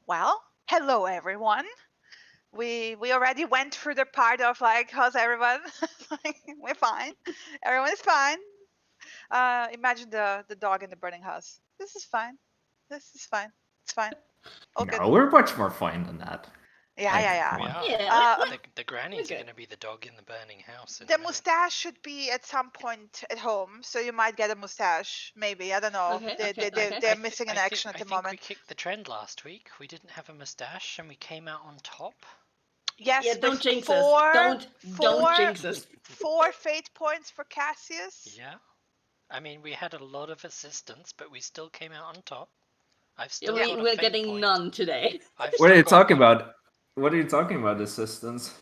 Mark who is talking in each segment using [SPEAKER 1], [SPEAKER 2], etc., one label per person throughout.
[SPEAKER 1] Well, hello everyone. We already went through the part of like how's everyone? Like, we're fine. Everyone is fine. Imagine the dog in the burning house. This is fine. This is fine. It's fine. All good.
[SPEAKER 2] No, we're much more fine than that.
[SPEAKER 1] Yeah,
[SPEAKER 2] Like,
[SPEAKER 1] yeah,
[SPEAKER 2] come
[SPEAKER 3] We
[SPEAKER 2] on.
[SPEAKER 3] are.
[SPEAKER 1] yeah.
[SPEAKER 3] The grannies are
[SPEAKER 4] Okay.
[SPEAKER 3] going to be the dog in the burning house. In a
[SPEAKER 1] The
[SPEAKER 3] minute.
[SPEAKER 1] mustache should be at some point at home, so you might get a mustache. Maybe I don't know.
[SPEAKER 4] Okay.
[SPEAKER 1] They're missing an action at the
[SPEAKER 3] I think we
[SPEAKER 1] moment.
[SPEAKER 3] kicked the trend last week. We didn't have a mustache and we came out on top.
[SPEAKER 1] Yes,
[SPEAKER 4] Yeah, don't
[SPEAKER 1] with
[SPEAKER 4] jinx
[SPEAKER 1] four,
[SPEAKER 4] us. Don't jinx us.
[SPEAKER 1] 4 fate points for Cassius.
[SPEAKER 3] Yeah. I mean, we had a lot of assistance, but we still came out on top. I've
[SPEAKER 4] Yeah,
[SPEAKER 3] still got a
[SPEAKER 4] we're
[SPEAKER 3] fate
[SPEAKER 4] getting
[SPEAKER 3] point.
[SPEAKER 4] none today.
[SPEAKER 3] I've
[SPEAKER 2] What are
[SPEAKER 3] still
[SPEAKER 2] you
[SPEAKER 3] got
[SPEAKER 2] talking
[SPEAKER 3] one.
[SPEAKER 2] about? What are you talking about, assistance?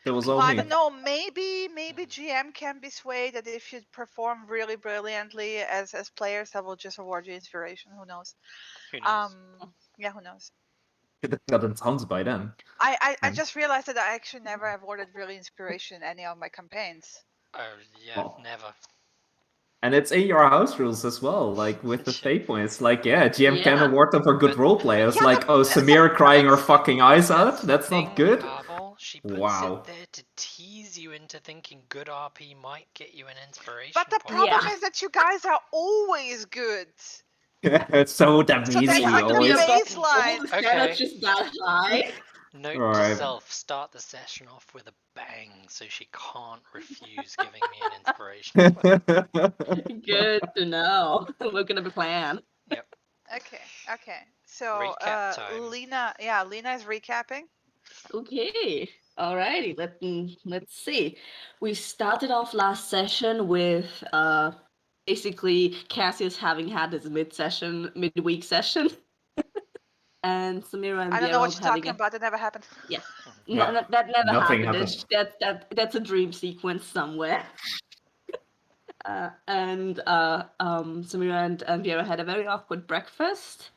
[SPEAKER 2] There was
[SPEAKER 1] Well, I
[SPEAKER 2] only.
[SPEAKER 1] don't know. Maybe GM can be swayed that if you perform really brilliantly as players, that will just award you inspiration. Who knows?
[SPEAKER 3] Who knows?
[SPEAKER 1] Yeah, who knows?
[SPEAKER 2] Could have gotten tons by then.
[SPEAKER 1] I just realized that I actually never awarded really inspiration in any of my campaigns.
[SPEAKER 3] Oh yeah,
[SPEAKER 2] Well,
[SPEAKER 3] never.
[SPEAKER 2] and it's in your house rules as well, like with the fate points. Like, yeah, GM can
[SPEAKER 4] Yeah.
[SPEAKER 2] award them for good
[SPEAKER 3] But-
[SPEAKER 2] role players.
[SPEAKER 1] Yeah,
[SPEAKER 2] like,
[SPEAKER 1] but-
[SPEAKER 2] oh, Samira crying her
[SPEAKER 3] That's the-
[SPEAKER 2] fucking eyes out?
[SPEAKER 3] the
[SPEAKER 2] That's
[SPEAKER 3] thing,
[SPEAKER 2] not good?
[SPEAKER 3] Pavel. She puts
[SPEAKER 2] Wow.
[SPEAKER 3] it there to tease you into thinking good RP might get you an inspiration
[SPEAKER 1] But the
[SPEAKER 3] point.
[SPEAKER 1] problem
[SPEAKER 4] Yeah.
[SPEAKER 1] is that you guys are always good.
[SPEAKER 2] So that
[SPEAKER 1] So
[SPEAKER 2] means
[SPEAKER 1] that's
[SPEAKER 2] we
[SPEAKER 1] like the
[SPEAKER 2] always.
[SPEAKER 1] baseline.
[SPEAKER 4] The standard's
[SPEAKER 3] Okay.
[SPEAKER 4] just that high.
[SPEAKER 3] Note
[SPEAKER 2] Alright.
[SPEAKER 3] to self: start the session off with a bang, so she can't refuse giving me an inspiration point.
[SPEAKER 4] Good to know. Looking at the plan.
[SPEAKER 1] Okay. So
[SPEAKER 3] Recap time.
[SPEAKER 1] Lena is recapping.
[SPEAKER 4] Okay. Alrighty. Let's see. We started off last session with basically Cassius having had his midweek session. And Samira and
[SPEAKER 1] I don't know what
[SPEAKER 4] Viera
[SPEAKER 1] you're
[SPEAKER 4] having
[SPEAKER 1] talking about. It never happened.
[SPEAKER 4] Yeah.
[SPEAKER 2] No,
[SPEAKER 4] that never
[SPEAKER 2] nothing
[SPEAKER 4] happened. That's a dream sequence somewhere. Samira and Viera had a very awkward breakfast,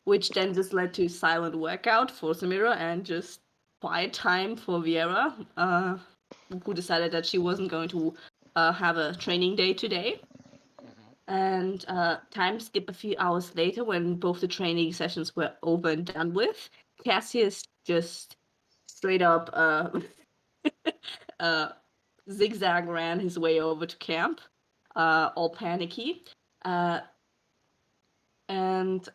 [SPEAKER 4] which then just led to silent workout for Samira and just quiet time for Viera, who decided that she wasn't going to have a training day today. And time skip a few hours later, when both the training sessions were over and done with, Cassius just straight up zigzag ran his way over to camp, all panicky, and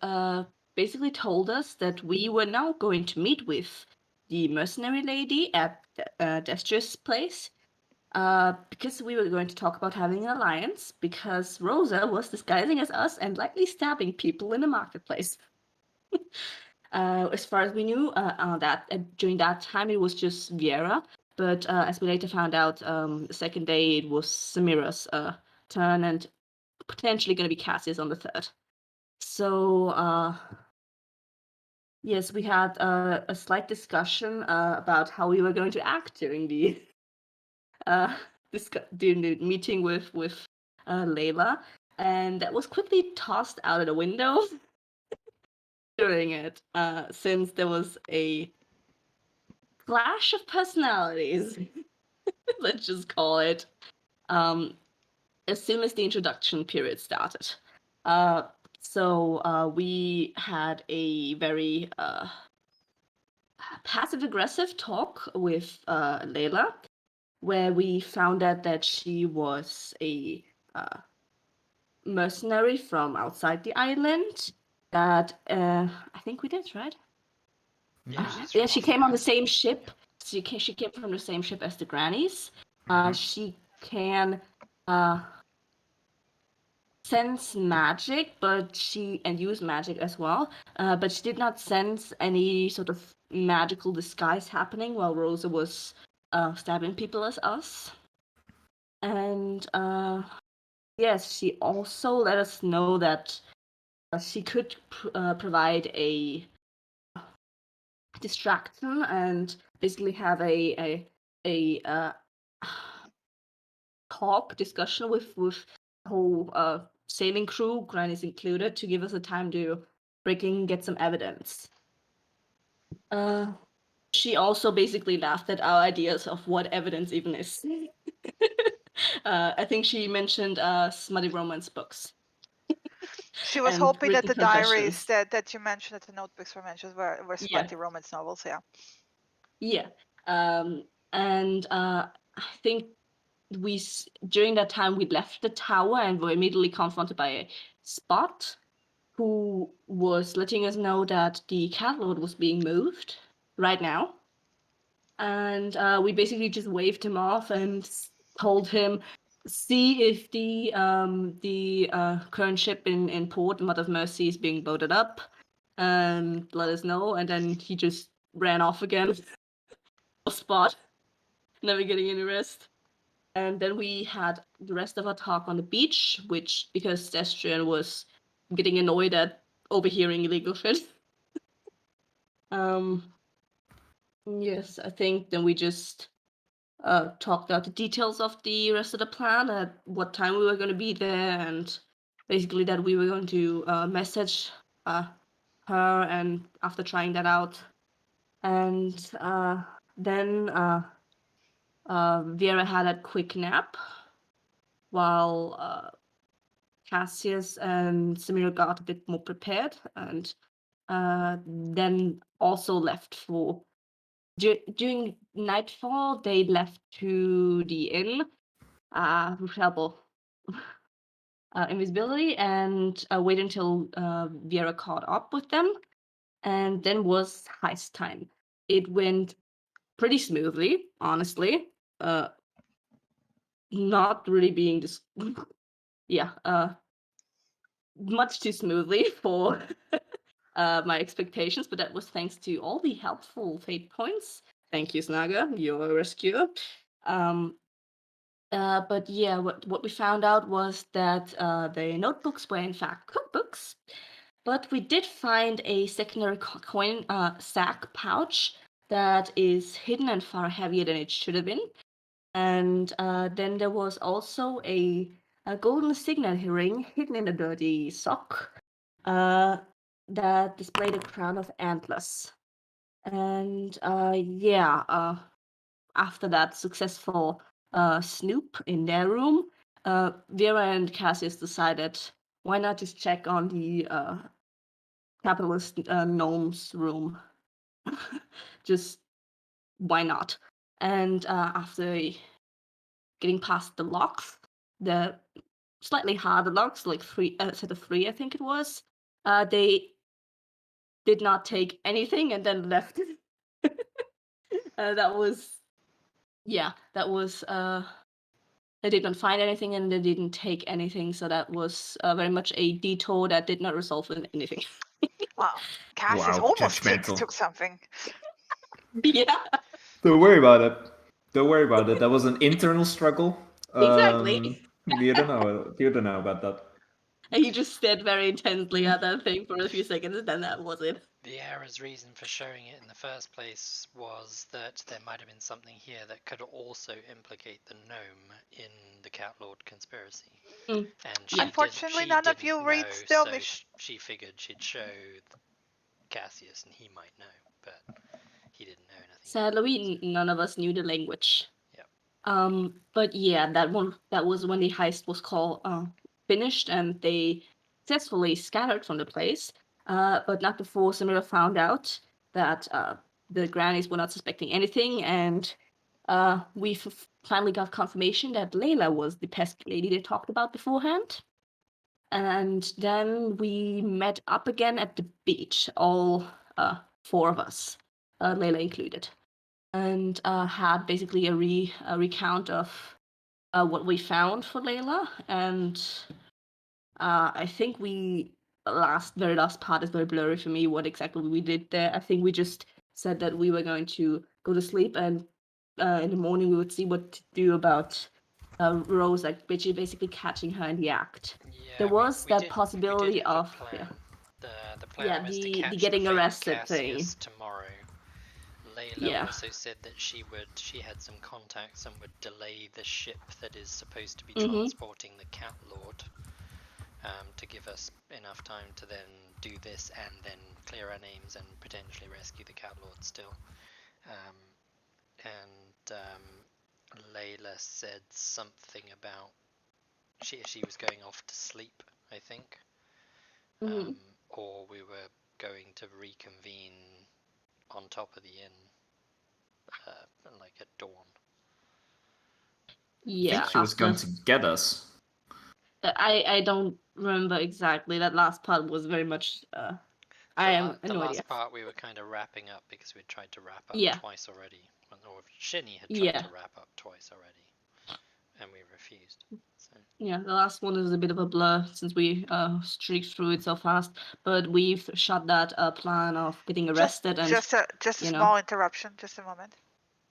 [SPEAKER 4] basically told us that we were now going to meet with the mercenary lady at Destria's place, because we were going to talk about having an alliance, because Rosa was disguising as us and likely stabbing people in the marketplace. As far as we knew, during that time it was just Viera, but as we later found out, the second day it was Samira's turn, and potentially going to be Cassius on the third. So yes, we had a slight discussion about how we were going to act during the during the meeting with Layla, and that was quickly tossed out of the window during it, since there was a clash of personalities. Let's just call it. As soon as the introduction period started. So we had a very passive-aggressive talk with Layla, where we found out that she was a mercenary from outside the island. That I think we did, right?
[SPEAKER 3] Yeah,
[SPEAKER 4] She came on the same ship. She came from the same ship as the grannies. She can sense magic, and use magic as well. But she did not sense any sort of magical disguise happening while Rosa was stabbing people as us. And yes, she also let us know that she could provide a distraction and basically have a talk discussion with the whole sailing crew, grannies included, to give us a time to break in and get some evidence. She also basically laughed at our ideas of what evidence even is. I think she mentioned smutty romance books.
[SPEAKER 1] She was
[SPEAKER 4] and
[SPEAKER 1] hoping that
[SPEAKER 4] written
[SPEAKER 1] the diaries
[SPEAKER 4] confessions.
[SPEAKER 1] that you mentioned, that the notebooks were mentioned, were
[SPEAKER 4] Yeah.
[SPEAKER 1] smutty romance novels. Yeah.
[SPEAKER 4] Yeah. And I think during that time we left the tower and were immediately confronted by a Spot who was letting us know that the cat lord was being moved right now. And we basically just waved him off and told him, see if the current ship in port, Mother of Mercy, is being boated up, and let us know. And then he just ran off again. Spot, never getting any rest. And then we had the rest of our talk on the beach, which, because Destrian was getting annoyed at overhearing illegal shit. Yes, I think then we just talked out the details of the rest of the plan, at what time we were going to be there, and basically that we were going to message her, and after trying that out. And then Vera had a quick nap while Cassius and Samira got a bit more prepared, and then also left for during nightfall. They left to the inn, Rebel invisibility, and wait until Vera caught up with them, and then was heist time. It went pretty smoothly, honestly. Not really being much too smoothly for my expectations, but that was thanks to all the helpful fate points. Thank you, Snaga, you're a rescuer. But yeah, what we found out was that the notebooks were in fact cookbooks, but we did find a secondary coin sack pouch that is hidden and far heavier than it should have been. And then there was also a golden signet ring hidden in a dirty sock that displayed a crown of antlers. And after that successful snoop in their room, Vera and Cassius decided, why not just check on the capitalist gnome's room? Just why not? And after getting past the locks, the slightly harder locks, like set of three, I think it was, they did not take anything and then left. That was they did not find anything and they didn't take anything, so that was very much a detour that did not result in anything.
[SPEAKER 1] Wow. Cassius
[SPEAKER 2] Wow,
[SPEAKER 1] almost
[SPEAKER 2] judgmental.
[SPEAKER 1] took something.
[SPEAKER 4] Yeah,
[SPEAKER 2] Don't worry about it. Don't worry about it. That was an internal struggle.
[SPEAKER 4] exactly.
[SPEAKER 2] You don't know. You don't know about that.
[SPEAKER 4] And he just stared very intensely at that thing for a few seconds, and then that was it.
[SPEAKER 3] Viera's reason for showing it in the first place was that there might have been something here that could also implicate the gnome in the Cat Lord conspiracy.
[SPEAKER 4] Mm.
[SPEAKER 3] And
[SPEAKER 1] Unfortunately, none of you read
[SPEAKER 3] so
[SPEAKER 1] Stilmish.
[SPEAKER 3] she figured she'd show Cassius and he might know, but he didn't know nothing.
[SPEAKER 4] Sadly, none of us knew the language.
[SPEAKER 3] Yep.
[SPEAKER 4] But yeah, that was when the heist was finished, and they successfully scattered from the place. But not before Samira found out that the grannies were not suspecting anything, and we finally got confirmation that Layla was the pesky lady they talked about beforehand. And then we met up again at the beach, all four of us, Layla included, and had basically a recount of what we found for Layla. And I think very last part is very blurry for me what exactly we did there. I think we just said that we were going to go to sleep, and in the morning we would see what to do about Rose, like basically catching her in the act.
[SPEAKER 3] Yeah,
[SPEAKER 4] There was that
[SPEAKER 3] we
[SPEAKER 4] possibility
[SPEAKER 3] did have
[SPEAKER 4] of
[SPEAKER 3] a plan. The plan was to
[SPEAKER 4] the
[SPEAKER 3] catch
[SPEAKER 4] getting
[SPEAKER 3] the fake
[SPEAKER 4] arrested thing.
[SPEAKER 3] Cassius tomorrow. Layla
[SPEAKER 4] Yeah.
[SPEAKER 3] also said that she had some contacts and would delay the ship that is supposed to be
[SPEAKER 4] Mhm.
[SPEAKER 3] transporting the Cat Lord, to give us enough time to then do this and then clear our names and potentially rescue the Cat Lord still. Layla said something about she was going off to sleep, I think.
[SPEAKER 4] Mhm.
[SPEAKER 3] or we were going to reconvene on top of the inn, like at dawn.
[SPEAKER 2] I
[SPEAKER 4] Yeah,
[SPEAKER 2] think she was going
[SPEAKER 4] after
[SPEAKER 2] to get us.
[SPEAKER 4] I don't remember exactly. That last part was very much I am
[SPEAKER 3] The
[SPEAKER 4] no
[SPEAKER 3] last
[SPEAKER 4] idea.
[SPEAKER 3] part we were kind of wrapping up because we'd tried to wrap up
[SPEAKER 4] Yeah.
[SPEAKER 3] twice already. Or Shinny had tried
[SPEAKER 4] Yeah.
[SPEAKER 3] to wrap up twice already, and we refused. So
[SPEAKER 4] Yeah, the last one is a bit of a blur since we streaked through it so fast. But we've shot that plan of getting arrested and
[SPEAKER 1] just a
[SPEAKER 4] you know.
[SPEAKER 1] small interruption. Just a moment.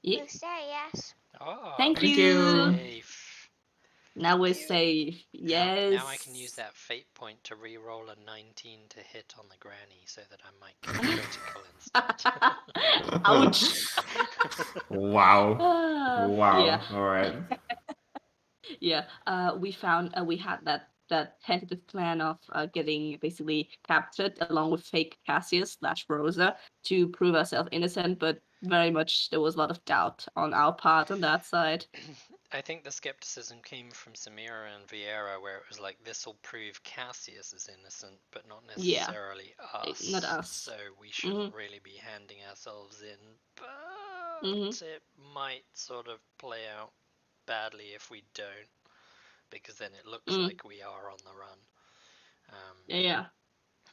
[SPEAKER 4] Yeah.
[SPEAKER 5] We say yes.
[SPEAKER 3] oh,
[SPEAKER 4] Thank
[SPEAKER 2] Thank
[SPEAKER 4] you.
[SPEAKER 2] you.
[SPEAKER 3] safe.
[SPEAKER 4] Now we're
[SPEAKER 5] you.
[SPEAKER 4] safe. Yes.
[SPEAKER 3] Now I can use that fate point to re-roll a 19 to hit on the granny so that I might get critical instead.
[SPEAKER 4] Ouch.
[SPEAKER 2] Wow. Wow.
[SPEAKER 4] Yeah.
[SPEAKER 2] All right.
[SPEAKER 4] Yeah. We found we had that tentative plan of getting basically captured along with fake Cassius / Rosa to prove ourselves innocent, but very much there was a lot of doubt on our part on that side.
[SPEAKER 3] I think the skepticism came from Samira and Vieira, where it was like, this will prove Cassius is innocent, but not
[SPEAKER 4] Yeah.
[SPEAKER 3] necessarily us.
[SPEAKER 4] Not us.
[SPEAKER 3] So we shouldn't really be handing ourselves in, but
[SPEAKER 4] Mhm.
[SPEAKER 3] it might sort of play out badly if we don't, because then it looks like we are on the run.
[SPEAKER 4] Yeah.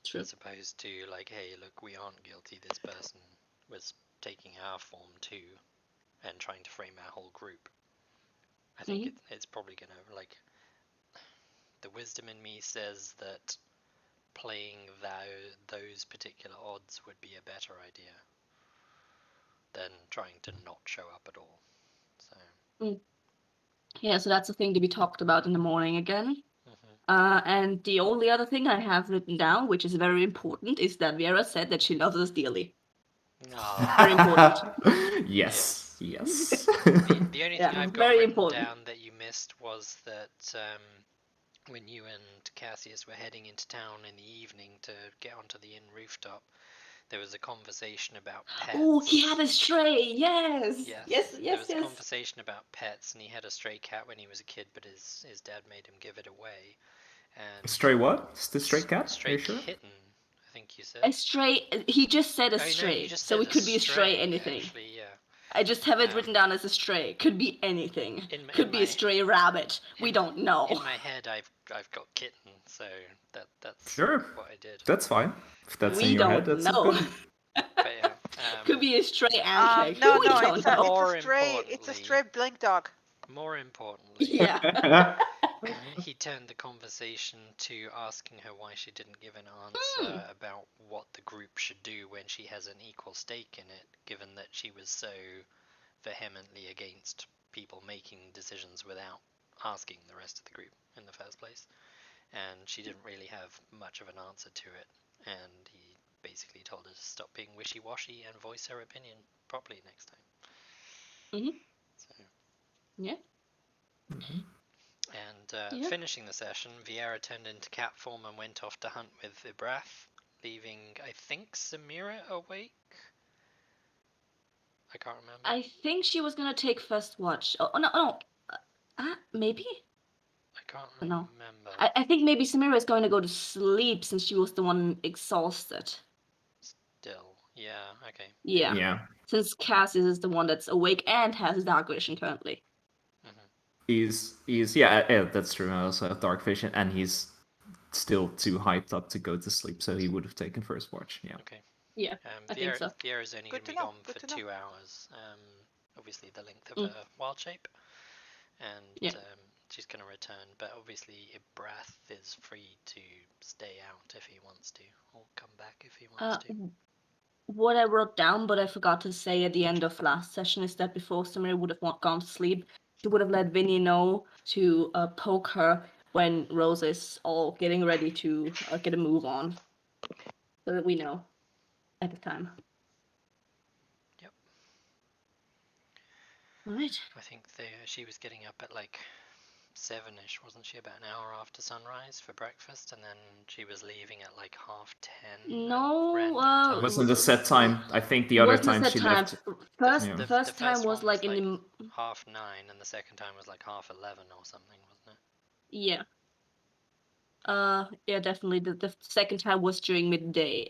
[SPEAKER 4] True.
[SPEAKER 3] As opposed to like, hey, look, we aren't guilty. This person was taking our form too, and trying to frame our whole group. I think it's probably gonna, like, the wisdom in me says that playing those particular odds would be a better idea than trying to not show up at all. So
[SPEAKER 4] Yeah, so that's the thing to be talked about in the morning again. And the only other thing I have written down, which is very important, is that Vera said that she loves us dearly. Very important.
[SPEAKER 2] Yes. Yes.
[SPEAKER 3] The only
[SPEAKER 4] Yeah,
[SPEAKER 3] thing I've got
[SPEAKER 4] very
[SPEAKER 3] written
[SPEAKER 4] important.
[SPEAKER 3] down that you missed was that when you and Cassius were heading into town in the evening to get onto the inn rooftop, there was a conversation about pets.
[SPEAKER 4] Oh, he had a stray. Yes.
[SPEAKER 3] There was a conversation about pets, and he had a stray cat when he was a kid, but his dad made him give it away. And
[SPEAKER 2] Stray what? The stray cat?
[SPEAKER 3] Stray
[SPEAKER 2] Are you sure?
[SPEAKER 3] kitten, I think you said.
[SPEAKER 4] A stray. He just said a
[SPEAKER 3] Oh, no,
[SPEAKER 4] stray,
[SPEAKER 3] you just
[SPEAKER 4] so
[SPEAKER 3] said
[SPEAKER 4] it could be a stray
[SPEAKER 3] stray,
[SPEAKER 4] anything.
[SPEAKER 3] Actually, yeah.
[SPEAKER 4] I just have it written down as a stray. Could be anything. Could be a stray rabbit. We don't know.
[SPEAKER 3] In my head, I've got kitten, so that's
[SPEAKER 2] Sure.
[SPEAKER 3] what I did.
[SPEAKER 2] That's fine. If that's
[SPEAKER 4] We
[SPEAKER 2] in your
[SPEAKER 4] don't
[SPEAKER 2] head, that's
[SPEAKER 4] know.
[SPEAKER 2] good.
[SPEAKER 3] But yeah,
[SPEAKER 4] Could be a stray ant.
[SPEAKER 1] No,
[SPEAKER 4] we
[SPEAKER 1] no,
[SPEAKER 4] don't know.
[SPEAKER 3] More
[SPEAKER 1] it's a stray
[SPEAKER 3] importantly-
[SPEAKER 1] blink dog.
[SPEAKER 3] More importantly,
[SPEAKER 4] Yeah.
[SPEAKER 3] he turned the conversation to asking her why she didn't give an answer about what the group should do when she has an equal stake in it, given that she was so vehemently against people making decisions without asking the rest of the group in the first place. And she didn't really have much of an answer to it, and he basically told her to stop being wishy-washy and voice her opinion properly next time. So.
[SPEAKER 4] Yeah.
[SPEAKER 3] And finishing the session, Vieira turned into cat form and went off to hunt with Ibrath, leaving, I think, Samira awake? I can't remember.
[SPEAKER 4] I think she was gonna take first watch. Oh no. Maybe.
[SPEAKER 3] I can't
[SPEAKER 4] No.
[SPEAKER 3] remember.
[SPEAKER 4] I think maybe Samira is going to go to sleep since she was the one exhausted.
[SPEAKER 3] Still, yeah, okay.
[SPEAKER 4] Yeah.
[SPEAKER 2] Yeah.
[SPEAKER 4] Since Cassius is the one that's awake and has dark vision currently.
[SPEAKER 2] He's yeah, that's true. I also have dark vision, and he's still too hyped up to go to sleep, so he would have taken first watch. Yeah.
[SPEAKER 3] Okay.
[SPEAKER 4] Yeah, I think so.
[SPEAKER 3] Vieira's only going
[SPEAKER 1] Good
[SPEAKER 3] to
[SPEAKER 1] to
[SPEAKER 3] be
[SPEAKER 1] know,
[SPEAKER 3] gone
[SPEAKER 1] good
[SPEAKER 3] for
[SPEAKER 1] to know.
[SPEAKER 3] 2 hours. Obviously the length of her wild shape, and she's going to return. But obviously Ibrath is free to stay out if he wants to, or come back if he wants to.
[SPEAKER 4] What I wrote down, but I forgot to say at the end of last session, is that before Samira would have gone to sleep, she would have let Vinny know to poke her when Rose is all getting ready to get a move on, so that we know at the time.
[SPEAKER 3] Yep.
[SPEAKER 4] All right.
[SPEAKER 3] I think she was getting up at like 7ish, wasn't she? About an hour after sunrise for breakfast, and then she was leaving at like 10:30.
[SPEAKER 4] No,
[SPEAKER 2] It wasn't the set time. I think the other
[SPEAKER 4] wasn't
[SPEAKER 2] time
[SPEAKER 4] set
[SPEAKER 2] she
[SPEAKER 4] time.
[SPEAKER 2] left.
[SPEAKER 4] First,
[SPEAKER 2] Yeah.
[SPEAKER 4] the
[SPEAKER 3] The
[SPEAKER 4] first time
[SPEAKER 3] first
[SPEAKER 4] was
[SPEAKER 3] one
[SPEAKER 4] like
[SPEAKER 3] was
[SPEAKER 4] in the
[SPEAKER 3] 9:30, and the second time was like 11:30 or something, wasn't it?
[SPEAKER 4] yeah. Yeah, definitely. The second time was during midday.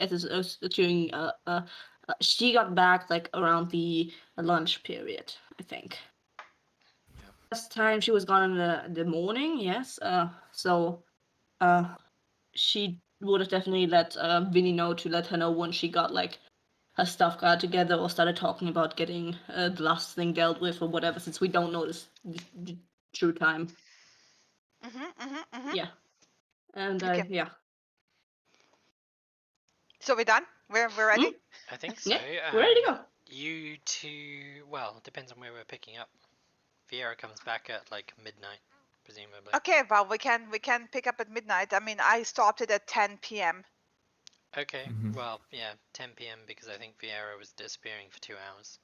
[SPEAKER 4] During she got back like around the lunch period, I think.
[SPEAKER 3] Yep.
[SPEAKER 4] Last time she was gone in the morning, yes. So she would have definitely let Vinny know to let her know when she got like her stuff got together or started talking about getting the last thing dealt with or whatever, since we don't know the true time. Yeah. And
[SPEAKER 1] Okay.
[SPEAKER 4] yeah.
[SPEAKER 1] So we're done. We're ready.
[SPEAKER 3] I think so.
[SPEAKER 4] Yeah, we're ready to go.
[SPEAKER 3] You two, well, depends on where we're picking up. Vieira comes back at like midnight, presumably.
[SPEAKER 1] Okay, well we can pick up at midnight. I mean, I stopped it at 10 p.m.
[SPEAKER 3] Okay,
[SPEAKER 2] Mhm.
[SPEAKER 3] well, yeah, 10 p.m. because I think Vieira was disappearing for 2 hours,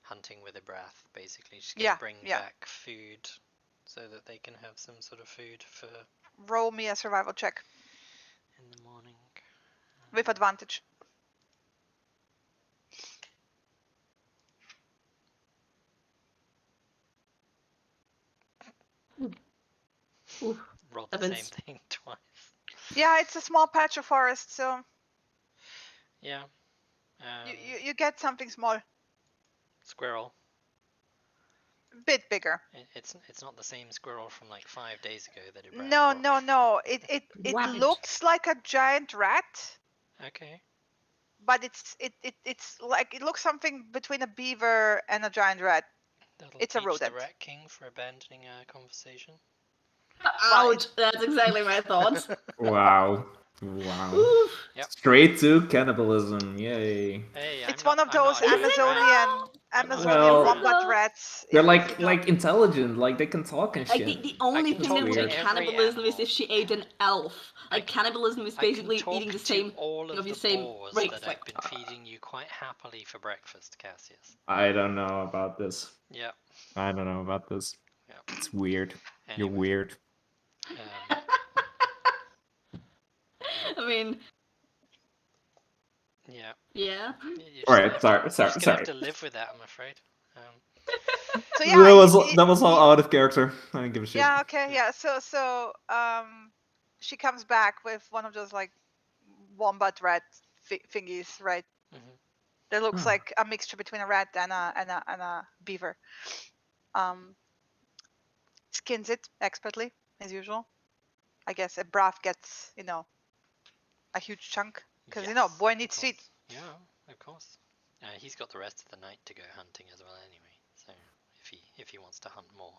[SPEAKER 3] hunting with a breath. Basically, she's gonna
[SPEAKER 1] Yeah,
[SPEAKER 3] bring
[SPEAKER 1] yeah.
[SPEAKER 3] back food so that they can have some sort of food for
[SPEAKER 1] Roll me a survival check
[SPEAKER 3] in the morning.
[SPEAKER 1] with advantage.
[SPEAKER 4] Ooh,
[SPEAKER 3] Roll the same
[SPEAKER 4] heavens.
[SPEAKER 3] thing twice.
[SPEAKER 1] Yeah, it's a small patch of forest, so
[SPEAKER 3] Yeah.
[SPEAKER 1] you get something small,
[SPEAKER 3] Squirrel.
[SPEAKER 1] bit bigger.
[SPEAKER 3] It's not the same squirrel from like 5 days ago that it
[SPEAKER 1] No, no, no. It
[SPEAKER 4] Rabbit.
[SPEAKER 1] looks like a giant rat,
[SPEAKER 3] Okay.
[SPEAKER 1] but it's like it looks something between a beaver and a giant rat.
[SPEAKER 3] That'll
[SPEAKER 1] It's a
[SPEAKER 3] teach the
[SPEAKER 1] rodent.
[SPEAKER 3] Rat King for abandoning our conversation.
[SPEAKER 4] Ouch! That's exactly my thoughts.
[SPEAKER 2] Wow. Wow.
[SPEAKER 4] Oof.
[SPEAKER 3] Yep.
[SPEAKER 2] Straight to cannibalism. Yay.
[SPEAKER 3] Hey,
[SPEAKER 1] It's
[SPEAKER 3] I'm
[SPEAKER 1] one
[SPEAKER 3] not,
[SPEAKER 1] of
[SPEAKER 3] I'm
[SPEAKER 1] those
[SPEAKER 3] not a giant rat.
[SPEAKER 1] Amazonian
[SPEAKER 2] Well-
[SPEAKER 1] wombat rats.
[SPEAKER 2] They're
[SPEAKER 1] if
[SPEAKER 2] like
[SPEAKER 1] you know.
[SPEAKER 2] intelligent, like they can talk and
[SPEAKER 4] Like
[SPEAKER 2] shit.
[SPEAKER 4] the only
[SPEAKER 3] can
[SPEAKER 4] thing that
[SPEAKER 3] talk
[SPEAKER 4] would
[SPEAKER 3] to
[SPEAKER 4] be
[SPEAKER 3] every
[SPEAKER 4] cannibalism is
[SPEAKER 3] animal.
[SPEAKER 4] if she ate an elf.
[SPEAKER 3] I
[SPEAKER 4] Like
[SPEAKER 3] can-
[SPEAKER 4] cannibalism is
[SPEAKER 3] I can
[SPEAKER 4] basically
[SPEAKER 3] talk
[SPEAKER 4] eating the
[SPEAKER 3] to
[SPEAKER 4] same
[SPEAKER 3] all
[SPEAKER 4] of
[SPEAKER 3] of
[SPEAKER 4] the
[SPEAKER 3] the
[SPEAKER 4] same
[SPEAKER 3] boars
[SPEAKER 4] race.
[SPEAKER 3] that
[SPEAKER 4] Like
[SPEAKER 3] I've been feeding you quite happily for breakfast, Cassius.
[SPEAKER 2] I don't know about this.
[SPEAKER 3] Yep.
[SPEAKER 2] I don't know about this.
[SPEAKER 3] Yep.
[SPEAKER 2] It's weird. You're
[SPEAKER 3] Anyway,
[SPEAKER 2] weird.
[SPEAKER 4] I mean,
[SPEAKER 3] yeah.
[SPEAKER 4] yeah.
[SPEAKER 3] You're
[SPEAKER 2] Alright,
[SPEAKER 3] just gonna
[SPEAKER 2] sorry.
[SPEAKER 3] have to live with that, I'm afraid.
[SPEAKER 1] So yeah,
[SPEAKER 2] that was all out of character. I didn't give a shit.
[SPEAKER 1] yeah, okay, yeah. So she comes back with one of those like wombat rat thingies, right?
[SPEAKER 3] Mhm.
[SPEAKER 1] That looks
[SPEAKER 2] Oh.
[SPEAKER 1] like a mixture between a rat and a beaver. Skins it expertly as usual. I guess a broth gets a huge chunk because
[SPEAKER 3] Yes,
[SPEAKER 1] boy
[SPEAKER 3] of
[SPEAKER 1] needs feet.
[SPEAKER 3] course. Yeah, of course. He's got the rest of the night to go hunting as well, anyway. So if he wants to hunt more.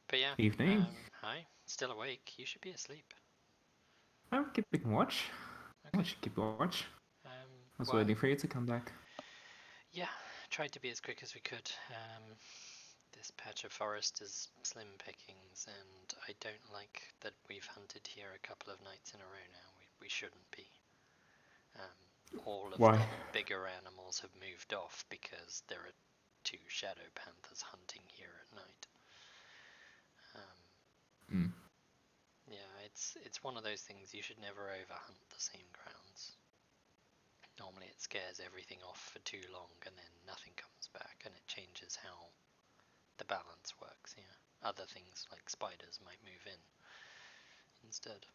[SPEAKER 3] But yeah.
[SPEAKER 2] Evening.
[SPEAKER 3] Hi. Still awake. You should be asleep.
[SPEAKER 2] I'm keeping watch. I
[SPEAKER 3] Okay.
[SPEAKER 2] should keep watch. I was
[SPEAKER 3] Well,
[SPEAKER 2] waiting for you to come back.
[SPEAKER 3] yeah. Tried to be as quick as we could. This patch of forest is slim pickings, and I don't like that we've hunted here a couple of nights in a row now. We shouldn't be. All of
[SPEAKER 2] Why?
[SPEAKER 3] the bigger animals have moved off because there are 2 shadow panthers hunting here at night.
[SPEAKER 2] Hmm.
[SPEAKER 3] Yeah, it's one of those things. You should never overhunt the same grounds. Normally it scares everything off for too long and then nothing comes back, and it changes how the balance works. Yeah, other things like spiders might move in instead.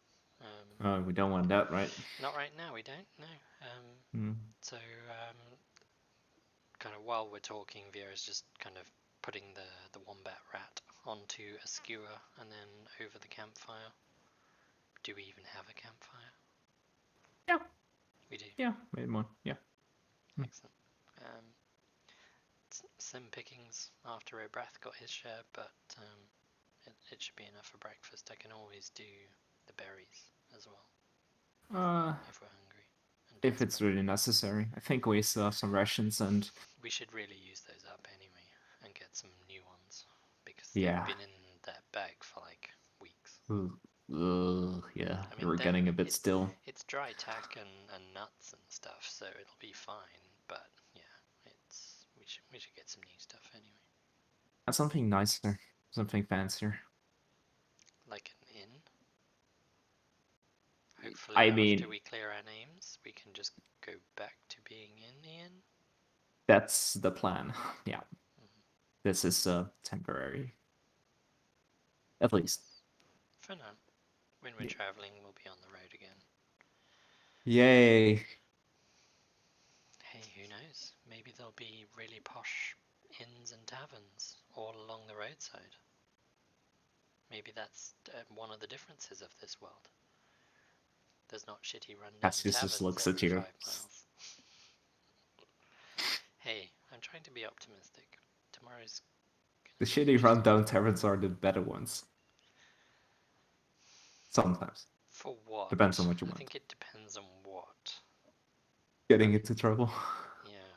[SPEAKER 2] We don't want that, right?
[SPEAKER 3] Not right now, we don't. No. So kind of while we're talking, Vera's just kind of putting the wombat rat onto a skewer and then over the campfire. Do we even have a campfire?
[SPEAKER 2] Yeah.
[SPEAKER 3] We do.
[SPEAKER 2] Yeah, made one. Yeah.
[SPEAKER 3] Excellent. Slim pickings after O'Brath got his share, but it should be enough for breakfast. I can always do the berries as well if we're hungry. And
[SPEAKER 2] If it's
[SPEAKER 3] desperate.
[SPEAKER 2] really necessary. I think we still have some rations and
[SPEAKER 3] We should really use those up anyway and get some new ones because
[SPEAKER 2] Yeah.
[SPEAKER 3] they've been in that bag for like weeks.
[SPEAKER 2] Yeah,
[SPEAKER 3] I mean,
[SPEAKER 2] we're getting a bit still.
[SPEAKER 3] It's dry tack and nuts and stuff, so it'll be fine. But yeah, we should get some new stuff anyway.
[SPEAKER 2] Something nicer, something fancier.
[SPEAKER 3] Like an inn. Hopefully,
[SPEAKER 2] I
[SPEAKER 3] after
[SPEAKER 2] mean,
[SPEAKER 3] we clear our names, we can just go back to being in the inn.
[SPEAKER 2] that's the plan. Yeah. This is temporary. At least.
[SPEAKER 3] For now. When we're
[SPEAKER 2] Yeah.
[SPEAKER 3] traveling, we'll be on the road again.
[SPEAKER 2] Yay.
[SPEAKER 3] Hey, who knows? Maybe there'll be really posh inns and taverns all along the roadside. Maybe that's one of the differences of this world. There's not shitty rundown
[SPEAKER 2] Cassius
[SPEAKER 3] taverns
[SPEAKER 2] just looks
[SPEAKER 3] every
[SPEAKER 2] at you.
[SPEAKER 3] 5 miles. Hey, I'm trying to be optimistic. Tomorrow's
[SPEAKER 2] The
[SPEAKER 3] gonna be
[SPEAKER 2] shitty
[SPEAKER 3] interesting.
[SPEAKER 2] rundown taverns are the better ones. Sometimes.
[SPEAKER 3] For what?
[SPEAKER 2] Depends on what you
[SPEAKER 3] I
[SPEAKER 2] want.
[SPEAKER 3] think it depends on what.
[SPEAKER 2] Getting into trouble.
[SPEAKER 3] Yeah.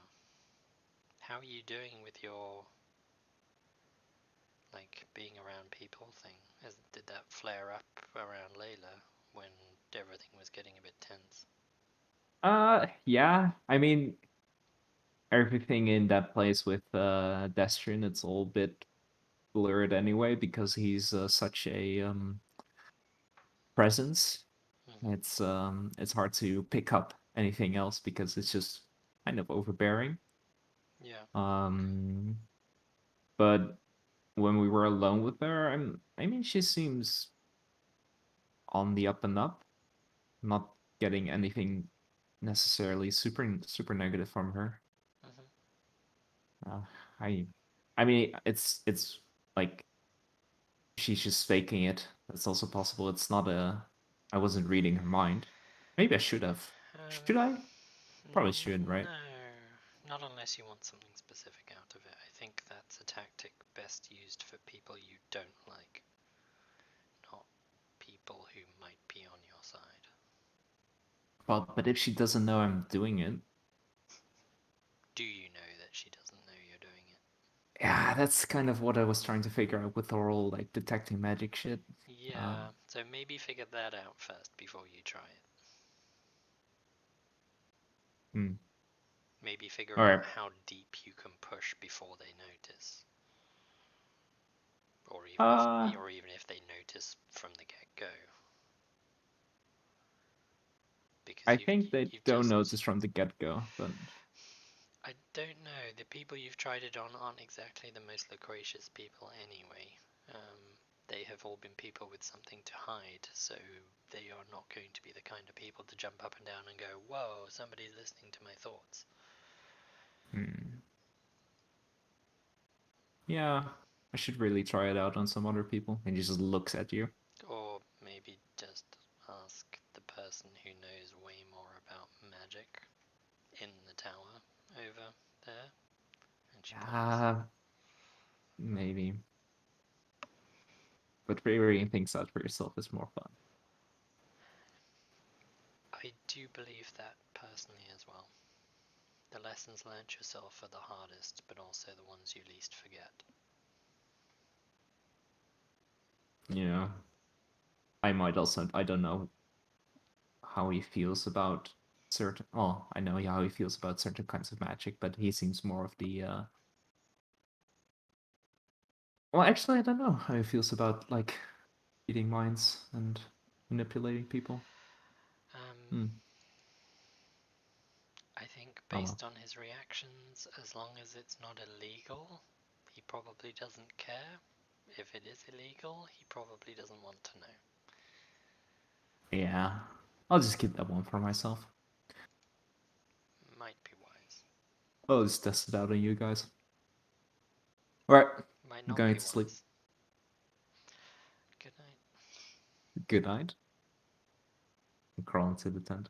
[SPEAKER 3] How are you doing with your, like, being around people thing? Did that flare up around Layla when everything was getting a bit tense?
[SPEAKER 2] Yeah. I mean, everything in that place with Destrin, it's all a bit blurred anyway because he's such a presence.
[SPEAKER 3] Mhm.
[SPEAKER 2] It's hard to pick up anything else because it's just kind of overbearing.
[SPEAKER 3] Yeah.
[SPEAKER 2] But when we were alone with her, I mean, she seems on the up and up. Not getting anything necessarily super negative from her.
[SPEAKER 3] Mhm.
[SPEAKER 2] I mean, it's like she's just faking it. That's also possible. It's not a. I wasn't reading her mind. Maybe I should have. Should I? Probably shouldn't, right?
[SPEAKER 3] No, not unless you want something specific out of it. I think that's a tactic best used for people you don't like, not people who might be on your side.
[SPEAKER 2] But if she doesn't know I'm doing it,
[SPEAKER 3] Do you know that she doesn't know you're doing it?
[SPEAKER 2] yeah, that's kind of what I was trying to figure out with the whole like detecting magic shit.
[SPEAKER 3] Yeah, so maybe figure that out first before you try it. Maybe figure
[SPEAKER 2] All
[SPEAKER 3] out
[SPEAKER 2] right.
[SPEAKER 3] how deep you can push before they notice. Or even if they notice from the get-go. Because
[SPEAKER 2] I think they
[SPEAKER 3] you've
[SPEAKER 2] don't
[SPEAKER 3] just...
[SPEAKER 2] notice from the get-go, but
[SPEAKER 3] I don't know. The people you've tried it on aren't exactly the most loquacious people anyway. They have all been people with something to hide, so they are not going to be the kind of people to jump up and down and go, whoa, somebody's listening to my thoughts.
[SPEAKER 2] yeah, I should really try it out on some other people. And he just looks at you.
[SPEAKER 3] Or maybe just ask the person who knows way more about magic in the tower over there. And she points.
[SPEAKER 2] Maybe. But figuring things out for yourself is more fun.
[SPEAKER 3] I do believe that personally as well. The lessons learnt yourself are the hardest, but also the ones you least forget.
[SPEAKER 2] Yeah. I might also, I don't know how he feels about certain, oh, I know how he feels about certain kinds of magic, but he seems more of the, well, actually, I don't know how he feels about, like, reading minds and manipulating people.
[SPEAKER 3] I think
[SPEAKER 2] Oh, well.
[SPEAKER 3] based on his reactions, as long as it's not illegal, he probably doesn't care. If it is illegal, he probably doesn't want to know.
[SPEAKER 2] Yeah. I'll just keep that one for myself.
[SPEAKER 3] Might be wise.
[SPEAKER 2] I'll just test it out on you guys. Alright.
[SPEAKER 3] Might
[SPEAKER 2] I'm
[SPEAKER 3] not
[SPEAKER 2] going
[SPEAKER 3] be
[SPEAKER 2] to sleep.
[SPEAKER 3] wise. Good night.
[SPEAKER 2] Good night. I'm crawling to the tent.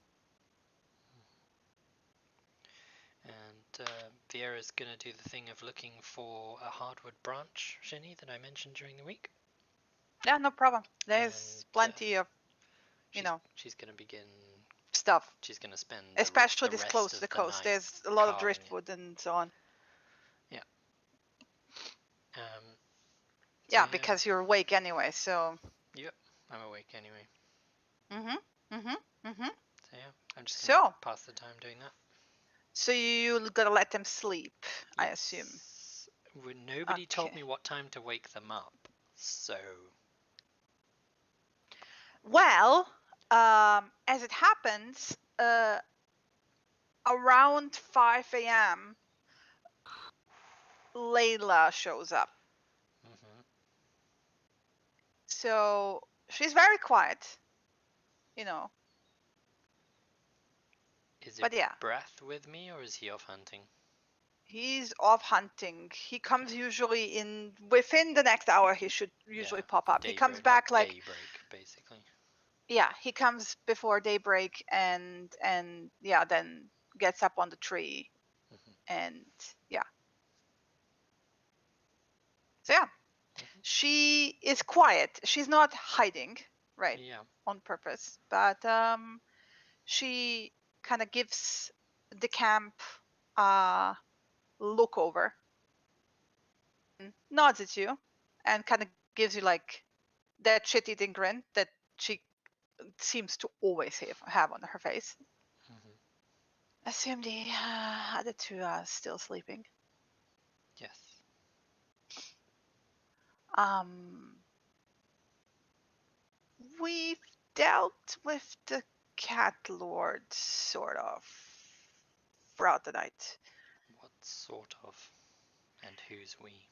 [SPEAKER 3] And Vieira's going to do the thing of looking for a hardwood branch, Shinny, that I mentioned during the week.
[SPEAKER 1] Yeah, no problem. There's
[SPEAKER 3] And,
[SPEAKER 1] plenty of, you know,
[SPEAKER 3] she's going to begin...
[SPEAKER 1] stuff.
[SPEAKER 3] She's going to spend
[SPEAKER 1] Especially
[SPEAKER 3] the
[SPEAKER 1] this
[SPEAKER 3] rest
[SPEAKER 1] close
[SPEAKER 3] of
[SPEAKER 1] to the
[SPEAKER 3] the
[SPEAKER 1] coast.
[SPEAKER 3] night
[SPEAKER 1] There's a lot of
[SPEAKER 3] carving it.
[SPEAKER 1] driftwood and so on.
[SPEAKER 3] Yeah.
[SPEAKER 1] Yeah, because you're awake anyway, so.
[SPEAKER 3] Yep, I'm awake anyway. So yeah, I'm just gonna pass the time doing that.
[SPEAKER 1] So you gotta let them sleep, I assume.
[SPEAKER 3] Nobody told me what time to wake them up, so.
[SPEAKER 1] Well, as it happens, around 5 a.m., Layla shows up. So she's very quiet, you know.
[SPEAKER 3] Is
[SPEAKER 1] But
[SPEAKER 3] it
[SPEAKER 1] yeah,
[SPEAKER 3] Breath with me, or is he off hunting?
[SPEAKER 1] he's off hunting. He comes usually within the next hour. He should usually
[SPEAKER 3] Yeah,
[SPEAKER 1] pop up. He comes
[SPEAKER 3] daybreak,
[SPEAKER 1] back like
[SPEAKER 3] daybreak, basically.
[SPEAKER 1] yeah, he comes before daybreak and yeah, then gets up on the tree
[SPEAKER 3] Mhm.
[SPEAKER 1] and yeah. So yeah, she is quiet. She's not hiding, right,
[SPEAKER 3] Yeah.
[SPEAKER 1] on purpose, but she kind of gives the camp a look over, nods at you, and kind of gives you like that shit-eating grin that she seems to always have on her face.
[SPEAKER 3] Mhm.
[SPEAKER 1] Assume the other two are still sleeping.
[SPEAKER 3] Yes.
[SPEAKER 1] We've dealt with the cat lord sort of throughout the night.
[SPEAKER 3] What sort of? And who's we?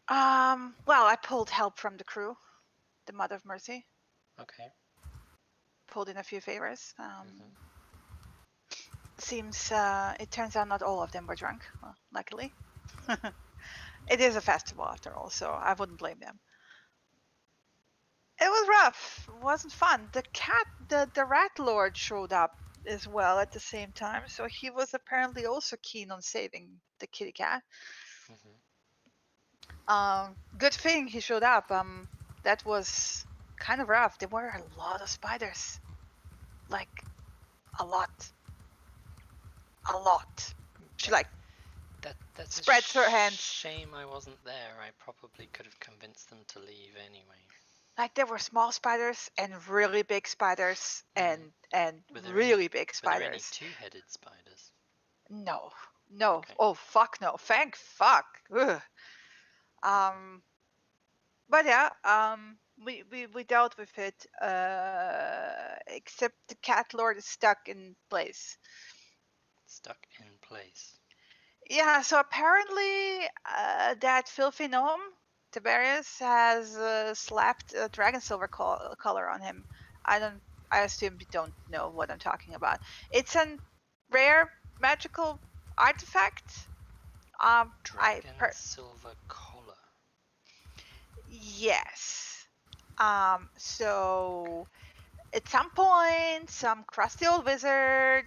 [SPEAKER 1] Well, I pulled help from the crew, the Mother of Mercy,
[SPEAKER 3] Okay.
[SPEAKER 1] pulled in a few favors.
[SPEAKER 3] Mhm.
[SPEAKER 1] Seems it turns out not all of them were drunk, well, luckily. It is a festival after all, so I wouldn't blame them. It was rough. It wasn't fun. The rat lord showed up as well at the same time, so he was apparently also keen on saving the kitty cat.
[SPEAKER 3] Mhm.
[SPEAKER 1] Good thing he showed up. That was kind of rough. There were a lot of spiders, like a lot. She like
[SPEAKER 3] That's
[SPEAKER 1] spreads her hands.
[SPEAKER 3] shame I wasn't there. I probably could have convinced them to leave anyway.
[SPEAKER 1] Like there were small spiders and really big spiders and
[SPEAKER 3] Were there
[SPEAKER 1] really big
[SPEAKER 3] Were there any
[SPEAKER 1] spiders.
[SPEAKER 3] two-headed spiders?
[SPEAKER 1] No.
[SPEAKER 3] Okay.
[SPEAKER 1] Oh fuck no. Thank fuck. Ugh. But yeah, we dealt with it. Except the cat lord is stuck in place.
[SPEAKER 3] Stuck in place.
[SPEAKER 1] Yeah, so apparently that filthy gnome, Tiberius, has slapped a dragon silver color on him. I assume you don't know what I'm talking about. It's a rare magical artifact.
[SPEAKER 3] Dragon silver collar.
[SPEAKER 1] Yes. So at some point, some crusty old wizard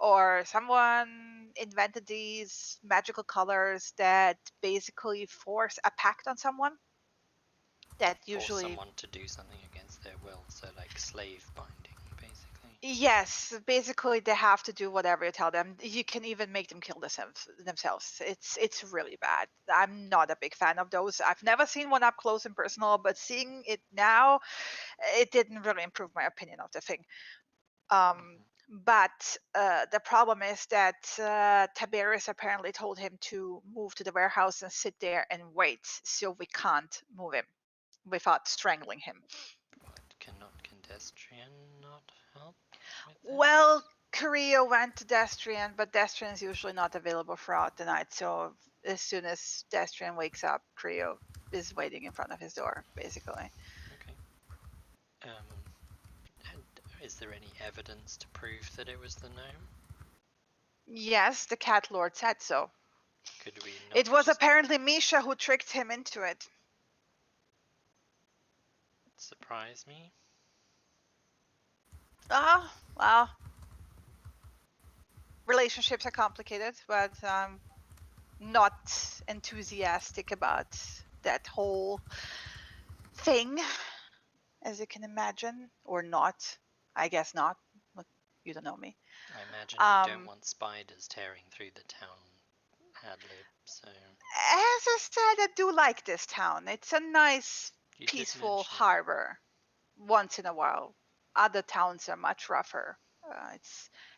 [SPEAKER 1] or someone invented these magical colors that basically force a pact on someone. That
[SPEAKER 3] Force
[SPEAKER 1] usually,
[SPEAKER 3] someone to do something against their will, so like slave binding, basically.
[SPEAKER 1] yes, basically they have to do whatever you tell them. You can even make them kill themselves. It's really bad. I'm not a big fan of those. I've never seen one up close and personal, but seeing it now, it didn't really improve my opinion of the thing. But the problem is that Tiberius apparently told him to move to the warehouse and sit there and wait, so we can't move him without strangling him.
[SPEAKER 3] What, cannot Destrian not help with that?
[SPEAKER 1] Well, Korea went to Destrian, but Destrian is usually not available throughout the night, so as soon as Destrian wakes up, Korea is waiting in front of his door, basically.
[SPEAKER 3] Okay. And is there any evidence to prove that it was the gnome?
[SPEAKER 1] Yes, the cat lord said so.
[SPEAKER 3] Could we not
[SPEAKER 1] It was
[SPEAKER 3] just
[SPEAKER 1] apparently Misha who tricked him into it.
[SPEAKER 3] surprise me?
[SPEAKER 1] Well, relationships are complicated, but I'm not enthusiastic about that whole thing, as you can imagine, or not. I guess not. But you don't know me.
[SPEAKER 3] I imagine you don't want spiders tearing through the town, Hadlib, so...
[SPEAKER 1] As I said, I do like this town. It's a nice,
[SPEAKER 3] You did
[SPEAKER 1] peaceful
[SPEAKER 3] mention that.
[SPEAKER 1] harbor. Once in a while, other towns are much rougher.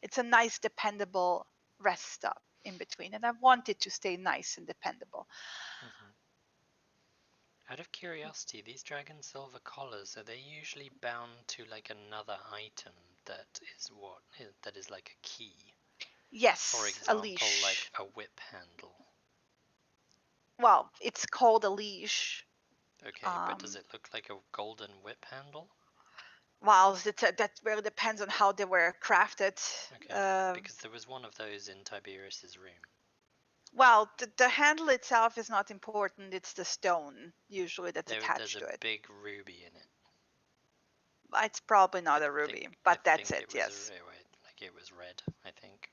[SPEAKER 1] It's a nice, dependable rest stop in between, and I want it to stay nice and dependable.
[SPEAKER 3] Out of curiosity, these dragon silver collars, are they usually bound to like another item that is like a key?
[SPEAKER 1] Yes,
[SPEAKER 3] For
[SPEAKER 1] a
[SPEAKER 3] example,
[SPEAKER 1] leash.
[SPEAKER 3] like a whip handle.
[SPEAKER 1] Well, it's called a leash
[SPEAKER 3] Okay, but does it look like a golden whip handle?
[SPEAKER 1] Well, that really depends on how they were crafted.
[SPEAKER 3] Okay, because there was one of those in Tiberius's room.
[SPEAKER 1] Well, the handle itself is not important. It's the stone usually that's
[SPEAKER 3] There's
[SPEAKER 1] attached to
[SPEAKER 3] a
[SPEAKER 1] it.
[SPEAKER 3] big ruby in it.
[SPEAKER 1] It's probably not
[SPEAKER 3] I
[SPEAKER 1] a ruby,
[SPEAKER 3] think-
[SPEAKER 1] but
[SPEAKER 3] I
[SPEAKER 1] that's
[SPEAKER 3] think
[SPEAKER 1] it.
[SPEAKER 3] was
[SPEAKER 1] Yes.
[SPEAKER 3] like it was red, I think.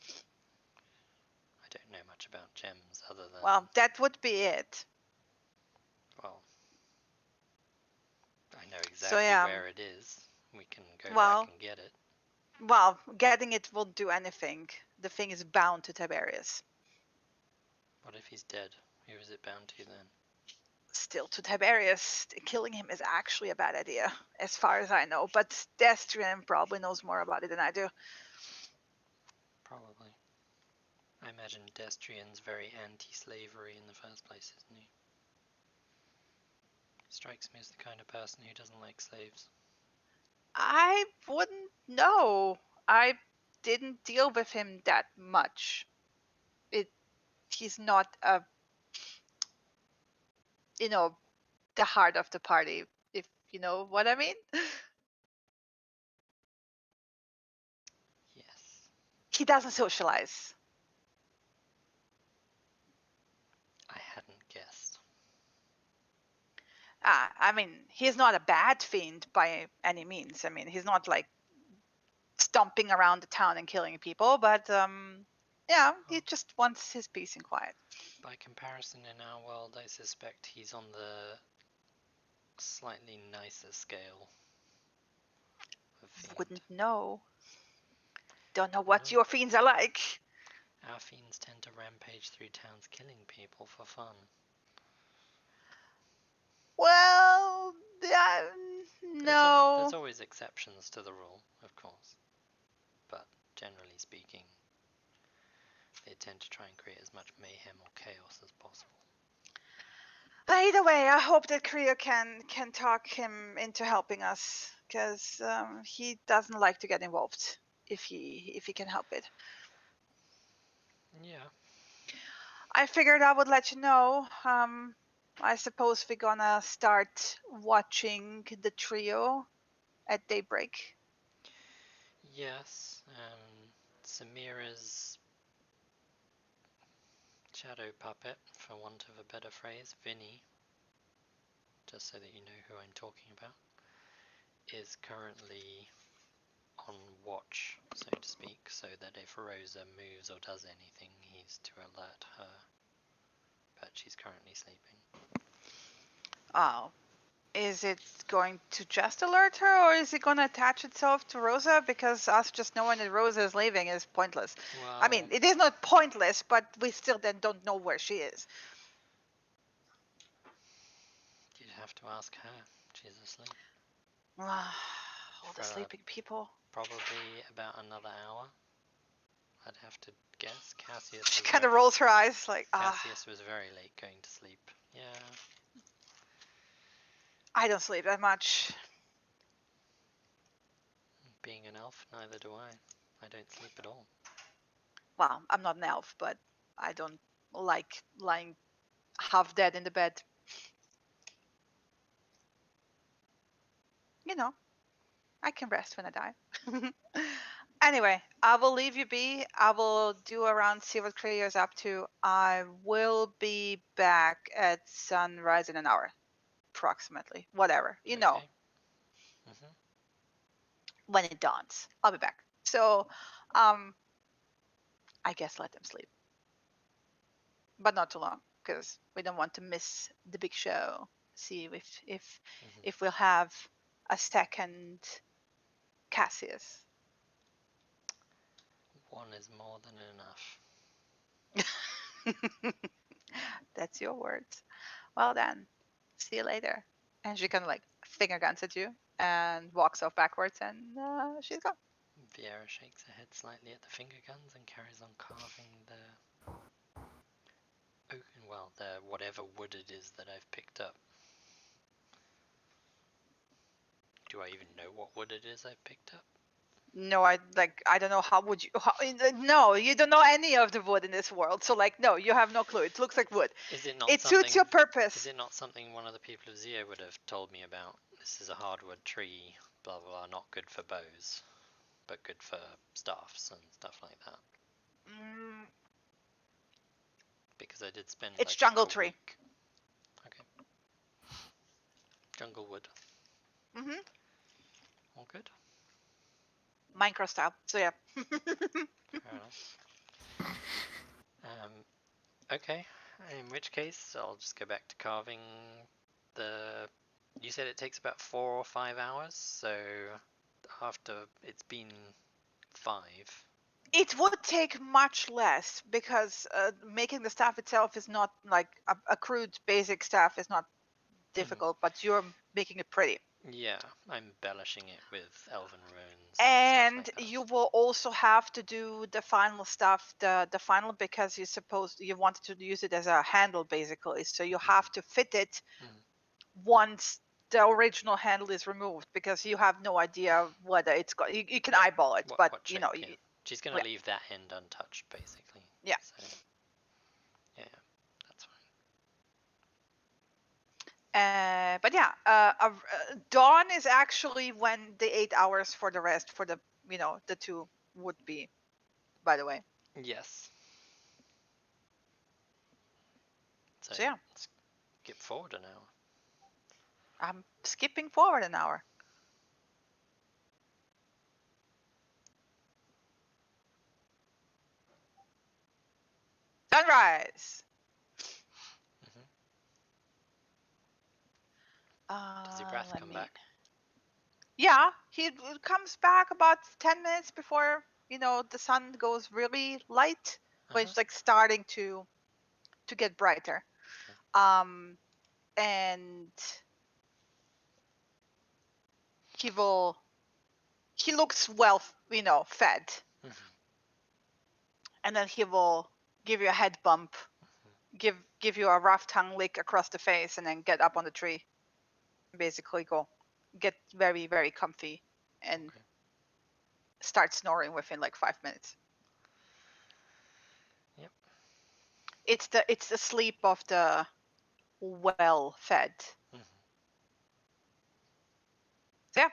[SPEAKER 3] I don't know much about gems other than...
[SPEAKER 1] Well, that would be it.
[SPEAKER 3] Well, I know
[SPEAKER 1] So,
[SPEAKER 3] exactly
[SPEAKER 1] yeah.
[SPEAKER 3] where it is. We can go
[SPEAKER 1] Well-
[SPEAKER 3] back and get it.
[SPEAKER 1] Well, getting it won't do anything. The thing is bound to Tiberius.
[SPEAKER 3] What if he's dead? Who is it bound to then?
[SPEAKER 1] Still to Tiberius. Killing him is actually a bad idea, as far as I know. But Destrian probably knows more about it than I do.
[SPEAKER 3] Probably. I imagine Destrian's very anti-slavery in the first place, isn't he? Strikes me as the kind of person who doesn't like slaves.
[SPEAKER 1] I wouldn't know. I didn't deal with him that much. He's not the heart of the party, if you know what I mean.
[SPEAKER 3] Yes.
[SPEAKER 1] He doesn't socialize.
[SPEAKER 3] I hadn't guessed.
[SPEAKER 1] I mean, he's not a bad fiend by any means. I mean, he's not like stomping around the town and killing people, but yeah, he just wants his peace and quiet.
[SPEAKER 3] By comparison, in our world, I suspect he's on the slightly nicer scale of fiend.
[SPEAKER 1] Wouldn't know. Don't know what
[SPEAKER 3] Mhm.
[SPEAKER 1] your fiends are like.
[SPEAKER 3] Our fiends tend to rampage through towns killing people for fun.
[SPEAKER 1] Well, no.
[SPEAKER 3] There's always exceptions to the rule, of course. But generally speaking, they tend to try and create as much mayhem or chaos as possible.
[SPEAKER 1] Either way, I hope that Creo can talk him into helping us, because he doesn't like to get involved if he can help it.
[SPEAKER 3] Yeah.
[SPEAKER 1] I figured I would let you know. I suppose we're gonna start watching the trio at daybreak.
[SPEAKER 3] Yes. Samira's shadow puppet, for want of a better phrase, Vinny, just so that you know who I'm talking about, is currently on watch, so to speak, so that if Rosa moves or does anything, he's to alert her. But she's currently sleeping.
[SPEAKER 1] Oh. Is it going to just alert her, or is it going to attach itself to Rosa? Because us just knowing that Rosa is leaving is pointless.
[SPEAKER 3] Well,
[SPEAKER 1] I mean, it is not pointless, but we still then don't know where she is.
[SPEAKER 3] you'd have to ask her. She's asleep.
[SPEAKER 1] All the
[SPEAKER 3] For
[SPEAKER 1] sleeping people.
[SPEAKER 3] Probably about another hour. I'd have to guess. Cassius.
[SPEAKER 1] She
[SPEAKER 3] was
[SPEAKER 1] kind of
[SPEAKER 3] very-
[SPEAKER 1] rolls her eyes like,
[SPEAKER 3] Cassius was very late going to sleep. Yeah.
[SPEAKER 1] I don't sleep that much.
[SPEAKER 3] Being an elf, neither do I. I don't sleep at all.
[SPEAKER 1] Well, I'm not an elf, but I don't like lying half dead in the bed. You know, I can rest when I die. Anyway, I will leave you be. I will do around, see what Creo's up to. I will be back at sunrise in an hour, approximately. Whatever, you know,
[SPEAKER 3] Okay. Mhm.
[SPEAKER 1] when it dawns. I'll be back. So, I guess let them sleep, but not too long, because we don't want to miss the big show. See
[SPEAKER 3] Mhm.
[SPEAKER 1] if we'll have a second Cassius.
[SPEAKER 3] One is more than enough.
[SPEAKER 1] That's your words. Well then, see you later. And she kind of like finger guns at you and walks off backwards, and she's gone.
[SPEAKER 3] Viera shakes her head slightly at the finger guns and carries on carving the oak, well, the whatever wood it is that I've picked up. Do I even know what wood it is I've picked up?
[SPEAKER 1] No, I don't know how would you. No, you don't know any of the wood in this world. So like, no, you have no clue. It looks like wood.
[SPEAKER 3] Is it not
[SPEAKER 1] It
[SPEAKER 3] something?
[SPEAKER 1] suits your
[SPEAKER 3] Is
[SPEAKER 1] purpose.
[SPEAKER 3] it not something one of the people of Zio would have told me about? This is a hardwood tree, blah blah blah, not good for bows, but good for staffs and stuff like that.
[SPEAKER 1] Mm,
[SPEAKER 3] Because I did spend
[SPEAKER 1] It's
[SPEAKER 3] like
[SPEAKER 1] jungle
[SPEAKER 3] a
[SPEAKER 1] tree.
[SPEAKER 3] week. Okay. Jungle wood.
[SPEAKER 1] hmm
[SPEAKER 3] All good.
[SPEAKER 1] Minecraft style. So yeah.
[SPEAKER 3] Fair enough. Okay. In which case, I'll just go back to carving the. You said it takes about 4 or 5 hours, so after it's been 5.
[SPEAKER 1] It would take much less because making the staff itself is not like a crude basic staff is not difficult, but you're making it pretty.
[SPEAKER 3] Yeah, I'm embellishing it with elven runes
[SPEAKER 1] And
[SPEAKER 3] stuff like that.
[SPEAKER 1] you will also have to do the final stuff, the final, because you wanted to use it as a handle basically. So you have to fit it
[SPEAKER 3] Mhm.
[SPEAKER 1] once the original handle is removed, because you have no idea whether it's got. You can
[SPEAKER 3] Yeah,
[SPEAKER 1] eyeball it, but
[SPEAKER 3] what
[SPEAKER 1] you know,
[SPEAKER 3] shape, yeah. She's gonna
[SPEAKER 1] yeah.
[SPEAKER 3] leave that end untouched, basically.
[SPEAKER 1] Yeah.
[SPEAKER 3] So, yeah, that's fine.
[SPEAKER 1] But yeah, dawn is actually when the 8 hours for the rest for the the two would be. By the way,
[SPEAKER 3] Yes.
[SPEAKER 1] so yeah,
[SPEAKER 3] let's skip forward an hour.
[SPEAKER 1] I'm skipping forward an hour. Sunrise.
[SPEAKER 3] Does your breath
[SPEAKER 1] Let
[SPEAKER 3] come
[SPEAKER 1] me.
[SPEAKER 3] back?
[SPEAKER 1] Yeah, he comes back about 10 minutes before the sun goes really light, when it's like starting to get brighter. And he looks well, fed. And then he will give you a head bump, give you a rough tongue lick across the face, and then get up on the tree. Basically get very, very comfy and start snoring within like 5 minutes.
[SPEAKER 3] Yep.
[SPEAKER 1] It's the sleep of the well fed. So yeah,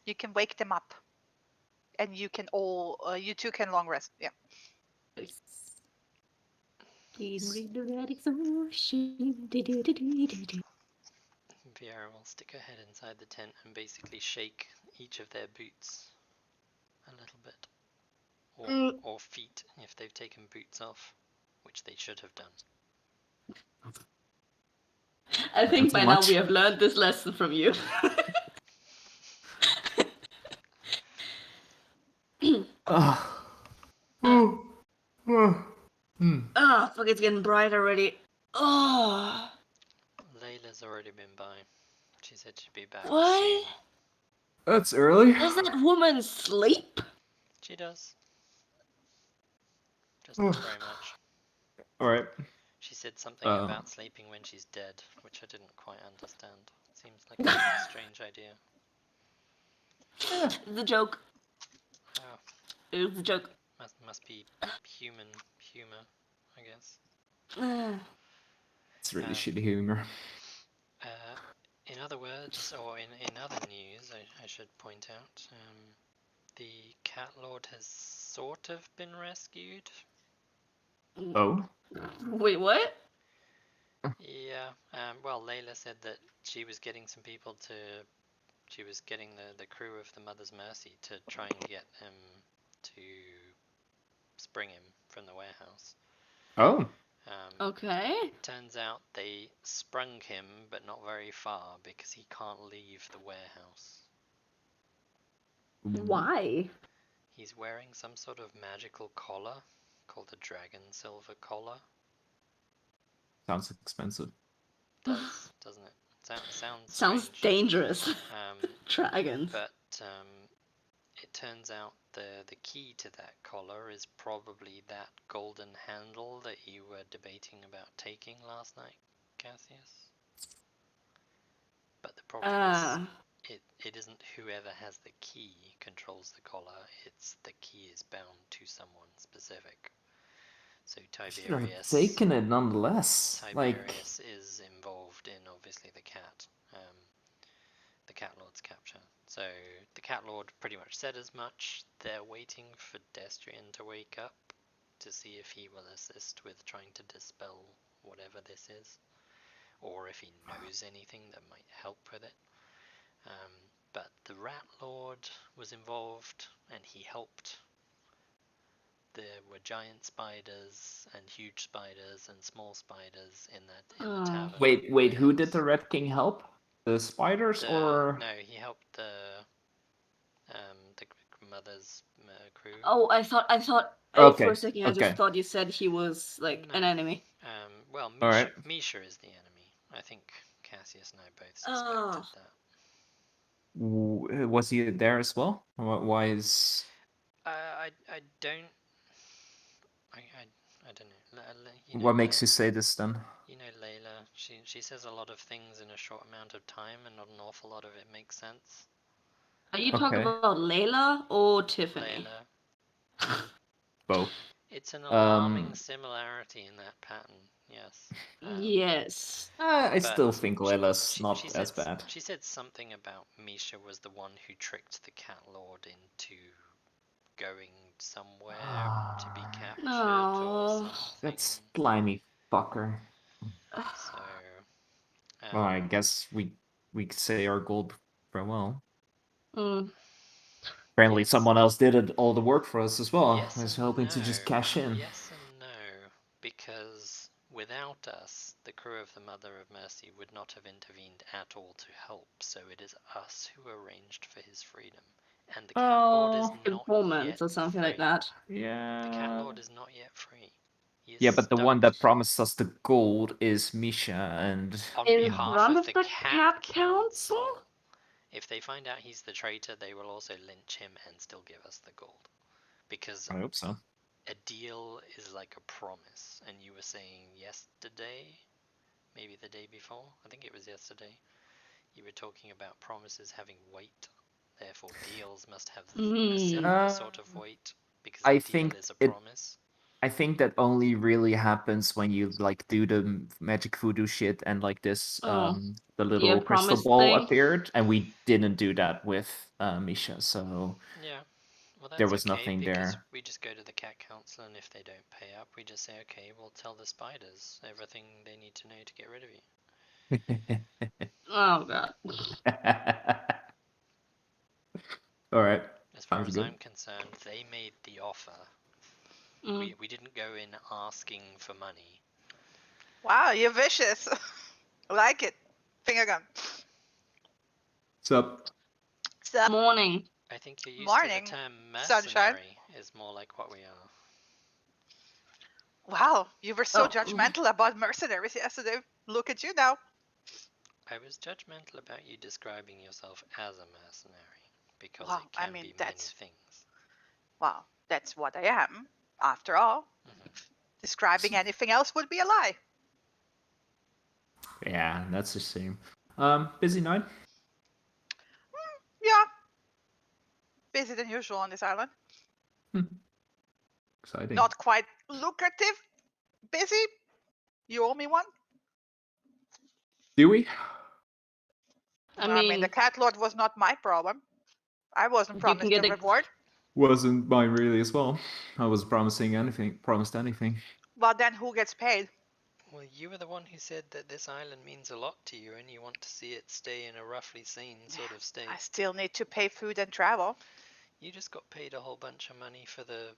[SPEAKER 1] you can wake them up, and you can you two can long rest. Yeah.
[SPEAKER 3] Viera will stick her head inside the tent and basically shake each of their boots a little bit. Or feet if they've taken boots off, which they should have done.
[SPEAKER 4] I think
[SPEAKER 2] Not
[SPEAKER 4] by
[SPEAKER 2] much.
[SPEAKER 4] now we have learned this lesson from you. Oh, fuck, it's getting bright already. Oh.
[SPEAKER 3] Layla's already been by. She said she'd be back
[SPEAKER 4] What?
[SPEAKER 3] soon.
[SPEAKER 2] That's early.
[SPEAKER 4] Does that woman sleep?
[SPEAKER 3] She does. Just not very much.
[SPEAKER 2] Alright.
[SPEAKER 3] She said something about sleeping when she's dead, which I didn't quite understand. Seems like a strange idea.
[SPEAKER 4] It's a joke.
[SPEAKER 3] Oh,
[SPEAKER 4] It's a joke.
[SPEAKER 3] must be human humor, I guess.
[SPEAKER 2] It's really shitty humor.
[SPEAKER 3] In other words, or in other news, I should point out, the Cat Lord has sort of been rescued.
[SPEAKER 2] Oh?
[SPEAKER 4] Wait, what?
[SPEAKER 3] Yeah, well, Layla said that she was getting some people to... She was getting the crew of the Mother's Mercy to try and get him to spring him from the warehouse.
[SPEAKER 2] Oh.
[SPEAKER 4] Okay.
[SPEAKER 3] Turns out they sprung him, but not very far, because he can't leave the warehouse.
[SPEAKER 4] Why?
[SPEAKER 3] He's wearing some sort of magical collar called the Dragon Silver Collar.
[SPEAKER 2] Sounds expensive.
[SPEAKER 3] Does, doesn't it? Sounds
[SPEAKER 4] strange. Dangerous. Dragons.
[SPEAKER 3] But it turns out the key to that collar is probably that golden handle that you were debating about taking last night, Cassius. But the problem is, it isn't whoever has the key controls the collar. It's the key is bound to someone specific. So
[SPEAKER 2] Should have
[SPEAKER 3] Tiberius.
[SPEAKER 2] taken it nonetheless. Like,
[SPEAKER 3] Tiberius is involved in obviously the cat lord's capture. So the cat lord pretty much said as much. They're waiting for Destrian to wake up to see if he will assist with trying to dispel whatever this is, or if he knows anything that might help with it. But the rat lord was involved and he helped. There were giant spiders and huge spiders and small spiders in the tavern.
[SPEAKER 2] wait, who did the Red King help? The spiders or?
[SPEAKER 3] No, he helped the mother's crew.
[SPEAKER 4] Oh, I thought
[SPEAKER 2] Okay,
[SPEAKER 4] for a second I
[SPEAKER 2] okay.
[SPEAKER 4] just thought you said he was like an
[SPEAKER 3] No.
[SPEAKER 4] enemy.
[SPEAKER 3] Well, Misha,
[SPEAKER 2] Alright.
[SPEAKER 3] Misha is the enemy. I think Cassius and I both
[SPEAKER 4] Oh.
[SPEAKER 3] suspected that.
[SPEAKER 2] Was he there as well? Why is?
[SPEAKER 3] I don't. I don't know.
[SPEAKER 2] What makes you say this then?
[SPEAKER 3] You know Layla. She says a lot of things in a short amount of time, and not an awful lot of it makes sense.
[SPEAKER 4] Are you talking
[SPEAKER 2] Okay.
[SPEAKER 4] about Layla or Tiffany?
[SPEAKER 3] Layla.
[SPEAKER 2] Both.
[SPEAKER 3] It's an alarming similarity in that pattern. Yes.
[SPEAKER 4] Yes.
[SPEAKER 2] I
[SPEAKER 3] But
[SPEAKER 2] still think Layla's not
[SPEAKER 3] she
[SPEAKER 2] as
[SPEAKER 3] said,
[SPEAKER 2] bad.
[SPEAKER 3] She said something about Misha was the one who tricked the cat lord into going somewhere to be captured or
[SPEAKER 4] No.
[SPEAKER 3] something.
[SPEAKER 2] That slimy fucker.
[SPEAKER 3] So.
[SPEAKER 2] Well, I guess we could say our goal farewell.
[SPEAKER 4] Mm.
[SPEAKER 2] Apparently,
[SPEAKER 3] Yes.
[SPEAKER 2] someone else did all the work for us as well.
[SPEAKER 3] Yes
[SPEAKER 2] I was
[SPEAKER 3] and
[SPEAKER 2] hoping to just
[SPEAKER 3] no.
[SPEAKER 2] cash in.
[SPEAKER 3] Yes and no, because without us, the crew of the Mother of Mercy would not have intervened at all to help. So it is us who arranged for his freedom, and the cat lord is not
[SPEAKER 4] Informants
[SPEAKER 3] yet
[SPEAKER 4] or something like
[SPEAKER 3] free.
[SPEAKER 4] that.
[SPEAKER 2] Yeah.
[SPEAKER 3] The cat lord is not yet free. He is
[SPEAKER 2] Yeah, but the one
[SPEAKER 3] stuck
[SPEAKER 2] that promised us the gold is Misha, and
[SPEAKER 3] on
[SPEAKER 4] In
[SPEAKER 3] behalf
[SPEAKER 4] front
[SPEAKER 3] of
[SPEAKER 4] of
[SPEAKER 3] the
[SPEAKER 4] the
[SPEAKER 3] Cat
[SPEAKER 4] Cat
[SPEAKER 3] Council.
[SPEAKER 4] Council?
[SPEAKER 3] If they find out he's the traitor, they will also lynch him and still give us the gold. Because
[SPEAKER 2] I hope so.
[SPEAKER 3] a deal is like a promise, and you were saying yesterday, maybe the day before, I think it was yesterday, you were talking about promises having weight, therefore deals must have a similar sort of weight, because
[SPEAKER 2] I
[SPEAKER 3] a deal
[SPEAKER 2] think
[SPEAKER 3] is a
[SPEAKER 2] it-
[SPEAKER 3] promise.
[SPEAKER 2] I think that only really happens when you like do the magic voodoo shit and like this the little crystal
[SPEAKER 4] promise
[SPEAKER 2] ball
[SPEAKER 4] thing.
[SPEAKER 2] appeared, and we didn't do that with Misha, so
[SPEAKER 3] Yeah, well that's
[SPEAKER 2] there was
[SPEAKER 3] okay,
[SPEAKER 2] nothing
[SPEAKER 3] because
[SPEAKER 2] there.
[SPEAKER 3] we just go to the Cat Council, and if they don't pay up, we just say, okay, we'll tell the spiders everything they need to know to get rid of you.
[SPEAKER 4] Oh god.
[SPEAKER 2] All right.
[SPEAKER 3] As far
[SPEAKER 2] Sounds
[SPEAKER 3] as
[SPEAKER 2] good.
[SPEAKER 3] I'm concerned, they made the offer.
[SPEAKER 4] Mm.
[SPEAKER 3] We didn't go in asking for money.
[SPEAKER 1] Wow, you're vicious. Like it. Finger gun.
[SPEAKER 2] Sup?
[SPEAKER 1] Sup?
[SPEAKER 4] Morning.
[SPEAKER 3] I think you're used
[SPEAKER 1] Morning,
[SPEAKER 3] to the term
[SPEAKER 1] sunshine.
[SPEAKER 3] mercenary is more like what we are.
[SPEAKER 1] Wow, you were so
[SPEAKER 4] Oh.
[SPEAKER 1] judgmental about mercenaries yesterday. Look at you now.
[SPEAKER 3] I was judgmental about you describing yourself as a mercenary, because
[SPEAKER 1] Well,
[SPEAKER 3] it can
[SPEAKER 1] I mean,
[SPEAKER 3] be
[SPEAKER 1] that's-
[SPEAKER 3] many things.
[SPEAKER 1] Well, that's what I am, after all.
[SPEAKER 3] Mhm.
[SPEAKER 1] Describing anything else would be a lie.
[SPEAKER 2] Yeah, that's a shame. Busy night?
[SPEAKER 1] Yeah. Busy than usual on this island.
[SPEAKER 2] Exciting.
[SPEAKER 1] Not quite lucrative. Busy. You owe me one.
[SPEAKER 2] Do we?
[SPEAKER 4] I
[SPEAKER 1] Well,
[SPEAKER 4] mean,
[SPEAKER 1] the cat lord was not my problem. I wasn't
[SPEAKER 4] You can
[SPEAKER 1] promised
[SPEAKER 4] get
[SPEAKER 1] a
[SPEAKER 4] a-
[SPEAKER 1] reward.
[SPEAKER 2] Wasn't mine really as well. I was promised anything.
[SPEAKER 1] Well, then who gets paid?
[SPEAKER 3] Well, you were the one who said that this island means a lot to you, and you want to see it stay in a roughly sane sort of state.
[SPEAKER 1] I still need to pay food and travel.
[SPEAKER 3] You just got paid a whole bunch of money for the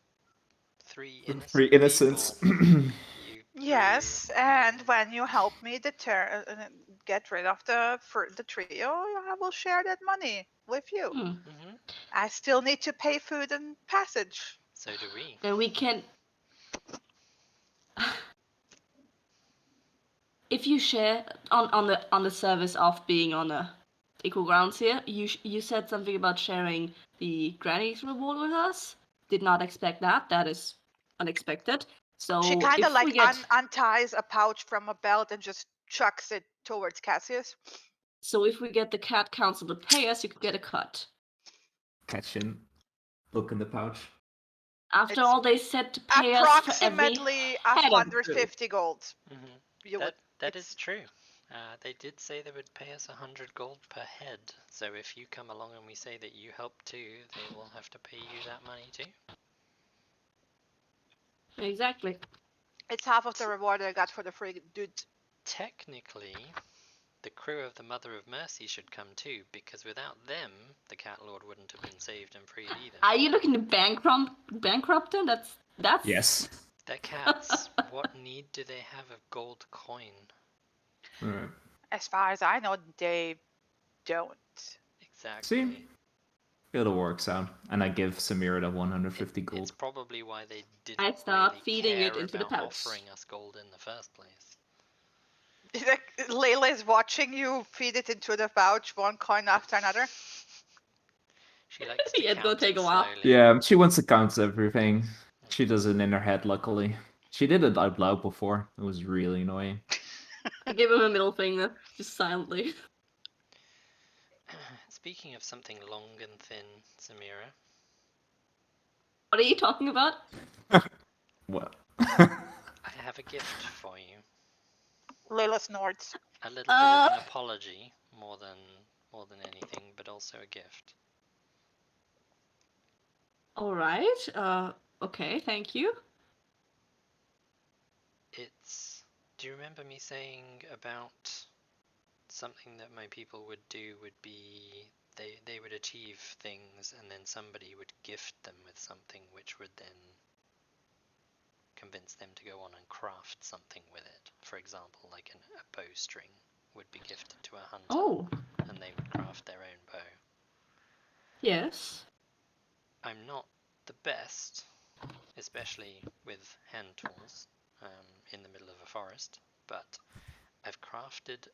[SPEAKER 3] three
[SPEAKER 2] Free innocents.
[SPEAKER 3] people you
[SPEAKER 1] Yes, and when you help me get rid of the trio, I will share that money with you.
[SPEAKER 3] Mm-hmm.
[SPEAKER 1] I still need to pay food and passage.
[SPEAKER 3] So do we.
[SPEAKER 4] then we can. If you share on the service of being on a equal grounds here, you said something about sharing the granny's reward with us. Did not expect that. That is unexpected. So
[SPEAKER 1] She kind of
[SPEAKER 4] if
[SPEAKER 1] like
[SPEAKER 4] we get
[SPEAKER 1] unties a pouch from a belt and just chucks it towards Cassius.
[SPEAKER 4] So if we get the cat council to pay us, you could get a cut.
[SPEAKER 2] Catch in. Look in the pouch.
[SPEAKER 4] After
[SPEAKER 1] It's
[SPEAKER 4] all, they said to pay us for every
[SPEAKER 1] approximately
[SPEAKER 4] head of the
[SPEAKER 1] 150 gold. You would.
[SPEAKER 3] That
[SPEAKER 1] it's-
[SPEAKER 3] is true. They did say they would pay us 100 gold per head. So if you come along and we say that you help too, they will have to pay you that money too.
[SPEAKER 4] Exactly.
[SPEAKER 1] It's half of the reward I got for the free dude.
[SPEAKER 3] Technically, the crew of the Mother of Mercy should come too, because without them, the Cat Lord wouldn't have been saved and freed either.
[SPEAKER 4] Are you looking to bankrupt them? That's
[SPEAKER 2] Yes.
[SPEAKER 3] They're cats. What need do they have of gold coin?
[SPEAKER 2] Alright.
[SPEAKER 1] As far as I know, they don't.
[SPEAKER 3] Exactly.
[SPEAKER 2] See? It all works out. And I give Samira the 150
[SPEAKER 3] It's
[SPEAKER 2] gold.
[SPEAKER 3] probably why they didn't
[SPEAKER 4] I start
[SPEAKER 3] really
[SPEAKER 4] feeding
[SPEAKER 3] care
[SPEAKER 4] it into the
[SPEAKER 3] about
[SPEAKER 4] pouch.
[SPEAKER 3] offering us gold in the first place.
[SPEAKER 1] Like, Layla is watching you feed it into the pouch, one coin after another.
[SPEAKER 3] She likes to
[SPEAKER 4] Yeah, it's gonna
[SPEAKER 3] count
[SPEAKER 4] take
[SPEAKER 3] it
[SPEAKER 4] a while.
[SPEAKER 3] slowly.
[SPEAKER 2] Yeah, she wants to count everything. She does it in her head, luckily. She did it out loud before. It was really annoying.
[SPEAKER 4] I give him a middle finger, just silently.
[SPEAKER 3] Speaking of something long and thin, Samira,
[SPEAKER 4] What are you talking about?
[SPEAKER 2] What?
[SPEAKER 3] I have a gift for you.
[SPEAKER 1] Layla snorts.
[SPEAKER 3] A little bit of an apology, more than anything, but also a gift.
[SPEAKER 4] All right. Okay. Thank you.
[SPEAKER 3] It's. Do you remember me saying about something that my people would do would be they would achieve things and then somebody would gift them with something which would then convince them to go on and craft something with it. For example, like a bowstring would be gifted to a hunter
[SPEAKER 4] Oh,
[SPEAKER 3] and they would craft their own bow.
[SPEAKER 4] yes.
[SPEAKER 3] I'm not the best, especially with hand tools in the middle of a forest, but I've crafted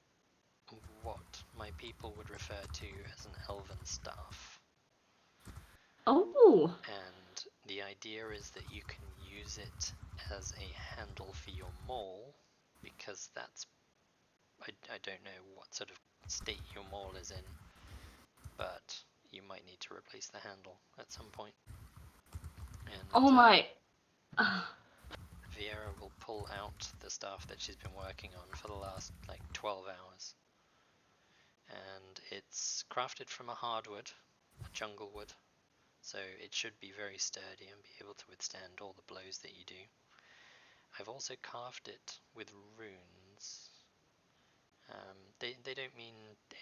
[SPEAKER 3] what my people would refer to as an elven staff.
[SPEAKER 4] Oh,
[SPEAKER 3] And the idea is that you can use it as a handle for your maul, because that's I don't know what sort of state your maul is in, but you might need to replace the handle at some point. And
[SPEAKER 4] oh my.
[SPEAKER 3] Viera will pull out the stuff that she's been working on for the last like 12 hours. And it's crafted from a hardwood, a jungle wood, so it should be very sturdy and be able to withstand all the blows that you do. I've also carved it with runes. They don't mean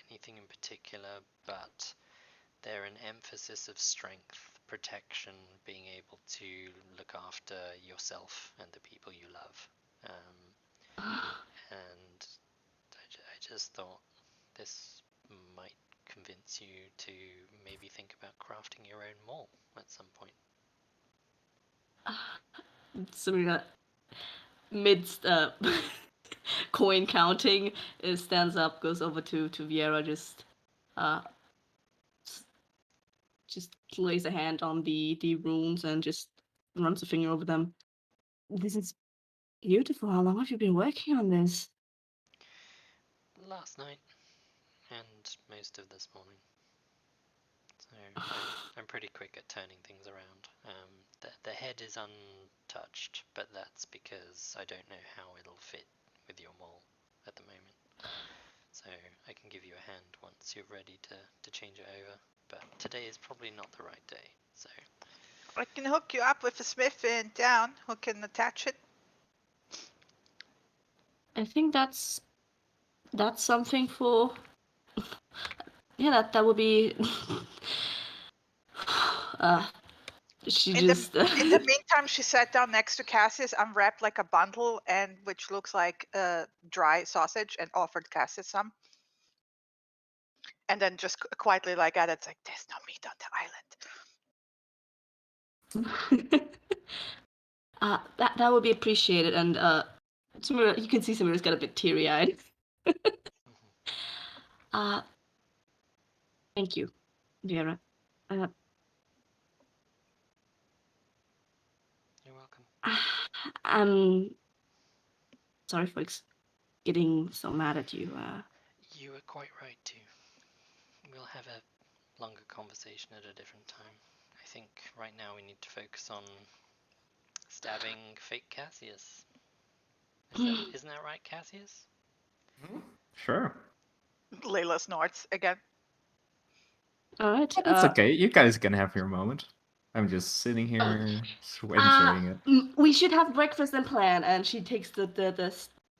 [SPEAKER 3] anything in particular, but they're an emphasis of strength, protection, being able to look after yourself and the people you love. And I just thought this might convince you to maybe think about crafting your own maul at some point.
[SPEAKER 4] Samira, midst coin counting, stands up, goes over to Viera, just lays a hand on the runes and just runs a finger over them. This is beautiful. How long have you been working on this?
[SPEAKER 3] Last night and most of this morning. So I'm pretty quick at turning things around. The head is untouched, but that's because I don't know how it'll fit with your maul at the moment. So I can give you a hand once you're ready to change it over. But today is probably not the right day. So
[SPEAKER 1] I can hook you up with a smith in town who can attach it.
[SPEAKER 4] I think that's something for. Yeah, that would be. She
[SPEAKER 1] In
[SPEAKER 4] just.
[SPEAKER 1] In the meantime, she sat down next to Cassius, unwrapped like a bundle, and which looks like dry sausage, and offered Cassius some. And then just quietly like added, it's like, there's no meat on the island.
[SPEAKER 4] That would be appreciated, and Samira, you can see Samira's got a bit teary-eyed. Thank you, Viera.
[SPEAKER 3] you're welcome.
[SPEAKER 4] I'm sorry for getting so mad at you.
[SPEAKER 3] You were quite right too. We'll have a longer conversation at a different time. I think right now we need to focus on stabbing fake Cassius. Isn't that right, Cassius?
[SPEAKER 2] Sure.
[SPEAKER 1] Layla snorts again.
[SPEAKER 4] All right.
[SPEAKER 2] It's okay. You guys can have your moment. I'm just sitting here enjoying it.
[SPEAKER 4] We should have breakfast and plan. And she takes the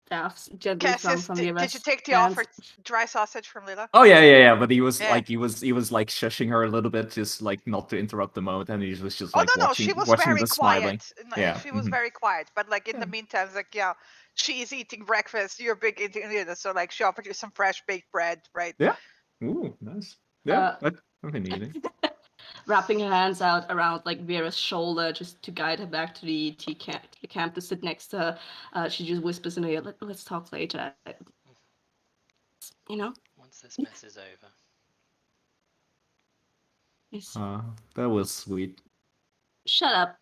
[SPEAKER 4] staff gently
[SPEAKER 1] Cassius,
[SPEAKER 4] from
[SPEAKER 1] did
[SPEAKER 4] Vera's
[SPEAKER 1] you take the
[SPEAKER 4] hands.
[SPEAKER 1] offered dry sausage from Layla?
[SPEAKER 2] Oh yeah. But he was
[SPEAKER 1] Yeah.
[SPEAKER 2] like he was like shushing her a little bit, just like not to interrupt the moment, and he was just
[SPEAKER 1] Oh
[SPEAKER 2] like
[SPEAKER 1] no,
[SPEAKER 2] watching
[SPEAKER 1] she was
[SPEAKER 2] watching
[SPEAKER 1] very
[SPEAKER 2] the smiling.
[SPEAKER 1] quiet. No,
[SPEAKER 2] Yeah,
[SPEAKER 1] she was
[SPEAKER 2] mhm.
[SPEAKER 1] very quiet. But like in the
[SPEAKER 2] Yeah.
[SPEAKER 1] meantime, it's like yeah, she's eating breakfast. You're big eating dinner, so like she offered you some fresh baked bread, right?
[SPEAKER 2] Yeah. Ooh, nice. Yeah,
[SPEAKER 4] Uh,
[SPEAKER 2] I've been eating.
[SPEAKER 4] Wrapping her hands out around like Vera's shoulder just to guide her back to the camp to sit next to her. She just whispers in her ear, let's talk later. You know?
[SPEAKER 3] Once this mess is over.
[SPEAKER 4] Yes.
[SPEAKER 2] That was sweet.
[SPEAKER 4] Shut up.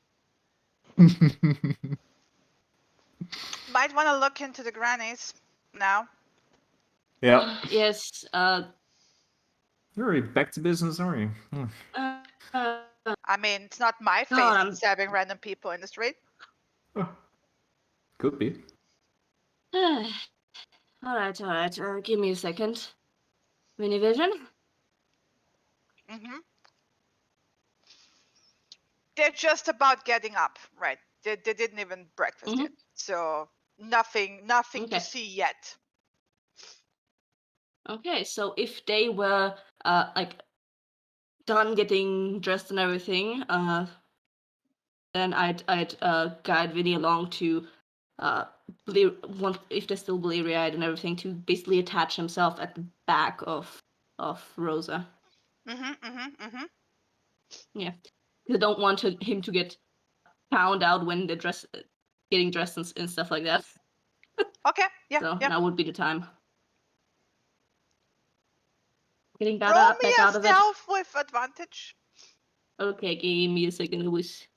[SPEAKER 1] Might want to look into the grannies now.
[SPEAKER 2] Yeah.
[SPEAKER 4] Yes.
[SPEAKER 2] You're already back to business, are you? Hmm.
[SPEAKER 1] I mean, it's not my face
[SPEAKER 4] God,
[SPEAKER 1] that's stabbing random people in the street.
[SPEAKER 2] Could be.
[SPEAKER 4] all right. Give me a second. Mini vision.
[SPEAKER 1] Mm-hmm. They're just about getting up, right? They didn't even breakfast
[SPEAKER 4] Mhm.
[SPEAKER 1] yet, so nothing
[SPEAKER 4] Okay.
[SPEAKER 1] to see yet.
[SPEAKER 4] Okay, so if they were like done getting dressed and everything, then I'd guide Vinny along to if they're still bleary-eyed and everything, to basically attach himself at the back of Rosa. Yeah, they don't want him to get found out when they're getting dressed and stuff like that.
[SPEAKER 1] Okay, yeah,
[SPEAKER 4] So
[SPEAKER 1] yeah.
[SPEAKER 4] now would be the time. Getting back
[SPEAKER 1] Roll me a
[SPEAKER 4] out of it.
[SPEAKER 1] stealth with advantage.
[SPEAKER 4] Okay, give me a second. I was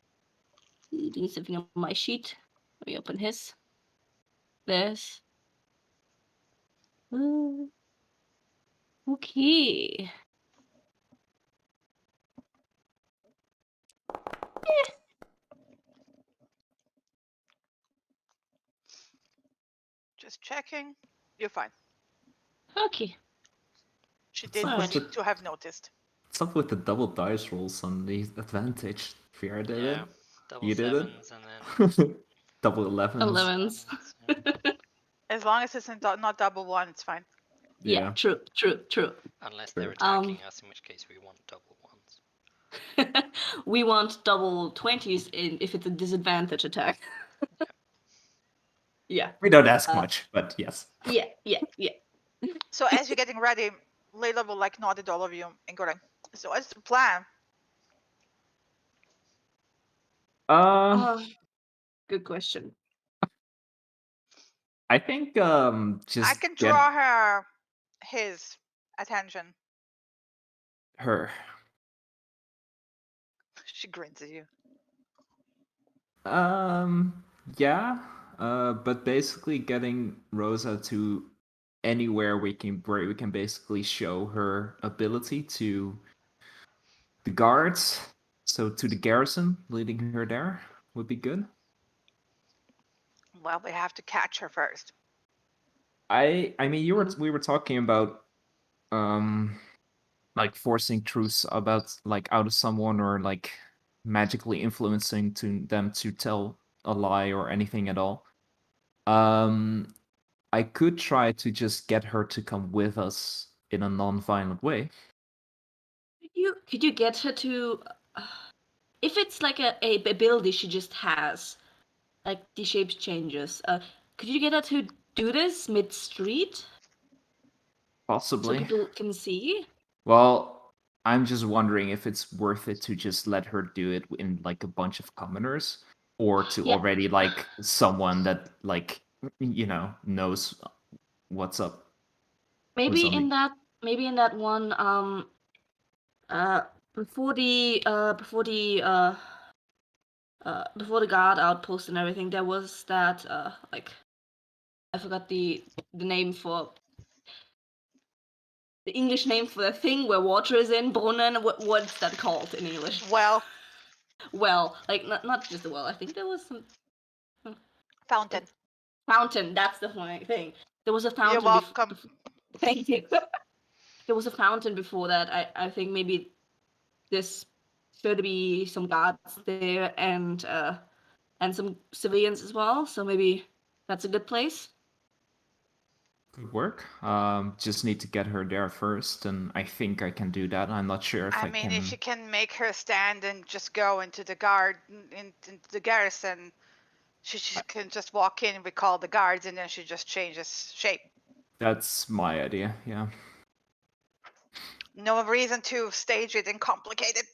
[SPEAKER 4] doing something on my sheet. Let me open his. There's. Okay.
[SPEAKER 1] Just checking. You're fine.
[SPEAKER 4] Okay.
[SPEAKER 1] She
[SPEAKER 2] What's up
[SPEAKER 1] didn't
[SPEAKER 2] with
[SPEAKER 1] seem
[SPEAKER 2] the-
[SPEAKER 1] to have noticed.
[SPEAKER 2] What's up with the double dice rolls on the advantage? Fiora did
[SPEAKER 3] Yeah.
[SPEAKER 2] it.
[SPEAKER 3] Double
[SPEAKER 2] You did it?
[SPEAKER 3] sevens and then
[SPEAKER 2] Double 11s.
[SPEAKER 4] 11s.
[SPEAKER 3] yeah.
[SPEAKER 1] As long as it's not double one, it's fine.
[SPEAKER 4] Yeah, true.
[SPEAKER 3] Unless
[SPEAKER 2] True.
[SPEAKER 3] they're attacking us, in which case we want double ones.
[SPEAKER 4] We want double 20s if it's a disadvantage attack. Yeah.
[SPEAKER 2] We don't ask much, but yes.
[SPEAKER 4] Yeah.
[SPEAKER 1] So as you're getting ready, Layla will like nod at all of you and go like, so what's the plan?
[SPEAKER 4] Good question.
[SPEAKER 2] I think just
[SPEAKER 1] I can
[SPEAKER 2] get
[SPEAKER 1] draw her his attention.
[SPEAKER 2] her.
[SPEAKER 1] She grins at you.
[SPEAKER 2] Yeah. But basically getting Rosa to anywhere where we can basically show her ability to the guards. So to the garrison, leading her there would be good.
[SPEAKER 1] Well, we have to catch her first.
[SPEAKER 2] I mean we were talking about like forcing truths about like out of someone, or like magically influencing them to tell a lie or anything at all. I could try to just get her to come with us in a non-violent way.
[SPEAKER 4] Could you get her to, if it's like a ability she just has, like the shape changes, could you get her to do this mid-street so
[SPEAKER 2] Possibly.
[SPEAKER 4] people can see?
[SPEAKER 2] Well, I'm just wondering if it's worth it to just let her do it in like a bunch of commoners, or to
[SPEAKER 4] Yeah.
[SPEAKER 2] already like someone that like knows what's up.
[SPEAKER 4] Maybe
[SPEAKER 2] on
[SPEAKER 4] in that one before the guard outpost and everything, there was that like, I forgot the name for the English name for the thing where water is in, Brunnen. What's that called in English?
[SPEAKER 1] Well,
[SPEAKER 4] Well, like not just a well. I think there was some
[SPEAKER 1] fountain.
[SPEAKER 4] fountain. That's the thing. There was a fountain.
[SPEAKER 1] You're welcome.
[SPEAKER 4] Thank you. There was a fountain before that. I think maybe there's sure to be some guards there and some civilians as well. So maybe that's a good place.
[SPEAKER 2] Good work. Just need to get her there first, and I think I can do that. I'm not sure if
[SPEAKER 1] I
[SPEAKER 2] I
[SPEAKER 1] mean,
[SPEAKER 2] can.
[SPEAKER 1] if you can make her stand and just go into the guard, into the garrison, she can just walk in, recall the guards, and then she just changes shape.
[SPEAKER 2] That's my idea. Yeah.
[SPEAKER 1] No reason to stage it and complicate it.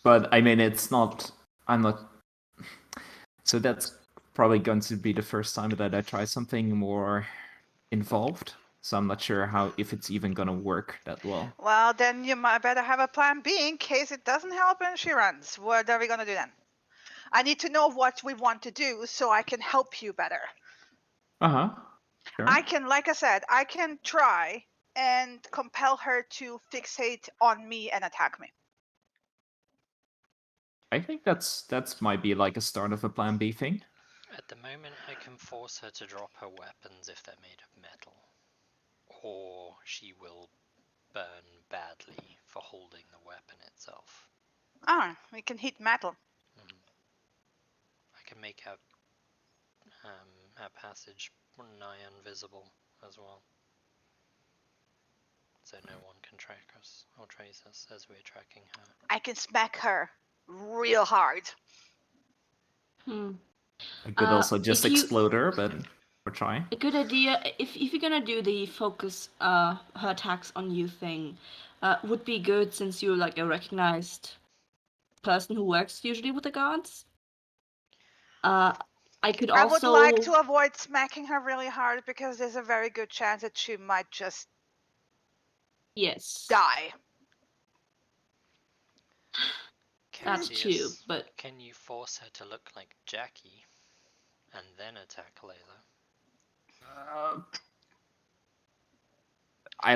[SPEAKER 2] But I mean, it's not. I'm not. So that's probably going to be the first time that I try something more involved. So I'm not sure if it's even gonna work that well.
[SPEAKER 1] Well, then you might better have a plan B in case it doesn't help and she runs. What are we gonna do then? I need to know what we want to do so I can help you better.
[SPEAKER 2] Uh-huh. Sure.
[SPEAKER 1] I can, like I said, I can try and compel her to fixate on me and attack me.
[SPEAKER 2] I think that's might be like a start of a plan B thing.
[SPEAKER 3] At the moment, I can force her to drop her weapons if they're made of metal, or she will burn badly for holding the weapon itself.
[SPEAKER 1] Ah, we can hit metal.
[SPEAKER 3] I can make her passage nigh invisible as well, so no one can track us or trace us as we're tracking her.
[SPEAKER 1] I can smack her real hard.
[SPEAKER 2] I could also just explode her, but we're trying.
[SPEAKER 4] A good idea, if you're gonna do the focus her attacks on you thing, would be good since you're like a recognized person who works usually with the guards. I could also.
[SPEAKER 1] I would like to avoid smacking her really hard because there's a very good chance that she might just die.
[SPEAKER 4] That's true, but
[SPEAKER 3] can you force her to look like Jackie and then attack Layla?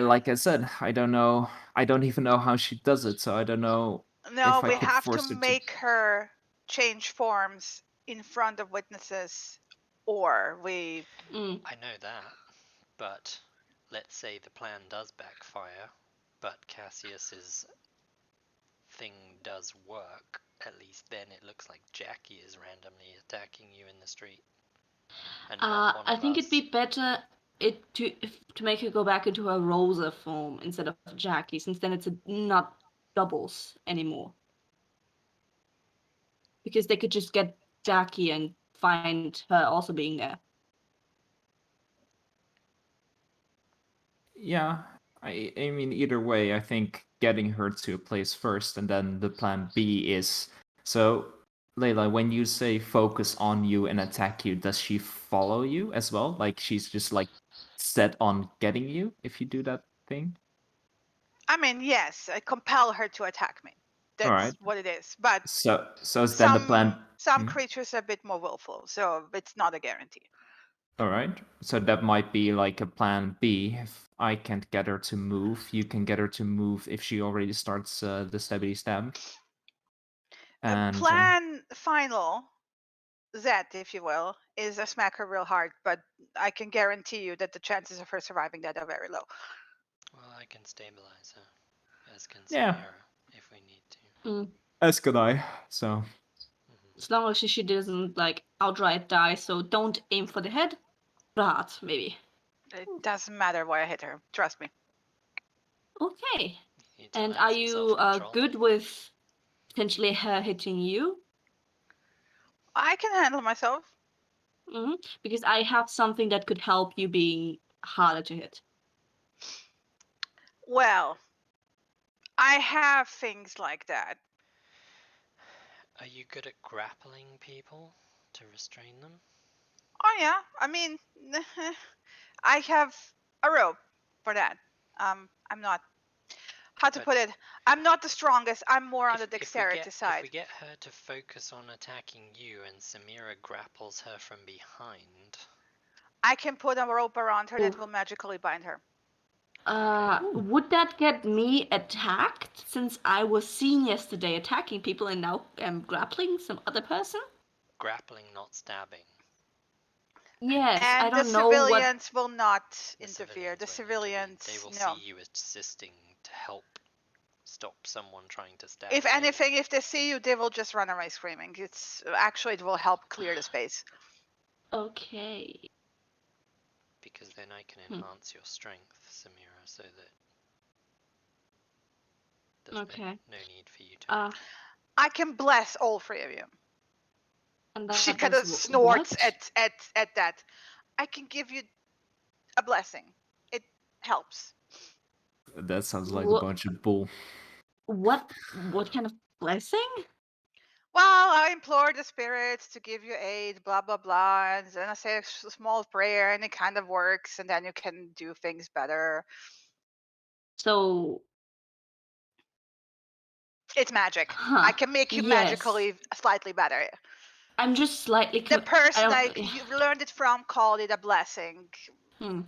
[SPEAKER 2] Like I said, I don't know. I don't even know how she does it, so I don't know.
[SPEAKER 1] No, we have to make her change forms in front of witnesses, or we.
[SPEAKER 3] I know that, but let's say the plan does backfire, but Cassius's thing does work. At least then it looks like Jackie is randomly attacking you in the street. And
[SPEAKER 4] I think it'd be better to make her go back into her Rosa form instead of Jackie, since then it's not doubles anymore. Because they could just get Jackie and find her also being there.
[SPEAKER 2] Yeah, I mean, either way, I think getting her to a place first, and then the plan B is... So, Layla, when you say focus on you and attack you, does she follow you as well? Like, she's just, like, set on getting you if you do that thing?
[SPEAKER 1] I mean, yes, I compel her to attack me. That's what it is. But
[SPEAKER 2] so is then the plan...
[SPEAKER 1] Some creatures are a bit more willful, so it's not a guarantee.
[SPEAKER 2] All right. So that might be like a plan B. If I can't get her to move, you can get her to move if she already starts the stabby stab. And
[SPEAKER 1] plan final, Z, if you will, is a smack her real hard, but I can guarantee you that the chances of her surviving that are very low.
[SPEAKER 3] Well, I can stabilize her, as can Samira, if we need to.
[SPEAKER 2] As could I, so...
[SPEAKER 4] As long as she doesn't, like, outright die, so don't aim for the head, the heart, maybe.
[SPEAKER 1] It doesn't matter where I hit her, trust me.
[SPEAKER 4] Okay. And are you good with potentially her hitting you?
[SPEAKER 1] I can handle myself.
[SPEAKER 4] Because I have something that could help you being harder to hit.
[SPEAKER 1] Well, I have things like that.
[SPEAKER 3] Are you good at grappling people to restrain them?
[SPEAKER 1] Oh yeah, I mean, I have a rope for that. I'm not. How to put it? I'm not the strongest. I'm more on the dexterity side.
[SPEAKER 3] If we get her to focus on attacking you and Samira grapples her from behind...
[SPEAKER 1] I can put a rope around her that
[SPEAKER 4] Oof.
[SPEAKER 1] will magically bind her.
[SPEAKER 4] Would that get me attacked since I was seen yesterday attacking people and now am grappling some other person?
[SPEAKER 3] Grappling, not stabbing.
[SPEAKER 4] Yes, I
[SPEAKER 1] And the
[SPEAKER 4] don't know what.
[SPEAKER 1] civilians will not
[SPEAKER 3] The
[SPEAKER 1] interfere. The
[SPEAKER 3] won't
[SPEAKER 1] civilians,
[SPEAKER 3] They will
[SPEAKER 1] no.
[SPEAKER 3] see you assisting to help stop someone trying to stab.
[SPEAKER 1] If
[SPEAKER 3] me,
[SPEAKER 1] anything, if they see you, they will just run away screaming. It's actually it will help clear the space.
[SPEAKER 4] Okay.
[SPEAKER 3] because then I can
[SPEAKER 4] Hmm.
[SPEAKER 3] enhance your strength, Samira, so that there's
[SPEAKER 4] Okay.
[SPEAKER 3] no need for you to.
[SPEAKER 1] I can bless all three of you.
[SPEAKER 4] And
[SPEAKER 1] She
[SPEAKER 4] that
[SPEAKER 1] kind of
[SPEAKER 4] does
[SPEAKER 1] snorts
[SPEAKER 4] what?
[SPEAKER 1] at that. I can give you a blessing. It helps.
[SPEAKER 2] That sounds like a
[SPEAKER 4] Wha-
[SPEAKER 2] bunch of bull.
[SPEAKER 4] What kind of blessing?
[SPEAKER 1] Well, I implore the spirits to give you aid, blah blah blah, and then I say a small prayer, and it kind of works, and then you can do things better.
[SPEAKER 4] So
[SPEAKER 1] It's magic.
[SPEAKER 4] Huh,
[SPEAKER 1] I can make you
[SPEAKER 4] yes.
[SPEAKER 1] magically slightly better.
[SPEAKER 4] I'm just slightly
[SPEAKER 1] The person
[SPEAKER 4] I don't-
[SPEAKER 1] you learned it from called it a blessing.
[SPEAKER 4] Hmm.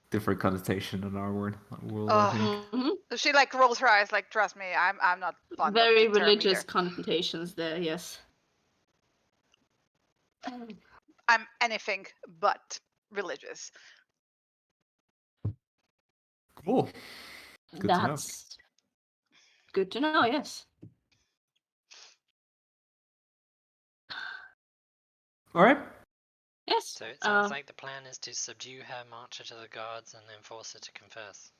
[SPEAKER 2] Different connotation in our world, I
[SPEAKER 1] Ugh.
[SPEAKER 2] think.
[SPEAKER 4] Mhm.
[SPEAKER 1] She like rolls her eyes, like, trust me, I'm not fond
[SPEAKER 4] Very
[SPEAKER 1] of the term
[SPEAKER 4] religious
[SPEAKER 1] either.
[SPEAKER 4] connotations there, yes.
[SPEAKER 1] I'm anything but religious.
[SPEAKER 2] Cool. Good to know.
[SPEAKER 4] That's good to know, yes.
[SPEAKER 2] All right.
[SPEAKER 4] Yes.
[SPEAKER 3] So it sounds like the plan is to subdue her, march her to the guards, and then force her to confess.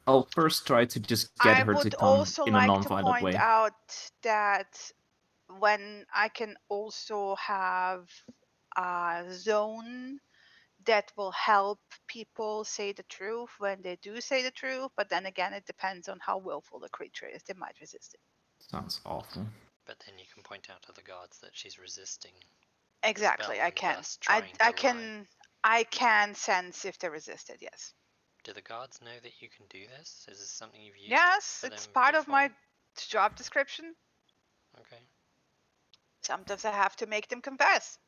[SPEAKER 2] I'll first try to just get
[SPEAKER 1] I
[SPEAKER 2] her to
[SPEAKER 1] would
[SPEAKER 2] come
[SPEAKER 1] also
[SPEAKER 2] in a
[SPEAKER 1] like to
[SPEAKER 2] non-violent
[SPEAKER 1] point
[SPEAKER 2] way.
[SPEAKER 1] out that when I can also have a zone that will help people say the truth when they do say the truth, but then again, it depends on how willful the creature is. They might resist it.
[SPEAKER 2] Sounds awful.
[SPEAKER 3] But then you can point out to the guards that she's resisting.
[SPEAKER 1] Exactly,
[SPEAKER 3] spell
[SPEAKER 1] I
[SPEAKER 3] and
[SPEAKER 1] can.
[SPEAKER 3] thus trying
[SPEAKER 1] I
[SPEAKER 3] to
[SPEAKER 1] can. I can sense if they resist it. Yes.
[SPEAKER 3] Do the guards know that you can do this? Is this something you've used?
[SPEAKER 1] Yes,
[SPEAKER 3] for
[SPEAKER 1] it's
[SPEAKER 3] them
[SPEAKER 1] part of my
[SPEAKER 3] before?
[SPEAKER 1] job description.
[SPEAKER 3] Okay.
[SPEAKER 1] Sometimes I have to make them confess,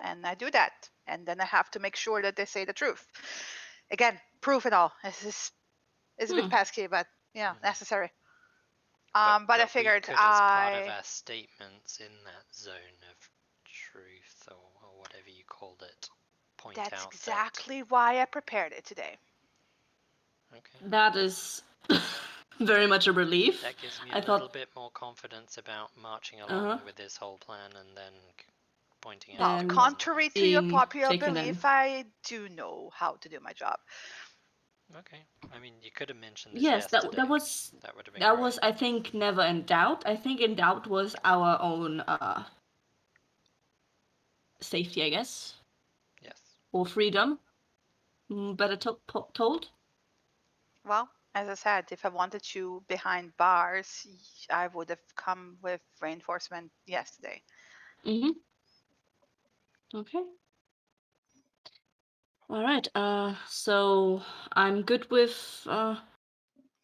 [SPEAKER 1] and I do that, and then I have to make sure that they say the truth. Again, proof and all. This is a bit pesky, but yeah, necessary. But I figured
[SPEAKER 3] we could, as part of our statements in that zone of truth or whatever you called it, point out
[SPEAKER 1] that's exactly why I prepared it today.
[SPEAKER 3] Okay.
[SPEAKER 4] That is very much a relief.
[SPEAKER 3] That gives me
[SPEAKER 4] I
[SPEAKER 3] a
[SPEAKER 4] thought-
[SPEAKER 3] little bit more confidence about marching along with this whole plan and then pointing out.
[SPEAKER 1] Well,
[SPEAKER 4] And
[SPEAKER 1] contrary to your
[SPEAKER 4] being
[SPEAKER 1] popular
[SPEAKER 4] taken
[SPEAKER 1] belief,
[SPEAKER 4] in.
[SPEAKER 1] I do know how to do my job.
[SPEAKER 3] Okay. I mean, you could have mentioned this
[SPEAKER 4] Yes,
[SPEAKER 3] yesterday.
[SPEAKER 4] that was
[SPEAKER 3] That would have been
[SPEAKER 4] that
[SPEAKER 3] great.
[SPEAKER 4] was I think never in doubt. I think in doubt was our own safety, I guess,
[SPEAKER 3] Yes.
[SPEAKER 4] or freedom. Better told.
[SPEAKER 1] Well, as I said, if I wanted you behind bars, I would have come with reinforcement yesterday.
[SPEAKER 4] Mm-hmm. Okay. All right. So I'm good with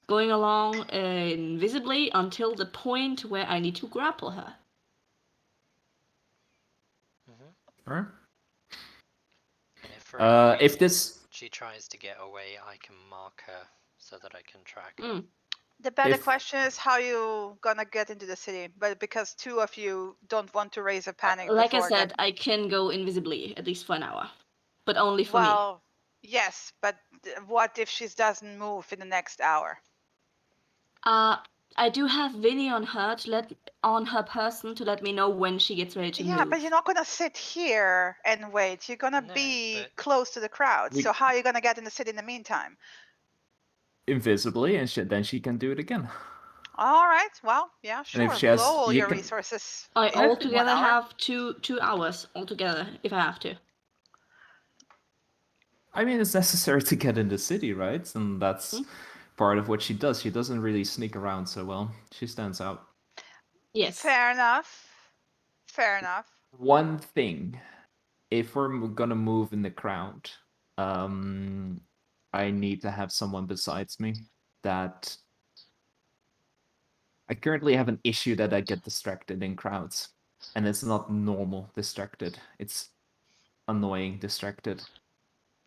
[SPEAKER 4] going along invisibly until the point where I need to grapple her.
[SPEAKER 3] Mm-hmm.
[SPEAKER 2] All right.
[SPEAKER 3] And if for any
[SPEAKER 2] If
[SPEAKER 3] reason
[SPEAKER 2] this
[SPEAKER 3] she tries to get away, I can mark her so that I can track her.
[SPEAKER 1] The better
[SPEAKER 2] If-
[SPEAKER 1] question is how you gonna get into the city. But because two of you don't want to raise a panic
[SPEAKER 4] Like I
[SPEAKER 1] before
[SPEAKER 4] said,
[SPEAKER 1] that.
[SPEAKER 4] I can go invisibly at least for an hour, but only for me.
[SPEAKER 1] Well, yes, but what if she doesn't move in the next hour?
[SPEAKER 4] I do have Vinny on her person to let me know when she gets ready to
[SPEAKER 1] Yeah,
[SPEAKER 4] move.
[SPEAKER 1] but you're not gonna sit here and wait. You're gonna
[SPEAKER 3] No,
[SPEAKER 1] be
[SPEAKER 3] but-
[SPEAKER 1] close to the crowd.
[SPEAKER 2] We-
[SPEAKER 1] So how are you gonna get in the city in the meantime?
[SPEAKER 2] invisibly, and then she can do it again.
[SPEAKER 1] All right. Well, yeah,
[SPEAKER 2] And
[SPEAKER 1] sure.
[SPEAKER 2] if she has-
[SPEAKER 1] Blow all
[SPEAKER 2] you
[SPEAKER 1] your
[SPEAKER 2] can-
[SPEAKER 1] resources.
[SPEAKER 4] I
[SPEAKER 1] in 1
[SPEAKER 4] altogether
[SPEAKER 1] hour.
[SPEAKER 4] have two hours altogether if I have to.
[SPEAKER 2] I mean, it's necessary to get in the city, right? And that's part of what she does. She doesn't really sneak around so well. She stands out.
[SPEAKER 4] Yes.
[SPEAKER 1] Fair enough. Fair enough.
[SPEAKER 2] One thing, if we're gonna move in the crowd, I need to have someone besides me that I currently have an issue that I get distracted in crowds. And it's not normal distracted. It's annoying, distracted.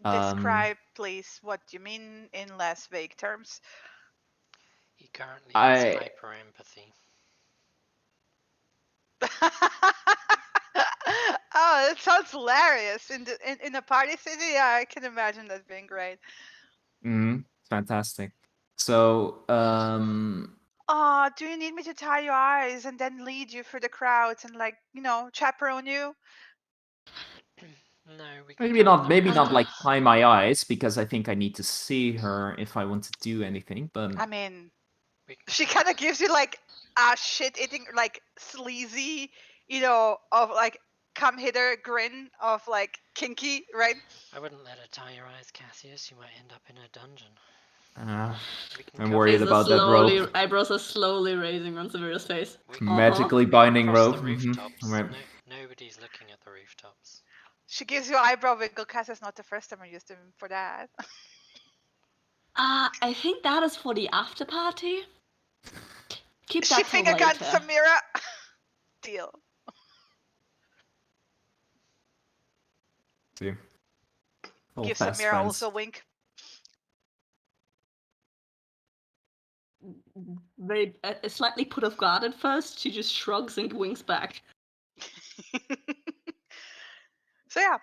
[SPEAKER 2] Um,
[SPEAKER 1] Describe, please, what you mean in less vague terms.
[SPEAKER 3] He currently has hyper empathy.
[SPEAKER 1] Oh, that sounds hilarious. In a party city, yeah, I can imagine that being great.
[SPEAKER 2] Fantastic. So,
[SPEAKER 1] Oh, do you need me to tie your eyes and then lead you through the crowds and like, chaperone you?
[SPEAKER 3] No, we can
[SPEAKER 2] maybe
[SPEAKER 3] cover
[SPEAKER 2] not.
[SPEAKER 3] the
[SPEAKER 2] Maybe not like
[SPEAKER 3] rooftops.
[SPEAKER 2] tie my eyes, because I think I need to see her if I want to do anything. But
[SPEAKER 1] I mean,
[SPEAKER 3] We can
[SPEAKER 1] she
[SPEAKER 3] cover-
[SPEAKER 1] kind of gives you like a shit-eating, like sleazy, of like come hither grin of like kinky, right?
[SPEAKER 3] I wouldn't let her tie your eyes, Cassius. You might end up in a dungeon. We can
[SPEAKER 2] I'm
[SPEAKER 3] cover-
[SPEAKER 2] worried
[SPEAKER 4] Eyebrows
[SPEAKER 2] about that rope.
[SPEAKER 4] Eyebrows are slowly raising on Samira's face.
[SPEAKER 3] We can
[SPEAKER 2] Magically binding
[SPEAKER 3] cross
[SPEAKER 2] rope.
[SPEAKER 3] the rooftops.
[SPEAKER 2] Right.
[SPEAKER 3] Nobody's looking at the rooftops.
[SPEAKER 1] She gives you eyebrow wiggle. Cass is not the first time I used him for that.
[SPEAKER 4] I think that is for the after party. Keep
[SPEAKER 1] She
[SPEAKER 4] that till
[SPEAKER 1] finger
[SPEAKER 4] later.
[SPEAKER 1] guns Samira. Deal.
[SPEAKER 2] See. All
[SPEAKER 1] Give
[SPEAKER 2] fast
[SPEAKER 1] Samira
[SPEAKER 2] friends.
[SPEAKER 1] also a wink.
[SPEAKER 4] Very slightly put off guard at first. She just shrugs and winks back.
[SPEAKER 1] So yeah.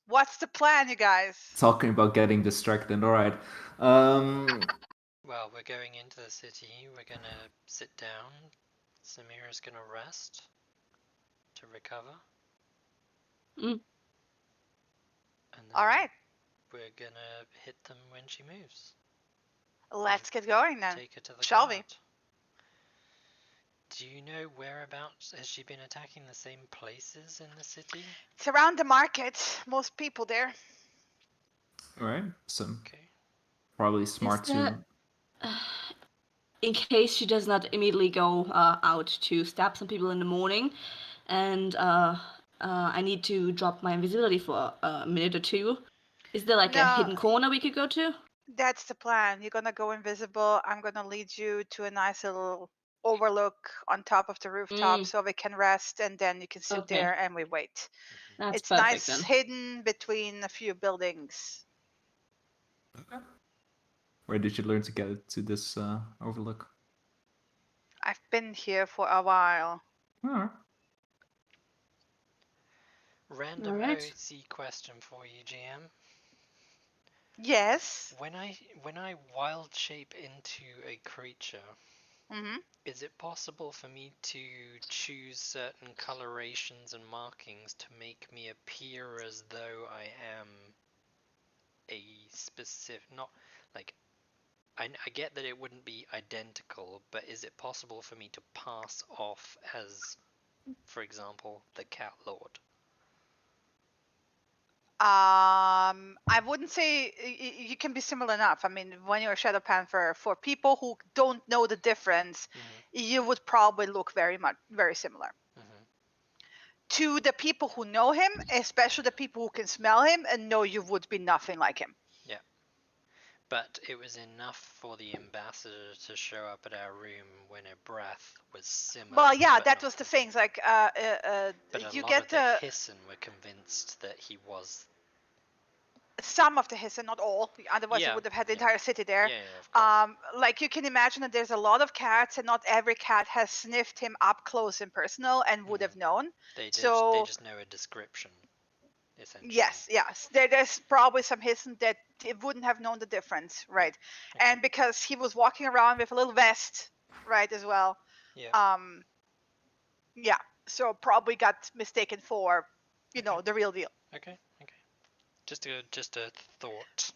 [SPEAKER 1] What's the plan, you guys?
[SPEAKER 2] Talking about getting distracted. All right.
[SPEAKER 3] Well, we're going into the city. We're gonna sit down. Samira's gonna rest to recover.
[SPEAKER 4] Mm.
[SPEAKER 3] And then
[SPEAKER 1] All right.
[SPEAKER 3] we're gonna hit them when she moves.
[SPEAKER 1] Let's get going then.
[SPEAKER 3] Take her to the
[SPEAKER 1] Shall we?
[SPEAKER 3] guard. Do you know whereabouts has she been attacking the same places in the city?
[SPEAKER 1] It's around the market. Most people there.
[SPEAKER 2] All right. So
[SPEAKER 3] Okay.
[SPEAKER 2] probably smart
[SPEAKER 4] there-
[SPEAKER 2] to.
[SPEAKER 4] In case she does not immediately go out to stab some people in the morning, and I need to drop my invisibility for a minute or two. Is there like a
[SPEAKER 1] No.
[SPEAKER 4] hidden corner we could go to?
[SPEAKER 1] That's the plan. You're gonna go invisible. I'm gonna lead you to a nice little overlook on top of the rooftop
[SPEAKER 4] Mm.
[SPEAKER 1] so we can rest and then you can sit
[SPEAKER 4] Okay.
[SPEAKER 1] there and we wait.
[SPEAKER 4] That's
[SPEAKER 1] It's
[SPEAKER 4] perfect
[SPEAKER 1] nice
[SPEAKER 4] then.
[SPEAKER 1] hidden between a few buildings.
[SPEAKER 2] Where did you learn to get to this overlook?
[SPEAKER 1] I've been here for a while.
[SPEAKER 2] Alright.
[SPEAKER 3] Random
[SPEAKER 4] Alright.
[SPEAKER 3] OC question for you, GM.
[SPEAKER 1] Yes.
[SPEAKER 3] When I wild shape into a creature,
[SPEAKER 1] Mm-hmm.
[SPEAKER 3] is it possible for me to choose certain colorations and markings to make me appear as though I am a specific, not like, I get that it wouldn't be identical, but is it possible for me to pass off as, for example, the Cat Lord?
[SPEAKER 1] I wouldn't say you can be similar enough. I mean, when you're a Shadow Panther, for people who don't know the difference, you would probably look very similar. To the people who know him, especially the people who can smell him and know you would be nothing like him.
[SPEAKER 3] Yeah. But it was enough for the ambassador to show up at our room when her breath was similar.
[SPEAKER 1] Well, yeah,
[SPEAKER 3] but
[SPEAKER 1] that
[SPEAKER 3] not
[SPEAKER 1] was the
[SPEAKER 3] the same.
[SPEAKER 1] thing. Like,
[SPEAKER 3] But
[SPEAKER 1] you
[SPEAKER 3] a lot
[SPEAKER 1] get
[SPEAKER 3] of the Hissen were convinced that he was.
[SPEAKER 1] some of the Hissen, not all. Otherwise, you
[SPEAKER 3] Yeah,
[SPEAKER 1] would have had the
[SPEAKER 3] yeah.
[SPEAKER 1] entire city there.
[SPEAKER 3] Yeah, of course.
[SPEAKER 1] Like you can imagine that there's a lot of cats, and not every cat has sniffed him up close and personal and would have known.
[SPEAKER 3] They
[SPEAKER 1] So
[SPEAKER 3] just know a description, essentially.
[SPEAKER 1] yes, there's probably some Hissen that wouldn't have known the difference, right?
[SPEAKER 3] Okay.
[SPEAKER 1] And because he was walking around with a little vest, right, as well.
[SPEAKER 3] Yeah.
[SPEAKER 1] Yeah. So probably got mistaken for,
[SPEAKER 3] Okay.
[SPEAKER 1] the real deal.
[SPEAKER 3] Okay. Just a thought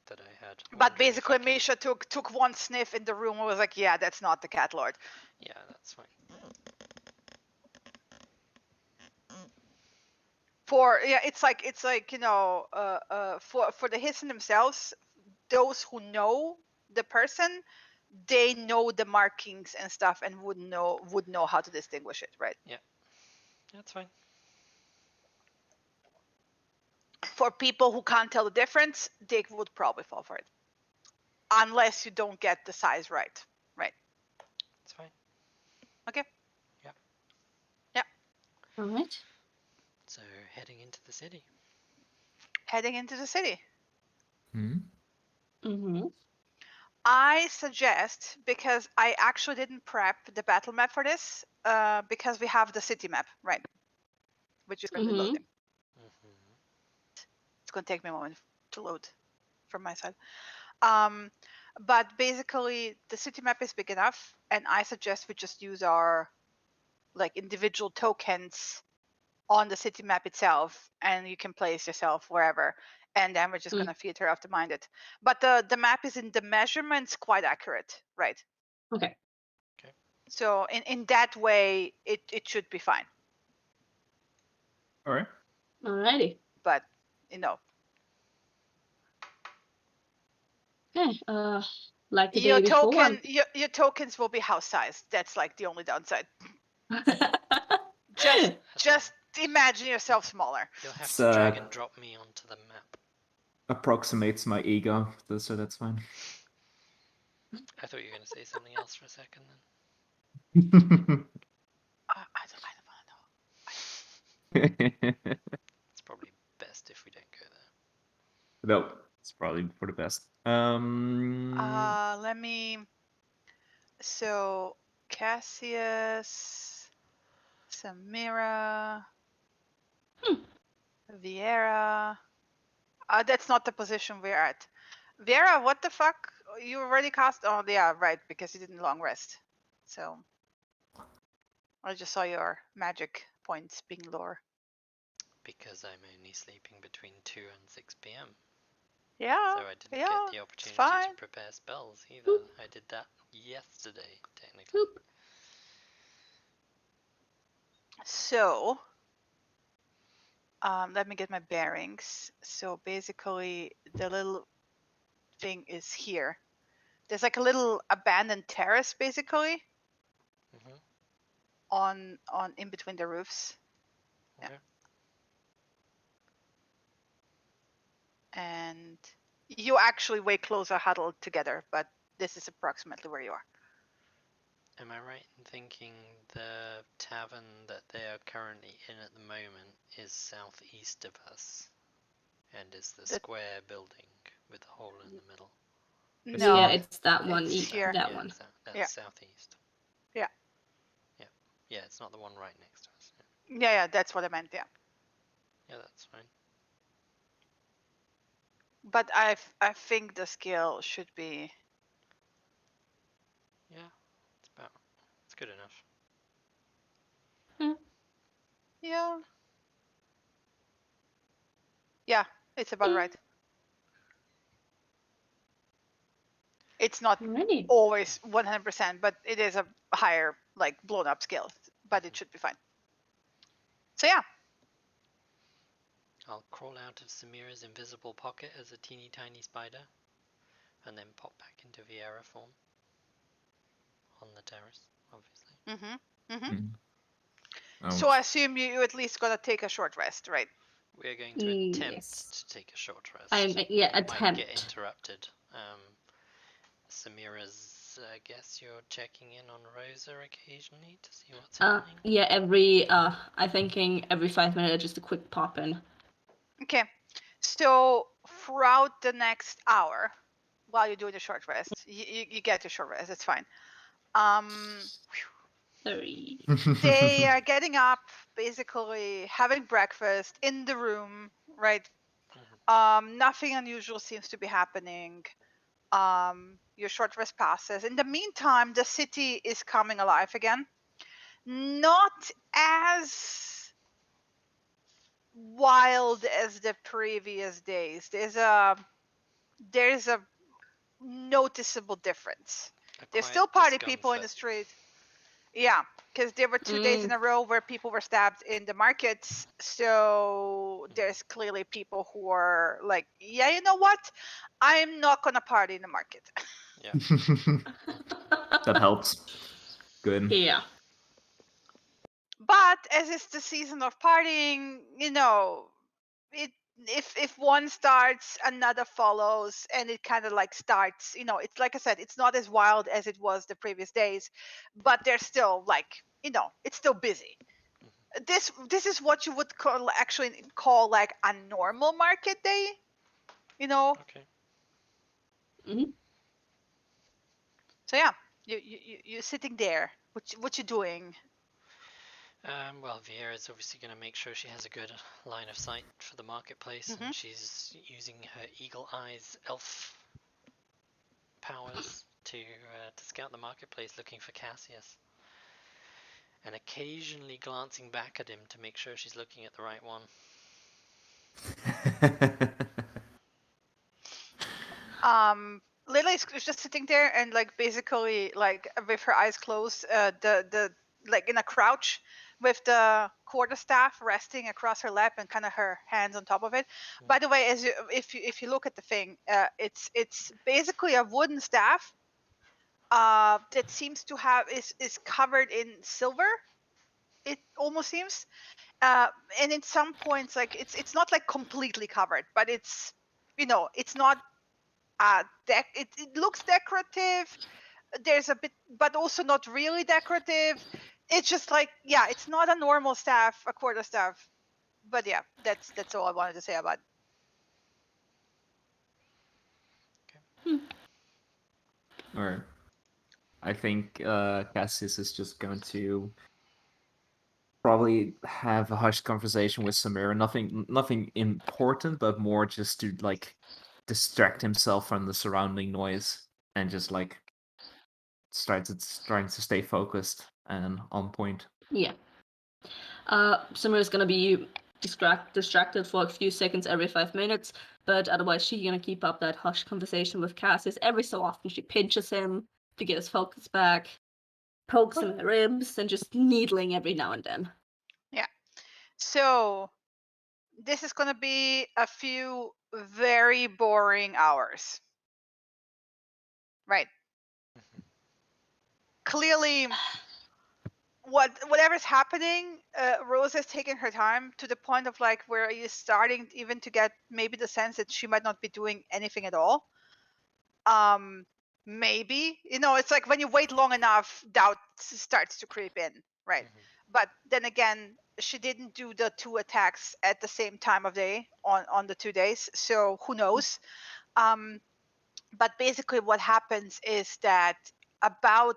[SPEAKER 3] that I had.
[SPEAKER 1] But
[SPEAKER 3] wondering if
[SPEAKER 1] basically,
[SPEAKER 3] I can-
[SPEAKER 1] Misha took one sniff in the room and was like, "Yeah, that's not the Cat Lord."
[SPEAKER 3] Yeah, that's fine.
[SPEAKER 1] It's like for the Hissen themselves, those who know the person, they know the markings and stuff and would know how to distinguish it, right?
[SPEAKER 3] That's fine.
[SPEAKER 1] For people who can't tell the difference, they would probably fall for it, unless you don't get the size right.
[SPEAKER 3] It's fine.
[SPEAKER 1] Okay.
[SPEAKER 4] Alright.
[SPEAKER 3] So heading into the city.
[SPEAKER 1] Heading into the city.
[SPEAKER 2] Hmm?
[SPEAKER 4] Mm-hmm.
[SPEAKER 1] I suggest, because I actually didn't prep the battle map for this, because we have the city map, right? Which is currently
[SPEAKER 4] Mhm.
[SPEAKER 1] loading.
[SPEAKER 3] Mm-hmm.
[SPEAKER 1] It's going to take me a moment to load from my side. But basically, the city map is big enough, and I suggest we just use our like individual tokens on the city map itself, and you can place yourself wherever. And then we're just
[SPEAKER 4] Mm.
[SPEAKER 1] going to filter optimize it. But the map is in the measurements quite accurate, right?
[SPEAKER 4] Okay.
[SPEAKER 1] So in that way, it should be fine.
[SPEAKER 2] All right.
[SPEAKER 4] Alrighty.
[SPEAKER 1] But you know,
[SPEAKER 4] Okay. Like the
[SPEAKER 1] your
[SPEAKER 4] day before.
[SPEAKER 1] token your tokens will be house sized. That's like the only downside. Just imagine yourself smaller.
[SPEAKER 3] You'll have
[SPEAKER 2] It's,
[SPEAKER 3] to drag and drop me onto the map.
[SPEAKER 2] Approximates my ego, so that's fine.
[SPEAKER 3] I thought you were going to say something else for a second then.
[SPEAKER 1] I don't know.
[SPEAKER 3] It's probably best if we don't go there.
[SPEAKER 2] No, it's probably for the best.
[SPEAKER 1] Let me. So Cassius, Samira, Vieira. That's not the position we're at. Vieira, what the fuck? You already cast? Oh, yeah, right, because you didn't long rest. So I just saw your magic points being lower.
[SPEAKER 3] Because I'm only sleeping between 2 and 6 p.m.
[SPEAKER 1] Yeah.
[SPEAKER 3] So I didn't
[SPEAKER 1] yeah,
[SPEAKER 3] get the
[SPEAKER 1] it's
[SPEAKER 3] opportunity
[SPEAKER 1] fine.
[SPEAKER 3] to prepare spells either. I did that yesterday, technically.
[SPEAKER 4] Boop.
[SPEAKER 1] So, let me get my bearings. So basically, the little thing is here. There's like a little abandoned terrace, basically,
[SPEAKER 3] Mm-hmm.
[SPEAKER 1] on in between the roofs. Yeah.
[SPEAKER 3] Okay.
[SPEAKER 1] And you actually way closer huddled together, but this is approximately where you are.
[SPEAKER 3] Am I right in thinking the tavern that they are currently in at the moment is southeast of us? And is the square building with a hole in the middle?
[SPEAKER 1] No,
[SPEAKER 4] Yeah, it's that one.
[SPEAKER 1] it's here.
[SPEAKER 4] That
[SPEAKER 3] yeah,
[SPEAKER 4] one.
[SPEAKER 3] That's
[SPEAKER 1] Yeah.
[SPEAKER 3] southeast.
[SPEAKER 1] Yeah.
[SPEAKER 3] Yeah. Yeah, it's not the one right next to us.
[SPEAKER 1] Yeah, that's what I meant. Yeah.
[SPEAKER 3] Yeah, that's fine.
[SPEAKER 1] But I think the scale should be.
[SPEAKER 3] Yeah, it's good enough.
[SPEAKER 1] Yeah. Yeah, it's about right. It's not
[SPEAKER 4] Alrighty.
[SPEAKER 1] always 100%, but it is a higher, like, blown up scale, but it should be fine. So yeah,
[SPEAKER 3] I'll crawl out of Samira's invisible pocket as a teeny tiny spider, and then pop back into Vieira form on the terrace, obviously.
[SPEAKER 1] So I assume you at least gotta take a short rest, right?
[SPEAKER 3] We're going to attempt
[SPEAKER 4] Yes.
[SPEAKER 3] to take a short rest.
[SPEAKER 4] Might
[SPEAKER 3] Might get
[SPEAKER 4] attempt.
[SPEAKER 3] interrupted. Samira's, I guess you're checking in on Rosa occasionally to see what's happening?
[SPEAKER 4] Yeah, I'm thinking every 5 minutes, just a quick pop in.
[SPEAKER 1] Okay. So throughout the next hour, while you're doing the short rest, you get your short rest. It's fine.
[SPEAKER 4] Sorry.
[SPEAKER 1] They are getting up, basically having breakfast in the room, right? Nothing unusual seems to be happening. Your short rest passes. In the meantime, the city is coming alive again. Not as wild as the previous days. There's a noticeable difference. There's still party people in the street. Yeah, because there were 2 days in a row where people were stabbed in the markets. So there's clearly people who are like, yeah, you know what? I'm not gonna party in the market.
[SPEAKER 3] Yeah.
[SPEAKER 2] That helps. Good.
[SPEAKER 4] Yeah.
[SPEAKER 1] But as it's the season of partying, you know, if one starts, another follows, and it kind of like starts. You know, it's like I said, it's not as wild as it was the previous days, but they're still like, you know, it's still busy. this is what you would actually call like a normal market day, you know.
[SPEAKER 3] Okay.
[SPEAKER 1] So yeah, you're sitting there. What you doing?
[SPEAKER 3] Well, Vieira's obviously going to make sure she has a good line of sight for the marketplace, and she's using her eagle eyes elf powers to scout the marketplace, looking for Cassius, and occasionally glancing back at him to make sure she's looking at the right one.
[SPEAKER 1] Lily's just sitting there and like basically like with her eyes closed, the like in a crouch with the quarterstaff resting across her lap and kind of her hands on top of it. By the way, if you look at the thing, it's basically a wooden staff that seems to have is covered in silver. It almost seems, and in some points like it's not like completely covered, but it's, you know, it's not it looks decorative. There's a bit, but also not really decorative. It's just like, yeah, it's not a normal staff, a quarter staff. But yeah, that's all I wanted to say about it.
[SPEAKER 2] Alright. I think Cassius is just going to probably have a hushed conversation with Samira. Nothing important, but more just to like distract himself from the surrounding noise and just like trying to stay focused and on point.
[SPEAKER 4] Yeah. Samira's gonna be distracted for a few seconds every 5 minutes, but otherwise she's gonna keep up that hushed conversation with Cassius. Every so often she pinches him to get his focus back, pokes him in the ribs, and just needling every now and then.
[SPEAKER 1] Yeah. So this is gonna be a few very boring hours. Right. Clearly whatever's happening, Rose has taken her time to the point of like where you're starting even to get maybe the sense that she might not be doing anything at all. Maybe, you know, it's like when you wait long enough, doubt starts to creep in, right? But then again, she didn't do the 2 attacks at the same time of day on the 2 days, so who knows. But basically what happens is that about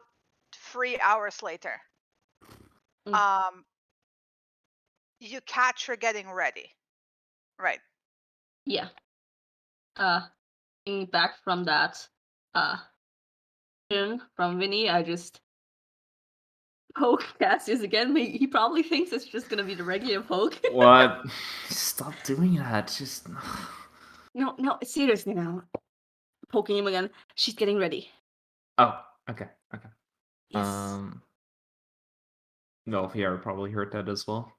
[SPEAKER 1] 3 hours later, you catch her getting ready, right?
[SPEAKER 4] Yeah. Back from that from Vinny, I just poke Cassius again. He probably thinks it's just gonna be the regular poke.
[SPEAKER 2] What? Stop doing that. Just
[SPEAKER 4] No, seriously now. Poking him again. She's getting ready.
[SPEAKER 2] Oh, okay.
[SPEAKER 4] Yes.
[SPEAKER 2] No, Vieira probably heard that as well.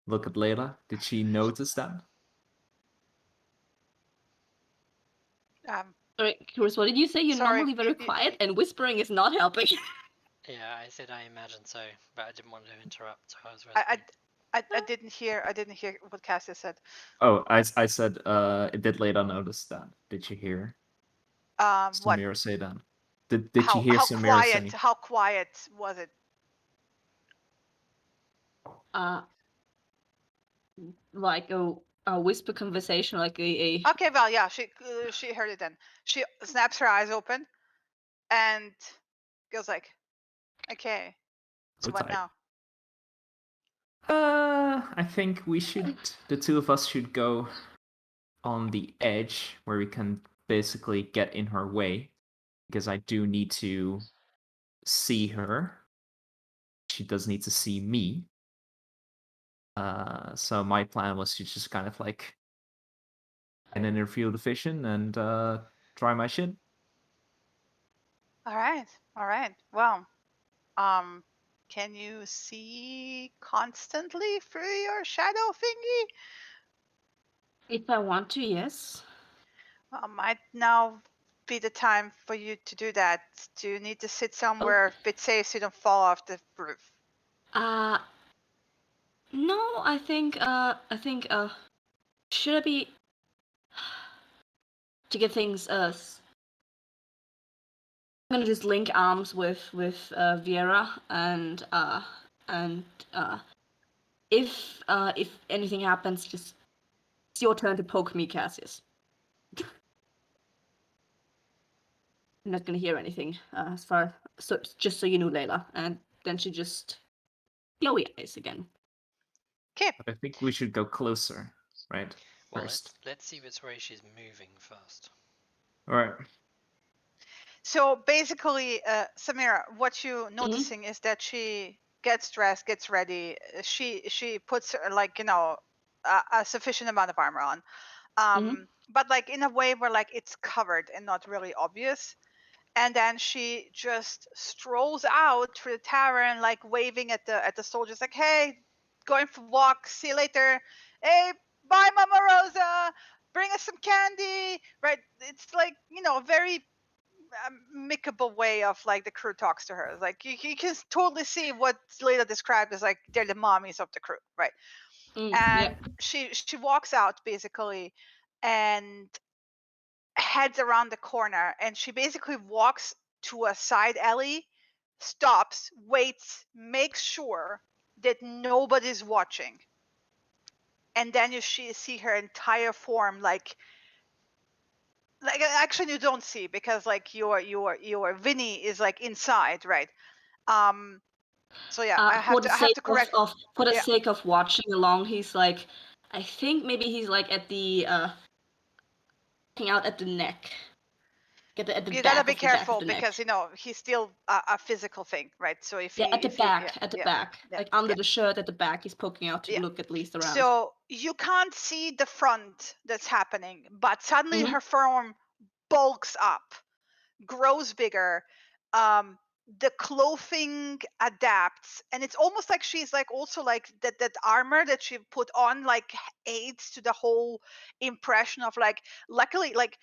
[SPEAKER 2] Look at Layla. Did she notice that?
[SPEAKER 4] Sorry, Chris, what did you say? You're
[SPEAKER 1] Sorry,
[SPEAKER 4] normally very quiet, and whispering is not helping.
[SPEAKER 3] Yeah, I said I imagine so, but I didn't want to interrupt, so I was whispering.
[SPEAKER 1] I didn't hear what Cassius said.
[SPEAKER 2] Oh, I said did Layla notice that? Did you hear Samira say that? Did you hear Samira say?
[SPEAKER 1] How quiet was it?
[SPEAKER 4] Like a whisper conversation, like a.
[SPEAKER 1] Okay, well, yeah, she heard it then. She snaps her eyes open, and goes like, "Okay, so what now?"
[SPEAKER 2] I think we should. The 2 of us should go on the edge where we can basically get in her way, because I do need to see her. She does need to see me. So my plan was to just kind of like get in her field of vision and try my shit.
[SPEAKER 1] All right. Well, can you see constantly through your shadow thingy?
[SPEAKER 4] If I want to, yes.
[SPEAKER 1] Might now be the time for you to do that. Do you need to sit somewhere a bit safe so you don't fall off the roof?
[SPEAKER 4] No, I think should I be to get things I'm gonna just link arms with Vieira and if anything happens, just it's your turn to poke me, Cassius. I'm not gonna hear anything so just so you know, Layla. And then she just glowy eyes again.
[SPEAKER 1] Okay.
[SPEAKER 2] But I think we should go closer, right?
[SPEAKER 3] Well,
[SPEAKER 2] First.
[SPEAKER 3] let's see which way she's moving first.
[SPEAKER 2] All right.
[SPEAKER 1] So basically, Samira, what you noticing is that she gets dressed, gets ready. She puts like a sufficient amount of armor on, but like in a way where like it's covered and not really obvious. And then she just strolls out through the tavern, like waving at the soldiers, like, "Hey, going for a walk. See you later. Hey, bye, Mama Rosa. Bring us some candy." Right? It's like very amicable way of like the crew talks to her. It's like you can totally see what Layla described as like they're the mommies of the crew, right? And she walks out basically and heads around the corner, and she basically walks to a side alley, stops, waits, makes sure that nobody's watching, and then you see her entire form like actually you don't see because like your Vinny is like inside, right? So yeah, I have to correct.
[SPEAKER 4] For the sake of watching along, he's like, I think maybe he's like at the out at the neck. At the
[SPEAKER 1] You
[SPEAKER 4] back
[SPEAKER 1] gotta be
[SPEAKER 4] of the back of
[SPEAKER 1] careful
[SPEAKER 4] the neck.
[SPEAKER 1] because he's still a physical thing, right? So if
[SPEAKER 4] at the back,
[SPEAKER 1] yeah,
[SPEAKER 4] like under the shirt at the back, he's poking out to look at least around.
[SPEAKER 1] So you can't see the front that's happening, but suddenly her form bulks up, grows bigger. The clothing adapts, and it's almost like she's like also like that armor that she put on like aids to the whole impression of like, luckily like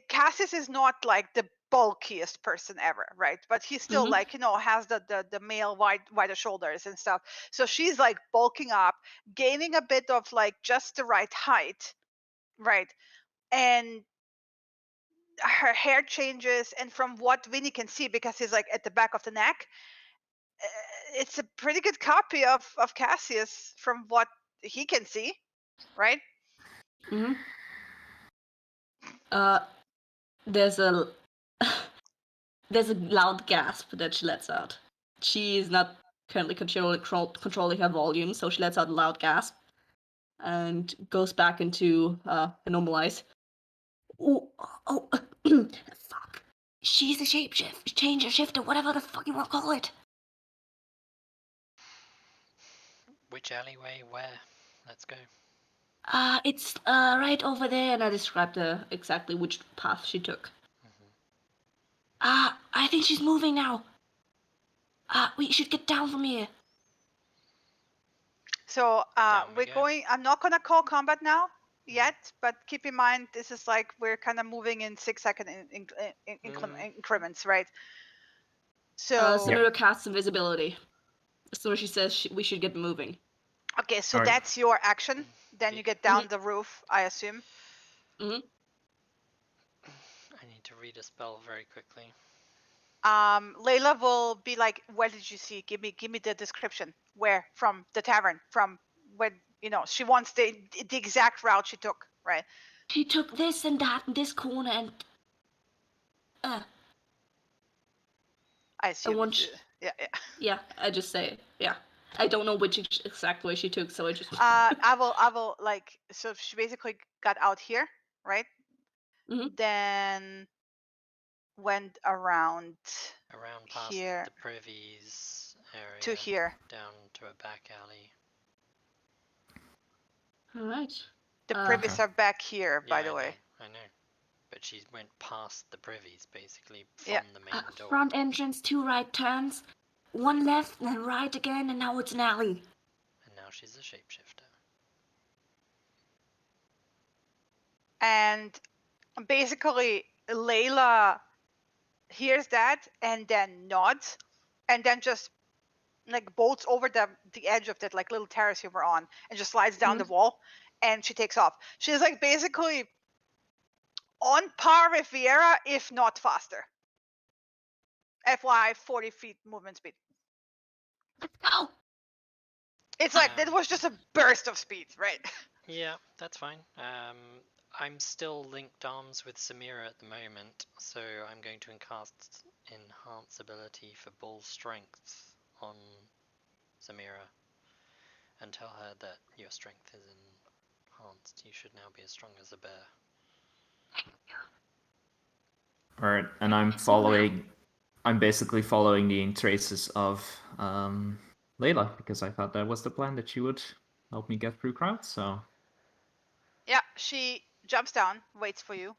[SPEAKER 1] Cassius is not like the bulkiest person ever, right? But he still like has the male wider shoulders and stuff. So she's like bulking up, gaining a bit of like just the right height, right? And her hair changes, and from what Vinny can see, because he's like at the back of the neck, it's a pretty good copy of Cassius from what he can see, right?
[SPEAKER 4] There's a loud gasp that she lets out. She is not currently controlling her volume, so she lets out a loud gasp and goes back into a normal eyes. Fuck. She's a shapeshifter, whatever the fuck you want to call it.
[SPEAKER 3] Which alleyway? Where? Let's go.
[SPEAKER 4] It's right over there, and I described exactly which path she took. I think she's moving now. We should get down from here.
[SPEAKER 1] So I'm not gonna call combat now yet, but keep in mind this is like we're kind of moving in 6-second increments, right? So
[SPEAKER 4] Samira casts invisibility as soon as she says we should get moving.
[SPEAKER 1] Okay, so that's your action. Then you get down the roof, I assume.
[SPEAKER 3] I need to read a spell very quickly.
[SPEAKER 1] Layla will be like, "Where did you see? Give me the description. Where? From the tavern? From where? She wants the exact route she took, right?
[SPEAKER 4] She took this and that and this corner and
[SPEAKER 1] I assume.
[SPEAKER 4] Yeah, I just say yeah. I don't know which exact way she took, so I just.
[SPEAKER 1] I will like. So she basically got out here, right? Then went around
[SPEAKER 3] past
[SPEAKER 1] here,
[SPEAKER 3] the privies area
[SPEAKER 1] to here,
[SPEAKER 3] down to a back alley.
[SPEAKER 4] All right.
[SPEAKER 1] The privies are back here, by the way.
[SPEAKER 3] I know. But she went past the privies, basically, from the main door.
[SPEAKER 4] Front entrance, 2 right turns, 1 left, then right again, and now it's an alley.
[SPEAKER 3] And now she's a shapeshifter.
[SPEAKER 1] And basically, Layla hears that and then nods, and then just like bolts over the edge of that like little terrace you were on, and just slides down the wall, and she takes off. She's like basically on par with Viera, if not faster. FYI, 40 feet movement speed.
[SPEAKER 4] Let's go.
[SPEAKER 1] It's like that was just a burst of speed, right?
[SPEAKER 3] Yeah, that's fine. I'm still linked arms with Samira at the moment, so I'm going to cast enhance ability for bull strength on Samira and tell her that your strength is enhanced. You should now be as strong as a bear.
[SPEAKER 2] Alright, and I'm basically following the traces of Layla, because I thought that was the plan, that she would help me get through crowds, so
[SPEAKER 1] Yeah, she jumps down, waits for you,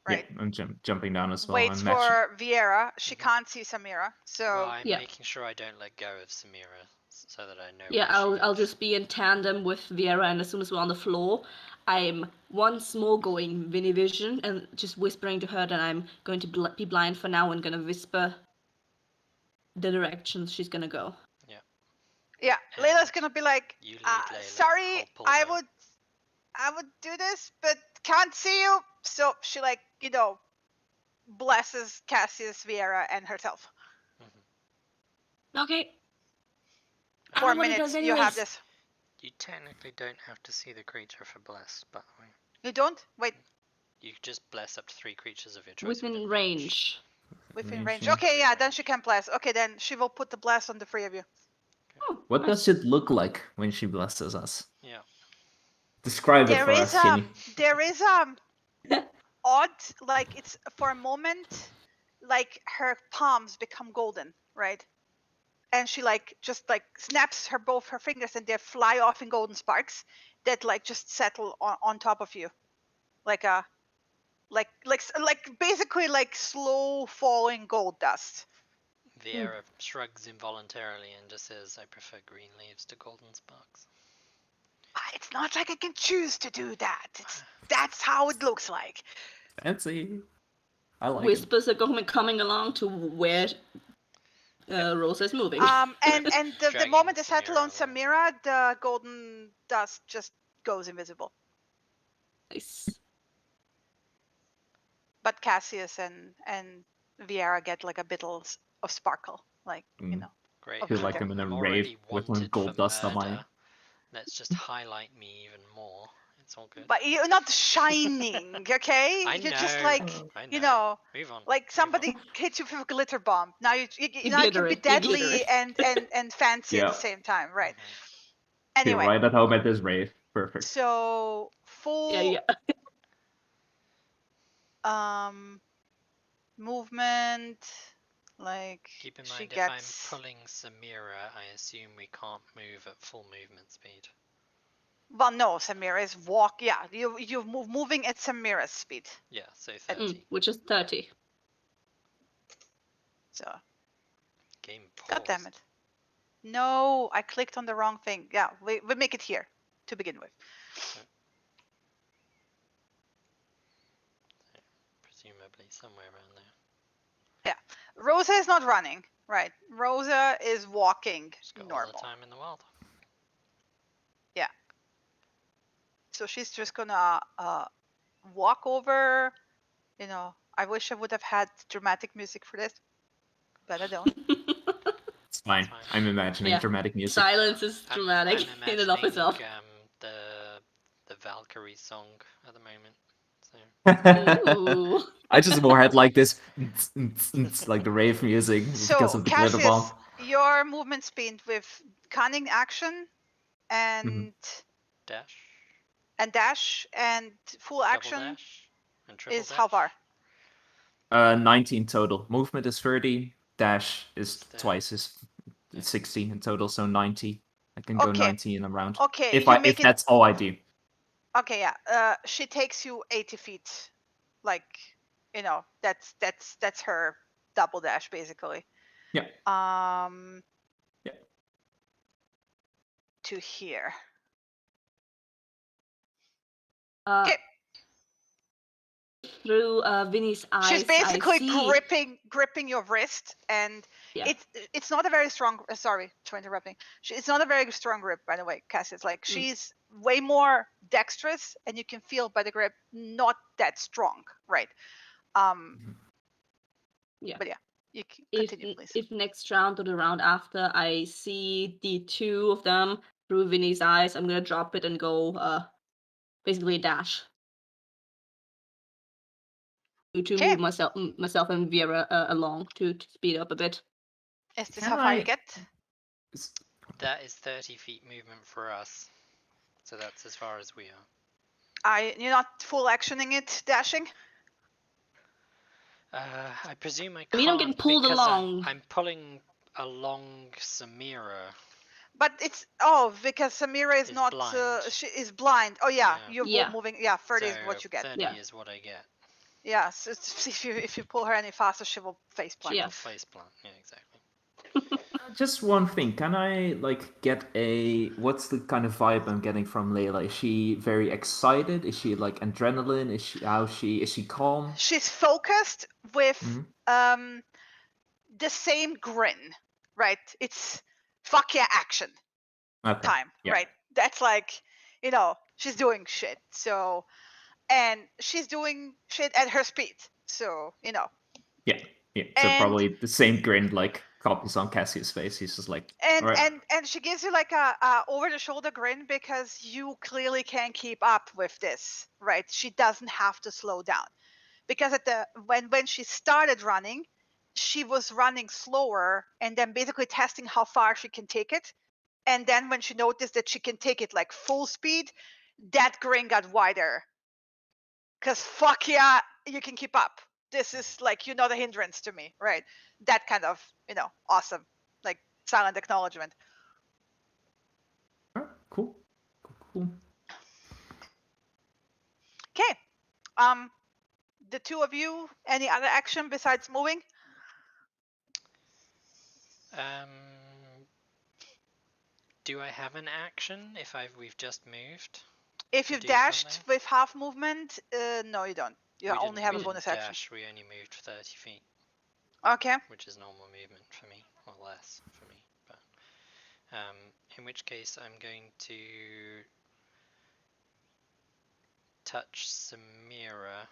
[SPEAKER 1] right?
[SPEAKER 2] yeah, I'm jumping down as well.
[SPEAKER 1] Waits
[SPEAKER 2] I'm matching.
[SPEAKER 1] for Vieira. She
[SPEAKER 3] Mhm.
[SPEAKER 1] can't see Samira, so
[SPEAKER 3] Well, I'm
[SPEAKER 4] Yeah.
[SPEAKER 3] making sure I don't let go of Samira so that I know.
[SPEAKER 4] Yeah,
[SPEAKER 3] where she
[SPEAKER 4] I'll
[SPEAKER 3] is.
[SPEAKER 4] just be in tandem with Viera, and as soon as we're on the floor, I'm once more going Vinny Vision and just whispering to her that I'm going to be blind for now and gonna whisper the directions she's gonna go.
[SPEAKER 1] yeah,
[SPEAKER 3] And
[SPEAKER 1] Layla's gonna be like,
[SPEAKER 3] you lead Layla.
[SPEAKER 1] sorry,
[SPEAKER 3] I'll pull
[SPEAKER 1] I
[SPEAKER 3] her.
[SPEAKER 1] would do this, but can't see you. So she like, blesses Cassius, Vieira, and herself.
[SPEAKER 4] Okay. I
[SPEAKER 1] For
[SPEAKER 4] know what it
[SPEAKER 1] minutes,
[SPEAKER 4] does
[SPEAKER 1] you have
[SPEAKER 4] anyways.
[SPEAKER 1] this.
[SPEAKER 3] You technically don't have to see the creature for bless, by the way.
[SPEAKER 1] You don't? Wait,
[SPEAKER 3] You just bless up to 3 creatures of your choice
[SPEAKER 4] Within range.
[SPEAKER 1] within
[SPEAKER 2] Range,
[SPEAKER 1] range.
[SPEAKER 2] yeah.
[SPEAKER 1] Okay, yeah, then
[SPEAKER 3] Range.
[SPEAKER 1] she can bless. Okay, then she will put the bless on the 3 of you.
[SPEAKER 4] Oh,
[SPEAKER 2] What
[SPEAKER 4] nice.
[SPEAKER 2] does it look like when she blesses us?
[SPEAKER 3] Yeah.
[SPEAKER 2] Describe it
[SPEAKER 1] There
[SPEAKER 2] for
[SPEAKER 1] is
[SPEAKER 2] us, Shinny.
[SPEAKER 1] there is odd, like it's for a moment, like her palms become golden, right? And she like just like snaps both her fingers, and they fly off in golden sparks that like just settle on top of you, like a like basically like slow falling gold dust.
[SPEAKER 3] Vieira shrugs involuntarily and just says, I prefer green leaves to golden sparks.
[SPEAKER 1] It's not like I can choose to do that. That's how it looks like.
[SPEAKER 2] Fancy. I like it.
[SPEAKER 4] Whispers are coming along to where Rosa is moving.
[SPEAKER 1] And the
[SPEAKER 3] Dragging
[SPEAKER 1] moment they settle on
[SPEAKER 3] Samira
[SPEAKER 1] Samira, the golden dust just goes invisible.
[SPEAKER 4] Nice.
[SPEAKER 1] But Cassius and Vieira get like a bit of sparkle, like
[SPEAKER 3] Great.
[SPEAKER 1] I feel
[SPEAKER 2] like I'm in a
[SPEAKER 3] I'm
[SPEAKER 2] rave
[SPEAKER 3] already
[SPEAKER 2] with
[SPEAKER 3] wanted
[SPEAKER 2] gold
[SPEAKER 3] for
[SPEAKER 2] dust on my-
[SPEAKER 3] murder. Let's just highlight me even more. It's all good.
[SPEAKER 1] But you're not shining, okay?
[SPEAKER 3] I
[SPEAKER 1] You're
[SPEAKER 3] know.
[SPEAKER 1] just like
[SPEAKER 3] I know. Move on.
[SPEAKER 1] like
[SPEAKER 3] move
[SPEAKER 1] somebody
[SPEAKER 3] on.
[SPEAKER 1] hits you with a glitter bomb. Now you can be
[SPEAKER 4] glittery, you
[SPEAKER 1] deadly
[SPEAKER 4] glittery.
[SPEAKER 1] and fancy at
[SPEAKER 2] Yeah.
[SPEAKER 1] the same time, right?
[SPEAKER 3] Mhm.
[SPEAKER 2] Feel
[SPEAKER 1] Anyway,
[SPEAKER 2] right at home at this rave. Perfect.
[SPEAKER 1] so full
[SPEAKER 4] Yeah.
[SPEAKER 1] movement, like
[SPEAKER 3] Keep in
[SPEAKER 1] she
[SPEAKER 3] mind,
[SPEAKER 1] gets.
[SPEAKER 3] if I'm pulling Samira, I assume we can't move at full movement speed.
[SPEAKER 1] Well, no, Samira is walk. Yeah, you're moving at Samira's speed.
[SPEAKER 3] Yeah, so 30.
[SPEAKER 4] Which is 30.
[SPEAKER 1] So.
[SPEAKER 3] Game paused.
[SPEAKER 1] God damn it. No, I clicked on the wrong thing. Yeah, we make it here to begin with.
[SPEAKER 3] Presumably somewhere around there.
[SPEAKER 1] Rosa is not running, right? Rosa is walking
[SPEAKER 3] She's got all
[SPEAKER 1] normal.
[SPEAKER 3] the time in the world.
[SPEAKER 1] So she's just gonna walk over. I wish I would have had dramatic music for this, but I don't.
[SPEAKER 2] It's fine.
[SPEAKER 3] fine.
[SPEAKER 2] I'm imagining
[SPEAKER 4] Yeah.
[SPEAKER 2] dramatic music.
[SPEAKER 4] Silence is dramatic
[SPEAKER 3] I'm
[SPEAKER 4] in and of itself.
[SPEAKER 3] the Valkyrie song at the moment. So
[SPEAKER 4] Ooh.
[SPEAKER 2] I just more had like this, like the rave music
[SPEAKER 1] So
[SPEAKER 2] because of the glitter bomb.
[SPEAKER 1] Cassius, your movement speed with cunning action and
[SPEAKER 3] dash.
[SPEAKER 1] and dash and full
[SPEAKER 3] Double
[SPEAKER 1] action
[SPEAKER 3] dash, and triple
[SPEAKER 1] is
[SPEAKER 3] dash.
[SPEAKER 1] how far?
[SPEAKER 2] 19 total. Movement is 30. Dash is
[SPEAKER 3] Is there-
[SPEAKER 2] twice is 60 in total, so 90. I can go
[SPEAKER 1] Okay.
[SPEAKER 2] 90 in a round.
[SPEAKER 1] Okay,
[SPEAKER 2] If
[SPEAKER 1] you make it.
[SPEAKER 2] that's all I do.
[SPEAKER 1] Okay, yeah. She takes you 80 feet. Like, that's her double dash basically.
[SPEAKER 2] Yeah. Yeah.
[SPEAKER 1] To here.
[SPEAKER 4] Okay. Through Vinny's eyes,
[SPEAKER 1] She's basically
[SPEAKER 4] I see...
[SPEAKER 1] gripping your wrist, and
[SPEAKER 4] Yeah.
[SPEAKER 1] it's not a very strong. Sorry for interrupting. It's not a very strong grip, by the way, Cassius. Like she's way more dexterous, and you can feel by the grip not that strong, right?
[SPEAKER 4] Yeah.
[SPEAKER 1] But yeah, you can continue, please.
[SPEAKER 4] If next round or the round after I see the two of them through Vinny's eyes, I'm gonna drop it and go basically dash. To
[SPEAKER 1] Okay.
[SPEAKER 4] move myself and Vera along to speed up a bit.
[SPEAKER 1] Is this
[SPEAKER 2] Can
[SPEAKER 1] how far you
[SPEAKER 2] I-
[SPEAKER 1] get?
[SPEAKER 3] That is 30 feet movement for us. So that's as far as we are.
[SPEAKER 1] You're not full actioning it, dashing?
[SPEAKER 3] I presume I
[SPEAKER 4] I mean, I'm
[SPEAKER 3] can't
[SPEAKER 4] getting pulled
[SPEAKER 3] because
[SPEAKER 4] along.
[SPEAKER 3] I'm pulling along Samira.
[SPEAKER 1] But it's because Samira is
[SPEAKER 3] Is
[SPEAKER 1] not
[SPEAKER 3] blind.
[SPEAKER 1] she is blind. Oh yeah,
[SPEAKER 3] Yeah.
[SPEAKER 1] you're
[SPEAKER 4] Yeah.
[SPEAKER 1] moving. Yeah, 30 is
[SPEAKER 3] So
[SPEAKER 1] what you get.
[SPEAKER 3] 30
[SPEAKER 4] Yeah.
[SPEAKER 3] is what I get.
[SPEAKER 1] Yeah, so if you pull her any faster, she will face plant.
[SPEAKER 4] Yeah.
[SPEAKER 3] I'll face plant. Yeah, exactly.
[SPEAKER 2] Just one thing. Can I get a what's the kind of vibe I'm getting from Layla? Is she very excited? Is she like adrenaline? Is she calm?
[SPEAKER 1] She's focused with
[SPEAKER 2] Mhm.
[SPEAKER 1] the same grin, right? It's fuck yeah action
[SPEAKER 2] Okay.
[SPEAKER 1] time,
[SPEAKER 2] Yeah.
[SPEAKER 1] right? That's like, she's doing shit. So, and she's doing shit at her speed. So,
[SPEAKER 2] Yeah. Yeah. So
[SPEAKER 1] And-
[SPEAKER 2] probably the same grin copies on Cassius' face. He's just like,
[SPEAKER 1] and
[SPEAKER 2] "All right."
[SPEAKER 1] and she gives you like a over the shoulder grin because you clearly can't keep up with this, right? She doesn't have to slow down. Because when she started running, she was running slower and then basically testing how far she can take it. And then when she noticed that she can take it like full speed, that grin got wider. Cause fuck yeah, you can keep up. This is like, you're not a hindrance to me, right? That kind of, awesome, like silent acknowledgement.
[SPEAKER 2] All right, cool. Cool.
[SPEAKER 1] Okay. The two of you, any other action besides moving?
[SPEAKER 3] Do I have an action if we've just moved?
[SPEAKER 1] If
[SPEAKER 3] To
[SPEAKER 1] you've
[SPEAKER 3] do
[SPEAKER 1] dashed
[SPEAKER 3] something?
[SPEAKER 1] with half movement, no, you don't. You
[SPEAKER 3] We
[SPEAKER 1] only
[SPEAKER 3] didn't-
[SPEAKER 1] have
[SPEAKER 3] we
[SPEAKER 1] a bonus
[SPEAKER 3] didn't
[SPEAKER 1] action.
[SPEAKER 3] dash, we only moved 30 feet,
[SPEAKER 1] Okay.
[SPEAKER 3] which is normal movement for me, or less for me. But in which case, I'm going to touch Samira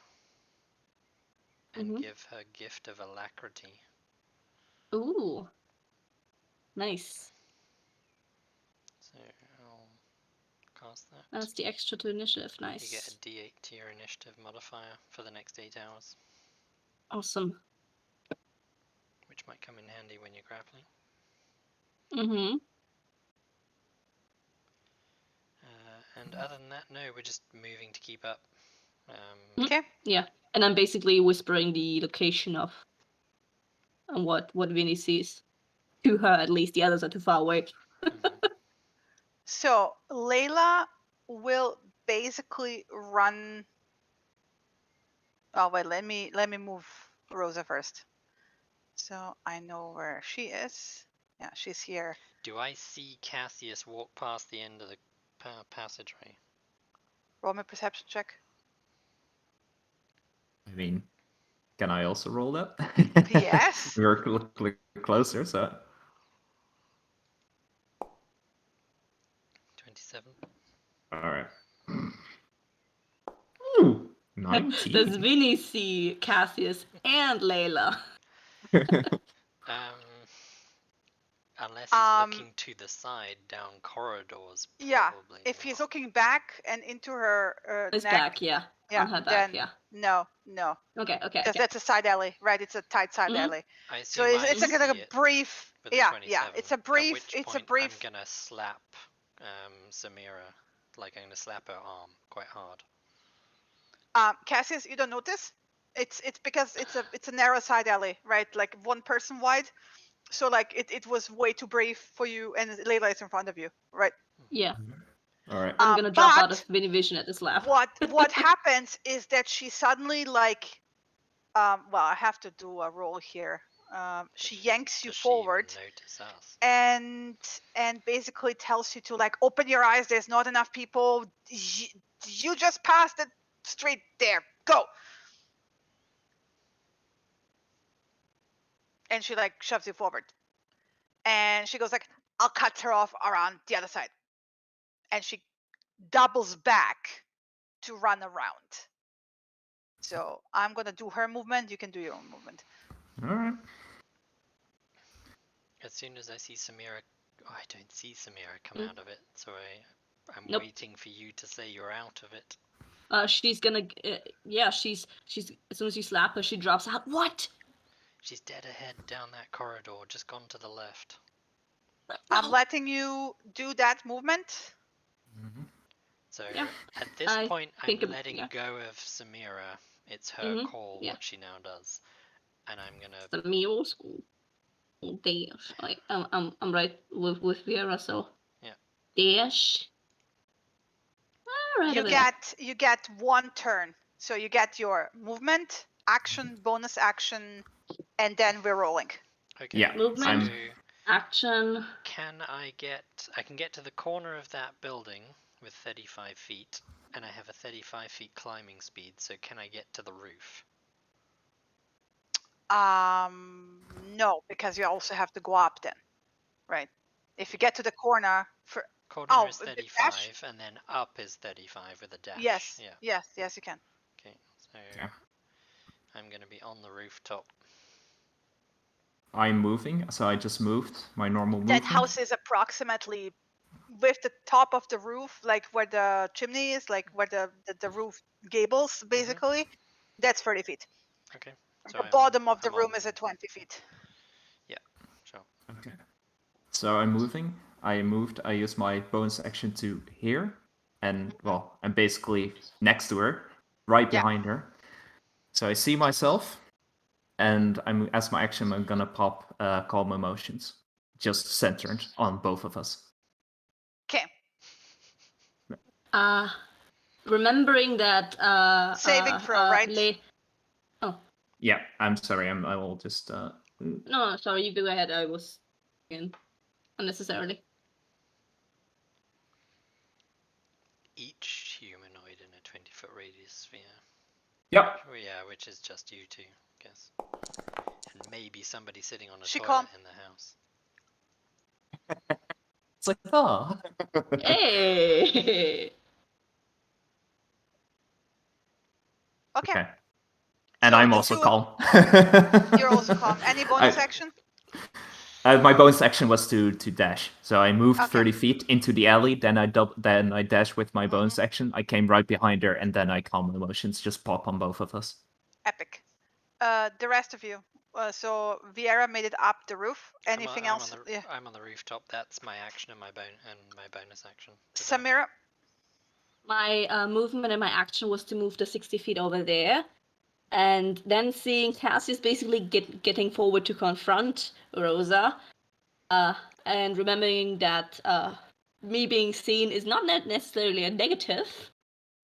[SPEAKER 3] and
[SPEAKER 4] Mhm.
[SPEAKER 3] give her Gift of Alacrity.
[SPEAKER 4] Ooh. Nice.
[SPEAKER 3] So I'll cast that.
[SPEAKER 4] That's the extra to initiative.
[SPEAKER 3] You get
[SPEAKER 4] Nice.
[SPEAKER 3] a D8 to your initiative modifier for the next 8 hours,
[SPEAKER 4] Awesome.
[SPEAKER 3] which might come in handy when you're grappling.
[SPEAKER 4] Mm-hmm.
[SPEAKER 3] And other than that, no, we're just moving to keep up.
[SPEAKER 1] Okay.
[SPEAKER 4] Yeah. And I'm basically whispering the location of what Vinny sees. To her, at least. The others are too far away.
[SPEAKER 1] So Layla will basically run. Oh wait, let me move Rosa first, so I know where she is. Yeah, she's here.
[SPEAKER 3] Do I see Cassius walk past the end of the passageway?
[SPEAKER 1] Roll me a perception check.
[SPEAKER 2] I mean, can I also roll that?
[SPEAKER 1] Yes.
[SPEAKER 2] We're closer, so
[SPEAKER 3] 27.
[SPEAKER 2] all right. Ooh,
[SPEAKER 4] Does
[SPEAKER 2] 19.
[SPEAKER 4] Vinny see Cassius and Layla?
[SPEAKER 3] Unless he's looking to the side down corridors,
[SPEAKER 1] Yeah.
[SPEAKER 3] probably
[SPEAKER 1] If he's
[SPEAKER 3] not.
[SPEAKER 1] looking back and into her
[SPEAKER 4] His
[SPEAKER 1] neck,
[SPEAKER 4] back, yeah.
[SPEAKER 1] yeah,
[SPEAKER 4] On her back,
[SPEAKER 1] then
[SPEAKER 4] yeah.
[SPEAKER 1] no,
[SPEAKER 4] Okay.
[SPEAKER 1] because that's a side alley, right? It's a tight side
[SPEAKER 4] Mhm.
[SPEAKER 1] alley.
[SPEAKER 3] I
[SPEAKER 1] So
[SPEAKER 3] assume
[SPEAKER 1] it's
[SPEAKER 3] I
[SPEAKER 1] like a
[SPEAKER 3] see it
[SPEAKER 1] brief.
[SPEAKER 3] with a
[SPEAKER 1] Yeah,
[SPEAKER 3] 27.
[SPEAKER 1] it's a
[SPEAKER 3] At
[SPEAKER 1] brief.
[SPEAKER 3] which
[SPEAKER 1] It's
[SPEAKER 3] point
[SPEAKER 1] a brief.
[SPEAKER 3] I'm gonna slap Samira, like I'm gonna slap her arm quite hard.
[SPEAKER 1] Cassius, you don't notice. It's because it's a narrow side alley, right? Like one person wide. So like it was way too brief for you, and Layla is in front of you, right?
[SPEAKER 4] Yeah.
[SPEAKER 2] All right.
[SPEAKER 4] I'm gonna drop out
[SPEAKER 1] but
[SPEAKER 4] of Vinny vision at the slap.
[SPEAKER 1] what happens is that she suddenly well, I have to do a roll here. She yanks you
[SPEAKER 3] Does she even
[SPEAKER 1] forward
[SPEAKER 3] notice us?
[SPEAKER 1] and basically tells you to like open your eyes. There's not enough people. You just passed the street there. Go. And she like shoves you forward. And she goes like, I'll cut her off around the other side. And she doubles back to run around. So I'm gonna do her movement. You can do your own movement.
[SPEAKER 2] All right.
[SPEAKER 3] As soon as I see Samira I don't see Samira come
[SPEAKER 4] Mm.
[SPEAKER 3] out of it, so I'm
[SPEAKER 4] Nope.
[SPEAKER 3] waiting for you to say you're out of it.
[SPEAKER 4] She's gonna. She's as soon as you slap her, she drops out. What?
[SPEAKER 3] She's dead ahead down that corridor, just gone to the left.
[SPEAKER 1] I'm
[SPEAKER 4] No.
[SPEAKER 1] letting you do that movement.
[SPEAKER 3] So
[SPEAKER 4] Yeah,
[SPEAKER 3] at this
[SPEAKER 4] I
[SPEAKER 3] point, I'm
[SPEAKER 4] think
[SPEAKER 3] letting
[SPEAKER 4] yeah.
[SPEAKER 3] go of Samira. It's her
[SPEAKER 4] Mhm,
[SPEAKER 3] call
[SPEAKER 4] yeah.
[SPEAKER 3] what she now does, and I'm gonna.
[SPEAKER 4] The middle school. Dash. I'm right with Vera, so.
[SPEAKER 3] Yeah.
[SPEAKER 4] Dash. Alright,
[SPEAKER 1] You get one turn. So you get your movement, action, bonus action, and then we're rolling.
[SPEAKER 3] Okay.
[SPEAKER 2] Yeah,
[SPEAKER 4] Movement.
[SPEAKER 3] So
[SPEAKER 4] Action.
[SPEAKER 3] can I get? I can get to the corner of that building with 35 feet, and I have a 35 feet climbing speed. So can I get to the roof?
[SPEAKER 1] No, because you also have to go up then, right? If you get to the corner for
[SPEAKER 3] Corner is
[SPEAKER 1] the
[SPEAKER 3] 35,
[SPEAKER 1] dash?
[SPEAKER 3] and then up is 35 with a dash.
[SPEAKER 1] Yes,
[SPEAKER 3] Yeah.
[SPEAKER 1] yes, you can.
[SPEAKER 3] Okay. So
[SPEAKER 2] Yeah.
[SPEAKER 3] I'm gonna be on the rooftop.
[SPEAKER 2] I'm moving, so I just moved my normal
[SPEAKER 1] That
[SPEAKER 2] movement.
[SPEAKER 1] house is approximately with the top of the roof, like where the chimney is, like where the roof gables, basically. That's 30 feet.
[SPEAKER 3] Okay. So
[SPEAKER 1] The bottom of the
[SPEAKER 3] I'm
[SPEAKER 1] room
[SPEAKER 3] on-
[SPEAKER 1] is at 20 feet.
[SPEAKER 3] Sure.
[SPEAKER 2] Okay. So I'm moving. I moved. I use my bonus action to here, and well, I'm basically next to her, right
[SPEAKER 1] Yeah.
[SPEAKER 2] behind her. So I see myself, and as my action, I'm gonna pop calm emotions, just centered on both of us.
[SPEAKER 1] Okay.
[SPEAKER 4] Remembering that.
[SPEAKER 1] Saving throw, right?
[SPEAKER 2] Yeah, I'm sorry. I will just.
[SPEAKER 4] No, sorry, you go ahead. I was in unnecessarily.
[SPEAKER 3] Each humanoid in a 20-foot radius sphere.
[SPEAKER 2] Yep.
[SPEAKER 3] Oh yeah, which is just you two, I guess. And maybe somebody sitting on a
[SPEAKER 1] She
[SPEAKER 3] toilet
[SPEAKER 1] calm.
[SPEAKER 3] in the house.
[SPEAKER 2] It's like
[SPEAKER 4] Hey.
[SPEAKER 1] Okay.
[SPEAKER 2] Okay. And
[SPEAKER 1] So
[SPEAKER 2] I'm
[SPEAKER 1] the
[SPEAKER 2] also
[SPEAKER 1] two-
[SPEAKER 2] calm.
[SPEAKER 1] You're also calm. Any bonus action?
[SPEAKER 2] My bonus action was to dash, so I moved
[SPEAKER 1] Okay.
[SPEAKER 2] 30 feet into the alley. Then I dashed with my bonus action. I came right behind her, and then I calm emotions just pop on both of us.
[SPEAKER 1] Epic. The rest of you. So Viera made it up the roof. Anything else? Yeah.
[SPEAKER 3] I'm on the rooftop. That's my action and my bonus action. to dash.
[SPEAKER 1] Samira.
[SPEAKER 4] My movement and my action was to move the 60 feet over there. And then seeing Cassius basically getting forward to confront Rosa. And remembering that me being seen is not necessarily a negative,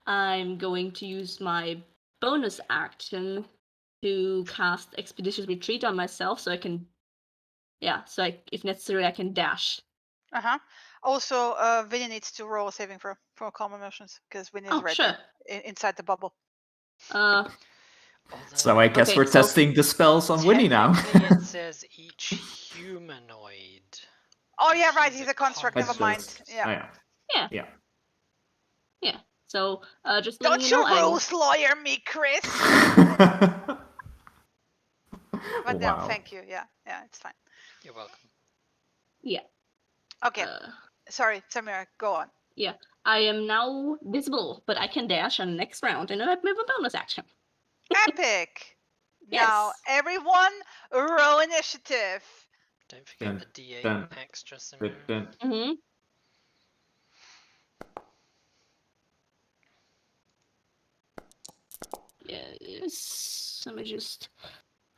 [SPEAKER 4] I'm going to use my bonus action to cast Expeditious Retreat on myself so I can, if necessary, I can dash.
[SPEAKER 1] Also, Vinny needs to roll a saving throw for calm emotions because Vinny is right there inside the bubble.
[SPEAKER 2] So I guess
[SPEAKER 4] Okay,
[SPEAKER 2] we're
[SPEAKER 4] so-
[SPEAKER 2] testing the spells on Winnie now.
[SPEAKER 3] Technically, it says each humanoid.
[SPEAKER 1] Oh yeah, right.
[SPEAKER 3] He's
[SPEAKER 1] He's
[SPEAKER 3] a
[SPEAKER 1] a construct. Never mind. Yeah.
[SPEAKER 4] Yeah. So just letting
[SPEAKER 1] Don't
[SPEAKER 4] you
[SPEAKER 1] you
[SPEAKER 4] know,
[SPEAKER 1] rules lawyer me, Chris. But no,
[SPEAKER 2] Wow.
[SPEAKER 1] thank you. Yeah, it's fine.
[SPEAKER 3] You're welcome.
[SPEAKER 4] Yeah.
[SPEAKER 1] Okay. Sorry, Samira, go on.
[SPEAKER 4] Yeah. I am now visible, but I can dash on the next round and then I move a bonus action.
[SPEAKER 1] Epic.
[SPEAKER 4] Yes.
[SPEAKER 1] Now, everyone, roll initiative.
[SPEAKER 3] Don't forget
[SPEAKER 2] Dun,
[SPEAKER 3] the D8
[SPEAKER 2] dun,
[SPEAKER 3] extra, Samira.
[SPEAKER 4] Mm-hmm. Yes. Let me just.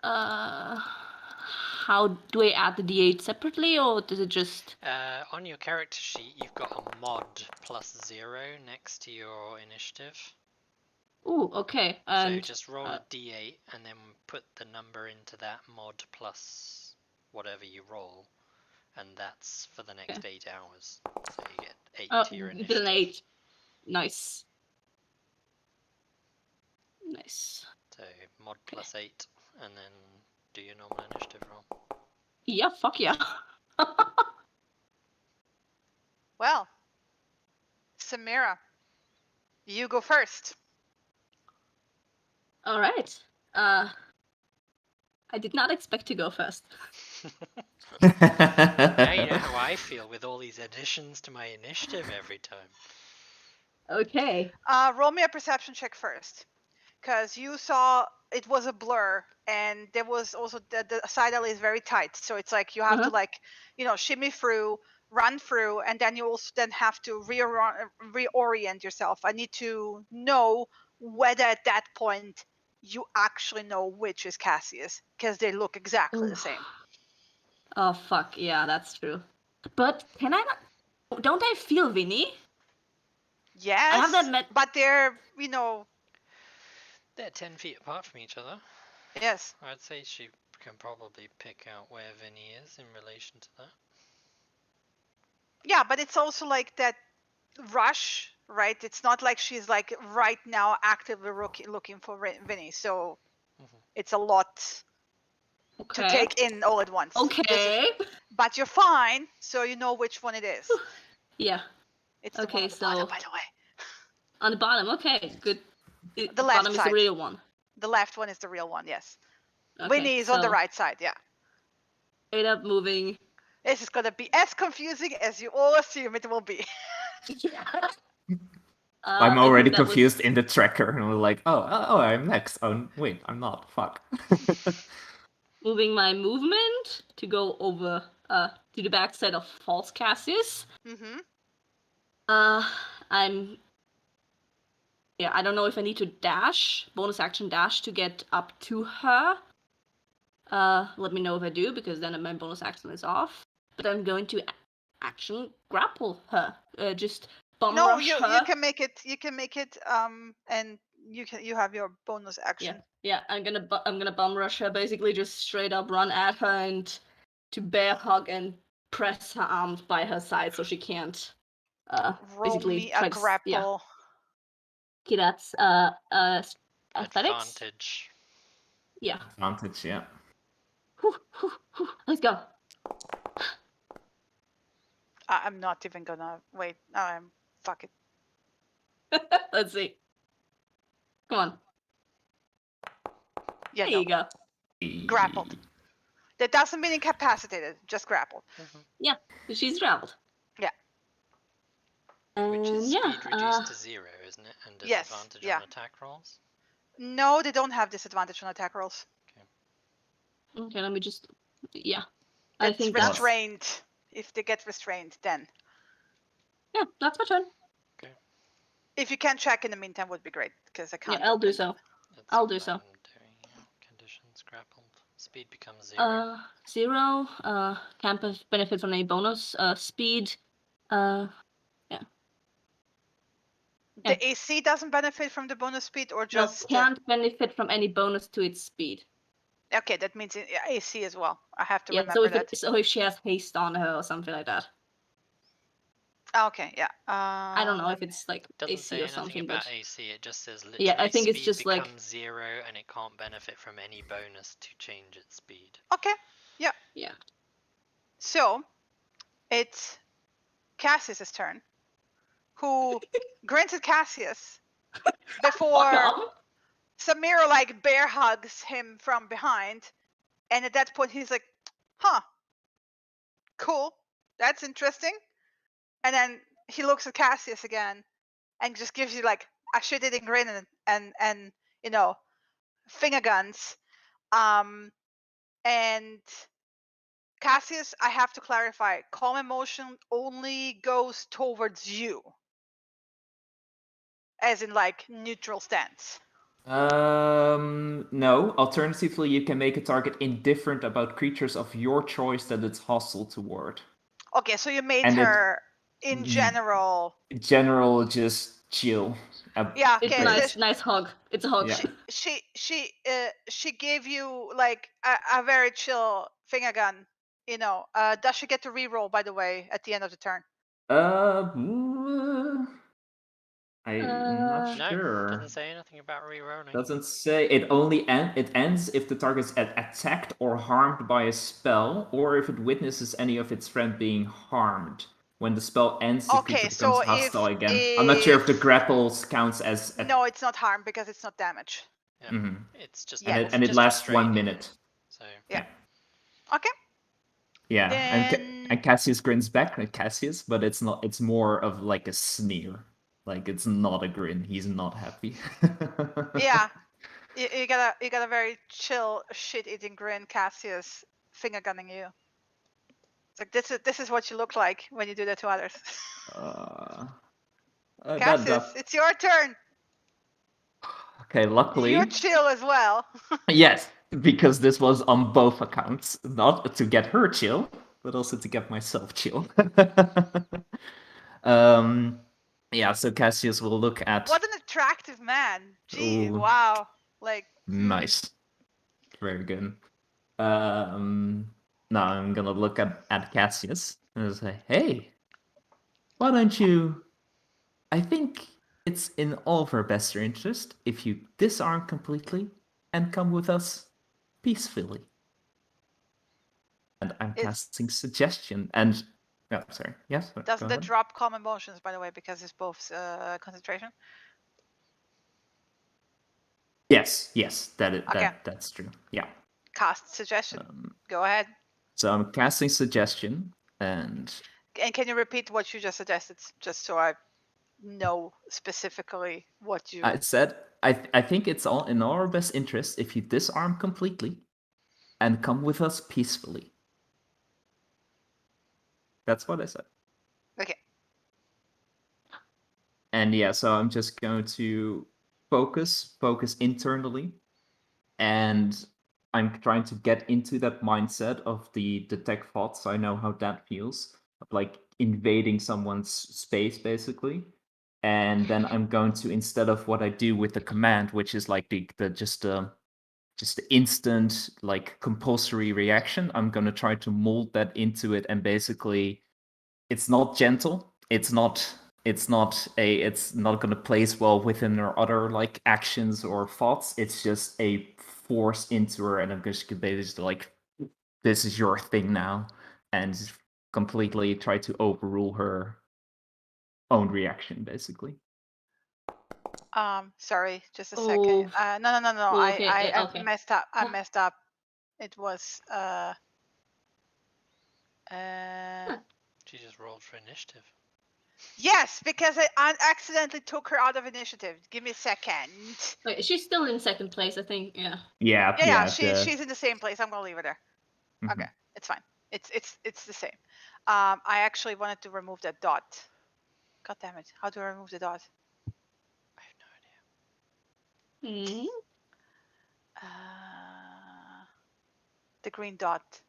[SPEAKER 4] How do I add the D8 separately, or does it just?
[SPEAKER 3] On your character sheet, you've got a mod +0 next to your initiative.
[SPEAKER 4] Ooh, okay.
[SPEAKER 3] So
[SPEAKER 4] And
[SPEAKER 3] just roll a D8 and then put the number into that mod plus whatever you roll, and that's for the next 8 hours. So you get 8 to your initiative.
[SPEAKER 4] an 8. Nice. Nice.
[SPEAKER 3] So mod +8, and then do your normal initiative roll.
[SPEAKER 4] Yeah, fuck yeah.
[SPEAKER 1] Well, Samira, you go first.
[SPEAKER 4] All right. I did not expect to go first.
[SPEAKER 3] Now you know how I feel with all these additions to my initiative every time.
[SPEAKER 4] Okay.
[SPEAKER 1] Roll me a perception check first, because you saw it was a blur, and there was also the side alley is very tight, so it's like you have to shimmy through, run through, and then you also then have to reorient yourself. I need to know whether at that point you actually know which is Cassius, because they look exactly the same.
[SPEAKER 4] Oh fuck, yeah, that's true. But can I not? Don't I feel Vinny?
[SPEAKER 1] Yes,
[SPEAKER 4] I have that
[SPEAKER 1] but they're
[SPEAKER 3] They're 10 feet apart from each other.
[SPEAKER 1] yes.
[SPEAKER 3] I'd say she can probably pick out where Vinny is in relation to that.
[SPEAKER 1] Yeah, but it's also like that rush, right? It's not like she's like right now actively looking for Vinny, so it's a lot to take in all at once.
[SPEAKER 4] Okay.
[SPEAKER 1] But you're fine, so you know which one it is.
[SPEAKER 4] Yeah.
[SPEAKER 1] It's the one on the bottom, by the way.
[SPEAKER 4] On the bottom, okay, good.
[SPEAKER 1] The left
[SPEAKER 4] bottom is
[SPEAKER 1] side.
[SPEAKER 4] the real one.
[SPEAKER 1] The left one is the real one, yes.
[SPEAKER 4] Okay,
[SPEAKER 1] Winnie is on the right side, yeah.
[SPEAKER 4] Straight up moving.
[SPEAKER 1] This is gonna be as confusing as you all assume it will be.
[SPEAKER 2] I'm already confused in the tracker, and we're like, oh, I'm next. Oh, wait, I'm not. Fuck.
[SPEAKER 4] Moving my movement to go over to the backside of False Cassius.
[SPEAKER 1] Mm-hmm.
[SPEAKER 4] I don't know if I need to bonus action dash to get up to her. Let me know if I do, because then my bonus action is off. But I'm going to action grapple her. Just bum rush her.
[SPEAKER 1] No, you can make it. You can make it. And you have your bonus action.
[SPEAKER 4] Yeah. I'm gonna bum rush her. Basically, just straight up run at her and to bear hug and press her arms by her side so she can't.
[SPEAKER 1] Roll
[SPEAKER 4] basically
[SPEAKER 1] me a grapple.
[SPEAKER 4] Okay, that's athletics.
[SPEAKER 3] Advantage.
[SPEAKER 4] Yeah.
[SPEAKER 2] Advantage, yeah.
[SPEAKER 4] Let's go.
[SPEAKER 1] I'm not even gonna wait. Fuck it.
[SPEAKER 4] Let's see. Come on.
[SPEAKER 1] Yeah,
[SPEAKER 4] there you go.
[SPEAKER 1] Grappled. That doesn't mean incapacitated. Just grappled.
[SPEAKER 4] Yeah, she's grappled.
[SPEAKER 1] Yeah.
[SPEAKER 3] Which is speed reduced to 0, isn't it? And disadvantage on attack rolls?
[SPEAKER 1] No, they don't have disadvantage on attack rolls.
[SPEAKER 4] Okay, let me just... Yeah.
[SPEAKER 1] I think restrained. If they get restrained, then.
[SPEAKER 4] Yeah, that's my turn.
[SPEAKER 3] Okay.
[SPEAKER 1] If you can check in the meantime, would be great, because I can't.
[SPEAKER 4] Yeah, I'll do so. I'll do so.
[SPEAKER 3] Conditions grappled. Speed becomes 0.
[SPEAKER 4] 0. Can't benefit from any bonus. Speed.
[SPEAKER 1] The AC doesn't benefit from the bonus speed, or just
[SPEAKER 4] can't benefit from any bonus to its speed.
[SPEAKER 1] Okay, that means AC as well. I have to remember that.
[SPEAKER 4] So if she has haste on her or something like that.
[SPEAKER 1] Okay, yeah.
[SPEAKER 4] I don't know if it's like
[SPEAKER 3] doesn't
[SPEAKER 4] AC
[SPEAKER 3] say
[SPEAKER 4] or something.
[SPEAKER 3] About
[SPEAKER 4] but...
[SPEAKER 3] AC, it just says literally.
[SPEAKER 4] Yeah, I think it's just
[SPEAKER 3] becomes
[SPEAKER 4] like
[SPEAKER 3] 0, and it can't benefit from any bonus to change its speed.
[SPEAKER 1] Okay. Yeah.
[SPEAKER 4] Yeah.
[SPEAKER 1] So, it's Cassius's turn, who granted Cassius before Samira like bear hugs him from behind, and at that point he's like, "Huh, cool, that's interesting." And then he looks at Cassius again, and just gives you like a shit-eating grin and finger guns. And Cassius, I have to clarify, calm emotion only goes towards you. As in like neutral stance.
[SPEAKER 2] No. Alternatively, you can make a target indifferent about creatures of your choice that it's hostile toward.
[SPEAKER 1] Okay, so you made her in general.
[SPEAKER 2] In general, just chill.
[SPEAKER 1] Yeah,
[SPEAKER 4] okay. It's nice hug. It's a hug.
[SPEAKER 1] Yeah. She gave you like a very chill finger gun. Does she get to reroll, by the way, at the end of the turn?
[SPEAKER 2] I'm not sure.
[SPEAKER 3] No, doesn't say anything about rerolling.
[SPEAKER 2] Doesn't say. It only it ends if the target is attacked or harmed by a spell, or if it witnesses any of its friend being harmed. When the spell ends, the creature becomes hostile again. I'm not sure if the grapples counts as.
[SPEAKER 1] No, it's not harm because it's not damage.
[SPEAKER 3] Yeah. It's just
[SPEAKER 2] and it lasts 1 minute.
[SPEAKER 3] So
[SPEAKER 1] yeah. Okay.
[SPEAKER 2] Yeah,
[SPEAKER 1] Then
[SPEAKER 2] and Cassius grins back at Cassius, but it's not. It's more of like a sneer. Like it's not a grin. He's not happy.
[SPEAKER 1] yeah, you got a very chill, shit-eating grin. Cassius finger gunning you. It's like this is what you look like when you do that to others. Cassius, it's your turn.
[SPEAKER 2] Okay, luckily.
[SPEAKER 1] You're chill as well.
[SPEAKER 2] Yes, because this was on both accounts, not to get her chill, but also to get myself chill. Yeah, so Cassius will look at.
[SPEAKER 1] What an attractive man. Gee,
[SPEAKER 2] Ooh.
[SPEAKER 1] wow. Like
[SPEAKER 2] Nice, very good. Now I'm gonna look at Cassius and say, "Hey, why don't you? I think it's in all of our best interest if you disarm completely and come with us peacefully." And I'm casting suggestion. And sorry. Yes.
[SPEAKER 1] Doesn't that drop calm emotions, by the way, because it's both concentration?
[SPEAKER 2] Yes.
[SPEAKER 1] Okay.
[SPEAKER 2] That's true. Yeah.
[SPEAKER 1] Cast suggestion. Go ahead.
[SPEAKER 2] So I'm casting suggestion, and
[SPEAKER 1] can you repeat what you just suggested, just so I know specifically what you?
[SPEAKER 2] I said I think it's all in our best interest if you disarm completely, and come with us peacefully. That's what I said.
[SPEAKER 1] Okay.
[SPEAKER 2] And yeah, so I'm just going to focus internally, and I'm trying to get into that mindset of the detect thoughts. So I know how that feels, of like invading someone's space, basically. And then I'm going to, instead of what I do with the command, which is like the just the instant like compulsory reaction, I'm going to try to mold that into it, and basically, it's not gentle. It's not going to place well within her other like actions or thoughts. It's just a force into her, and I'm just basically like, this is your thing now, and completely try to overrule her own reaction, basically.
[SPEAKER 1] Sorry, just a second. No.
[SPEAKER 4] Okay,
[SPEAKER 1] I
[SPEAKER 4] okay.
[SPEAKER 1] messed up. It was
[SPEAKER 3] She just rolled for initiative.
[SPEAKER 1] Yes, because I accidentally took her out of initiative. Give me a second.
[SPEAKER 4] Wait, she's still in second place, I think. Yeah.
[SPEAKER 1] Yeah. She's in the same place. I'm gonna leave her there.
[SPEAKER 2] Mhm.
[SPEAKER 1] Okay, it's fine. It's the same. I actually wanted to remove that dot. God damn it! How do I remove the dot?
[SPEAKER 3] I have no idea.
[SPEAKER 1] The green dot.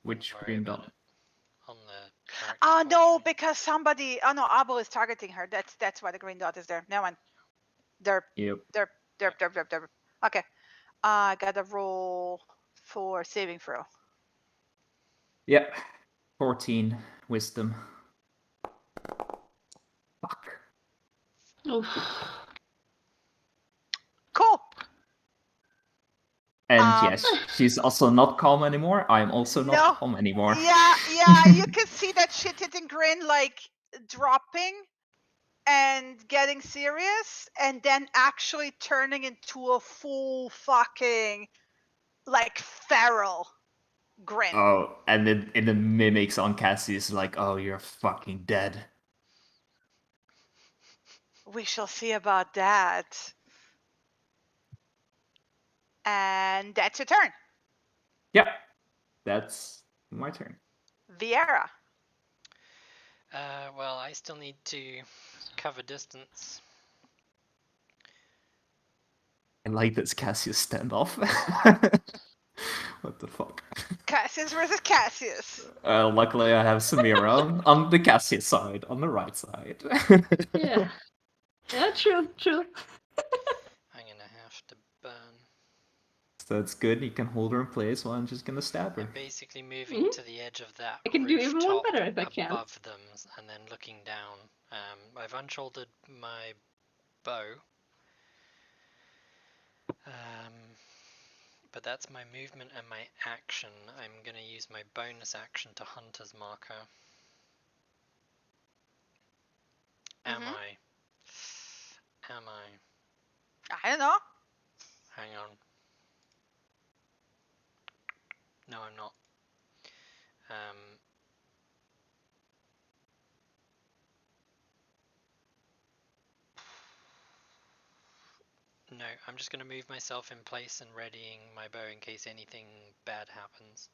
[SPEAKER 2] Which
[SPEAKER 3] Don't worry
[SPEAKER 2] green
[SPEAKER 3] about
[SPEAKER 2] dot?
[SPEAKER 3] it. On the character
[SPEAKER 1] Oh
[SPEAKER 3] point
[SPEAKER 1] no,
[SPEAKER 3] tree.
[SPEAKER 1] because somebody. Oh no, Abo is targeting her. That's why the green dot is there. Never mind. Derp.
[SPEAKER 2] Yep.
[SPEAKER 1] Derp. Okay. I gotta roll for saving throw.
[SPEAKER 2] Yep. 14 wisdom. Fuck.
[SPEAKER 4] Oof.
[SPEAKER 1] Cool.
[SPEAKER 2] And yes, she's also not calm anymore. I'm also not calm anymore.
[SPEAKER 1] Yeah, you can see that shit-hitting grin like dropping and getting serious, and then actually turning into a full fucking like feral grin.
[SPEAKER 2] Oh, and then the mimics on Cassius like, oh, you're fucking dead.
[SPEAKER 1] We shall see about that. And that's your turn.
[SPEAKER 2] Yep. That's my turn.
[SPEAKER 1] Viera.
[SPEAKER 3] Well, I still need to cover distance.
[SPEAKER 2] I like this Cassius standoff. What the fuck?
[SPEAKER 1] Cassius versus Cassius.
[SPEAKER 2] Luckily, I have Samira on the Cassius side, on the right side.
[SPEAKER 4] Yeah. Yeah, true.
[SPEAKER 3] I'm gonna have to burn.
[SPEAKER 2] So that's good. You can hold her in place while I'm just gonna stab her.
[SPEAKER 3] I'm basically moving to the edge of that
[SPEAKER 4] I can do even one
[SPEAKER 3] rooftop
[SPEAKER 4] better if I can.
[SPEAKER 3] above them, and then looking down. I've unshouldered my bow. But that's my movement and my action. I'm gonna use my bonus action to Hunter's Marker. Am I?
[SPEAKER 1] I don't know.
[SPEAKER 3] Hang on. No, I'm not. No, I'm just going to move myself in place and readying my bow in case anything bad happens.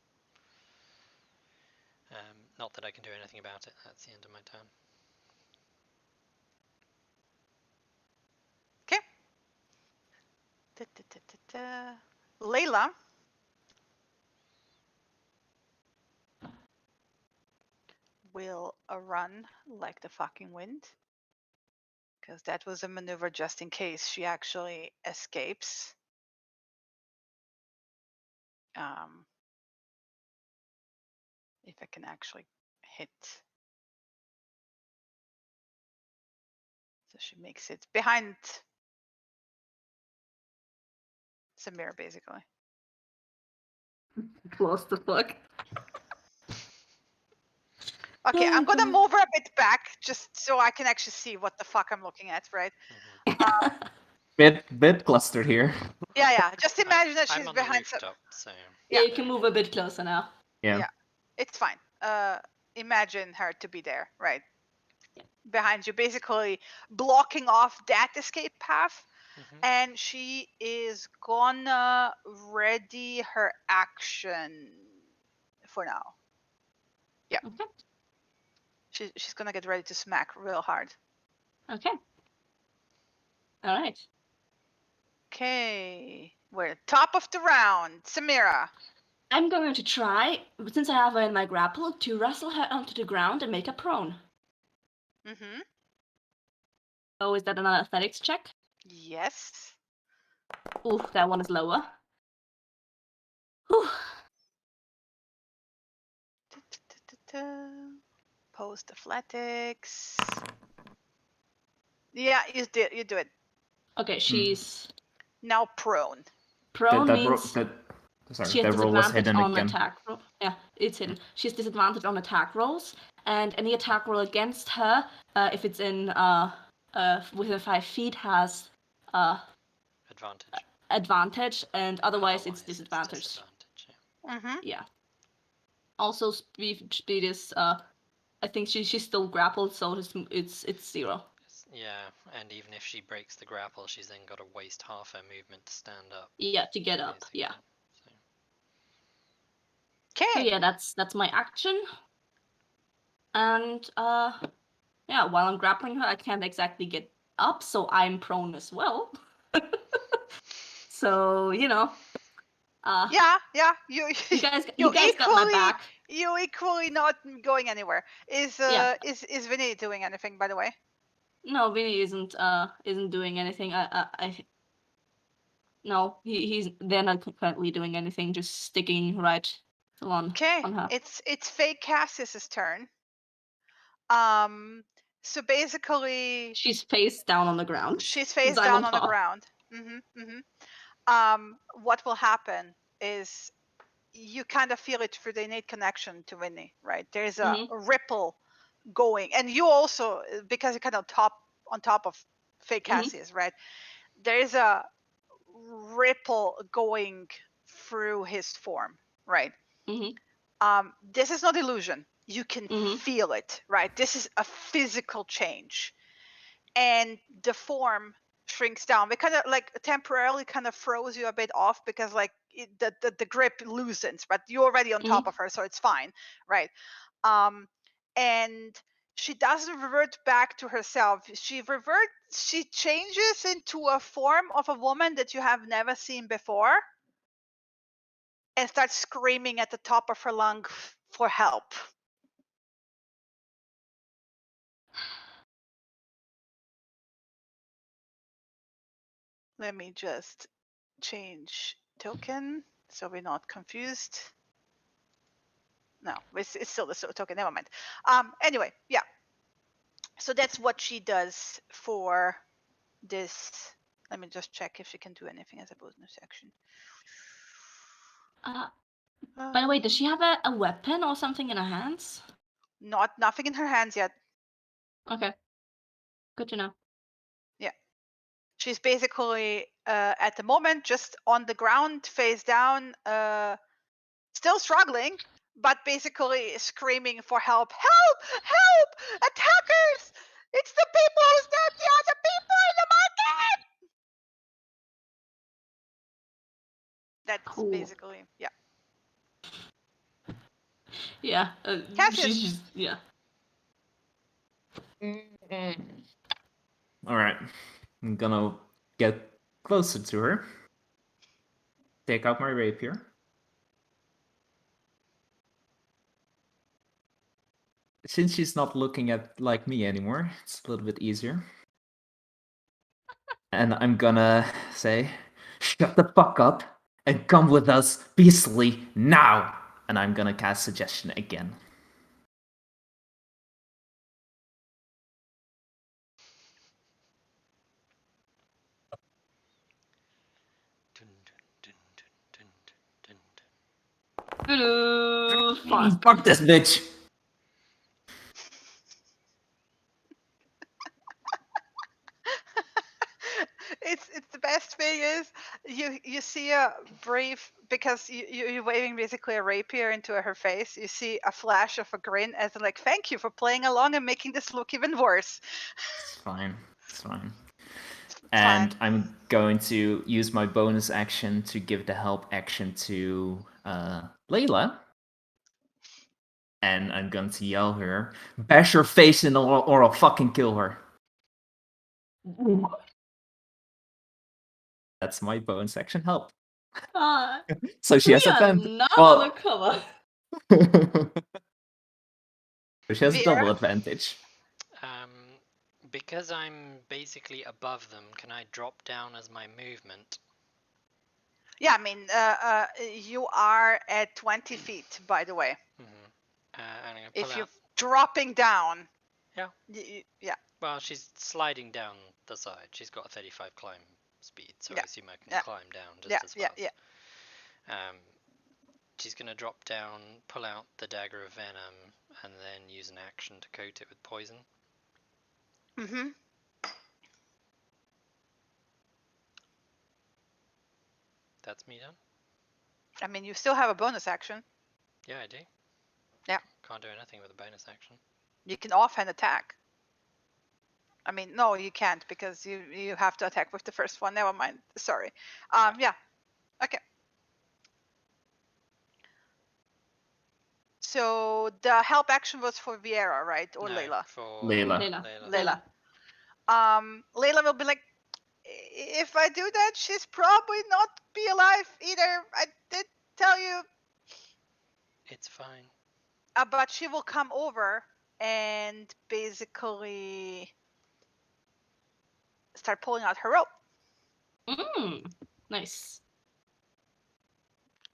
[SPEAKER 3] Not that I can do anything about it. That's the end of my turn.
[SPEAKER 1] Layla will run like the fucking wind, because that was a maneuver just in case she actually escapes. If I can actually hit. So she makes it behind Samira, basically.
[SPEAKER 4] Close the fuck.
[SPEAKER 1] Okay,
[SPEAKER 4] Oh,
[SPEAKER 1] I'm gonna
[SPEAKER 4] God.
[SPEAKER 1] move her a bit back just so I can actually see what the fuck I'm looking at, right?
[SPEAKER 2] Bit clustered here.
[SPEAKER 1] Yeah. Just imagine that
[SPEAKER 3] I'm
[SPEAKER 1] she's
[SPEAKER 3] on the
[SPEAKER 1] behind some.
[SPEAKER 3] rooftop, so
[SPEAKER 4] Yeah, you can move a bit closer now.
[SPEAKER 2] Yeah.
[SPEAKER 1] Yeah. It's fine. Imagine her to be there, right? Behind you, basically blocking off that escape path. And she is gonna ready her action for now. Yeah.
[SPEAKER 4] Okay.
[SPEAKER 1] She's gonna get ready to smack real hard.
[SPEAKER 4] Okay. All right.
[SPEAKER 1] Okay. We're at the top of the round. Samira.
[SPEAKER 4] I'm going to try, since I have her in my grapple, to wrestle her onto the ground and make her prone.
[SPEAKER 1] Mm-hmm.
[SPEAKER 4] Oh, is that an athletics check?
[SPEAKER 1] Yes.
[SPEAKER 4] Ooh, that one is lower. Whew.
[SPEAKER 1] Post athletics. Yeah, you do it.
[SPEAKER 4] Okay, she's
[SPEAKER 1] Now prone.
[SPEAKER 4] prone
[SPEAKER 2] That
[SPEAKER 4] means she has
[SPEAKER 2] that roll was
[SPEAKER 4] disadvantage
[SPEAKER 2] hidden
[SPEAKER 4] on
[SPEAKER 2] again.
[SPEAKER 4] attack roll. Yeah, it's hidden. She has disadvantage on attack rolls, and any attack roll against her, if it's in within 5 feet, has advantage, and otherwise it's disadvantage.
[SPEAKER 1] Mm-hmm.
[SPEAKER 4] Yeah. Also, speed is I think she's still grappled, so it's 0.
[SPEAKER 3] Yeah, and even if she breaks the grapple, she's then got to waste half her movement to stand up.
[SPEAKER 4] Yeah, to get up.
[SPEAKER 3] Basically.
[SPEAKER 4] Yeah.
[SPEAKER 1] Okay.
[SPEAKER 4] So yeah, that's my action. And yeah, while I'm grappling her, I can't exactly get up, so I'm prone as well. So yeah. You guys got my back.
[SPEAKER 1] You equally not going anywhere. Is Vinny doing anything, by the way?
[SPEAKER 4] No, Vinny isn't doing anything. No, they're not currently doing anything. Just sticking right on her.
[SPEAKER 1] It's fake Cassius's turn. So basically,
[SPEAKER 4] she's face down on the ground.
[SPEAKER 1] She's face down on the ground. What will happen is you kind of feel it through the innate connection to Vinny, right? There's a ripple going, and you also, because you're kind of on top of fake Cassius, right? There's a ripple going through his form, right? This is not illusion. You can feel it, right? This is a physical change, and the form shrinks down. It kind of like temporarily kind of throws you a bit off because like the grip loosens, but you're already on top of her, so it's fine, right? And she doesn't revert back to herself. She changes into a form of a woman that you have never seen before, and starts screaming at the top of her lungs for help. Let me just change token so we're not confused. No, it's still the token. Never mind. Anyway, yeah. So that's what she does for this. Let me just check if she can do anything as a bonus action.
[SPEAKER 4] By the way, does she have a weapon or something in her hands?
[SPEAKER 1] Nothing in her hands yet.
[SPEAKER 4] Okay. Good to know.
[SPEAKER 1] Yeah. She's basically at the moment just on the ground, face down, still struggling, but basically screaming for help. Help! Help! Attackers! It's the people who snap the other people in the market! That's
[SPEAKER 4] Cool.
[SPEAKER 1] basically, yeah.
[SPEAKER 4] Yeah.
[SPEAKER 1] Cassius.
[SPEAKER 4] She's just, yeah.
[SPEAKER 2] Alright. I'm gonna get closer to her. Take out my rapier. Since she's not looking at like me anymore, it's a little bit easier. And I'm gonna say, shut the fuck up and come with us peacefully now. And I'm gonna cast suggestion again.
[SPEAKER 3] Dun, dun, dun, dun, dun, dun.
[SPEAKER 4] Fuck.
[SPEAKER 2] Fuck this bitch.
[SPEAKER 1] It's the best thing is you see a brave, because you're waving basically a rapier into her face. You see a flash of a grin as like, thank you for playing along and making this look even worse.
[SPEAKER 2] It's fine. It's fine.
[SPEAKER 1] It's
[SPEAKER 2] And
[SPEAKER 1] fine.
[SPEAKER 2] I'm going to use my bonus action to give the help action to Layla. And I'm going to yell her, bash her face in or I'll fucking kill her. That's my bonus action help. So she has
[SPEAKER 4] we are
[SPEAKER 2] advantage.
[SPEAKER 4] not
[SPEAKER 2] Well,
[SPEAKER 4] on the cover.
[SPEAKER 2] so she has
[SPEAKER 1] Vera?
[SPEAKER 2] double advantage.
[SPEAKER 3] Because I'm basically above them, can I drop down as my movement?
[SPEAKER 1] Yeah, I mean, you are at 20 feet, by the way.
[SPEAKER 3] And I'm gonna
[SPEAKER 1] If
[SPEAKER 3] pull
[SPEAKER 1] you're
[SPEAKER 3] out.
[SPEAKER 1] dropping down.
[SPEAKER 3] Yeah.
[SPEAKER 1] Yeah.
[SPEAKER 3] Well, she's sliding down the side. She's got a 35 climb speed, so
[SPEAKER 1] Yeah,
[SPEAKER 3] I assume I can
[SPEAKER 1] yeah,
[SPEAKER 3] climb down just
[SPEAKER 1] Yeah,
[SPEAKER 3] as
[SPEAKER 1] yeah,
[SPEAKER 3] fast.
[SPEAKER 1] yeah.
[SPEAKER 3] She's gonna drop down, pull out the dagger of venom, and then use an action to coat it with poison.
[SPEAKER 1] Mm-hmm.
[SPEAKER 3] That's me done.
[SPEAKER 1] I mean, you still have a bonus action.
[SPEAKER 3] Yeah, I do.
[SPEAKER 1] Yeah.
[SPEAKER 3] Can't do anything with a bonus action.
[SPEAKER 1] You can offhand attack. I mean, no, you can't, because you have to attack with the first one. Never mind. Sorry. Yeah. Okay. So the help action was for Viera, right? Or
[SPEAKER 3] No,
[SPEAKER 1] Layla?
[SPEAKER 3] for
[SPEAKER 2] Layla.
[SPEAKER 1] Layla. Layla will be like, if I do that, she's probably not be alive either. I did tell you.
[SPEAKER 3] It's fine.
[SPEAKER 1] But she will come over and basically start pulling out her rope.
[SPEAKER 4] Nice.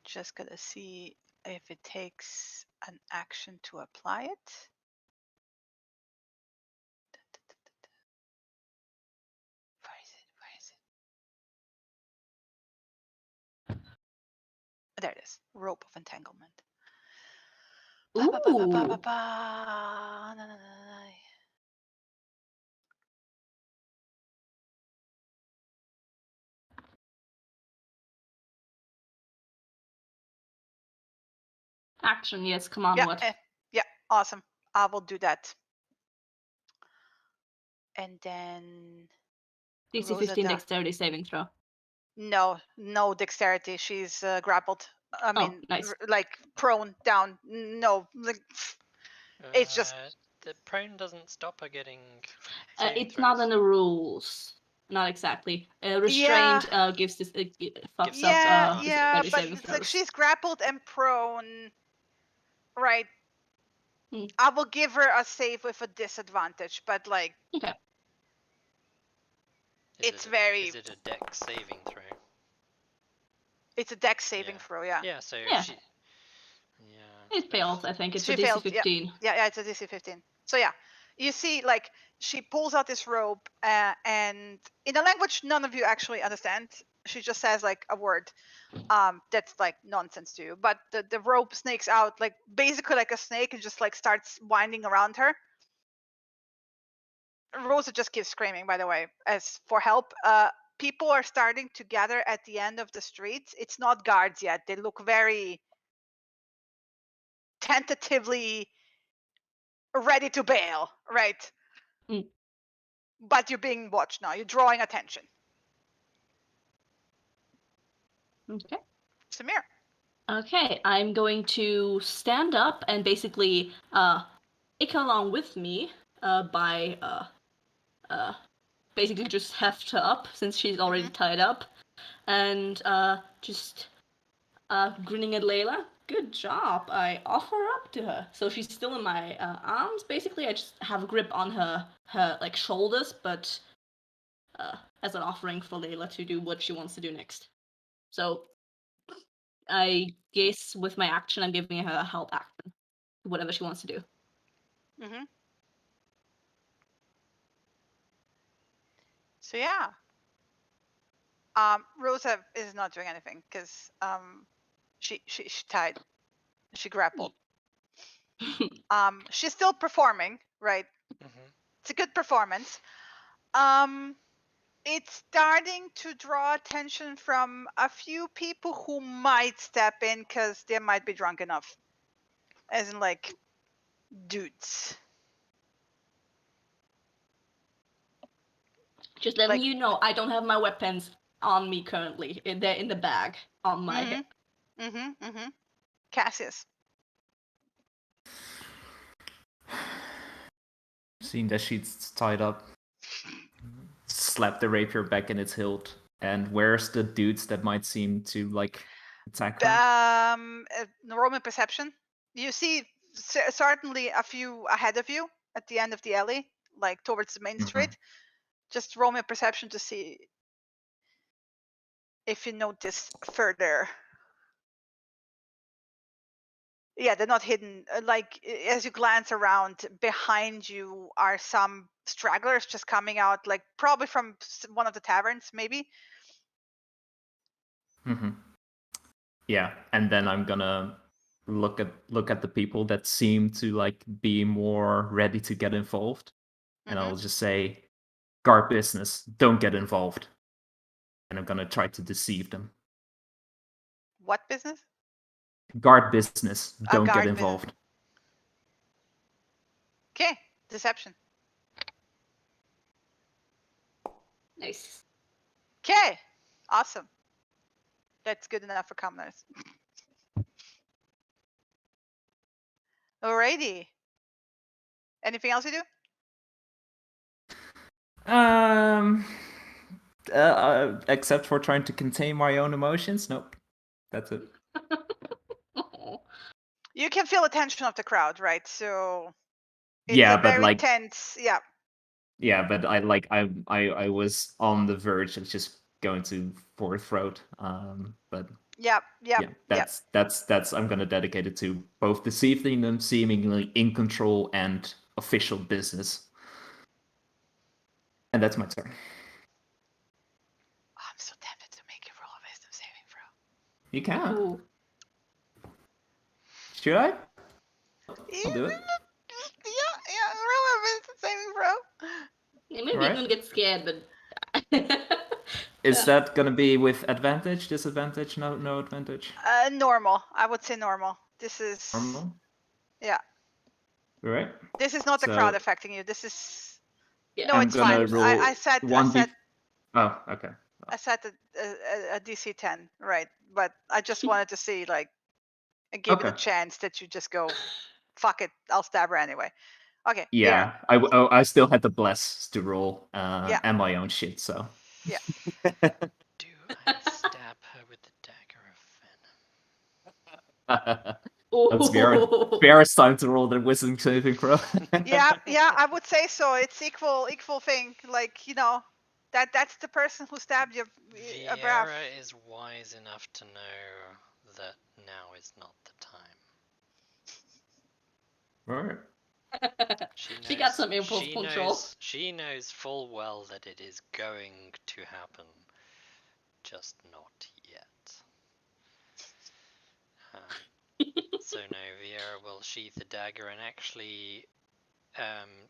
[SPEAKER 1] Just gonna see if it takes an action to apply it. Where is it? Where is it? There it is. Rope of entanglement.
[SPEAKER 4] Ooh. Action, yes. Command what?
[SPEAKER 1] Yeah, awesome. I will do that. And then
[SPEAKER 4] DC
[SPEAKER 1] Rosa
[SPEAKER 4] 15
[SPEAKER 1] da-
[SPEAKER 4] dexterity saving throw.
[SPEAKER 1] no dexterity. She's grappled. I mean,
[SPEAKER 4] nice.
[SPEAKER 1] like prone down. No, like it's just
[SPEAKER 3] the prone doesn't stop her getting.
[SPEAKER 4] It's not in the rules. Not exactly. Restrained gives this fucks up.
[SPEAKER 1] Yeah, but
[SPEAKER 4] saving
[SPEAKER 1] it's like
[SPEAKER 4] throws.
[SPEAKER 1] she's grappled and prone. Right.
[SPEAKER 4] Hmm.
[SPEAKER 1] I will give her a save with a disadvantage, but like
[SPEAKER 4] Okay.
[SPEAKER 1] It's
[SPEAKER 3] Is
[SPEAKER 1] very.
[SPEAKER 3] it a dex saving throw?
[SPEAKER 1] It's a dex saving
[SPEAKER 3] Yeah.
[SPEAKER 1] throw, yeah.
[SPEAKER 3] Yeah, so
[SPEAKER 4] Yeah.
[SPEAKER 3] she. Yeah.
[SPEAKER 4] It fails, I think. It's
[SPEAKER 1] She
[SPEAKER 4] a DC
[SPEAKER 1] failed,
[SPEAKER 4] 15.
[SPEAKER 1] Yeah, it's a DC 15. So yeah, you see, like she pulls out this rope, and in a language none of you actually understand, she just says like a word, that's like nonsense to you. But the rope snakes out, like basically like a snake, and just like starts winding around her. Rosa just keeps screaming, by the way, as for help. People are starting to gather at the end of the street. It's not guards yet. They look very tentatively ready to bail, right?
[SPEAKER 4] Mm.
[SPEAKER 1] But you're being watched now. You're drawing attention.
[SPEAKER 4] Okay.
[SPEAKER 1] Samir.
[SPEAKER 4] Okay, I'm going to stand up and basically take her along with me by basically just heft her up since she's already tied up, and just grinning at Layla. Good job. I offer her up to her, so she's still in my arms. Basically, I just have a grip on her like shoulders, but as an offering for Layla to do what she wants to do next. So I guess with my action, I'm giving her a help action, whatever she wants to do.
[SPEAKER 1] Mm-hmm. So yeah. Rosa is not doing anything because she tied. She grappled. She's still performing, right?
[SPEAKER 3] Mm-hmm.
[SPEAKER 1] It's a good performance. It's starting to draw attention from a few people who might step in because they might be drunk enough. As in, like, dudes.
[SPEAKER 4] Just letting
[SPEAKER 1] Like-
[SPEAKER 4] you know, I don't have my weapons on me currently. They're in the bag on my hip.
[SPEAKER 1] Cassius.
[SPEAKER 2] Seeing that she's tied up, slap the rapier back in its hilt. And where's the dudes that might seem to like attack her?
[SPEAKER 1] Roman perception. You see certainly a few ahead of you at the end of the alley, like towards the main street. Just roll me a perception to see if you notice further. Yeah, they're not hidden. Like, as you glance around, behind you are some stragglers just coming out, like probably from one of the taverns, maybe.
[SPEAKER 2] Yeah, and then I'm gonna look at the people that seem to like be more ready to get involved, and I'll just say, "Guard business, don't get involved." And I'm gonna try to deceive them.
[SPEAKER 1] What business?
[SPEAKER 2] Guard business, don't
[SPEAKER 1] guard
[SPEAKER 2] get
[SPEAKER 1] business.
[SPEAKER 2] involved.
[SPEAKER 1] Okay, deception.
[SPEAKER 4] Nice.
[SPEAKER 1] Okay, awesome. That's good enough for commoners. Alrighty. Anything else you do?
[SPEAKER 2] Except for trying to contain my own emotions. Nope, that's it.
[SPEAKER 1] You can feel the tension of the crowd, right? So it's
[SPEAKER 2] Yeah,
[SPEAKER 1] a
[SPEAKER 2] but
[SPEAKER 1] very
[SPEAKER 2] like
[SPEAKER 1] tense. Yeah.
[SPEAKER 2] Yeah, but I was on the verge of just going to fourth throat. But
[SPEAKER 1] Yeah.
[SPEAKER 2] that's I'm gonna dedicate it to both deceiving them, seemingly in control, and official business. And that's my turn.
[SPEAKER 1] Oh, I'm so tempted to make you roll a wisdom saving throw.
[SPEAKER 2] You can.
[SPEAKER 4] Ooh.
[SPEAKER 2] Should I?
[SPEAKER 1] Yeah,
[SPEAKER 2] I'll do it.
[SPEAKER 1] roll a wisdom saving throw.
[SPEAKER 4] Yeah, maybe
[SPEAKER 2] Alright.
[SPEAKER 4] you don't get scared, but
[SPEAKER 2] Is that gonna be with advantage, disadvantage, no advantage?
[SPEAKER 1] Normal. I would say normal. This is
[SPEAKER 2] Normal?
[SPEAKER 1] Yeah.
[SPEAKER 2] Alright.
[SPEAKER 1] This is not the
[SPEAKER 2] So-
[SPEAKER 1] crowd affecting you. This is
[SPEAKER 4] yeah.
[SPEAKER 1] No,
[SPEAKER 2] I'm
[SPEAKER 1] it's
[SPEAKER 2] gonna
[SPEAKER 1] fine.
[SPEAKER 2] roll
[SPEAKER 1] I said
[SPEAKER 2] Oh, okay.
[SPEAKER 1] I set a DC 10, right? But I just wanted to see, like, and give you the
[SPEAKER 2] Okay.
[SPEAKER 1] chance that you just go, fuck it, I'll stab her anyway. Okay.
[SPEAKER 2] Yeah, I still had the bless to roll,
[SPEAKER 1] Yeah.
[SPEAKER 2] and my own shit, so.
[SPEAKER 1] Yeah.
[SPEAKER 3] Do I stab her with the dagger of venom?
[SPEAKER 2] That's Vera's time to roll the wisdom saving throw.
[SPEAKER 1] Yeah, I would say so. It's equal thing. Like, that's the person who stabbed you. Abrav.
[SPEAKER 3] Viera is wise enough to know that now is not the time.
[SPEAKER 2] Alright.
[SPEAKER 4] She got some impulse control.
[SPEAKER 3] She knows full well that it is going to happen, just not yet. So no, Viera will sheath the dagger, and actually,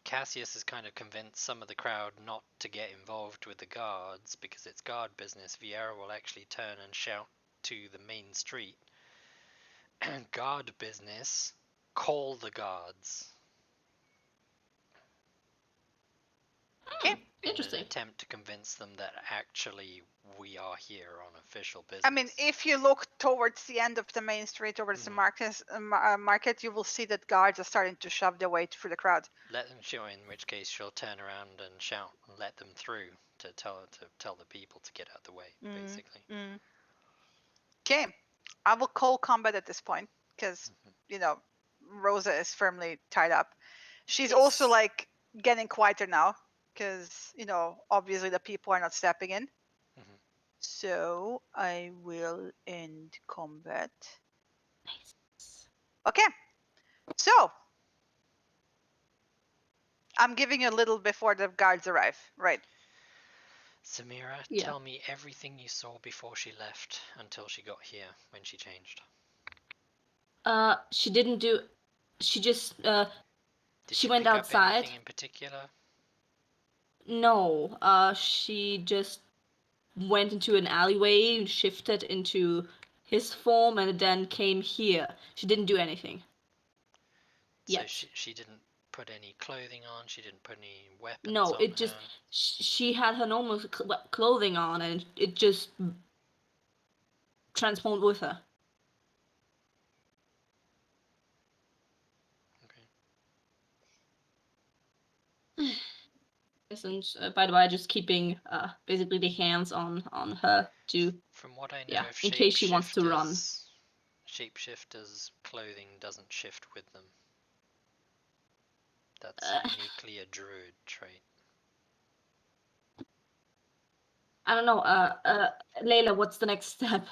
[SPEAKER 3] Cassius has kind of convinced some of the crowd not to get involved with the guards because it's guard business. Viera will actually turn and shout to the main street, "Guard business, call the guards.
[SPEAKER 1] Okay.
[SPEAKER 3] In
[SPEAKER 4] Interesting.
[SPEAKER 3] an attempt to convince them that actually we are here on official business.
[SPEAKER 1] I mean, if you look towards the end of the main street, towards the market, you will see that guards are starting to shove their way through the crowd.
[SPEAKER 3] Let them show, in which case she'll turn around and shout and let them through to tell the people to get out the way, basically.
[SPEAKER 1] Okay, I will call combat at this point because Rosa is firmly tied up. She's also
[SPEAKER 4] Yes.
[SPEAKER 1] like getting quieter now because obviously the people are not stepping in. So I will end combat.
[SPEAKER 4] Nice.
[SPEAKER 1] Okay, so I'm giving you a little before the guards arrive, right?
[SPEAKER 3] Samira,
[SPEAKER 4] Yeah.
[SPEAKER 3] tell me everything you saw before she left until she got here when she changed.
[SPEAKER 4] She didn't do. She just.
[SPEAKER 3] Did
[SPEAKER 4] She
[SPEAKER 3] you
[SPEAKER 4] went
[SPEAKER 3] pick
[SPEAKER 4] outside.
[SPEAKER 3] up anything in particular?
[SPEAKER 4] No. She just went into an alleyway, shifted into his form, and then came here. She didn't do anything.
[SPEAKER 3] So
[SPEAKER 4] Yet.
[SPEAKER 3] she didn't put any clothing on. She didn't put any weapons
[SPEAKER 4] No,
[SPEAKER 3] on
[SPEAKER 4] it just.
[SPEAKER 3] her.
[SPEAKER 4] She had her normal clothing on, and it just transformed with her.
[SPEAKER 3] Okay.
[SPEAKER 4] And by the way, just keeping basically the hands on her to
[SPEAKER 3] From what I know of
[SPEAKER 4] in case she wants to run.
[SPEAKER 3] Shapeshifters' clothing doesn't shift with them. That's uniquely a druid trait.
[SPEAKER 4] I don't know. Layla, what's the next step?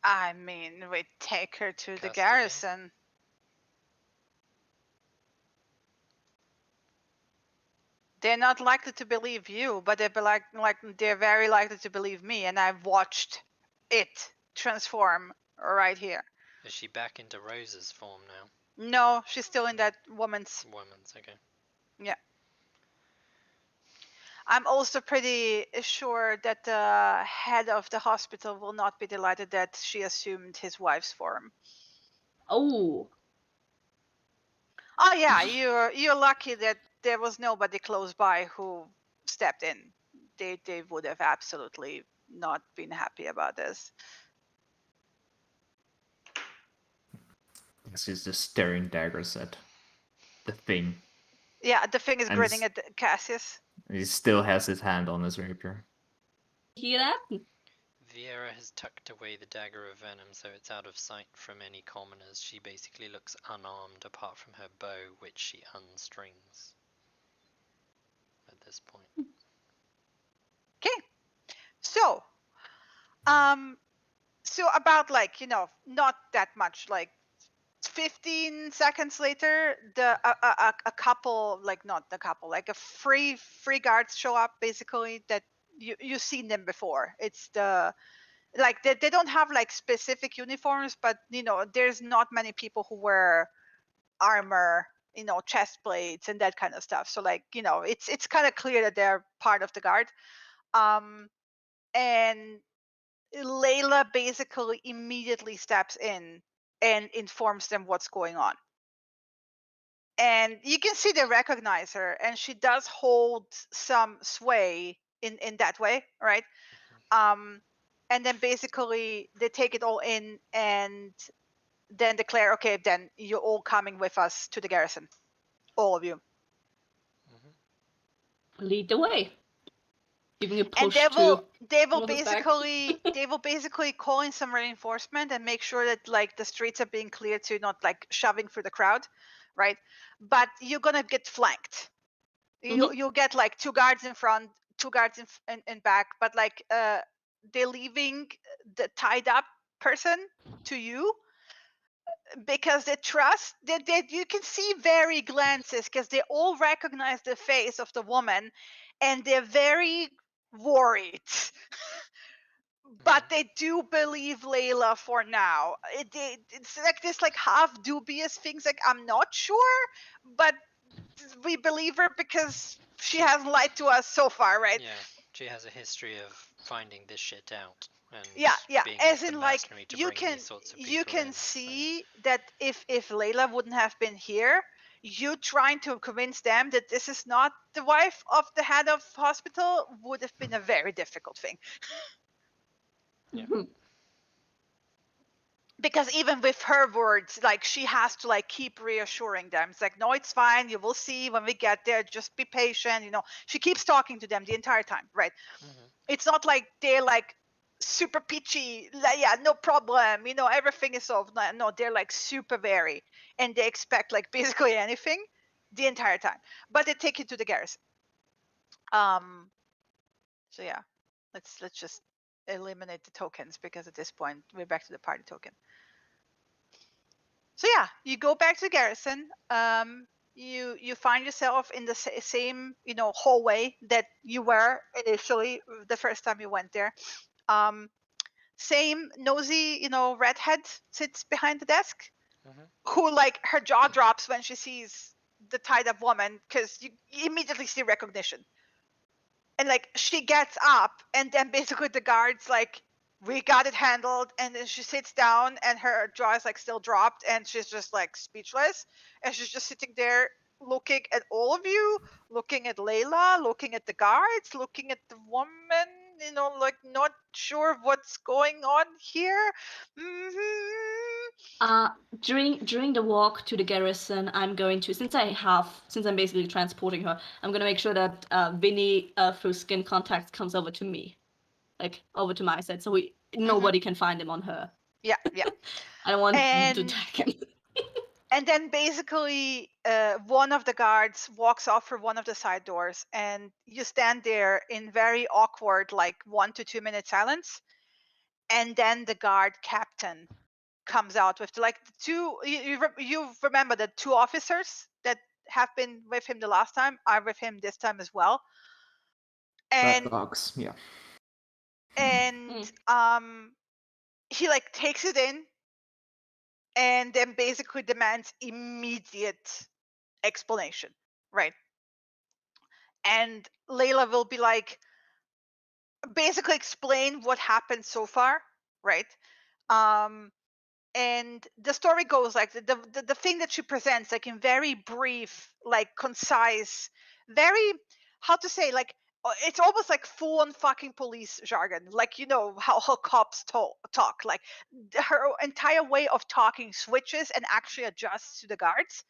[SPEAKER 1] I mean, we take her to the
[SPEAKER 3] Custody?
[SPEAKER 1] garrison. They're not likely to believe you, but they're very likely to believe me, and I've watched it transform right here.
[SPEAKER 3] Is she back into Rose's form now?
[SPEAKER 1] No, she's still in that woman's.
[SPEAKER 3] Okay.
[SPEAKER 1] Yeah. I'm also pretty sure that the head of the hospital will not be delighted that she assumed his wife's form.
[SPEAKER 4] Oh.
[SPEAKER 1] Oh yeah, you're lucky that there was nobody close by who stepped in. They would have absolutely not been happy about this.
[SPEAKER 2] He's just staring daggers at the thing.
[SPEAKER 1] Yeah, the thing is
[SPEAKER 2] And
[SPEAKER 1] grinning at Cassius.
[SPEAKER 2] He still has his hand on his rapier.
[SPEAKER 4] Hear that?
[SPEAKER 3] Viera has tucked away the dagger of venom so it's out of sight from any commoners. She basically looks unarmed apart from her bow, which she unstrings at this point.
[SPEAKER 1] Okay. So about not that much, like 15 seconds later, a couple, like not the couple, like a free guards show up, basically, that you've seen them before. It's the like they don't have like specific uniforms, but there's not many people who wear armor, chest plates and that kind of stuff. So like it's kind of clear that they're part of the guard. And Layla basically immediately steps in and informs them what's going on. And you can see they recognize her, and she does hold some sway in that way, right? And then basically they take it all in and then declare, okay, then you're all coming with us to the garrison, all of you.
[SPEAKER 4] Lead the way. Giving a push
[SPEAKER 1] And they will basically call in some reinforcement and make sure that like the streets are being cleared, to not like shoving through the crowd, right? But you're gonna get flanked. You'll get like 2 guards in front, 2 guards in back, but like they're leaving the tied up person to you because they trust that you can see very glances because they all recognize the face of the woman and they're very worried. But they do believe Layla for now. It's like this like half dubious things, like I'm not sure, but we believe her because she hasn't lied to us so far, right?
[SPEAKER 3] Yeah, she has a history of finding this shit out. and
[SPEAKER 1] Yeah,
[SPEAKER 3] being
[SPEAKER 1] as
[SPEAKER 3] at the
[SPEAKER 1] in like
[SPEAKER 3] mercenary to
[SPEAKER 1] you
[SPEAKER 3] bring
[SPEAKER 1] can
[SPEAKER 3] these sorts of people
[SPEAKER 1] you can
[SPEAKER 3] in, so-
[SPEAKER 1] see that if Layla wouldn't have been here, you trying to convince them that this is not the wife of the head of hospital would have been a very difficult thing.
[SPEAKER 3] Yeah.
[SPEAKER 1] Because even with her words, like she has to like keep reassuring them. It's like, no, it's fine, you will see when we get there, just be patient, you know. She keeps talking to them the entire time, right?
[SPEAKER 3] Mhm.
[SPEAKER 1] It's not like they're like super peachy, like, yeah, no problem, you know, everything is solved. No, they're like super wary, and they expect like basically anything the entire time. But they take you to the garrison. So yeah, let's just eliminate the tokens, because at this point we're back to the party token. So yeah, you go back to the garrison. You find yourself in the same, you know, hallway that you were initially the first time you went there. Same nosy, you know, redhead sits behind the desk,
[SPEAKER 3] Mhm.
[SPEAKER 1] who like her jaw drops when she sees the tied up woman, because you immediately see recognition. And like she gets up, and then basically the guards like, we got it handled, and then she sits down and her jaw is like still dropped, and she's just like speechless, and she's just sitting there looking at all of you, looking at Layla, looking at the guards, looking at the woman, you know, like not sure what's going on here.
[SPEAKER 4] During the walk to the garrison, I'm going to, since I'm basically transporting her, I'm gonna make sure that Vinny through skin contact comes over to me, like over to my side, so nobody can find him on her.
[SPEAKER 1] Yeah.
[SPEAKER 4] I don't want to
[SPEAKER 1] And
[SPEAKER 4] attack him.
[SPEAKER 1] And then basically, one of the guards walks off through one of the side doors, and you stand there in very awkward, like 1 to 2 minute silence. And then the guard captain comes out with like the two. You remember the two officers that have been with him the last time are with him this time as well.
[SPEAKER 2] Black
[SPEAKER 1] And
[SPEAKER 2] dogs, yeah.
[SPEAKER 1] and he like takes it in, and then basically demands immediate explanation, right? And Layla will be like, basically explain what happened so far, right? And the story goes like the thing that she presents, like in very brief, like concise, very, how to say, like it's almost like full on fucking police jargon, like, you know how cops talk, like her entire way of talking switches and actually adjusts to the guards,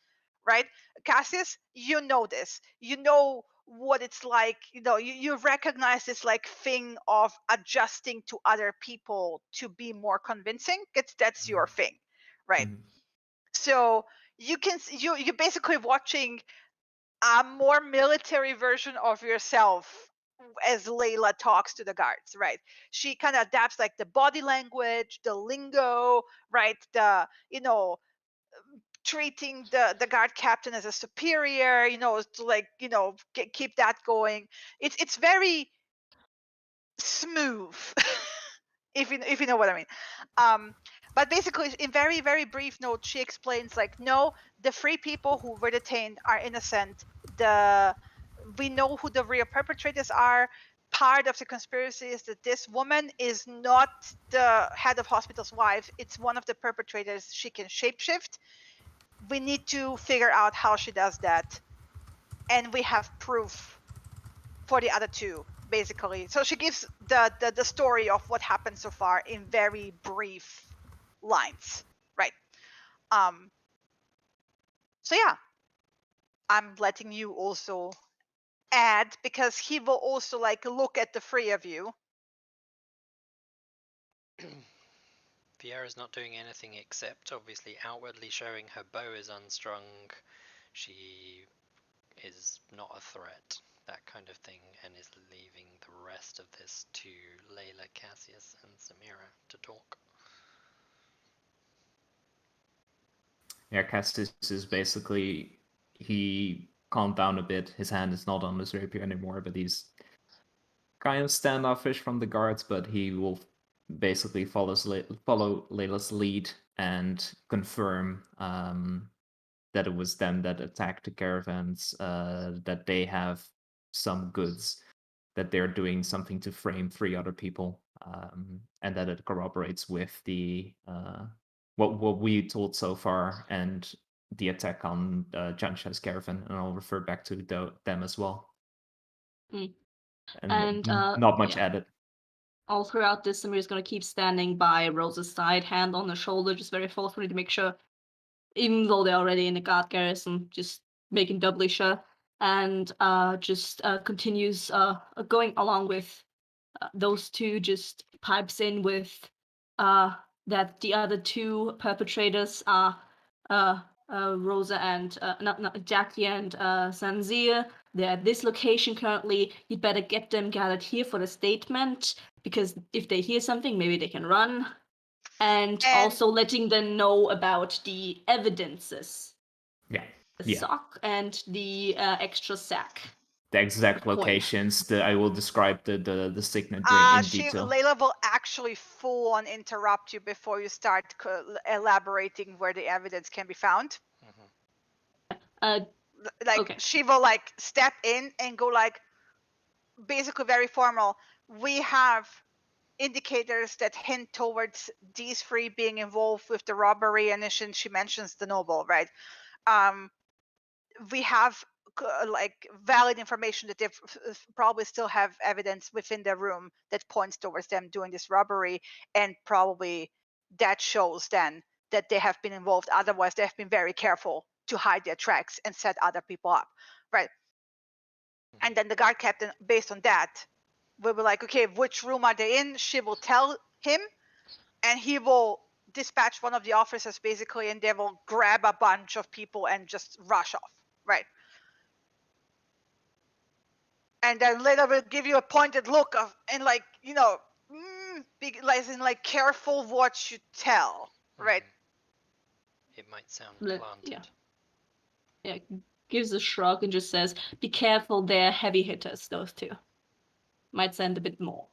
[SPEAKER 1] right? Cassius, you know this, you know what it's like, you know, you recognize this like thing of adjusting to other people to be more convincing. That's your thing, right?
[SPEAKER 2] Mhm.
[SPEAKER 1] So you're basically watching a more military version of yourself as Layla talks to the guards, right? She kind of adapts like the body language, the lingo, right? The, you know, treating the guard captain as a superior, you know, to like, you know, keep that going. It's very smooth, if you know what I mean. But basically, in very very brief note, she explains like, no, the 3 people who were detained are innocent. We know who the real perpetrators are. Part of the conspiracy is that this woman is not the head of hospital's wife. It's one of the perpetrators. She can shapeshift. We need to figure out how she does that, and we have proof for the other 2, basically. So she gives the story of what happened so far in very brief lines, right? So yeah, I'm letting you also add, because he will also like look at the 3 of you.
[SPEAKER 3] Viera's not doing anything except obviously outwardly showing her bow is unstrung. She is not a threat, that kind of thing, and is leaving the rest of this to Layla, Cassius, and Samira to talk.
[SPEAKER 2] Yeah, Cassius is basically, he calmed down a bit. His hand is not on his rapier anymore, but he's kind of standoffish from the guards, but he will basically follow Layla's lead and confirm that it was them that attacked the caravans, that they have some goods. that they're doing something to frame 3 other people, and that it corroborates with the what we told so far and the attack on Jansha's caravan, and I'll refer back to them as well.
[SPEAKER 4] Mm.
[SPEAKER 2] And
[SPEAKER 4] And,
[SPEAKER 2] not much
[SPEAKER 4] yeah.
[SPEAKER 2] added.
[SPEAKER 4] All throughout this, Samir's gonna keep standing by Rose's side, hand on her shoulder, just very forcefully to make sure, even though they're already in the guard garrison, just making doubly sure, and just continues going along with those two, just pipes in with that the other 2 perpetrators are Rosa and not Jackie and Sanzir. They're at this location currently. You'd better get them gathered here for the statement, because if they hear something, maybe they can run. And also letting them know about the evidences.
[SPEAKER 2] Yeah.
[SPEAKER 4] The sock and the extra sack.
[SPEAKER 2] The exact
[SPEAKER 4] Coin.
[SPEAKER 2] locations. I will describe the signet in detail.
[SPEAKER 1] Layla will actually full on interrupt you before you start elaborating where the evidence can be found.
[SPEAKER 4] Okay.
[SPEAKER 1] She will step in and go basically very formal. We have indicators that hint towards these 3 being involved with the robbery, and she mentions the noble, right? We have valid information that they probably still have evidence within their room that points towards them doing this robbery, and probably that shows then that they have been involved. Otherwise, they have been very careful to hide their tracks and set other people up, right? And then the guard captain, based on that, will be like, okay, which room are they in? She will tell him, and he will dispatch one of the officers basically, and they will grab a bunch of people and just rush off, right? And then later will give you a pointed look of, and careful what you tell, right?
[SPEAKER 3] It might sound planted.
[SPEAKER 4] Yeah, gives a shrug and just says, be careful, they're heavy hitters, those 2. Might send a bit more.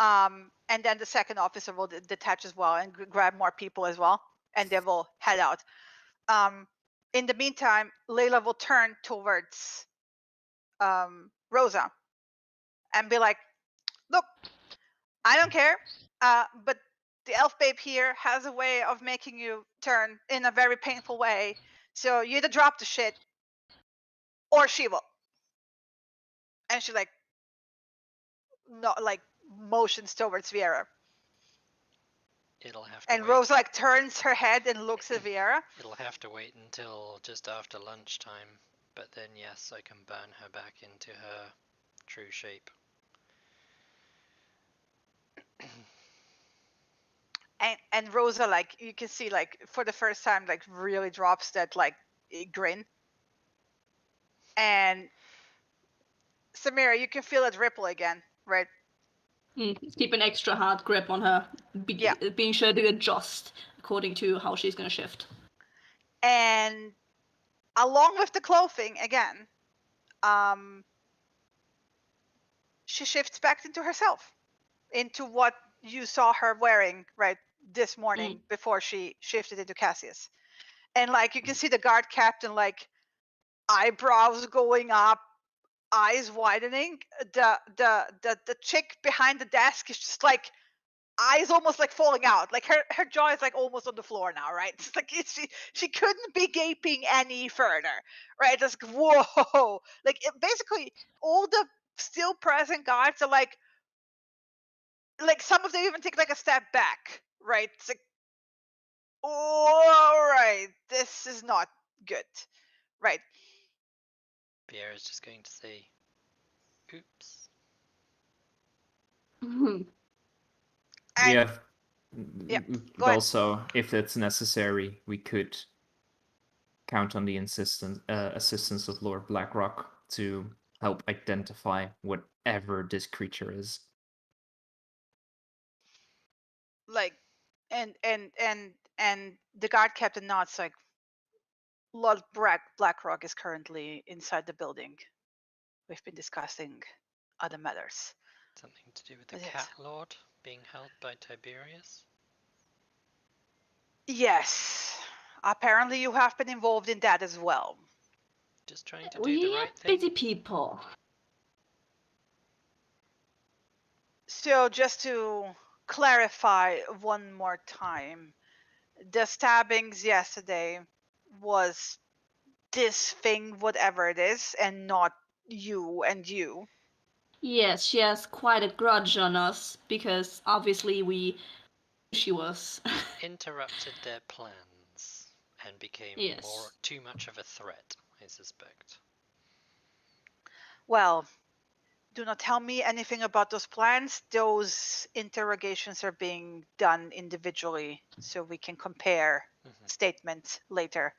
[SPEAKER 1] And then the second officer will detach as well and grab more people as well, and they will head out. In the meantime, Layla will turn towards Rosa and be like, look, I don't care, but the elf babe here has a way of making you turn in a very painful way, so you either drop the shit or she will. And she motions towards Viera.
[SPEAKER 3] It'll have to
[SPEAKER 1] and
[SPEAKER 3] wait.
[SPEAKER 1] Rose turns her head and looks at Viera.
[SPEAKER 3] It'll have to wait until just after lunchtime, but then yes, I can burn her back into her true shape.
[SPEAKER 1] And Rosa, you can see, for the first time, really drops that, grin. And Samira, you can feel it ripple again, right?
[SPEAKER 4] Keep an extra hard grip on her, being sure to adjust according to how she's going to shift.
[SPEAKER 1] And along with the clothing, again, she shifts back into herself, into what you saw her wearing, right, this morning before she shifted into Cassius. And you can see the guard captain, eyebrows going up, eyes widening. The chick behind the desk is just eyes almost falling out. Her jaw is almost on the floor now, right? It's she couldn't be gaping any further, right? It's whoa. Basically all the still present guards are some of them even take a step back, right? It's all right, this is not good, right?
[SPEAKER 3] Viera's just going to say, oops.
[SPEAKER 2] Also, if it's necessary, we could count on the assistance of Lord Blackrock to help identify whatever this creature is.
[SPEAKER 1] And the guard captain nods, Lord Blackrock is currently inside the building. We've been discussing other matters.
[SPEAKER 3] Something to do with the Cat Lord being held by Tiberius?
[SPEAKER 1] Yes. Apparently you have been involved in that as well.
[SPEAKER 3] Just trying to do the right thing.
[SPEAKER 4] Busy people.
[SPEAKER 1] So just to clarify one more time, the stabbings yesterday was this thing, whatever it is, and not you and you.
[SPEAKER 4] Yes, she has quite a grudge on us because obviously she was.
[SPEAKER 3] Interrupted their plans and became
[SPEAKER 4] Yes.
[SPEAKER 3] too much of a threat, I suspect.
[SPEAKER 1] Well, do not tell me anything about those plans. Those interrogations are being done individually, so we can compare statements later.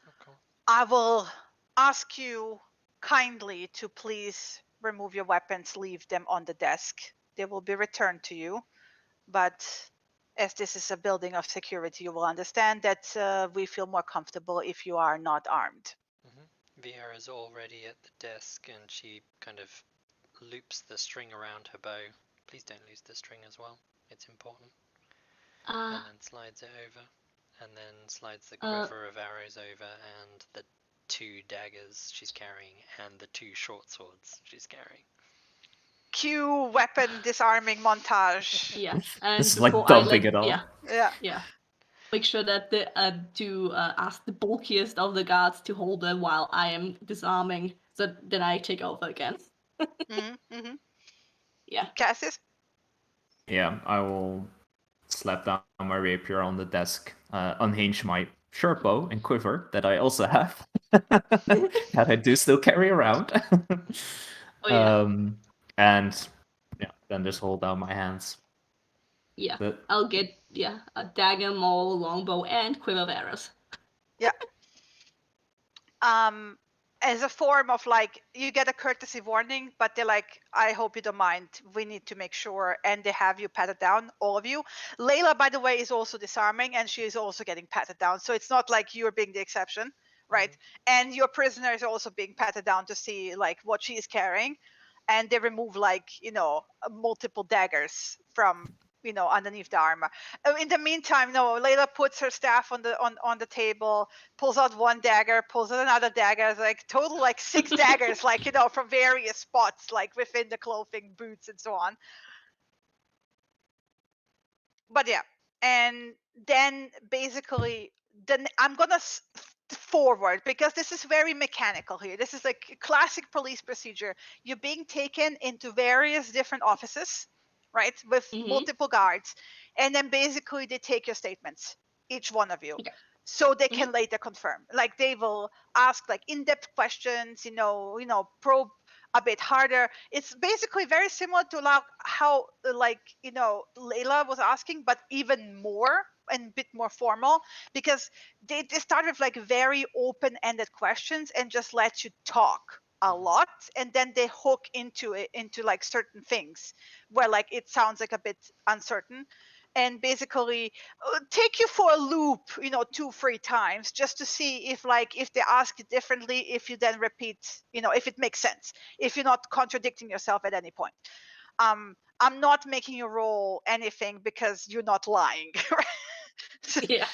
[SPEAKER 3] Okay.
[SPEAKER 1] I will ask you kindly to please remove your weapons, leave them on the desk. They will be returned to you. But as this is a building of security, you will understand that we feel more comfortable if you are not armed.
[SPEAKER 3] Vieira's already at the desk and she kind of loops the string around her bow. Please don't lose the string as well. It's important. And then slides it over. And then slides the quiver of arrows over and the 2 daggers she's carrying and the 2 short swords she's carrying.
[SPEAKER 1] Cue weapon disarming montage.
[SPEAKER 4] Yeah, and
[SPEAKER 2] It's like
[SPEAKER 4] before
[SPEAKER 2] dumping it all.
[SPEAKER 1] Yeah.
[SPEAKER 4] Make sure that to ask the bulkiest of the guards to hold them while I am disarming, so then I take over again. Yeah.
[SPEAKER 1] Cassis?
[SPEAKER 2] Yeah, I will slap down my rapier on the desk, unhinge my short bow and quiver that I also have, that I do still carry around.
[SPEAKER 4] Oh, yeah.
[SPEAKER 2] And yeah, then just hold down my hands.
[SPEAKER 4] Yeah,
[SPEAKER 2] But
[SPEAKER 4] I'll get a dagger, maul, longbow, and quiver of arrows.
[SPEAKER 1] Yeah. As a form of like, you get a courtesy warning, but they're like, I hope you don't mind. We need to make sure, and they have you patted down, all of you. Layla, by the way, is also disarming, and she is also getting patted down. So it's not like you're being the exception, right? And your prisoner is also being patted down to see like what she is carrying, and they remove like multiple daggers from underneath the armor. In the meantime, no, Layla puts her staff on the table, pulls out one dagger, pulls out another dagger, like total like 6 daggers, like from various spots, like within the clothing, boots, and so on. But yeah, and then basically, then I'm gonna forward because this is very mechanical here. This is like classic police procedure. You're being taken into various different offices, right, with multiple guards, and then basically they take your statements, each one of you. So they can later confirm. Like they will ask like in-depth questions, probe a bit harder. It's basically very similar to how Layla was asking, but even more and a bit more formal, because they start with like very open-ended questions and just let you talk a lot, and then they hook into like certain things where like it sounds like a bit uncertain, and basically take you for a loop 2-3 times just to see if they ask it differently, if you then repeat, if it makes sense, if you're not contradicting yourself at any point. I'm not making you roll anything because you're not lying.
[SPEAKER 4] Yeah.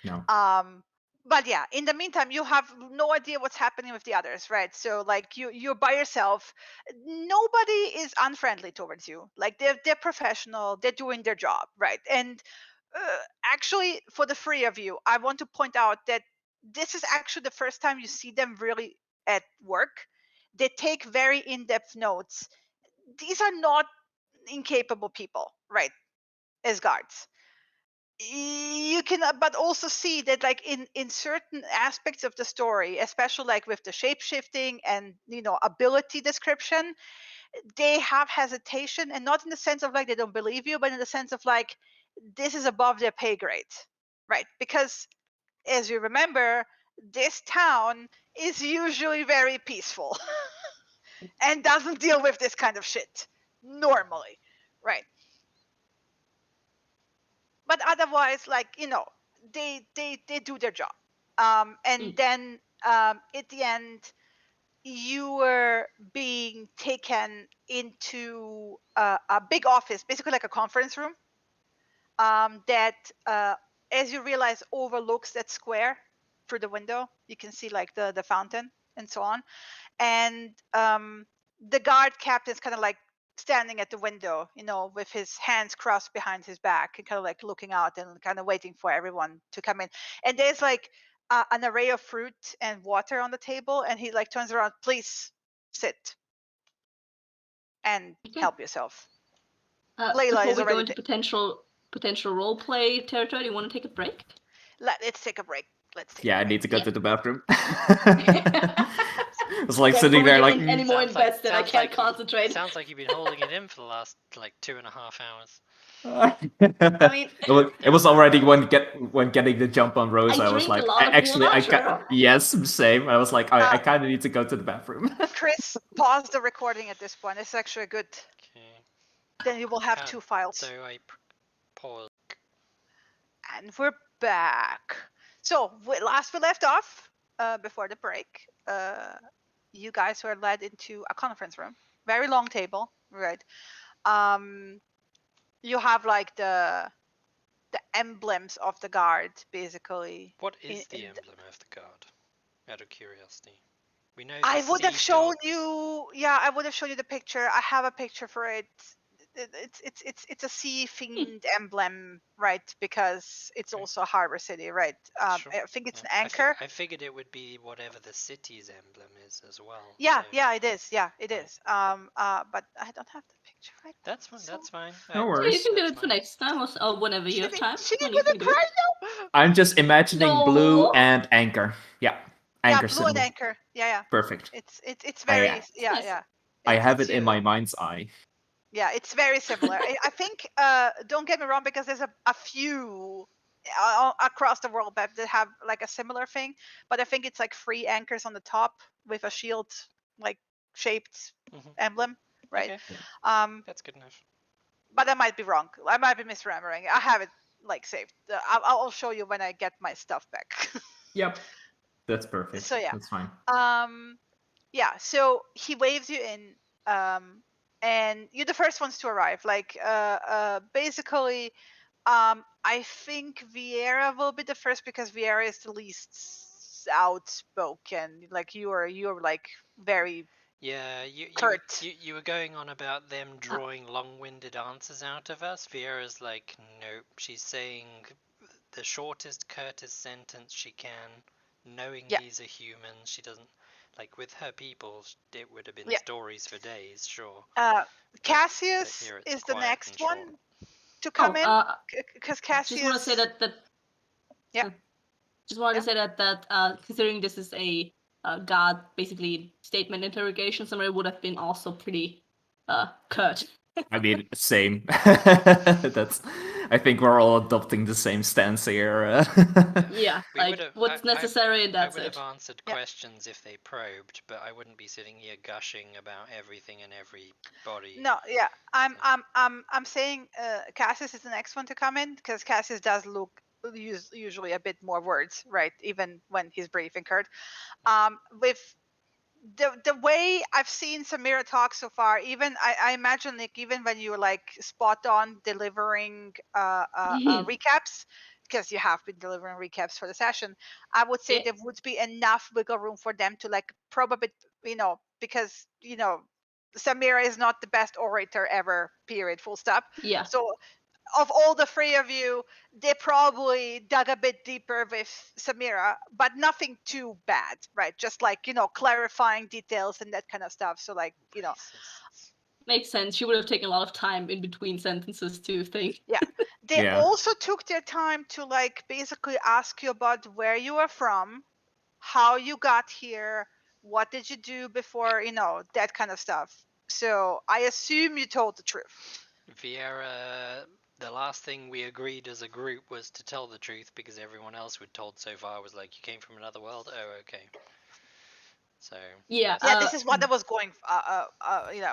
[SPEAKER 2] no.
[SPEAKER 1] But yeah, in the meantime, you have no idea what's happening with the others, right? So like you're by yourself. Nobody is unfriendly towards you. Like they're professional. They're doing their job, right? And actually, for the 3 of you, I want to point out that this is actually the first time you see them really at work. They take very in-depth notes. These are not incapable people, right? As guards, you can but also see that like in certain aspects of the story, especially like with the shape-shifting and ability description, they have hesitation, and not in the sense of like they don't believe you, but in the sense of like this is above their pay grade, right? Because as you remember, this town is usually very peaceful and doesn't deal with this kind of shit normally, right? But otherwise, like they do their job, and then at the end, you were being taken into a big office, basically like a conference room, that as you realize overlooks that square. Through the window you can see like the fountain and so on, and the guard captain's kind of like standing at the window, with his hands crossed behind his back and kind of like looking out and kind of waiting for everyone to come in. And there's like an array of fruit and water on the table, and he like turns around, please sit and help yourself. Layla
[SPEAKER 4] Before
[SPEAKER 1] is
[SPEAKER 4] we go
[SPEAKER 1] already
[SPEAKER 4] into potential role play territory, do you want to take a break?
[SPEAKER 1] Let's take a break.
[SPEAKER 2] Yeah, I need to go
[SPEAKER 4] Yeah.
[SPEAKER 2] to the bathroom. It's like
[SPEAKER 4] Yeah,
[SPEAKER 2] sitting there
[SPEAKER 4] probably
[SPEAKER 2] like.
[SPEAKER 4] any more invested, I can't concentrate.
[SPEAKER 3] Sounds like you've been holding it in for the last like 2.5 hours.
[SPEAKER 4] I mean,
[SPEAKER 2] It was already when getting the jump on Rose.
[SPEAKER 4] I
[SPEAKER 2] I was
[SPEAKER 4] drink
[SPEAKER 2] like,
[SPEAKER 4] a lot of
[SPEAKER 2] actually,
[SPEAKER 4] water.
[SPEAKER 2] yes, same. I was like, I kind of need to go to the bathroom.
[SPEAKER 1] Chris, pause the recording at this point. It's actually good.
[SPEAKER 3] Okay.
[SPEAKER 1] Then you will have 2 files.
[SPEAKER 3] So I pause.
[SPEAKER 1] And we're back. So last we left off, before the break, you guys were led into a conference room. Very long table, right? You have like the emblems of the guard, basically.
[SPEAKER 3] What is the emblem of the guard? Out of curiosity. We know.
[SPEAKER 1] I would have
[SPEAKER 3] sea
[SPEAKER 1] shown
[SPEAKER 3] dog-
[SPEAKER 1] you. Yeah, I would have shown you the picture. I have a picture for it. It's a sea themed emblem, right? Because it's
[SPEAKER 3] Okay.
[SPEAKER 1] also a harbor city, right?
[SPEAKER 3] Sure.
[SPEAKER 1] I think it's
[SPEAKER 3] Yeah.
[SPEAKER 1] an anchor.
[SPEAKER 3] I figured it would be whatever the city's emblem is as well.
[SPEAKER 1] Yeah,
[SPEAKER 3] so
[SPEAKER 1] yeah, it is. Yeah, it
[SPEAKER 3] Right.
[SPEAKER 1] is. But I don't have the picture right now.
[SPEAKER 3] That's fine. That's fine.
[SPEAKER 2] No
[SPEAKER 4] you
[SPEAKER 2] worries.
[SPEAKER 4] can do
[SPEAKER 3] That's
[SPEAKER 4] it for
[SPEAKER 3] fine.
[SPEAKER 4] next time or whenever you have time.
[SPEAKER 1] She
[SPEAKER 4] then
[SPEAKER 1] did
[SPEAKER 4] you
[SPEAKER 1] with
[SPEAKER 4] can
[SPEAKER 1] a
[SPEAKER 4] do it.
[SPEAKER 1] cryo.
[SPEAKER 2] I'm just imagining blue
[SPEAKER 4] No.
[SPEAKER 2] and anchor. Yeah,
[SPEAKER 1] Yeah,
[SPEAKER 2] anchor
[SPEAKER 1] blue and
[SPEAKER 2] symbol.
[SPEAKER 1] anchor. Yeah.
[SPEAKER 2] Perfect.
[SPEAKER 1] It's very
[SPEAKER 2] Nice.
[SPEAKER 1] yeah.
[SPEAKER 2] I have
[SPEAKER 1] It's
[SPEAKER 2] it in my mind's eye.
[SPEAKER 1] Yeah, it's very similar. I think, don't get me wrong, because there's a few across the world that have like a similar thing, but I think it's like 3 anchors on the top with a shield like shaped
[SPEAKER 3] Mhm.
[SPEAKER 1] emblem, right?
[SPEAKER 3] Okay. That's good enough.
[SPEAKER 1] But I might be wrong. I might be misremembering. I have it like saved. I'll show you when I get my stuff back.
[SPEAKER 2] Yep, that's perfect.
[SPEAKER 1] So, yeah.
[SPEAKER 2] That's fine.
[SPEAKER 1] Yeah, so he waves you in, and you're the first ones to arrive. Like, basically, I think Vieira will be the first because Vieira is the least outspoken. Like, you're like very
[SPEAKER 3] Yeah, you
[SPEAKER 1] curt.
[SPEAKER 3] you were going on about them drawing long-winded answers out of us. Vieira's like, nope. She's saying the shortest, curtest sentence she can, knowing
[SPEAKER 1] Yeah.
[SPEAKER 3] these are humans. She doesn't like with her people. It would have been
[SPEAKER 1] Yeah.
[SPEAKER 3] stories for days, sure.
[SPEAKER 1] Cassius
[SPEAKER 3] here it's
[SPEAKER 1] is the
[SPEAKER 3] quiet
[SPEAKER 1] next
[SPEAKER 3] and short.
[SPEAKER 1] one to come in because Cassius.
[SPEAKER 4] Just want to say that.
[SPEAKER 1] Yeah.
[SPEAKER 4] Just wanted
[SPEAKER 1] Yeah.
[SPEAKER 4] to say that considering this is a god basically statement interrogation, somebody would have been also pretty curt.
[SPEAKER 2] I mean, same. That's. I think we're all adopting the same stance here.
[SPEAKER 4] Yeah,
[SPEAKER 3] We
[SPEAKER 4] like
[SPEAKER 3] would've-
[SPEAKER 4] what's necessary and
[SPEAKER 3] I
[SPEAKER 4] that's
[SPEAKER 3] would
[SPEAKER 4] it.
[SPEAKER 3] have answered
[SPEAKER 1] Yeah.
[SPEAKER 3] questions if they probed, but I wouldn't be sitting here gushing about everything and everybody.
[SPEAKER 1] No, yeah, I'm saying Cassius is the next one to come in because Cassius does use usually a bit more words, right? Even when he's brief and curt. With the way I've seen Samira talk so far, even I imagine like even when you were like spot on delivering recaps, because you have been delivering recaps for the session, I would say
[SPEAKER 4] Yeah.
[SPEAKER 1] there would be enough wiggle room for them to like probe a bit, because Samira is not the best orator ever, period, full stop.
[SPEAKER 4] Yeah.
[SPEAKER 1] So of all the 3 of you, they probably dug a bit deeper with Samira, but nothing too bad, right? Just like, clarifying details and that kind of stuff. So like,
[SPEAKER 3] Racists.
[SPEAKER 4] Makes sense. She would have taken a lot of time in between sentences to think.
[SPEAKER 1] they
[SPEAKER 2] Yeah.
[SPEAKER 1] also took their time to like basically ask you about where you are from, how you got here, what did you do before, that kind of stuff. So I assume you told the truth.
[SPEAKER 3] Vieira, the last thing we agreed as a group was to tell the truth because everyone else we'd told so far was like, you came from another world? Oh, okay. So
[SPEAKER 4] Yeah.
[SPEAKER 1] Yeah, this is what I was going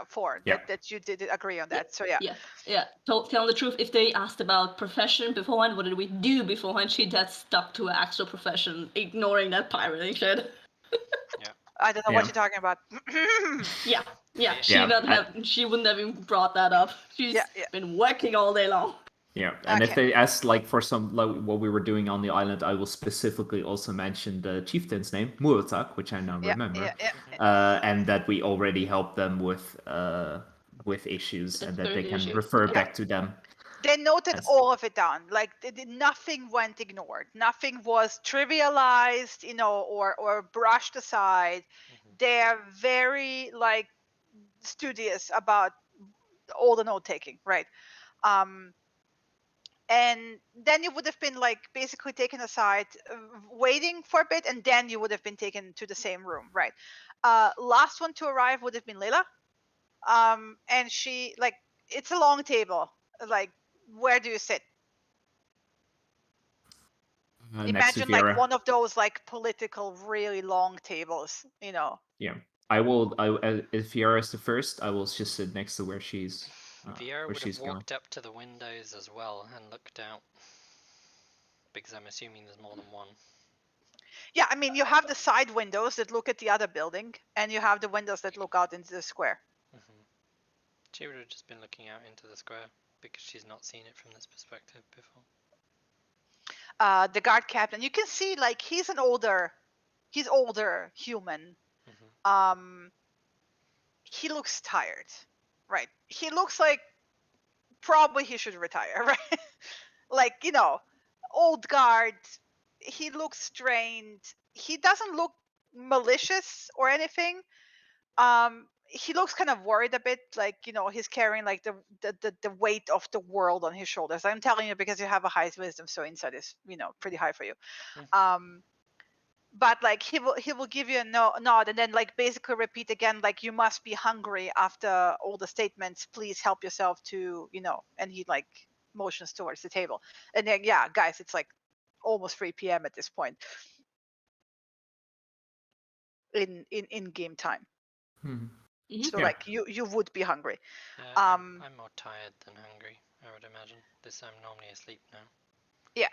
[SPEAKER 1] for.
[SPEAKER 2] Yeah.
[SPEAKER 1] That you did agree on that. So yeah.
[SPEAKER 4] Yeah. Tell the truth. If they asked about profession beforehand, what did we do beforehand? She just stuck to her actual profession, ignoring that pirating shit.
[SPEAKER 1] I don't know
[SPEAKER 2] Yeah.
[SPEAKER 1] what you're talking about.
[SPEAKER 4] Yeah.
[SPEAKER 3] Yeah,
[SPEAKER 4] She wouldn't have even brought that up. She's
[SPEAKER 1] Yeah.
[SPEAKER 4] been working all day long.
[SPEAKER 2] Yeah, and if
[SPEAKER 1] Okay.
[SPEAKER 2] they ask like for some like what we were doing on the island, I will specifically also mention the chieftain's name, Muotak, which I now
[SPEAKER 1] Yeah,
[SPEAKER 2] remember,
[SPEAKER 1] yeah, yeah.
[SPEAKER 2] and that we already helped them with issues,
[SPEAKER 4] The
[SPEAKER 2] and that they
[SPEAKER 4] third
[SPEAKER 2] can
[SPEAKER 4] issue.
[SPEAKER 2] refer
[SPEAKER 4] Okay.
[SPEAKER 2] back to them.
[SPEAKER 1] They noted
[SPEAKER 2] As-
[SPEAKER 1] all of it down. Like nothing went ignored. Nothing was trivialized, or brushed aside. They're very like studious about all the note taking, right? And then you would have been like basically taken aside, waiting for a bit, and then you would have been taken to the same room, right? Last one to arrive would have been Layla. And she like it's a long table. Like, where do you sit?
[SPEAKER 2] next to
[SPEAKER 1] Imagine like
[SPEAKER 2] Vera.
[SPEAKER 1] one of those like political really long tables,
[SPEAKER 2] Yeah, I will. If Vera is the first, I will just sit next to where she's.
[SPEAKER 3] Viera
[SPEAKER 2] Where
[SPEAKER 3] would
[SPEAKER 2] she's
[SPEAKER 3] have
[SPEAKER 2] going.
[SPEAKER 3] walked up to the windows as well and looked out. Because I'm assuming there's more than one.
[SPEAKER 1] Yeah, I mean, you have the side windows that look at the other building, and you have the windows that look out into the square.
[SPEAKER 3] She would have just been looking out into the square because she's not seen it from this perspective before.
[SPEAKER 1] The guard captain, you can see like he's older human. He looks tired, right? He looks like probably he should retire, right? Like, old guard. He looks strained. He doesn't look malicious or anything. He looks kind of worried a bit, like, he's carrying like the weight of the world on his shoulders. I'm telling you because you have a high wisdom, so insight is, pretty high for you. But like he will give you a nod, and then like basically repeat again, like, you must be hungry after all the statements, please help yourself to, and he like motions towards the table. And then, yeah, guys, it's like almost 3 p.m. at this point in game time. So
[SPEAKER 2] Yeah.
[SPEAKER 1] like you would be hungry.
[SPEAKER 3] Yeah, I'm more tired than hungry, I would imagine. I'm normally asleep now.
[SPEAKER 1] Yeah,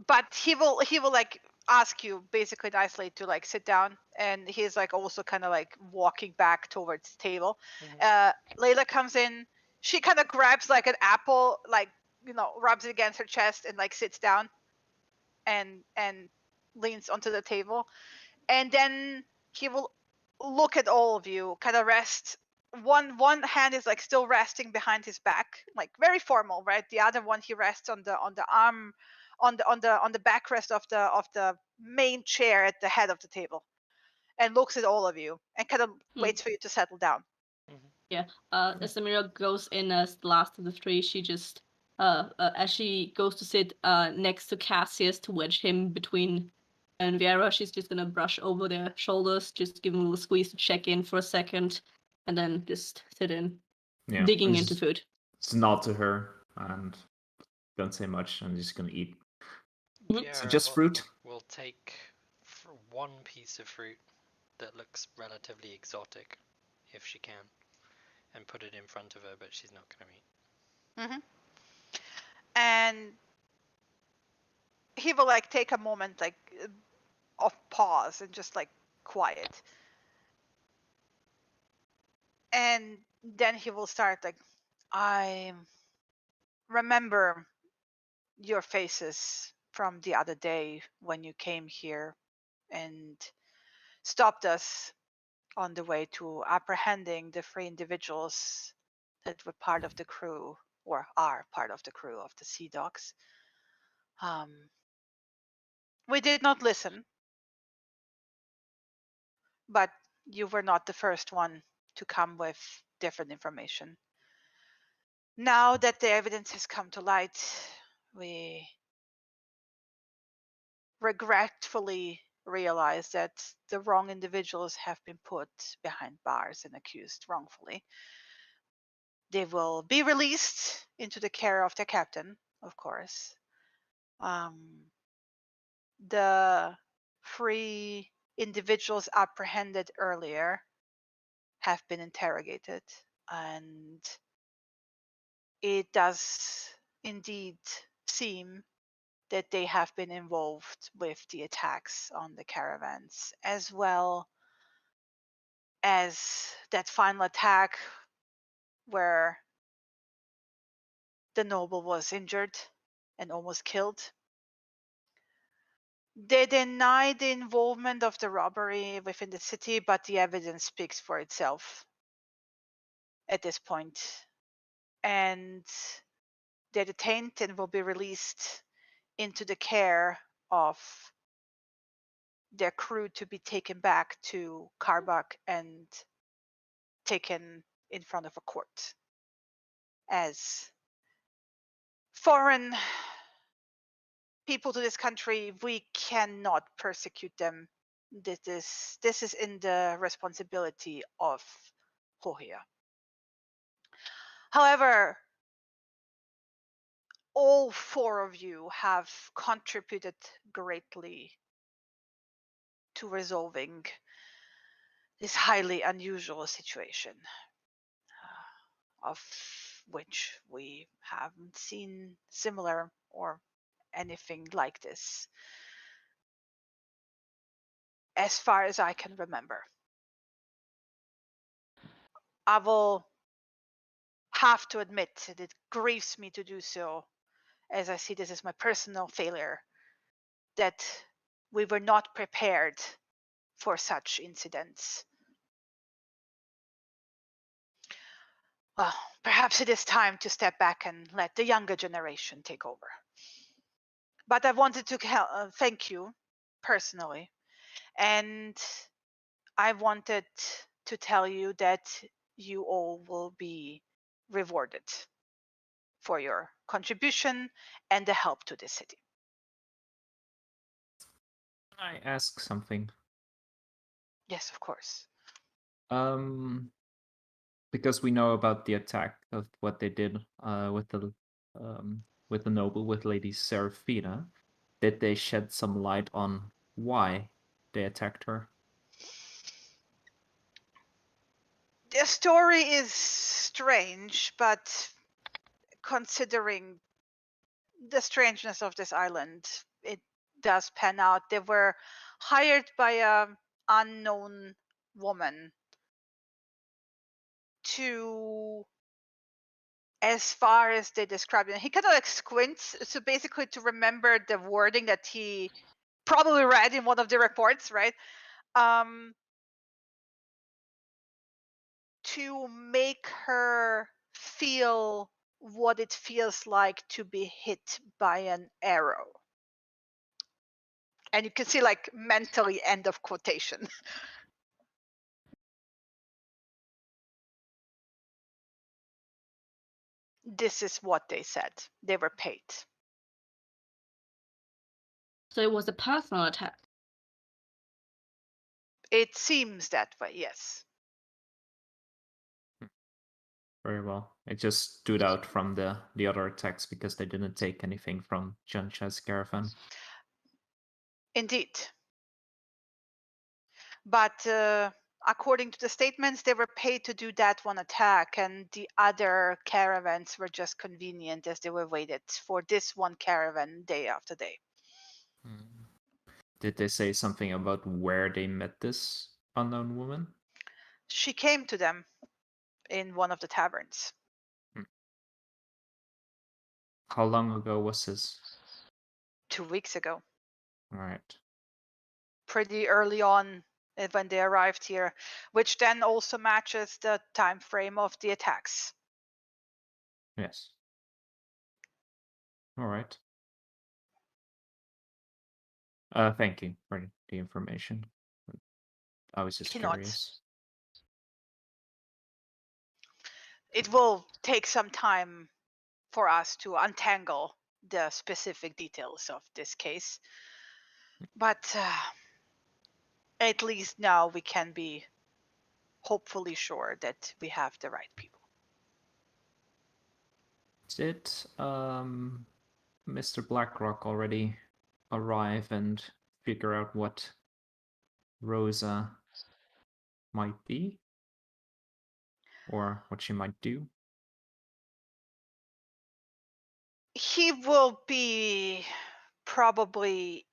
[SPEAKER 1] but he will like ask you basically nicely to like sit down, and he's like also kind of like walking back towards the table. Layla comes in. She kind of grabs like an apple, like, rubs it against her chest and like sits down and leans onto the table. And then he will look at all of you, kind of rest. One hand is like still resting behind his back, like very formal, right? The other one he rests on the arm, on the backrest of the main chair at the head of the table, and looks at all of you and kind of waits for you to settle down.
[SPEAKER 4] Yeah. As Samira goes in as the last of the three, she just as she goes to sit next to Cassius to wedge him between and Viera, she's just gonna brush over their shoulders, just give him a little squeeze to check in for a second, and then just sit in, digging into food.
[SPEAKER 2] Just nod to her and don't say much. I'm just gonna eat. So just fruit.
[SPEAKER 3] We'll take one piece of fruit that looks relatively exotic, if she can, and put it in front of her, but she's not going to eat.
[SPEAKER 1] And he will like take a moment like of pause and just like quiet, and then he will start like, I remember your faces from the other day when you came here and stopped us on the way to apprehending the 3 individuals that were part of the crew, or are part of the crew of the Sea Dogs. We did not listen, but you were not the first one to come with different information. Now that the evidence has come to light, we regretfully realize that the wrong individuals have been put behind bars and accused wrongfully. They will be released into the care of their captain, of course. The 3 individuals apprehended earlier have been interrogated, and it does indeed seem that they have been involved with the attacks on the caravans, as well as that final attack where the noble was injured and almost killed. They deny the involvement of the robbery within the city, but the evidence speaks for itself at this point. And they're detained and will be released into the care of their crew to be taken back to Karbach and taken in front of a court. As foreign people to this country, we cannot persecute them. This is in the responsibility of Hohia. However, all four of you have contributed greatly to resolving this highly unusual situation, of which we haven't seen similar or anything like this as far as I can remember. I will have to admit that it grieves me to do so, as I see this as my personal failure, that we were not prepared for such incidents. Well, perhaps it is time to step back and let the younger generation take over. But I wanted to thank you personally, and I wanted to tell you that you all will be rewarded for your contribution and the help to the city.
[SPEAKER 2] Can I ask something?
[SPEAKER 1] Yes, of course.
[SPEAKER 2] Because we know about the attack of what they did with the noble, with Lady Seraphina. Did they shed some light on why they attacked her?
[SPEAKER 1] The story is strange, but considering the strangeness of this island, it does pan out. They were hired by an unknown woman to, as far as they described it, he kind of like squints, so basically to remember the wording that he probably read in one of the reports, right? To make her feel what it feels like to be hit by an arrow. And you can see like mentally end of quotation. This is what they said. They were paid.
[SPEAKER 4] So it was a personal attack.
[SPEAKER 1] It seems that way, yes.
[SPEAKER 2] Very well. It just stood out from the other attacks because they didn't take anything from Jancha's caravan.
[SPEAKER 1] Indeed. But according to the statements, they were paid to do that one attack, and the other caravans were just convenient as they were waited for this one caravan day after day.
[SPEAKER 2] Did they say something about where they met this unknown woman?
[SPEAKER 1] She came to them in one of the taverns.
[SPEAKER 2] How long ago was this?
[SPEAKER 1] 2 weeks ago.
[SPEAKER 2] All right.
[SPEAKER 1] Pretty early on when they arrived here, which then also matches the time frame of the attacks.
[SPEAKER 2] Yes. All right. Thank you for the information. I was just curious.
[SPEAKER 1] It will take some time for us to untangle the specific details of this case. But at least now we can be hopefully sure that we have the right people.
[SPEAKER 2] Did Mr. Blackrock already arrive and figure out what Rosa might be? Or what she might do?
[SPEAKER 1] He will be probably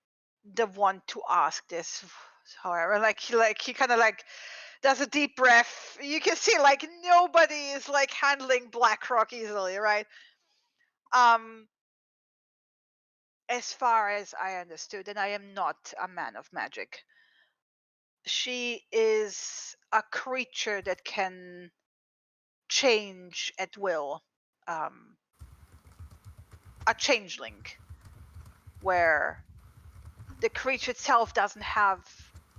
[SPEAKER 1] the one to ask this. However, he kind of like does a deep breath. You can see like nobody is like handling Blackrock easily, right? as far as I understood, and I am not a man of magic, she is a creature that can change at will. A changeling, where the creature itself doesn't have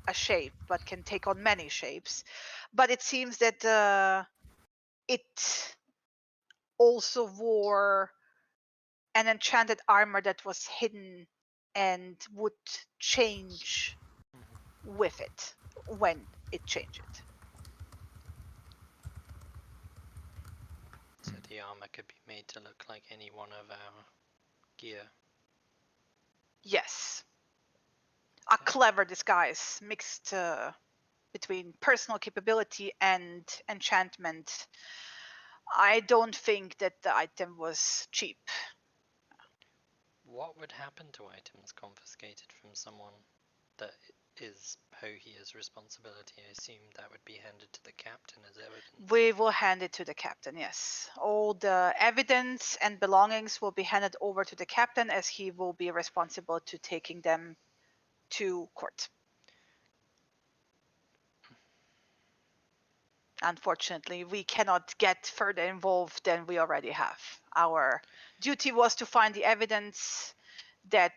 [SPEAKER 1] a shape but can take on many shapes. But it seems that it also wore an enchanted armor that was hidden and would change with it when it changed.
[SPEAKER 3] So the armor could be made to look like any one of our gear.
[SPEAKER 1] Yes. A clever disguise mixed between personal capability and enchantment. I don't think that the item was cheap.
[SPEAKER 3] What would happen to items confiscated from someone that is Pohia's responsibility? I assume that would be handed to the captain as evidence.
[SPEAKER 1] We will hand it to the captain, yes. All the evidence and belongings will be handed over to the captain, as he will be responsible to taking them to court. Unfortunately, we cannot get further involved than we already have. Our duty was to find the evidence that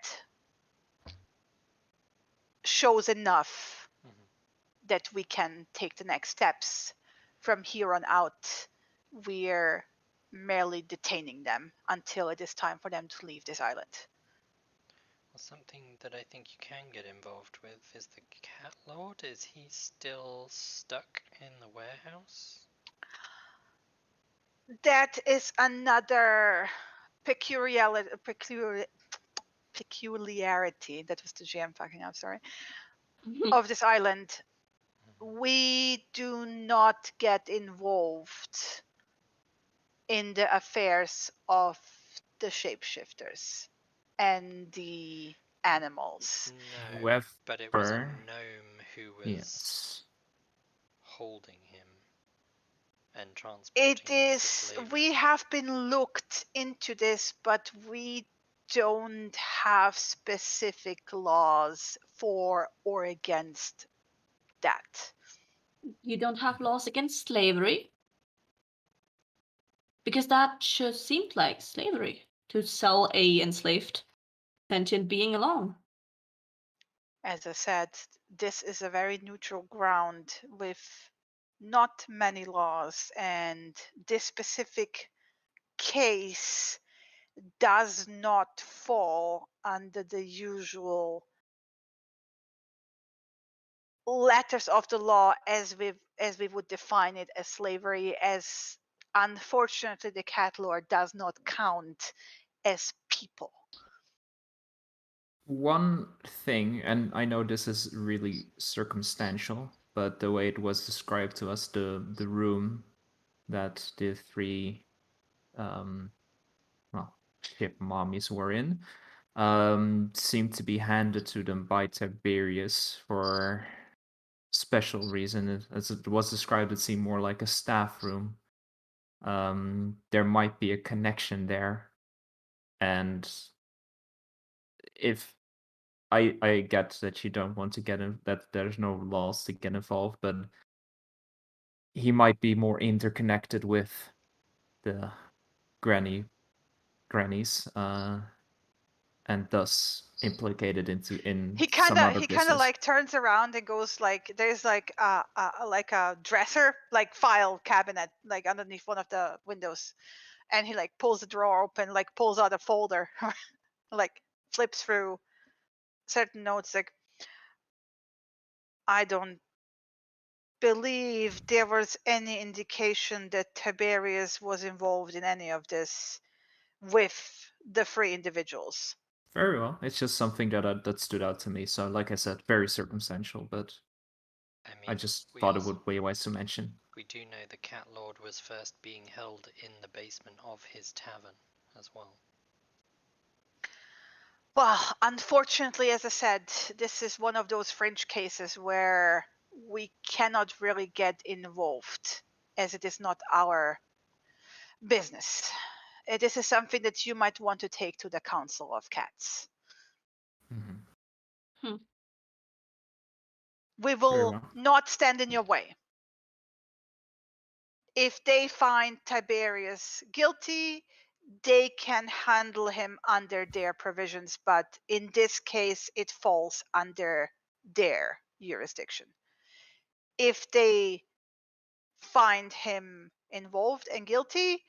[SPEAKER 1] shows enough that we can take the next steps. From here on out, we're merely detaining them until it is time for them to leave this island.
[SPEAKER 3] Well, something that I think you can get involved with is the Cat Lord. Is he still stuck in the warehouse?
[SPEAKER 1] That is another peculiarity. That was the GM fucking up, sorry. Of this island. We do not get involved in the affairs of the shapeshifters and the animals.
[SPEAKER 3] No, but it was a
[SPEAKER 2] However,
[SPEAKER 3] gnome who was
[SPEAKER 2] yes.
[SPEAKER 3] holding him and transporting
[SPEAKER 1] It
[SPEAKER 3] him to
[SPEAKER 1] is,
[SPEAKER 3] slavery.
[SPEAKER 1] we have been looked into this, but we don't have specific laws for or against that.
[SPEAKER 4] You don't have laws against slavery? Because that sure seemed like slavery, to sell a enslaved sentient being along.
[SPEAKER 1] As I said, this is a very neutral ground with not many laws, and this specific case does not fall under the usual letters of the law as we would define it as slavery, as unfortunately the cat lord does not count as people.
[SPEAKER 2] One thing, and I know this is really circumstantial, but the way it was described to us, the room that the three ship mommies were in, seemed to be handed to them by Tiberius for special reason. As it was described, it seemed more like a staff room. There might be a connection there, and if I get that you don't want to get in, that there's no laws to get involved, but he might be more interconnected with the grannies, and thus implicated in
[SPEAKER 1] He
[SPEAKER 2] some
[SPEAKER 1] kind
[SPEAKER 2] other
[SPEAKER 1] of
[SPEAKER 2] business.
[SPEAKER 1] like turns around and goes like, there's like a dresser, like file cabinet, like underneath one of the windows, and he like pulls the drawer open, like pulls out a folder, like flips through certain notes. Like, I don't believe there was any indication that Tiberius was involved in any of this with the three individuals.
[SPEAKER 2] Very well. It's just something that stood out to me. So, like I said, very circumstantial, but
[SPEAKER 3] I mean,
[SPEAKER 2] I just
[SPEAKER 3] we
[SPEAKER 2] thought it
[SPEAKER 3] also-
[SPEAKER 2] would be wise to mention.
[SPEAKER 3] We do know the Cat Lord was first being held in the basement of his tavern as well.
[SPEAKER 1] Well, unfortunately, as I said, this is one of those fringe cases where we cannot really get involved, as it is not our business. this is something that you might want to take to the Council of Cats.
[SPEAKER 2] Mhm.
[SPEAKER 1] We will
[SPEAKER 2] well.
[SPEAKER 1] not stand in your way. If they find Tiberius guilty, they can handle him under their provisions, but in this case, it falls under their jurisdiction. If they find him involved and guilty,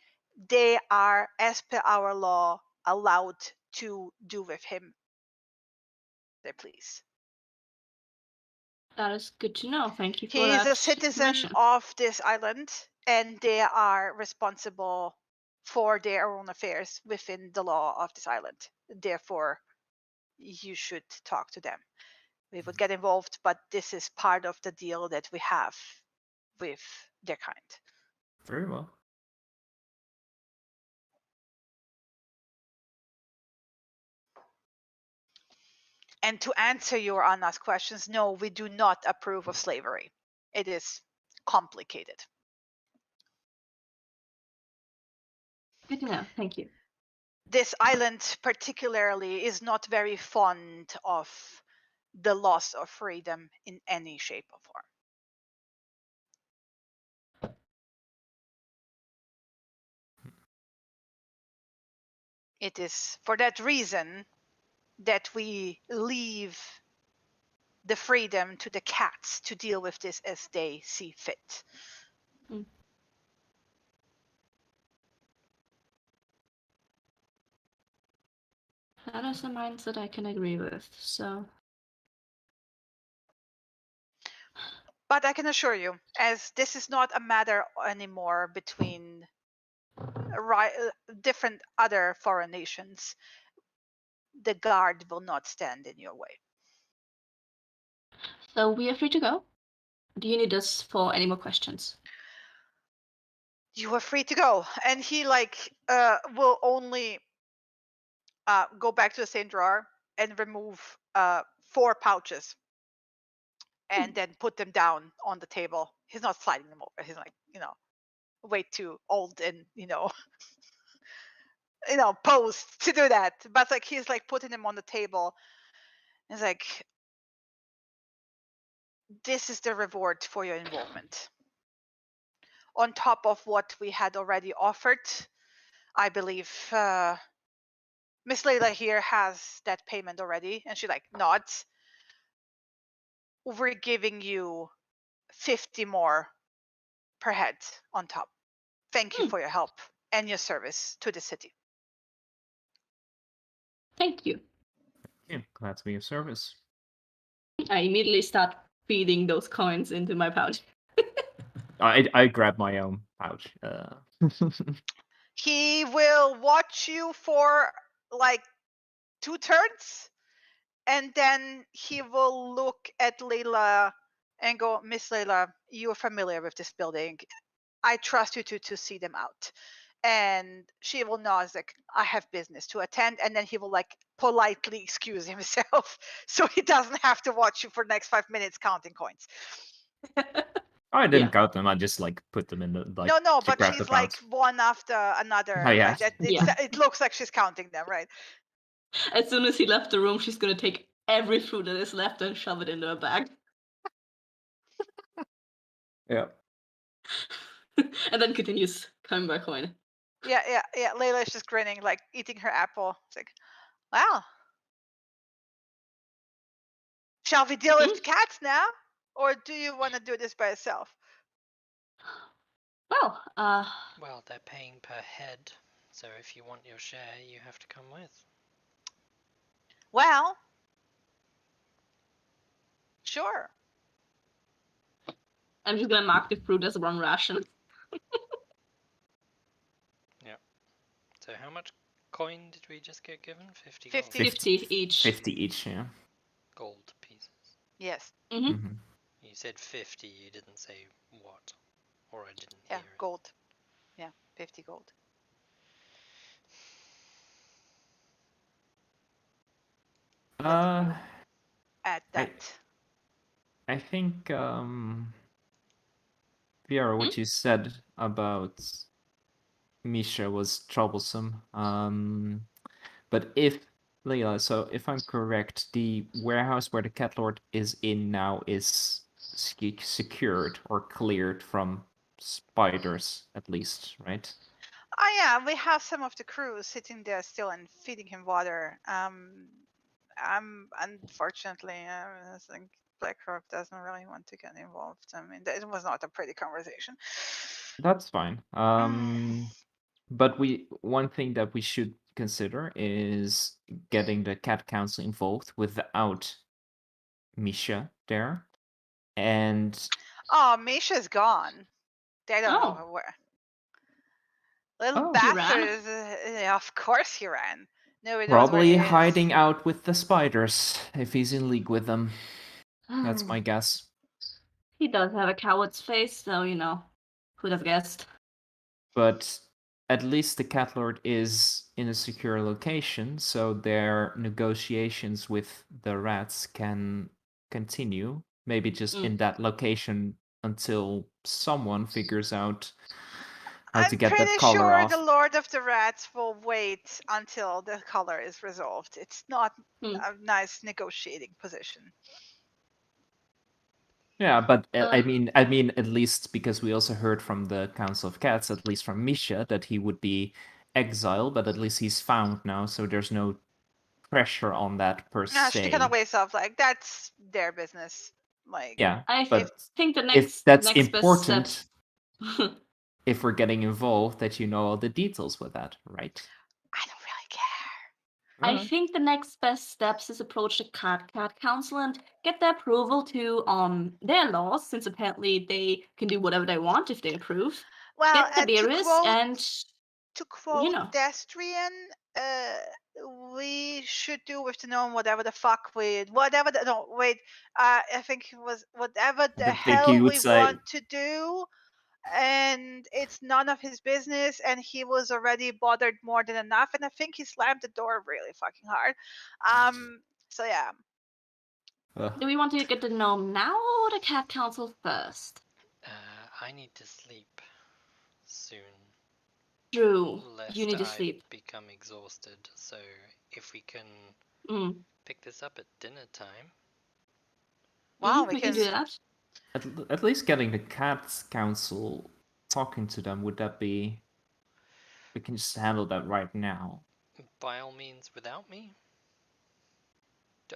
[SPEAKER 1] they are, as per our law, allowed to do with him they please.
[SPEAKER 4] That is good to know. Thank you for
[SPEAKER 1] He is
[SPEAKER 4] that
[SPEAKER 1] a citizen
[SPEAKER 4] information.
[SPEAKER 1] of this island, and they are responsible for their own affairs within the law of this island. Therefore, you should talk to them. We would get involved, but this is part of the deal that we have with their kind.
[SPEAKER 2] Very well.
[SPEAKER 1] And to answer your unasked questions, no, we do not approve of slavery. It is complicated.
[SPEAKER 4] Good to know. Thank you.
[SPEAKER 1] This island particularly is not very fond of the loss of freedom in any shape or form. It is for that reason that we leave the freedom to the cats to deal with this as they see fit.
[SPEAKER 4] That is a mindset I can agree with. So,
[SPEAKER 1] But I can assure you, as this is not a matter anymore between different other foreign nations, the guard will not stand in your way.
[SPEAKER 4] so we are free to go. Do you need us for any more questions?
[SPEAKER 1] You are free to go. And he will only go back to the same drawer and remove 4 pouches and then put them down on the table. He's not sliding them over. He's like, way too old and posed to do that. But he's putting them on the table. He's like, this is the reward for your involvement. On top of what we had already offered, I believe Miss Layla here has that payment already, and she nods. We're giving you 50 more per head on top. Thank you for your help and your service to the city.
[SPEAKER 4] Thank you.
[SPEAKER 2] Yeah, glad to be of service.
[SPEAKER 4] I immediately start feeding those coins into my pouch.
[SPEAKER 2] I grab my own pouch.
[SPEAKER 1] He will watch you for 2 turns, and then he will look at Layla and go, Miss Layla, you are familiar with this building. I trust you to see them out. And she will nod, I have business to attend. And then he will politely excuse himself so he doesn't have to watch you for the next 5 minutes counting coins.
[SPEAKER 2] I didn't count them. I just put them in the
[SPEAKER 1] No,
[SPEAKER 2] to
[SPEAKER 1] but
[SPEAKER 2] grab
[SPEAKER 1] she's
[SPEAKER 2] the pouch.
[SPEAKER 1] one after another.
[SPEAKER 2] Oh, yeah.
[SPEAKER 1] It looks like she's counting them, right?
[SPEAKER 4] As soon as he left the room, she's gonna take every fruit that is left and shove it into her bag.
[SPEAKER 2] Yeah.
[SPEAKER 4] And then continues coin by coin.
[SPEAKER 1] Yeah. Layla's just grinning, eating her apple. It's wow. Shall we deal with the cats now? Or do you want to do this by yourself?
[SPEAKER 4] Well,
[SPEAKER 3] Well, they're paying per head, so if you want your share, you have to come with.
[SPEAKER 1] Well, sure.
[SPEAKER 4] I'm just gonna mark the fruit as one ration.
[SPEAKER 3] So how much coin did we just get given? 50
[SPEAKER 1] 50.
[SPEAKER 3] gold.
[SPEAKER 4] 50 each.
[SPEAKER 2] 50 each, yeah.
[SPEAKER 3] Gold pieces.
[SPEAKER 1] Yes.
[SPEAKER 2] Mm-hmm.
[SPEAKER 3] You said 50, you didn't say what. Or I didn't
[SPEAKER 1] Yeah,
[SPEAKER 3] hear it.
[SPEAKER 1] gold. Yeah, 50 gold. At that.
[SPEAKER 2] I think Viera, what you said about Misha was troublesome. But if Leila, so if I'm correct, the warehouse where the cat lord is in now is secured or cleared from spiders, at least, right?
[SPEAKER 1] Oh yeah, we have some of the crew sitting there still and feeding him water. Unfortunately, I think BlackRock doesn't really want to get involved. I mean, it was not a pretty conversation.
[SPEAKER 2] That's fine. But one thing that we should consider is getting the cat council involved without Misha there. And
[SPEAKER 1] Oh, Misha's gone. They don't know
[SPEAKER 4] Oh.
[SPEAKER 1] where. Little
[SPEAKER 2] Oh.
[SPEAKER 4] He
[SPEAKER 1] bastard
[SPEAKER 4] ran?
[SPEAKER 1] is, of course he ran. Nobody knows where
[SPEAKER 2] probably
[SPEAKER 1] he is.
[SPEAKER 2] hiding out with the spiders if he's in league with them. That's my guess.
[SPEAKER 4] He does have a coward's face, so who'd have guessed?
[SPEAKER 2] But at least the cat lord is in a secure location, so their negotiations with the rats can continue. Maybe just in that location until someone figures out how to
[SPEAKER 1] I'm
[SPEAKER 2] get that
[SPEAKER 1] pretty
[SPEAKER 2] color
[SPEAKER 1] sure
[SPEAKER 2] off.
[SPEAKER 1] the Lord of the Rats will wait until the color is resolved. It's not a nice negotiating position.
[SPEAKER 2] Yeah, but I mean, at least because we also heard from the Council of Cats, at least from Misha, that he would be exiled, but at least he's found now, so there's no pressure on that per
[SPEAKER 1] She
[SPEAKER 2] se.
[SPEAKER 1] kind of weighs off like that's their business. Like
[SPEAKER 2] Yeah,
[SPEAKER 4] I
[SPEAKER 2] but
[SPEAKER 4] think the
[SPEAKER 2] if that's
[SPEAKER 4] next
[SPEAKER 2] important,
[SPEAKER 4] best step.
[SPEAKER 2] if we're getting involved, that you know all the details with that, right?
[SPEAKER 1] I don't really care.
[SPEAKER 4] I think the next best steps is approach the Cat Council and get their approval to their laws, since apparently they can do whatever they want if they approve.
[SPEAKER 1] Well,
[SPEAKER 4] Get the Beerus
[SPEAKER 1] to quote Destrian, we should do with the gnome whatever the fuck I think it was whatever the hell we want to do, and it's none of his business, and he was already bothered more than enough, and I think he slammed the door really fucking hard. So yeah.
[SPEAKER 4] Do we want to get the gnome now or the Cat Council first?
[SPEAKER 3] I need to sleep soon.
[SPEAKER 4] True.
[SPEAKER 3] Lest
[SPEAKER 4] You need to
[SPEAKER 3] I
[SPEAKER 4] sleep.
[SPEAKER 3] become exhausted. So if we can pick this up at dinner time.
[SPEAKER 1] Wow,
[SPEAKER 4] we can do that.
[SPEAKER 2] At least getting the Cats Council talking to them, would that be? We can just handle that right now.
[SPEAKER 3] By all means, without me.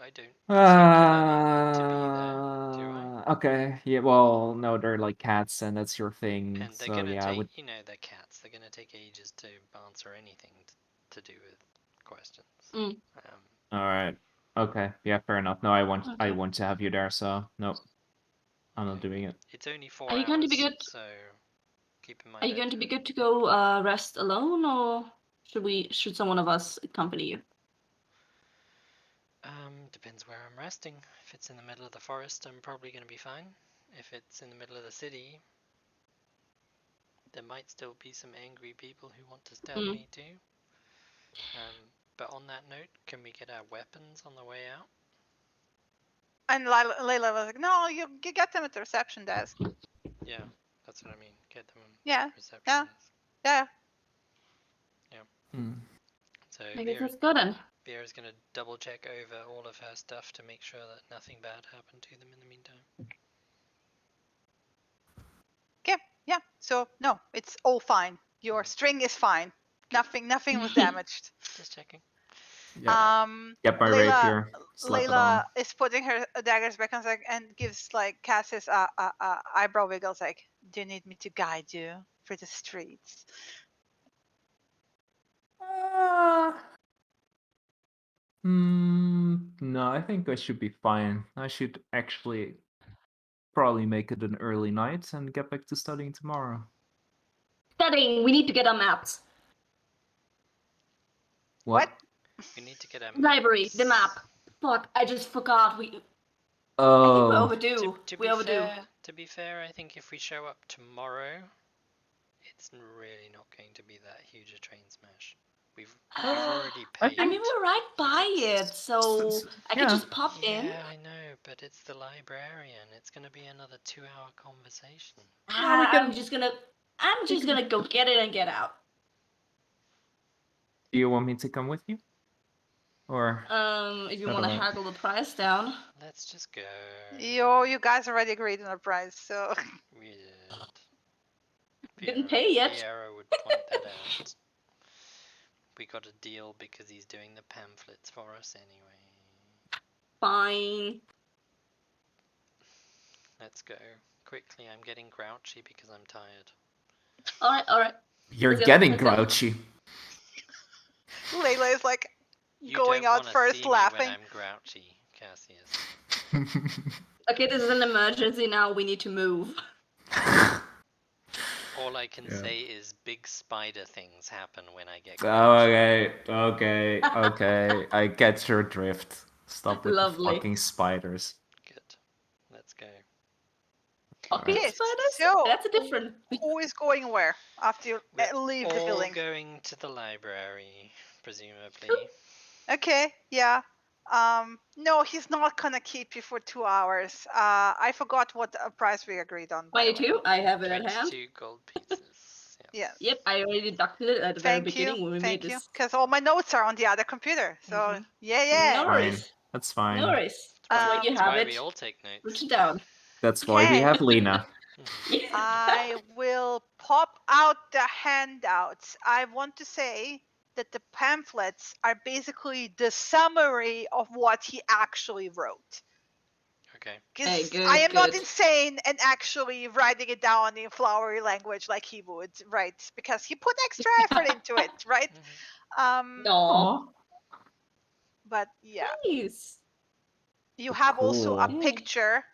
[SPEAKER 3] I don't particularly need to be there, do I?
[SPEAKER 2] Okay, yeah, well, no, they're like cats, and that's your thing.
[SPEAKER 3] And they're
[SPEAKER 2] so
[SPEAKER 3] gonna
[SPEAKER 2] yeah,
[SPEAKER 3] take, they're cats. They're gonna take ages to answer anything to do with questions.
[SPEAKER 2] All right. Okay. Yeah. Fair enough. No, I want to have you there. So no, I'm not doing it.
[SPEAKER 3] It's only 4
[SPEAKER 4] Are you
[SPEAKER 3] hours,
[SPEAKER 4] going to be good?
[SPEAKER 3] so keep in mind.
[SPEAKER 4] Are you going to be good to go rest alone, or should someone of us accompany you?
[SPEAKER 3] Depends where I'm resting. If it's in the middle of the forest, I'm probably going to be fine. If it's in the middle of the city, there might still be some angry people who want to stab me too. But on that note, can we get our weapons on the way out?
[SPEAKER 1] And Layla was like, "No, you get them at the reception desk."
[SPEAKER 3] Yeah, that's what I mean. Get them
[SPEAKER 1] at
[SPEAKER 3] the reception desk.
[SPEAKER 1] Yeah.
[SPEAKER 3] So
[SPEAKER 4] I guess that's good then.
[SPEAKER 3] Vera's gonna double check over all of her stuff to make sure that nothing bad happened to them in the meantime.
[SPEAKER 1] Okay, yeah. So no, it's all fine. Your string is fine. Nothing was damaged.
[SPEAKER 3] Just checking.
[SPEAKER 2] Yeah. Get my rapier.
[SPEAKER 1] Layla is putting her daggers back on and gives like Cassius a eyebrow wiggles like, "Do you need me to guide you through the streets?"
[SPEAKER 2] No, I think I should be fine. I should actually probably make it an early night and get back to studying tomorrow.
[SPEAKER 4] Studying. We need to get our maps.
[SPEAKER 2] What?
[SPEAKER 3] We need to get our
[SPEAKER 4] library. The map. Fuck! I just forgot. I think we're overdue.
[SPEAKER 3] To be fair, I think if we show up tomorrow, it's really not going to be that huge a train smash. We've already paid.
[SPEAKER 4] I mean, we're right by it, so I could just pop in.
[SPEAKER 3] Yeah, I know, but it's the librarian. It's gonna be another 2-hour conversation.
[SPEAKER 4] I'm just gonna go get it and get out.
[SPEAKER 2] Do you want me to come with you? Or
[SPEAKER 4] If you
[SPEAKER 2] Not
[SPEAKER 4] want to
[SPEAKER 2] allowed.
[SPEAKER 4] haggle the price down.
[SPEAKER 3] Let's just go.
[SPEAKER 1] You guys already agreed on a price, so
[SPEAKER 3] We did.
[SPEAKER 4] Didn't pay yet.
[SPEAKER 3] Viera would point that out. We got a deal because he's doing the pamphlets for us anyway.
[SPEAKER 4] Fine.
[SPEAKER 3] Let's go. Quickly, I'm getting grouchy because I'm tired.
[SPEAKER 4] Alright.
[SPEAKER 2] you're
[SPEAKER 4] Let's go,
[SPEAKER 2] getting
[SPEAKER 4] let's go.
[SPEAKER 2] grouchy.
[SPEAKER 1] Layla is like
[SPEAKER 3] You
[SPEAKER 1] going
[SPEAKER 3] don't
[SPEAKER 1] out
[SPEAKER 3] wanna
[SPEAKER 1] first,
[SPEAKER 3] see me
[SPEAKER 1] laughing.
[SPEAKER 3] when I'm grouchy, Cassius.
[SPEAKER 4] Okay, this is an emergency now, we need to move.
[SPEAKER 3] All I can
[SPEAKER 2] Yeah.
[SPEAKER 3] say is big spider things happen when I get
[SPEAKER 2] Oh,
[SPEAKER 3] grouchy.
[SPEAKER 2] okay. I get your drift. Stop with the
[SPEAKER 4] Lovely.
[SPEAKER 2] fucking spiders.
[SPEAKER 3] Good. Let's go.
[SPEAKER 4] Okay,
[SPEAKER 1] Yes,
[SPEAKER 4] spiders?
[SPEAKER 1] so-
[SPEAKER 4] That's a different.
[SPEAKER 1] Who is going where after you
[SPEAKER 3] We're
[SPEAKER 1] leave the
[SPEAKER 3] all
[SPEAKER 1] building?
[SPEAKER 3] going to the library, presumably.
[SPEAKER 1] Okay, yeah. No, he's not gonna keep you for 2 hours. I forgot what price we agreed on. By the way.
[SPEAKER 4] 22, I have it at hand.
[SPEAKER 3] 22 gold pieces. Yep.
[SPEAKER 1] Yes.
[SPEAKER 4] Yep, I already deducted it at the very
[SPEAKER 1] Thank
[SPEAKER 4] beginning
[SPEAKER 1] you.
[SPEAKER 4] when we
[SPEAKER 1] Thank
[SPEAKER 4] made
[SPEAKER 1] you.
[SPEAKER 4] this.
[SPEAKER 1] Because all my notes are on the other computer. So
[SPEAKER 3] Mhm.
[SPEAKER 1] yeah.
[SPEAKER 4] No
[SPEAKER 2] Fine.
[SPEAKER 4] worries.
[SPEAKER 2] That's fine.
[SPEAKER 4] No worries. That's why you
[SPEAKER 3] That's
[SPEAKER 4] have
[SPEAKER 3] why
[SPEAKER 4] it
[SPEAKER 3] we all take notes.
[SPEAKER 4] written down.
[SPEAKER 2] That's why we
[SPEAKER 1] Okay.
[SPEAKER 2] have Lena.
[SPEAKER 3] Mhm.
[SPEAKER 4] Yeah.
[SPEAKER 1] I will pop out the handouts. I want to say that the pamphlets are basically the summary of what he actually wrote.
[SPEAKER 3] Okay.
[SPEAKER 1] Because
[SPEAKER 4] Hey,
[SPEAKER 1] I am not
[SPEAKER 4] good.
[SPEAKER 1] insane and actually writing it down in flowery language like he would, right? Because he put extra effort into it, right?
[SPEAKER 3] Mhm.
[SPEAKER 4] No.
[SPEAKER 2] Aw.
[SPEAKER 1] But yeah,
[SPEAKER 4] Nice.
[SPEAKER 1] you have also a
[SPEAKER 2] Cool.
[SPEAKER 1] picture.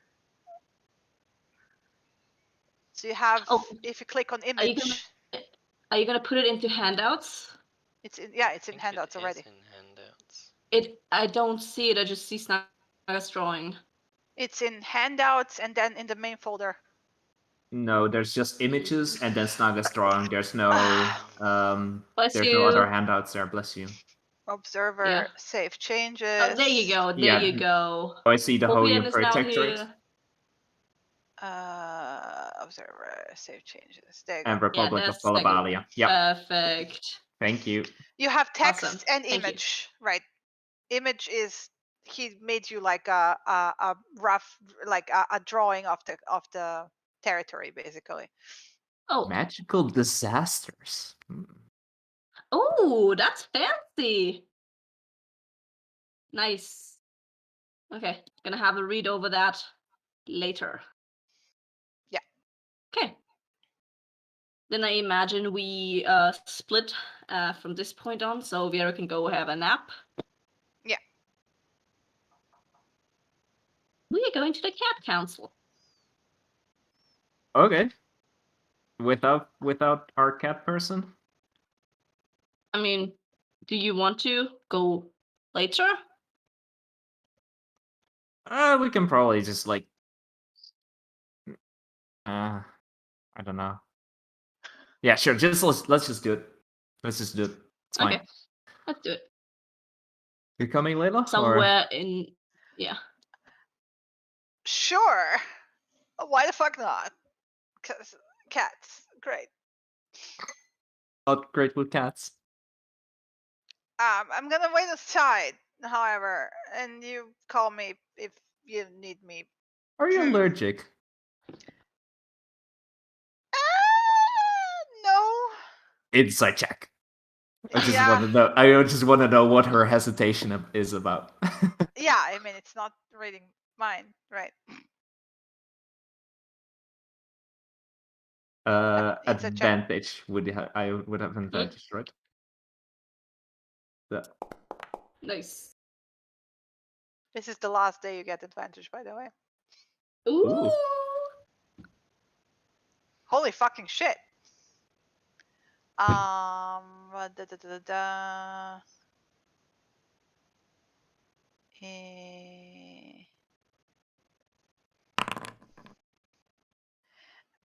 [SPEAKER 1] So you have,
[SPEAKER 4] Oh,
[SPEAKER 1] if you click on
[SPEAKER 4] Are you
[SPEAKER 1] image,
[SPEAKER 4] gonna are you gonna put it into handouts?
[SPEAKER 1] it's in
[SPEAKER 3] I
[SPEAKER 1] it's in
[SPEAKER 3] think
[SPEAKER 1] handouts
[SPEAKER 3] it is
[SPEAKER 1] already.
[SPEAKER 3] in handouts.
[SPEAKER 4] I don't see it, I just see Snaga's drawing.
[SPEAKER 1] It's in handouts and then in the main folder.
[SPEAKER 2] No, there's just images and then Snaga's drawing. There's no
[SPEAKER 4] Bless
[SPEAKER 2] there's
[SPEAKER 4] you.
[SPEAKER 2] no other handouts there, bless you.
[SPEAKER 1] Observer,
[SPEAKER 4] Yeah.
[SPEAKER 1] save changes.
[SPEAKER 4] Oh, there you go. There
[SPEAKER 2] Yeah.
[SPEAKER 4] you go.
[SPEAKER 2] Oh, I see the whole
[SPEAKER 4] Hopian is now
[SPEAKER 2] protectorate
[SPEAKER 4] here.
[SPEAKER 1] Observer, save changes. There you go.
[SPEAKER 2] and Republic of
[SPEAKER 4] that's like-
[SPEAKER 2] Palabalia. Yeah,
[SPEAKER 4] Perfect.
[SPEAKER 2] thank you.
[SPEAKER 1] You have text
[SPEAKER 4] Awesome.
[SPEAKER 1] and
[SPEAKER 4] Thank you.
[SPEAKER 1] image, right? Image is he made you like a rough, like a drawing of the territory, basically.
[SPEAKER 4] Oh,
[SPEAKER 2] Magical disasters.
[SPEAKER 4] oh, that's fancy. Nice. Okay, gonna have a read over that later.
[SPEAKER 1] Yeah.
[SPEAKER 4] Okay. Then I imagine we split from this point on, so Viera can go have a nap.
[SPEAKER 1] Yeah.
[SPEAKER 4] We are going to the cat council.
[SPEAKER 2] Okay. Without our cat person?
[SPEAKER 4] I mean, do you want to go later?
[SPEAKER 2] We can probably just like I don't know. Yeah, sure. Let's just do it. Let's just do it. It's fine.
[SPEAKER 4] Okay, let's do it.
[SPEAKER 2] You coming, Layla? Or...
[SPEAKER 4] Somewhere in, yeah.
[SPEAKER 1] Sure. Why the fuck not? Because cats, great.
[SPEAKER 2] Not great with cats.
[SPEAKER 1] I'm gonna wait outside, however, and you call me if you need me.
[SPEAKER 2] Are you allergic?
[SPEAKER 1] No.
[SPEAKER 2] Insight check. I just
[SPEAKER 1] Yeah.
[SPEAKER 2] want to know. I just want to know what her hesitation is about.
[SPEAKER 1] Yeah, I mean it's not reading mine, right? It's a check.
[SPEAKER 2] Advantage I would have advantage, right? Yeah.
[SPEAKER 4] Nice.
[SPEAKER 1] This is the last day you get advantage, by the way.
[SPEAKER 4] Ooh.
[SPEAKER 1] Holy fucking shit. Da, da, da, da, da.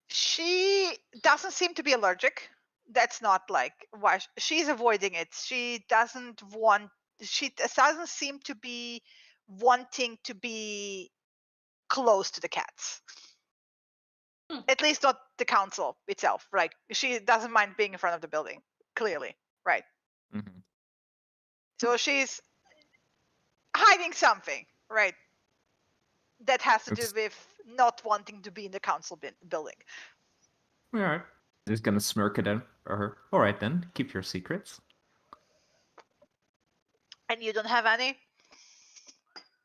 [SPEAKER 1] She doesn't seem to be allergic. That's not like why she's avoiding it. She doesn't seem to be wanting to be close to the cats. At least not the council itself. Like she doesn't mind being in front of the building. Clearly, right?
[SPEAKER 2] Mm-hmm.
[SPEAKER 1] So she's hiding something, right? That has to do
[SPEAKER 2] Oops.
[SPEAKER 1] with not wanting to be in the council building.
[SPEAKER 2] Alright. Just gonna smirk at her. Alright then, keep your secrets.
[SPEAKER 1] And you don't have any?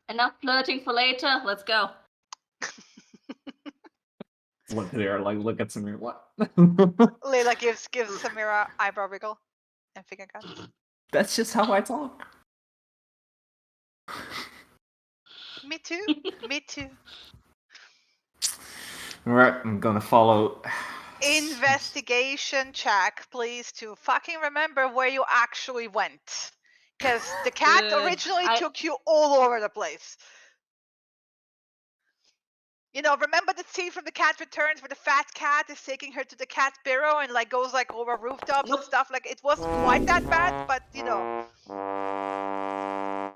[SPEAKER 4] Enough flirting for later. Let's go.
[SPEAKER 2] Look there, like, look at Samir. What?
[SPEAKER 1] Layla gives Samira eyebrow wiggle and finger guns.
[SPEAKER 2] That's just how I talk.
[SPEAKER 1] Me too. Me too.
[SPEAKER 2] Alright, I'm gonna follow.
[SPEAKER 1] Investigation check, please, to fucking remember where you actually went. Because the cat
[SPEAKER 4] Good.
[SPEAKER 1] originally took you all over the place. You know, remember the scene from The Cat Returns where the fat cat is taking her to the cat bureau and like goes like over rooftops and stuff? Like it wasn't quite that bad, but you know.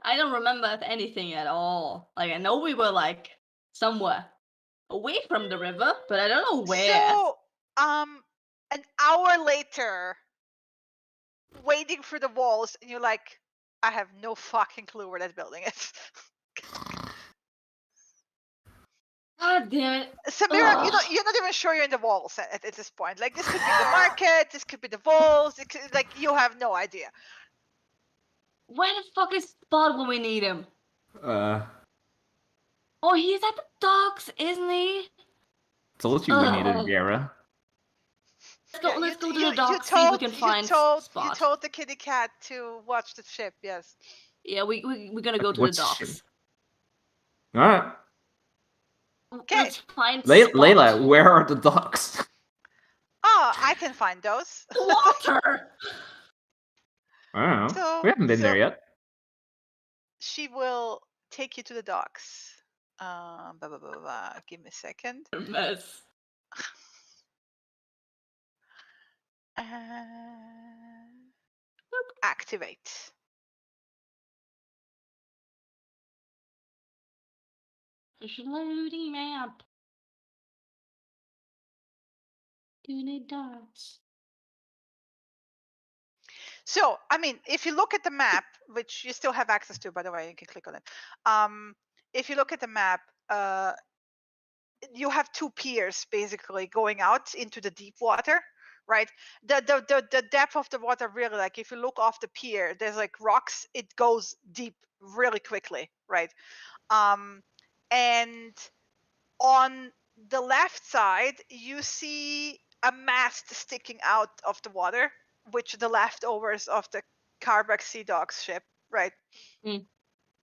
[SPEAKER 4] I don't remember anything at all. Like I know we were like somewhere away from the river, but I don't know where.
[SPEAKER 1] So, an hour later, wading through the walls, and you're like, I have no fucking clue where that building is.
[SPEAKER 4] God damn it.
[SPEAKER 1] Samira,
[SPEAKER 4] Ugh.
[SPEAKER 1] you're not even sure you're in the walls at this point. Like, this could be the market, this could be the walls, like, you have no idea.
[SPEAKER 4] Where the fuck is Spot when we need him?
[SPEAKER 2] Uh,
[SPEAKER 4] Oh, he's at the docks, isn't he?
[SPEAKER 2] told you we needed
[SPEAKER 4] Ugh.
[SPEAKER 2] Vera.
[SPEAKER 1] Yeah,
[SPEAKER 4] Let's go to the docks, see if we can find
[SPEAKER 1] you
[SPEAKER 4] Spot.
[SPEAKER 1] told the kitty cat to watch the ship, yes.
[SPEAKER 4] Yeah, we're gonna go to
[SPEAKER 2] What's
[SPEAKER 4] the
[SPEAKER 2] ship?
[SPEAKER 4] docks.
[SPEAKER 2] Alright.
[SPEAKER 1] Okay.
[SPEAKER 4] Let's find
[SPEAKER 2] Lay-
[SPEAKER 4] Spot.
[SPEAKER 2] Layla, where are the docks?
[SPEAKER 1] Oh, I can find those.
[SPEAKER 4] Water!
[SPEAKER 2] I don't know.
[SPEAKER 1] So-
[SPEAKER 2] We haven't been there
[SPEAKER 1] so-
[SPEAKER 2] yet.
[SPEAKER 1] She will take you to the docks. Blah, blah, blah, blah, blah. Give me a second.
[SPEAKER 4] Mess.
[SPEAKER 1] Activate.
[SPEAKER 4] Loading map. To the docks.
[SPEAKER 1] So, I mean, if you look at the map, which you still have access to, by the way, you can click on it. If you look at the map, you have two piers basically going out into the deep water, right? The depth of the water really, like if you look off the pier, there's like rocks, it goes deep really quickly, right? And on the left side, you see a mast sticking out of the water, which are the leftovers of the Carback Sea Dogs ship, right?
[SPEAKER 4] Mm.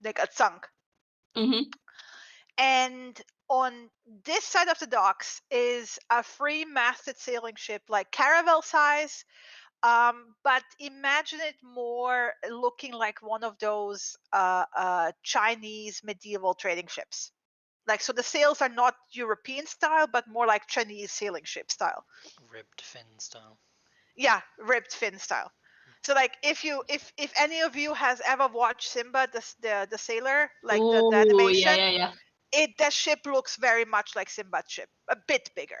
[SPEAKER 1] They got sunk.
[SPEAKER 4] Mm-hmm.
[SPEAKER 1] And on this side of the docks is a three-masted sailing ship, like caravel size, but imagine it more looking like one of those Chinese medieval trading ships. Like, so the sails are not European style, but more like Chinese sailing ship style.
[SPEAKER 3] Ribbed fin style.
[SPEAKER 1] Yeah, ribbed fin style. So like if any of you has ever watched Simba the sailor, like the animation,
[SPEAKER 4] yeah.
[SPEAKER 1] That ship looks very much like Simba's ship, a bit bigger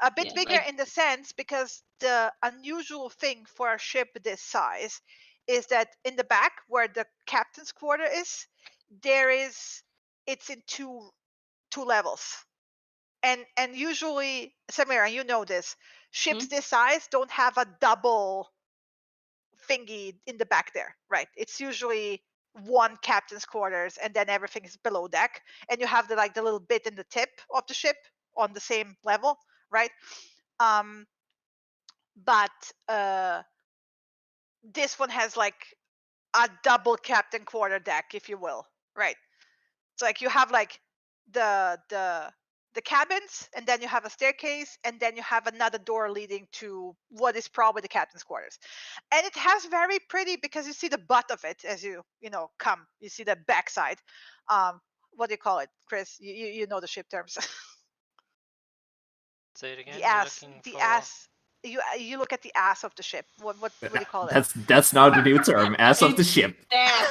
[SPEAKER 4] Yeah,
[SPEAKER 1] bigger
[SPEAKER 4] like-
[SPEAKER 1] in the sense because the unusual thing for a ship this size is that in the back where the captain's quarter is, it's in two levels, and usually, Samira, you know this, ships this size don't have a double thingy in the back there, right? It's usually one captain's quarters and then everything is below deck, and you have the little bit in the tip of the ship on the same level, right? But this one has like a double captain quarter deck, if you will, right? So like you have like the cabins, and then you have a staircase, and then you have another door leading to what is probably the captain's quarters. And it has very pretty, because you see the butt of it as you come. You see the backside. What do you call it, Chris? You know the ship terms.
[SPEAKER 3] Say it again.
[SPEAKER 1] The
[SPEAKER 3] you're
[SPEAKER 1] ass.
[SPEAKER 3] looking
[SPEAKER 1] The
[SPEAKER 3] for-
[SPEAKER 1] ass. You look at the ass of the ship. What do you call it?
[SPEAKER 2] That's now the new term. Ass of the ship.
[SPEAKER 4] Stack.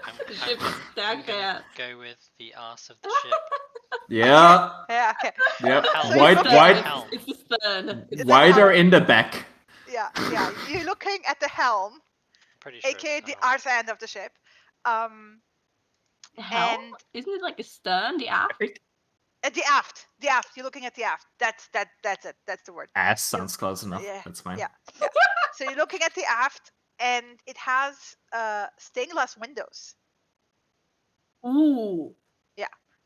[SPEAKER 3] I'm,
[SPEAKER 4] The
[SPEAKER 3] I'm-
[SPEAKER 4] ship is
[SPEAKER 3] I'm
[SPEAKER 4] stacked
[SPEAKER 3] gonna
[SPEAKER 4] ass.
[SPEAKER 3] go with the ass of the ship.
[SPEAKER 2] Yeah.
[SPEAKER 1] Yeah. Okay.
[SPEAKER 2] Yep.
[SPEAKER 3] Helm.
[SPEAKER 2] Wide,
[SPEAKER 1] It's
[SPEAKER 2] wide,
[SPEAKER 3] Helm.
[SPEAKER 4] It's the stern.
[SPEAKER 1] It's a
[SPEAKER 2] wider
[SPEAKER 1] helm.
[SPEAKER 2] in the back.
[SPEAKER 1] Yeah. You're looking at the helm,
[SPEAKER 3] pretty sure.
[SPEAKER 1] aka
[SPEAKER 3] it's
[SPEAKER 1] the
[SPEAKER 3] helm.
[SPEAKER 1] arse end of the ship. Um,
[SPEAKER 4] The helm?
[SPEAKER 1] And-
[SPEAKER 4] Isn't it like a stern, the aft?
[SPEAKER 2] I think
[SPEAKER 1] the aft. You're looking at the aft. That's it. That's the word.
[SPEAKER 2] ass sounds close enough.
[SPEAKER 1] Yeah,
[SPEAKER 2] That's fine.
[SPEAKER 1] yeah. So you're looking at the aft, and it has stained glass windows,
[SPEAKER 4] Ooh.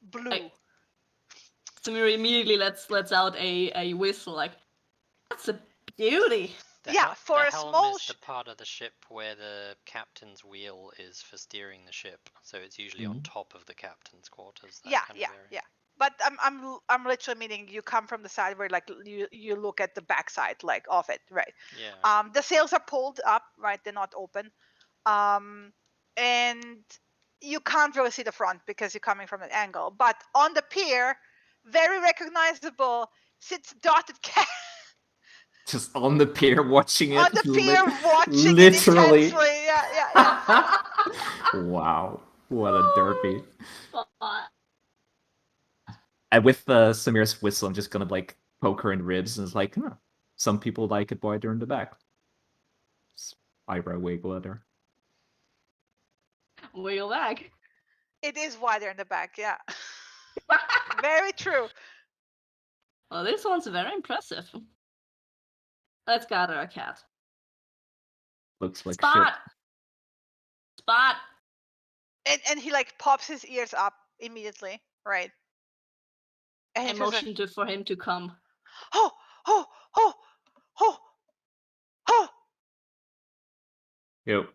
[SPEAKER 1] blue.
[SPEAKER 4] Like- Samira immediately lets out a whistle, like, that's a beauty.
[SPEAKER 3] The
[SPEAKER 1] Yeah,
[SPEAKER 3] hel-
[SPEAKER 1] for
[SPEAKER 3] the
[SPEAKER 1] a
[SPEAKER 3] helm
[SPEAKER 1] small
[SPEAKER 3] is the part of the ship where the captain's wheel is for steering the ship, so it's usually on
[SPEAKER 2] Mhm.
[SPEAKER 3] top of the captain's quarters. That
[SPEAKER 1] Yeah,
[SPEAKER 3] kind of
[SPEAKER 1] yeah,
[SPEAKER 3] area.
[SPEAKER 1] yeah. But I'm literally meaning you come from the side where like you look at the backside like of it, right?
[SPEAKER 3] Yeah.
[SPEAKER 1] The sails are pulled up, right? They're not open. And you can't really see the front because you're coming from an angle. But on the pier, very recognizable, sits Dotted Cat
[SPEAKER 2] Just on the pier watching it.
[SPEAKER 1] on the pier
[SPEAKER 2] lit-
[SPEAKER 1] watching
[SPEAKER 2] literally.
[SPEAKER 1] it intensely. Yeah.
[SPEAKER 2] Wow, what a derpy.
[SPEAKER 4] But
[SPEAKER 2] And with Samira's whistle, I'm just gonna like poke her in ribs, and it's like, huh, some people like it wider in the back. Just eyebrow wiggle at her.
[SPEAKER 4] wheel back.
[SPEAKER 1] It is wider in the back, yeah. Very true.
[SPEAKER 4] Well, this one's very impressive. Let's gather a cat.
[SPEAKER 2] Looks like
[SPEAKER 4] Spot! Spot!
[SPEAKER 1] And he like pops his ears up immediately, right? And
[SPEAKER 4] I
[SPEAKER 1] he's just like,
[SPEAKER 4] motioned for him to come.
[SPEAKER 1] oh, oh, oh, oh, oh.
[SPEAKER 2] shit. Yo,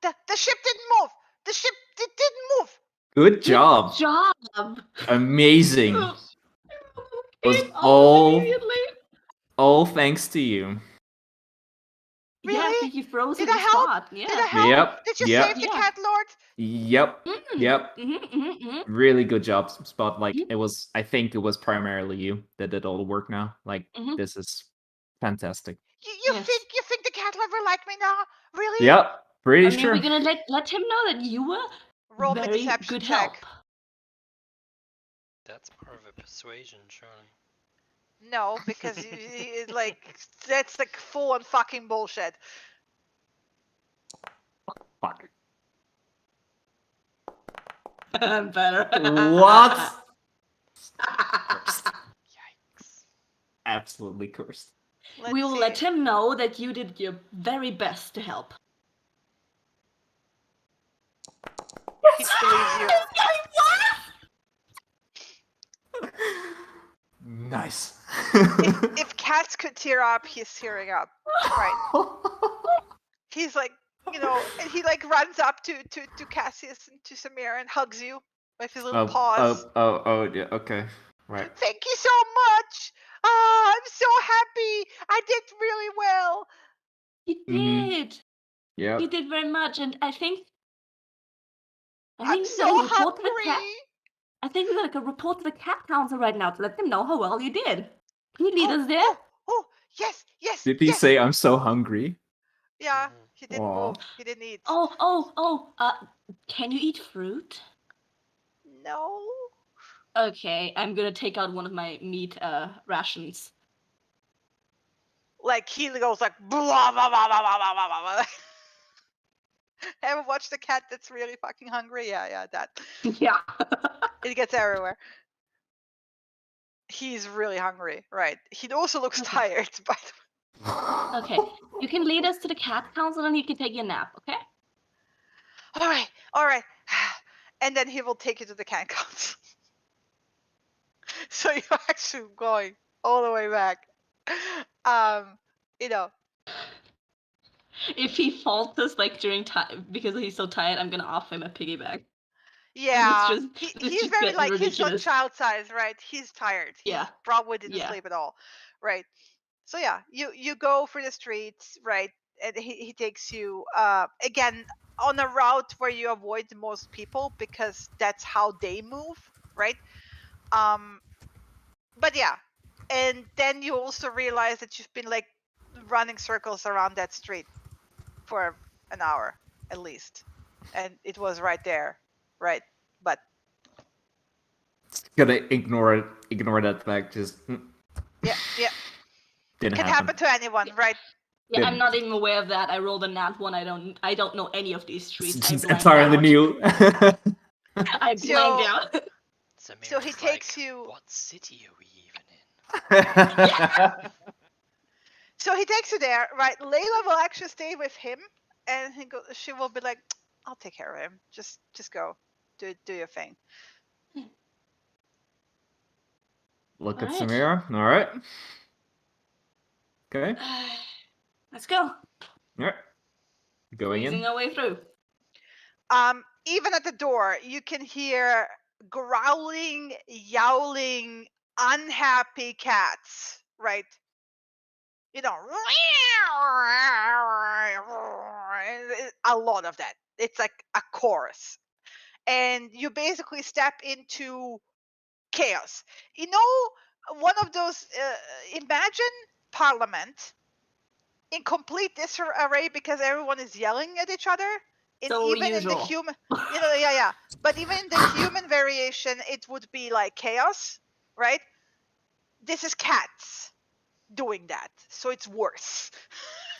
[SPEAKER 1] The ship didn't move. The ship didn't move.
[SPEAKER 2] good job.
[SPEAKER 4] Job!
[SPEAKER 2] Amazing. Was
[SPEAKER 4] It
[SPEAKER 2] all-
[SPEAKER 4] immediately.
[SPEAKER 2] All thanks to you.
[SPEAKER 4] Yeah, I
[SPEAKER 1] Really?
[SPEAKER 4] think you froze
[SPEAKER 1] Did
[SPEAKER 4] in
[SPEAKER 1] I
[SPEAKER 4] the
[SPEAKER 1] help?
[SPEAKER 4] spot. Yeah.
[SPEAKER 1] Did I help?
[SPEAKER 2] Yep.
[SPEAKER 1] Did you
[SPEAKER 2] Yep.
[SPEAKER 1] save the
[SPEAKER 4] Yeah.
[SPEAKER 1] cat lord?
[SPEAKER 2] Yep.
[SPEAKER 4] Mm.
[SPEAKER 2] Yep.
[SPEAKER 4] Mm-hmm.
[SPEAKER 2] Really good job, Spot. Like
[SPEAKER 4] Mhm.
[SPEAKER 2] it was. I think it was primarily you that did all the work. Now, like
[SPEAKER 4] Mhm.
[SPEAKER 2] this is fantastic.
[SPEAKER 1] You
[SPEAKER 4] Yes.
[SPEAKER 1] think the cat lover like me now? Really?
[SPEAKER 2] Yep. Pretty
[SPEAKER 4] I mean,
[SPEAKER 2] sure.
[SPEAKER 4] we're gonna let him know that you were
[SPEAKER 1] Roll me
[SPEAKER 4] very
[SPEAKER 1] deception
[SPEAKER 4] good
[SPEAKER 1] check.
[SPEAKER 4] help.
[SPEAKER 3] That's more of a persuasion, surely.
[SPEAKER 1] No, because like that's like full on fucking bullshit.
[SPEAKER 2] Fuck.
[SPEAKER 4] Better.
[SPEAKER 2] What?
[SPEAKER 3] Yikes.
[SPEAKER 2] Absolutely cursed.
[SPEAKER 1] Let's
[SPEAKER 4] We will
[SPEAKER 1] see.
[SPEAKER 4] let him know that you did your very best to help.
[SPEAKER 1] He believes you.
[SPEAKER 2] Nice.
[SPEAKER 1] If cats could tear up, he's tearing up. Right. He's like, you know, and he like runs up to Cassius and to Samira and hugs you with his little paws.
[SPEAKER 2] Yeah, okay. Right.
[SPEAKER 1] Thank you so much. I'm so happy. I did really well.
[SPEAKER 4] You
[SPEAKER 2] Mhm.
[SPEAKER 4] did.
[SPEAKER 2] Yeah.
[SPEAKER 4] You did very much, and I think
[SPEAKER 1] I'm
[SPEAKER 4] we're
[SPEAKER 1] so
[SPEAKER 4] gonna report to the cat.
[SPEAKER 1] hungry.
[SPEAKER 4] I think we're gonna report to the cat council right now to let them know how well you did. Can you lead us there?
[SPEAKER 1] Oh, yes.
[SPEAKER 2] Did he
[SPEAKER 1] yes.
[SPEAKER 2] say I'm so hungry?
[SPEAKER 1] Yeah,
[SPEAKER 3] Mhm.
[SPEAKER 1] he didn't
[SPEAKER 2] Aw.
[SPEAKER 1] move. He didn't eat.
[SPEAKER 4] Can you eat fruit?
[SPEAKER 1] No.
[SPEAKER 4] Okay, I'm gonna take out one of my meat rations.
[SPEAKER 1] Like he goes like blah blah blah blah blah blah blah blah. Ever watched a cat that's really fucking hungry? Yeah, that.
[SPEAKER 4] Yeah.
[SPEAKER 1] It gets everywhere. He's really hungry, right? He also looks
[SPEAKER 4] Okay.
[SPEAKER 1] tired, by the way.
[SPEAKER 4] Okay, you can lead us to the cat council and you can take your nap, okay?
[SPEAKER 1] All right. And then he will take you to the cat council. So you're actually going all the way back. You know,
[SPEAKER 4] If he falters like during time because he's so tired, I'm gonna offer him a piggyback.
[SPEAKER 1] yeah.
[SPEAKER 4] just-
[SPEAKER 1] He,
[SPEAKER 4] it's
[SPEAKER 1] he's
[SPEAKER 4] just
[SPEAKER 1] very
[SPEAKER 4] getting
[SPEAKER 1] like he's not
[SPEAKER 4] ridiculous.
[SPEAKER 1] child size, right? He's tired. He
[SPEAKER 4] Yeah.
[SPEAKER 1] probably didn't
[SPEAKER 4] Yeah.
[SPEAKER 1] sleep at all, right? So yeah, you go through the streets, right? And he takes you again on a route where you avoid most people because that's how they move, right? But yeah, and then you also realize that you've been like running circles around that street for an hour at least, and it was right there, right? But
[SPEAKER 2] Gonna ignore that fact. Just
[SPEAKER 1] yeah,
[SPEAKER 2] didn't
[SPEAKER 1] can
[SPEAKER 2] happen.
[SPEAKER 1] happen to anyone, right?
[SPEAKER 4] Yeah, I'm
[SPEAKER 2] Didn't.
[SPEAKER 4] not even aware of that. I rolled a nat one. I don't know any of these streets. I
[SPEAKER 2] It's
[SPEAKER 4] blanked
[SPEAKER 2] entirely
[SPEAKER 4] out.
[SPEAKER 2] new.
[SPEAKER 4] I blanked out.
[SPEAKER 3] Samira's
[SPEAKER 1] he takes
[SPEAKER 3] like,
[SPEAKER 1] you-
[SPEAKER 3] What city are we even in?
[SPEAKER 1] So he takes you there, right? Layla will actually stay with him, and she will be like, "I'll take care of him. Just go, do your thing."
[SPEAKER 2] Look at
[SPEAKER 4] Alright.
[SPEAKER 2] Samira. All right. Okay.
[SPEAKER 4] Let's go.
[SPEAKER 2] Yeah. Going
[SPEAKER 4] Squeezing
[SPEAKER 2] in.
[SPEAKER 4] our way through.
[SPEAKER 1] Even at the door, you can hear growling, yowling, unhappy cats, right? You know, a lot of that. It's like a chorus. And you basically step into chaos. You know, one of those, imagine Parliament in complete disarray because everyone is yelling at each other.
[SPEAKER 4] So
[SPEAKER 1] Even in the
[SPEAKER 4] usual.
[SPEAKER 1] human, yeah. But even in the human variation, it would be like chaos, right? This is cats doing that, so it's worse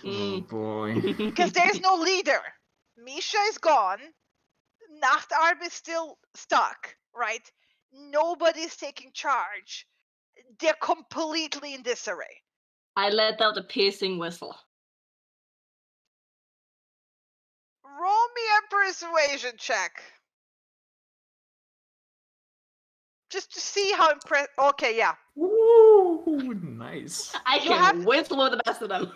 [SPEAKER 2] Oh boy.
[SPEAKER 1] because there's no leader. Misha is gone. Nachtarm is still stuck, right? Nobody's taking charge. They're completely in disarray.
[SPEAKER 4] I let out a piercing whistle.
[SPEAKER 1] Roll me a persuasion check. Just to see how impressed. Okay, yeah.
[SPEAKER 2] Ooh, nice.
[SPEAKER 4] I
[SPEAKER 1] You
[SPEAKER 4] can
[SPEAKER 1] have-
[SPEAKER 4] whistle with the best of them.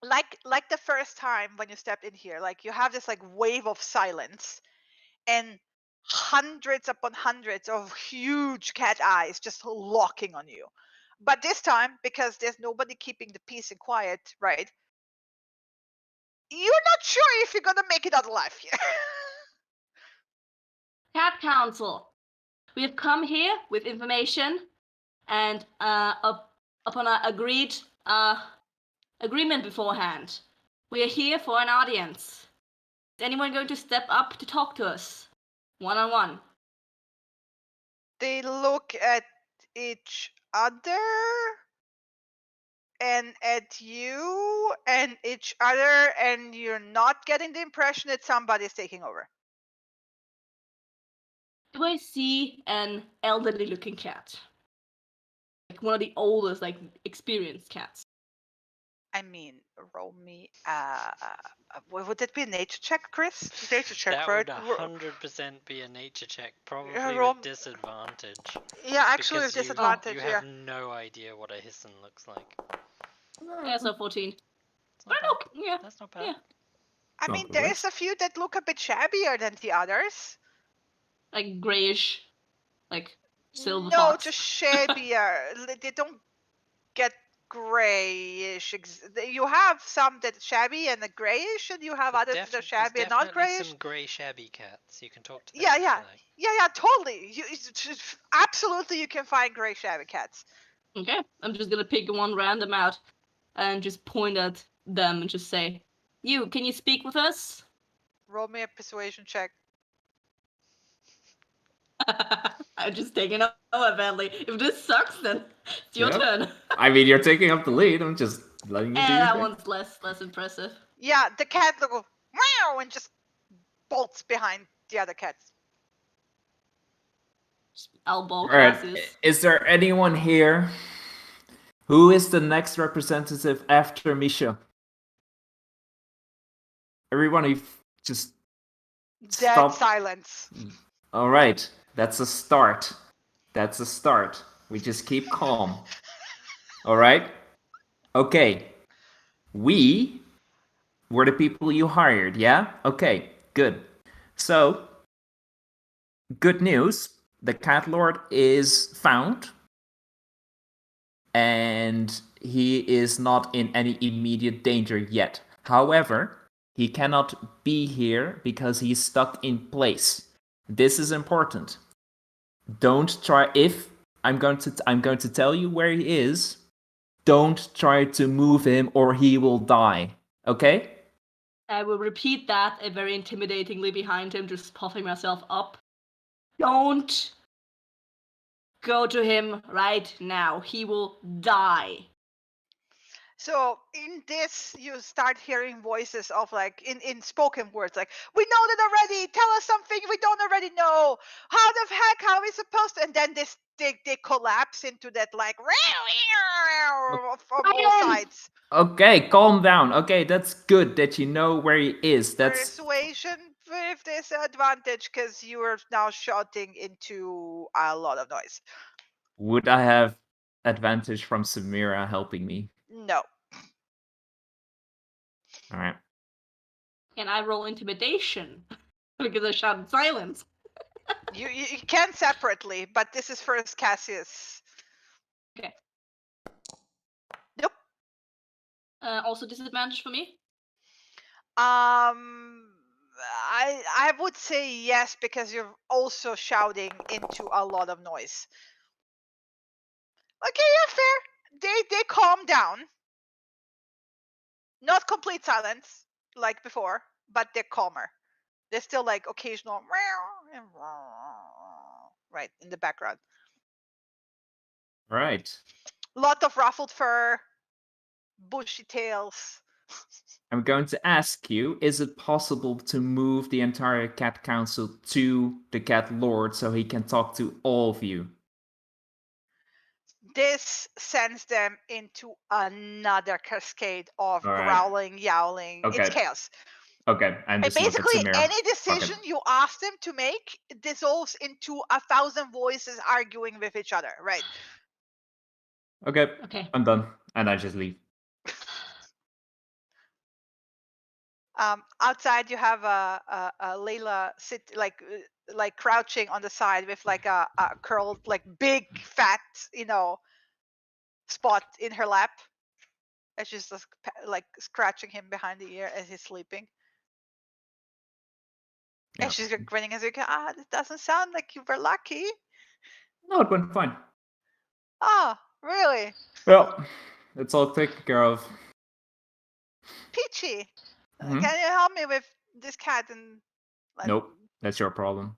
[SPEAKER 1] Like the first time when you stepped in here, like you have this like wave of silence and hundreds upon hundreds of huge cat eyes just locking on you. But this time, because there's nobody keeping the peace and quiet, right? You're not sure if you're gonna make it out alive here.
[SPEAKER 4] Cat Council. We have come here with information and upon an agreed agreement beforehand. We are here for an audience. Is anyone going to step up to talk to us? One-on-one.
[SPEAKER 1] They look at each other and at you and each other, and you're not getting the impression that somebody's taking over.
[SPEAKER 4] Do I see an elderly looking cat? Like one of the oldest, like experienced cats.
[SPEAKER 1] I mean, roll me. Would that be a nature check, Chris? Nature check,
[SPEAKER 3] That
[SPEAKER 1] right?
[SPEAKER 3] would 100% be a nature check, probably
[SPEAKER 1] roll-
[SPEAKER 3] with disadvantage.
[SPEAKER 1] Yeah, actually with
[SPEAKER 3] because
[SPEAKER 1] disadvantage.
[SPEAKER 3] You
[SPEAKER 1] Yeah.
[SPEAKER 3] have no idea what a Hissen looks like.
[SPEAKER 4] Yeah, so 14.
[SPEAKER 3] It's not
[SPEAKER 4] But
[SPEAKER 3] bad.
[SPEAKER 4] okay, yeah.
[SPEAKER 3] That's not bad.
[SPEAKER 4] yeah.
[SPEAKER 1] I
[SPEAKER 2] Not
[SPEAKER 1] mean,
[SPEAKER 2] the
[SPEAKER 1] there's
[SPEAKER 2] worst.
[SPEAKER 1] a few that look a bit shabbier than the others.
[SPEAKER 4] Like grayish, like silver
[SPEAKER 1] No,
[SPEAKER 4] fox.
[SPEAKER 1] just shabbier. They don't get grayish. You have some that are shabby and are grayish, and you have
[SPEAKER 3] There's
[SPEAKER 1] others that are
[SPEAKER 3] there's
[SPEAKER 1] shabby and not
[SPEAKER 3] definitely
[SPEAKER 1] grayish.
[SPEAKER 3] some grey shabby cats. You can talk to them.
[SPEAKER 1] Yeah,
[SPEAKER 3] if you
[SPEAKER 1] yeah.
[SPEAKER 3] like.
[SPEAKER 1] Yeah, totally. Absolutely, you can find gray shabby cats.
[SPEAKER 4] Okay, I'm just gonna pick one random out and just point at them and just say, "You, can you speak with us?"
[SPEAKER 1] Roll me a persuasion check.
[SPEAKER 4] I'm just taking over, badly. If this sucks, then it's your
[SPEAKER 2] Yep.
[SPEAKER 4] turn.
[SPEAKER 2] I mean, you're taking up the lead. I'm just letting you do
[SPEAKER 4] And
[SPEAKER 2] your
[SPEAKER 4] that
[SPEAKER 2] thing.
[SPEAKER 4] one's less impressive.
[SPEAKER 1] Yeah, the cat will go meow and just bolts behind the other cats.
[SPEAKER 4] Elbow
[SPEAKER 2] All right.
[SPEAKER 4] classes.
[SPEAKER 2] Is there anyone here who is the next representative after Misha? Everyone, just
[SPEAKER 1] Dead
[SPEAKER 2] stop.
[SPEAKER 1] silence.
[SPEAKER 2] All right, that's a start. That's a start. We just keep calm. All right? Okay. We were the people you hired, yeah? Okay, good. So, good news. The Cat Lord is found. And he is not in any immediate danger yet. However, he cannot be here because he's stuck in place. This is important. Don't try. If I'm going to tell you where he is, don't try to move him or he will die. Okay?
[SPEAKER 4] I will repeat that very intimidatingly behind him, just puffing myself up. Don't go to him right now. He will die.
[SPEAKER 1] So in this, you start hearing voices of like in spoken words, like, we know that already. Tell us something we don't already know. How the heck? How are we supposed to? And then this they collapse into that like from all
[SPEAKER 4] Ryan!
[SPEAKER 1] sides.
[SPEAKER 2] Okay, calm down. Okay, that's good that you know where he is. That's
[SPEAKER 1] Persuasion with disadvantage because you are now shouting into a lot of noise.
[SPEAKER 2] would I have advantage from Samira helping me?
[SPEAKER 1] No.
[SPEAKER 2] All right.
[SPEAKER 4] Can I roll intimidation? Because I shouted silence.
[SPEAKER 1] You can separately, but this is first Cassius.
[SPEAKER 4] Okay.
[SPEAKER 1] Nope.
[SPEAKER 4] Also disadvantage for me?
[SPEAKER 1] I would say yes because you're also shouting into a lot of noise. Okay, yeah, fair. They calm down. Not complete silence like before, but they're calmer. There's still like occasional right in the background.
[SPEAKER 2] Right.
[SPEAKER 1] Lot of ruffled fur, bushy tails.
[SPEAKER 2] I'm going to ask you, is it possible to move the entire cat council to the cat lord so he can talk to all of you?
[SPEAKER 1] This sends them into another cascade of
[SPEAKER 2] All right.
[SPEAKER 1] growling, yowling. It's
[SPEAKER 2] Okay.
[SPEAKER 1] chaos.
[SPEAKER 2] Okay, and
[SPEAKER 1] And
[SPEAKER 2] just look at
[SPEAKER 1] basically,
[SPEAKER 2] Samira.
[SPEAKER 1] any decision you ask them to make dissolves into 1,000 voices arguing with each other, right?
[SPEAKER 2] Okay,
[SPEAKER 4] Okay.
[SPEAKER 2] I'm done. And I just leave.
[SPEAKER 1] Outside, you have a Layla sit like crouching on the side with like a curled, like big fat, spot in her lap, and she's just like scratching him behind the ear as he's sleeping.
[SPEAKER 2] Yeah.
[SPEAKER 1] And she's grinning as you go, this doesn't sound like you were lucky.
[SPEAKER 2] No, it went fine.
[SPEAKER 1] Oh, really?
[SPEAKER 2] Well, it's all taken care of.
[SPEAKER 1] Peachy,
[SPEAKER 2] Mhm.
[SPEAKER 1] can you help me with this cat? And
[SPEAKER 2] Nope, that's your problem.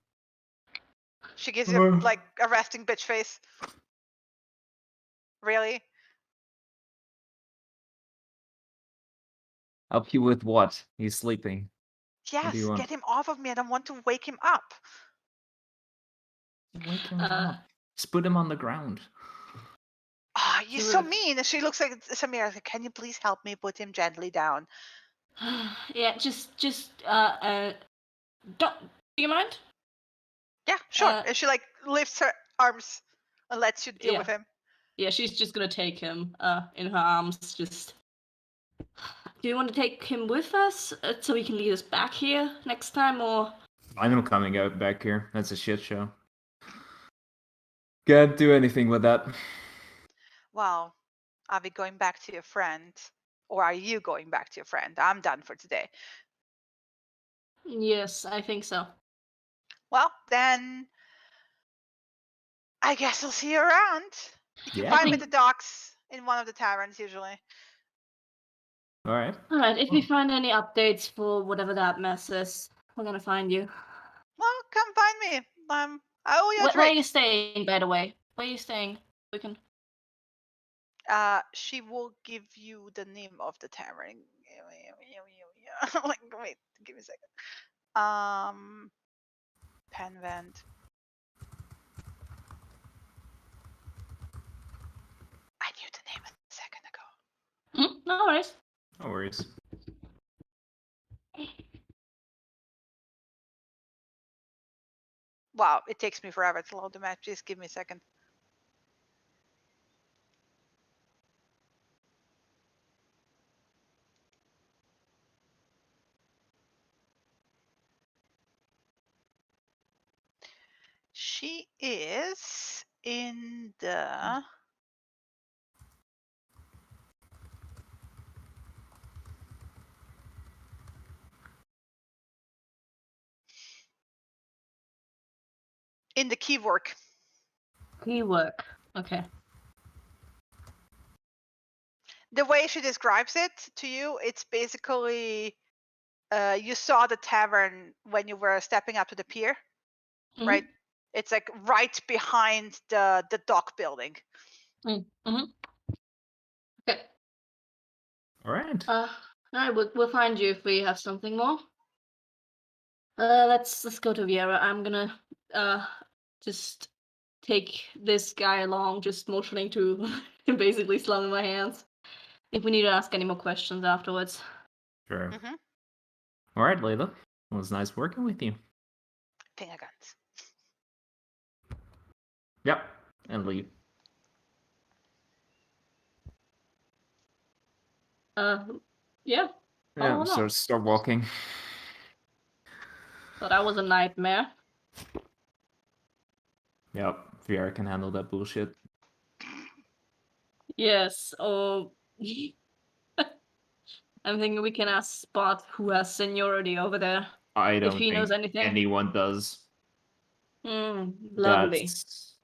[SPEAKER 1] she gives you like a resting bitch face. Really?
[SPEAKER 2] Help you with what? He's sleeping.
[SPEAKER 1] Yes,
[SPEAKER 2] do you want?
[SPEAKER 1] get him off of me. I don't want to wake him up.
[SPEAKER 2] Wake him up. Just put him on the ground.
[SPEAKER 1] Ah, you're so
[SPEAKER 4] Sure.
[SPEAKER 1] mean. And she looks like Samira. Like, can you please help me put him gently down?
[SPEAKER 4] Yeah, just don't. Do you mind?
[SPEAKER 1] Yeah, sure.
[SPEAKER 4] Uh,
[SPEAKER 1] And she like lifts her arms and lets you deal
[SPEAKER 4] Yeah.
[SPEAKER 1] with him.
[SPEAKER 4] Yeah, she's just gonna take him in her arms. Just. Do you want to take him with us so he can lead us back here next time, or?
[SPEAKER 2] I'm not coming out back here. That's a shit show. Can't do anything with that.
[SPEAKER 1] Well, are we going back to your friend? Or are you going back to your friend? I'm done for today.
[SPEAKER 4] Yes, I think so.
[SPEAKER 1] Well, then I guess I'll see you around. You can
[SPEAKER 2] Yeah.
[SPEAKER 1] find me at the docks in one of the taverns usually.
[SPEAKER 2] All right.
[SPEAKER 4] All right. If we find any updates for whatever that mess is, we're gonna find you.
[SPEAKER 1] Well, come find me. I owe you a
[SPEAKER 4] Where are
[SPEAKER 1] drink.
[SPEAKER 4] you staying, by the way? Where are you staying? We can.
[SPEAKER 1] She will give you the name of the tavern. Like, wait, give me a second. Penvent. I knew the name a second ago.
[SPEAKER 4] No worries.
[SPEAKER 2] No worries.
[SPEAKER 1] Wow, it takes me forever to load the map. Just give me a second. She is in the Keywork.
[SPEAKER 4] Keywork. Okay.
[SPEAKER 1] The way she describes it to you, it's basically you saw the tavern when you were stepping up to the pier, right? It's like right behind the dock building.
[SPEAKER 4] Okay.
[SPEAKER 2] All right.
[SPEAKER 4] Alright, we'll find you if we have something more. Let's go to Viera. I'm gonna just take this guy along, just motioning to basically slumming my hands. If we need to ask any more questions afterwards.
[SPEAKER 2] Sure.
[SPEAKER 1] Mm-hmm.
[SPEAKER 2] All right, Layla. It was nice working with you.
[SPEAKER 1] Finger guns.
[SPEAKER 2] Yep. And leave.
[SPEAKER 4] Yeah.
[SPEAKER 2] Yeah,
[SPEAKER 4] Oh,
[SPEAKER 2] so
[SPEAKER 4] no.
[SPEAKER 2] start walking.
[SPEAKER 4] So that was a nightmare.
[SPEAKER 2] Yep. VR can handle that bullshit.
[SPEAKER 4] Yes. Oh. I'm thinking we can ask Spot, who has seniority over there,
[SPEAKER 2] I
[SPEAKER 4] if
[SPEAKER 2] don't
[SPEAKER 4] he knows
[SPEAKER 2] think
[SPEAKER 4] anything.
[SPEAKER 2] anyone does.
[SPEAKER 4] Lovely.
[SPEAKER 2] That's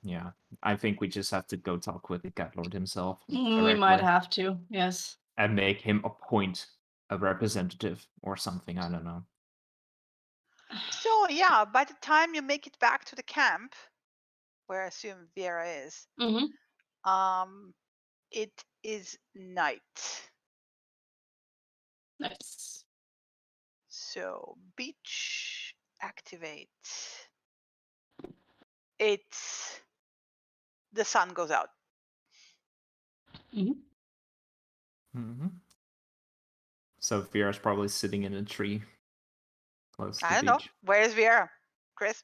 [SPEAKER 2] yeah. I think we just have to go talk with the Cat Lord himself
[SPEAKER 4] We might
[SPEAKER 2] directly
[SPEAKER 4] have to. Yes.
[SPEAKER 2] and make him appoint a representative or something. I don't know.
[SPEAKER 1] So yeah, by the time you make it back to the camp, where I assume Viera is,
[SPEAKER 4] Mm-hmm.
[SPEAKER 1] it is night.
[SPEAKER 4] Nice.
[SPEAKER 1] So beach activate. It's the sun goes out.
[SPEAKER 2] Mm-hmm. So Vera's probably sitting in a tree close to
[SPEAKER 1] I
[SPEAKER 2] the
[SPEAKER 1] don't know.
[SPEAKER 2] beach.
[SPEAKER 1] Where's Viera? Chris?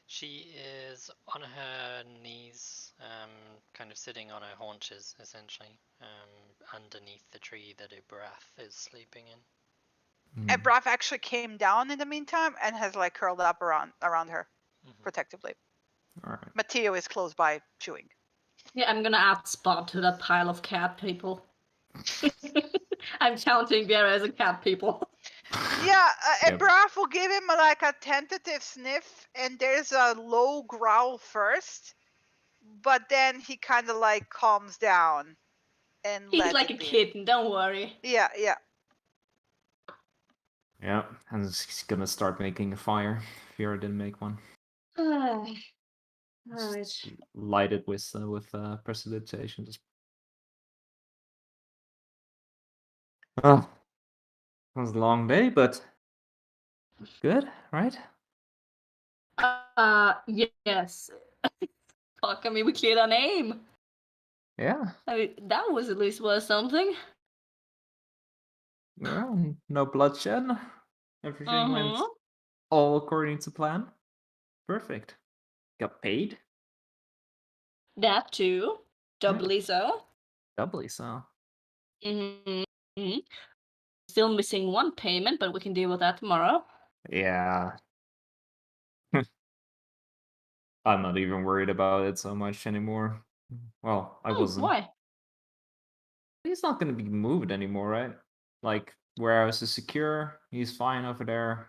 [SPEAKER 3] She is on her knees, kind of sitting on her haunches, essentially, underneath the tree that Ibrath is sleeping in.
[SPEAKER 2] Mm.
[SPEAKER 1] Ebraf actually came down in the meantime and has like curled up around her protectively.
[SPEAKER 2] All right.
[SPEAKER 1] Matteo is close by chewing.
[SPEAKER 4] Yeah, I'm gonna add Spot to that pile of cat people. I'm counting Viera as a cat people.
[SPEAKER 1] Yeah,
[SPEAKER 2] Yep.
[SPEAKER 1] Ebraf will give him like a tentative sniff, and there's a low growl first, but then he kind of like calms down and
[SPEAKER 4] He's
[SPEAKER 1] lets
[SPEAKER 4] like
[SPEAKER 1] it
[SPEAKER 4] a
[SPEAKER 1] be.
[SPEAKER 4] kitten, don't worry.
[SPEAKER 1] Yeah.
[SPEAKER 2] Yeah, and he's gonna start making a fire. Vera didn't make one.
[SPEAKER 4] Alright.
[SPEAKER 2] Just light it with precipitation. Just... Oh, it was a long day, but good, right?
[SPEAKER 4] Yes. Fuck, I mean, we cleared our name.
[SPEAKER 2] Yeah.
[SPEAKER 4] I mean, that was at least worth something.
[SPEAKER 2] Well, no bloodshed. Everything went
[SPEAKER 4] Uh-huh.
[SPEAKER 2] all according to plan. Perfect. Got paid.
[SPEAKER 4] That too. Doubly so.
[SPEAKER 2] Doubly so.
[SPEAKER 4] Mm-hmm. Still missing one payment, but we can deal with that tomorrow.
[SPEAKER 2] Yeah. I'm not even worried about it so much anymore. Well, I wasn't.
[SPEAKER 4] Why?
[SPEAKER 2] He's not going to be moved anymore, right? Like, warehouse is secure. He's fine over there.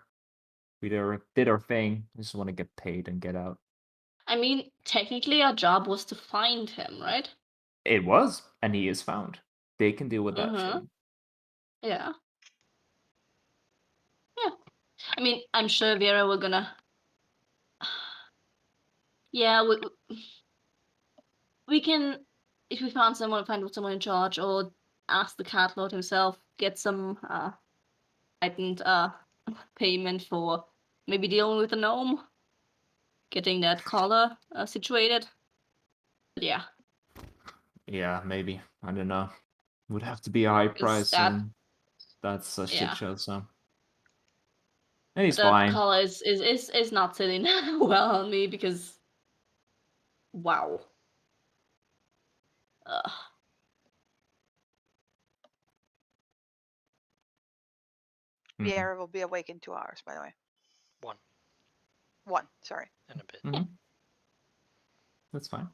[SPEAKER 2] We did our thing. We just want to get paid and get out.
[SPEAKER 4] I mean, technically our job was to find him, right?
[SPEAKER 2] It was, and he is found. They can deal with that shit.
[SPEAKER 4] Yeah. Yeah. I mean, I'm sure Vera we're gonna... Yeah, we can... If we find someone in charge, or ask the cat lord himself, get some heightened payment for maybe dealing with the gnome, getting that collar situated. But yeah.
[SPEAKER 2] Yeah, maybe. I don't know. Would have to be a high price, and that's a shit show, so. And he's
[SPEAKER 4] that
[SPEAKER 2] fine.
[SPEAKER 4] collar is not sitting well on me because... Wow.
[SPEAKER 1] Viera will be awake in 2 hours, by the way.
[SPEAKER 3] 1.
[SPEAKER 1] 1, sorry.
[SPEAKER 3] And a bit.
[SPEAKER 2] That's fine.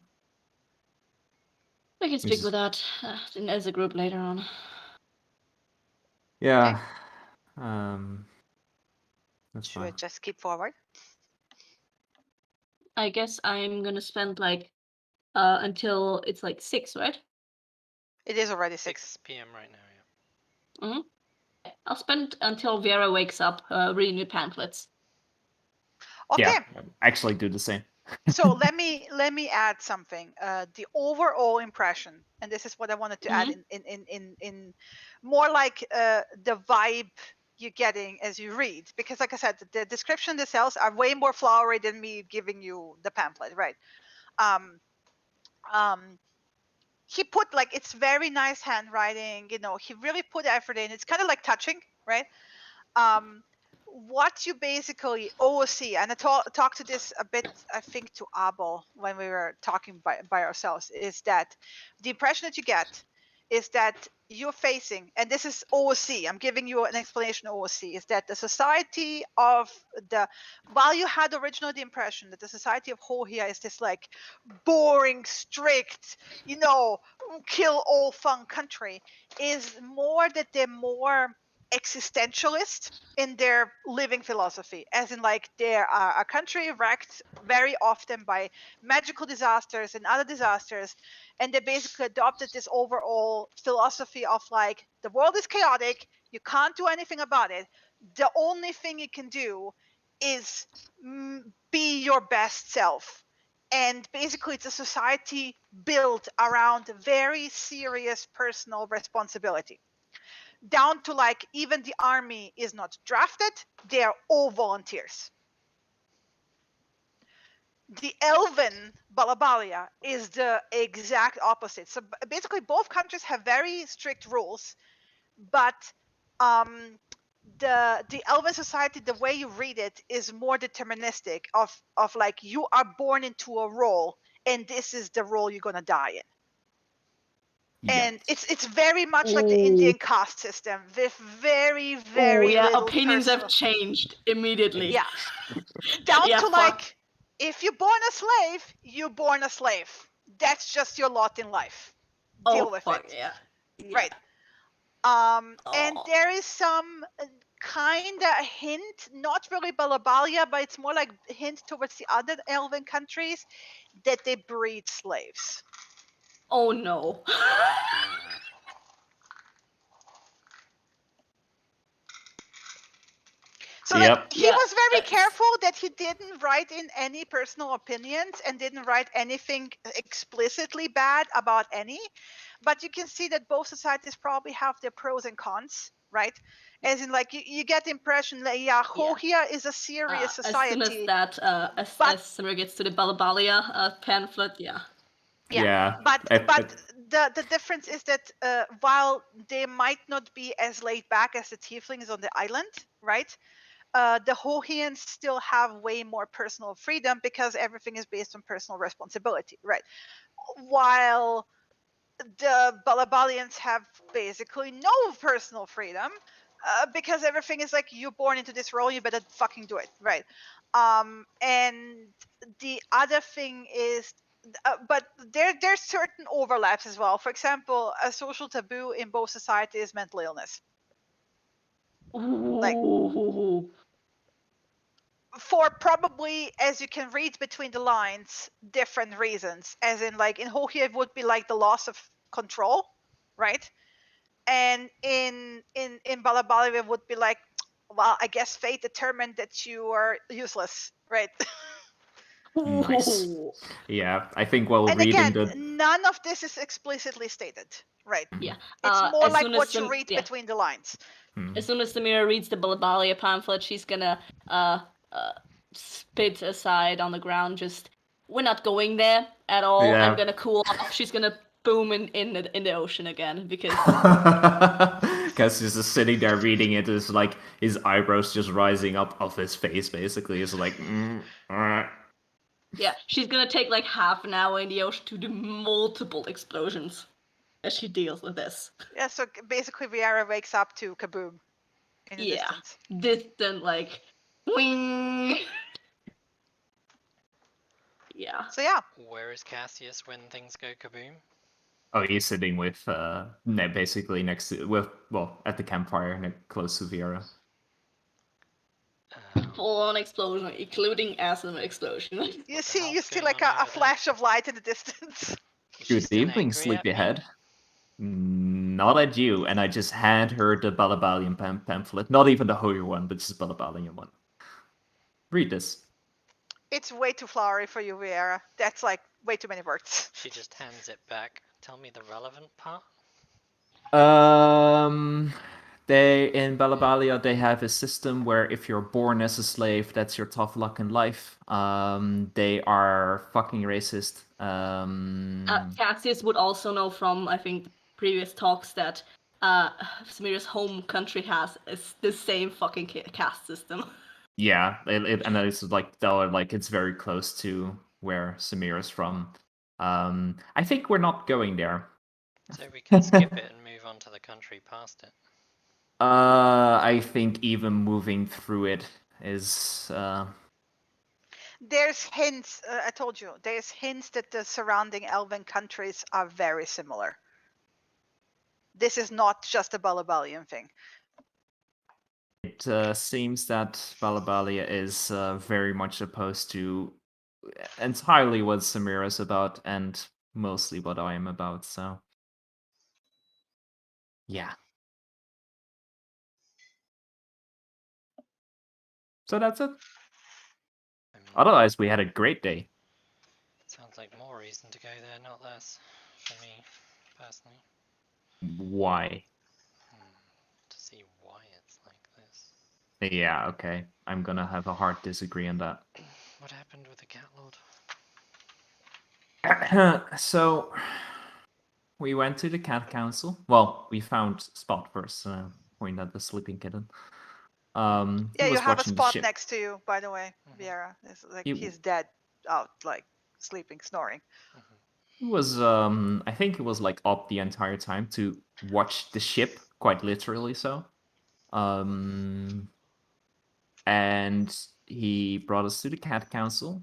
[SPEAKER 4] We can speak with that as a group later on.
[SPEAKER 2] Yeah. That's
[SPEAKER 1] Should
[SPEAKER 2] fine.
[SPEAKER 1] I just keep forward?
[SPEAKER 4] I guess I'm gonna spend like until it's like 6, right?
[SPEAKER 1] It is already
[SPEAKER 3] 6 p.m. right now,
[SPEAKER 4] yeah. I'll spend until Vera wakes up reading the pamphlets.
[SPEAKER 1] Okay.
[SPEAKER 2] Yeah, actually do the same.
[SPEAKER 1] So let me add something. The overall impression, and this is what I wanted to add in more like the vibe you're getting as you read, because like I said, the description themselves are way more flowery than me giving you the pamphlet, right? He put like, it's very nice handwriting, you know, he really put effort in. It's kind of like touching, right? What you basically see, and I talked to this a bit, I think, to Abel when we were talking by ourselves, is that the impression that you get is that you're facing, and this is OOC, I'm giving you an explanation of OOC, is that the society of while you had originally the impression that the society of Hohia is this like boring, strict, you know, kill all fun country, is more that they're more existentialist in their living philosophy, as in like they are a country wrecked very often by magical disasters and other disasters, and they basically adopted this overall philosophy of like, the world is chaotic, you can't do anything about it, the only thing you can do is be your best self. And basically it's a society built around very serious personal responsibility, down to like, even the army is not drafted, they are all volunteers. The elven Balabalia is the exact opposite. So basically both countries have very strict rules, but the elven society, the way you read it, is more deterministic of like, you are born into a role and this is the role you're gonna die in. And it's very much like the Indian caste system, with very little
[SPEAKER 4] opinions
[SPEAKER 1] personal...
[SPEAKER 4] have changed immediately.
[SPEAKER 1] Yeah, down
[SPEAKER 4] Yeah,
[SPEAKER 1] to
[SPEAKER 4] fuck.
[SPEAKER 1] like, if you're born a slave, you're born a slave. That's just your lot in life. Deal with
[SPEAKER 4] fuck,
[SPEAKER 1] it.
[SPEAKER 4] yeah.
[SPEAKER 1] Right. And there is some kind of hint, not really Balabalia, but it's more like hint towards the other elven countries, that they breed slaves.
[SPEAKER 4] Oh no.
[SPEAKER 1] So
[SPEAKER 2] Yep.
[SPEAKER 1] like, he was very careful that he didn't write in any personal opinions and didn't write anything explicitly bad about any. But you can see that both societies probably have their pros and cons, right? As in like, you get the impression that Hohia is a serious society.
[SPEAKER 4] As soon as that, as Samira gets to the Balabalia pamphlet, yeah.
[SPEAKER 1] But the difference is that while they might not be as laid back as the tieflings on the island, right? The Hohians still have way more personal freedom because everything is based on personal responsibility, right? While the Balabalians have basically no personal freedom because everything is like, you're born into this role, you better fucking do it, right? And the other thing is, but there's certain overlaps as well. For example, a social taboo in both societies is mental illness. Like, for probably, as you can read between the lines, different reasons. As in like, in Hohia it would be like the loss of control, right? And in Balabalia it would be like, well, I guess fate determined that you are useless, right?
[SPEAKER 2] Nice. Yeah, I think while
[SPEAKER 1] and
[SPEAKER 2] reading
[SPEAKER 1] again, none of this is explicitly stated, right?
[SPEAKER 4] Yeah.
[SPEAKER 1] It's more like what you read between the lines.
[SPEAKER 4] As soon as Samira reads the Balabalia pamphlet, she's gonna spit aside on the ground, just, we're not going there at all.
[SPEAKER 2] Yeah.
[SPEAKER 4] I'm gonna cool off. She's gonna boom in the ocean again, because
[SPEAKER 2] because he's just sitting there reading it, is like his eyebrows just rising up off his face, basically. It's like
[SPEAKER 4] yeah, she's gonna take like half an hour in the ocean to do multiple explosions as she deals with this.
[SPEAKER 1] Yeah, so basically Viera wakes up to kaboom in the distance.
[SPEAKER 4] Distant, like, wing. Yeah.
[SPEAKER 1] So yeah.
[SPEAKER 3] Where is Cassius when things go kaboom?
[SPEAKER 2] Oh, he's sitting with basically next to, at the campfire, close to Viera.
[SPEAKER 4] Full-on explosion, including asthma explosion.
[SPEAKER 1] You see like a flash of light in the distance.
[SPEAKER 2] Good evening, sleepyhead. Not at you, and I just hand her the Balabalian pamphlet. Not even the Hoyer one, but just the Balabalian one. Read this.
[SPEAKER 1] It's way too flowery for you, Viera. That's like way too many words.
[SPEAKER 3] She just hands it back. Tell me the relevant part.
[SPEAKER 2] They in Balabalia they have a system where if you're born as a slave, that's your tough luck in life. They are fucking racist.
[SPEAKER 4] Cassius would also know from, I think, previous talks that Samira's home country has the same fucking caste system.
[SPEAKER 2] Yeah, and it's like though like it's very close to where Samira's from. I think we're not going there.
[SPEAKER 3] So we can skip it and move on to the country past it.
[SPEAKER 2] I think even moving through it is
[SPEAKER 1] There's hints. I told you. There's hints that the surrounding elven countries are very similar. This is not just a Balabalian thing.
[SPEAKER 2] it seems that Balabalia is very much opposed to entirely what Samira's about and mostly what I am about, so yeah. So that's it.
[SPEAKER 3] I mean,
[SPEAKER 2] Otherwise, we had a great day.
[SPEAKER 3] sounds like more reason to go there, not less, for me, personally.
[SPEAKER 2] Why?
[SPEAKER 3] To see why it's like this.
[SPEAKER 2] Yeah, okay. I'm gonna have a hard disagree on that.
[SPEAKER 3] What happened with the cat lord?
[SPEAKER 2] So, we went to the cat council. Well, we found Spot first, point at the sleeping kitten. He
[SPEAKER 1] Yeah, you
[SPEAKER 2] was
[SPEAKER 1] have a
[SPEAKER 2] watching the
[SPEAKER 1] spot
[SPEAKER 2] ship.
[SPEAKER 1] next to you, by the way, Viera. It's like he's dead, out, like sleeping, snoring.
[SPEAKER 2] He was, I think he was like up the entire time to watch the ship, quite literally so. And he brought us to the cat council.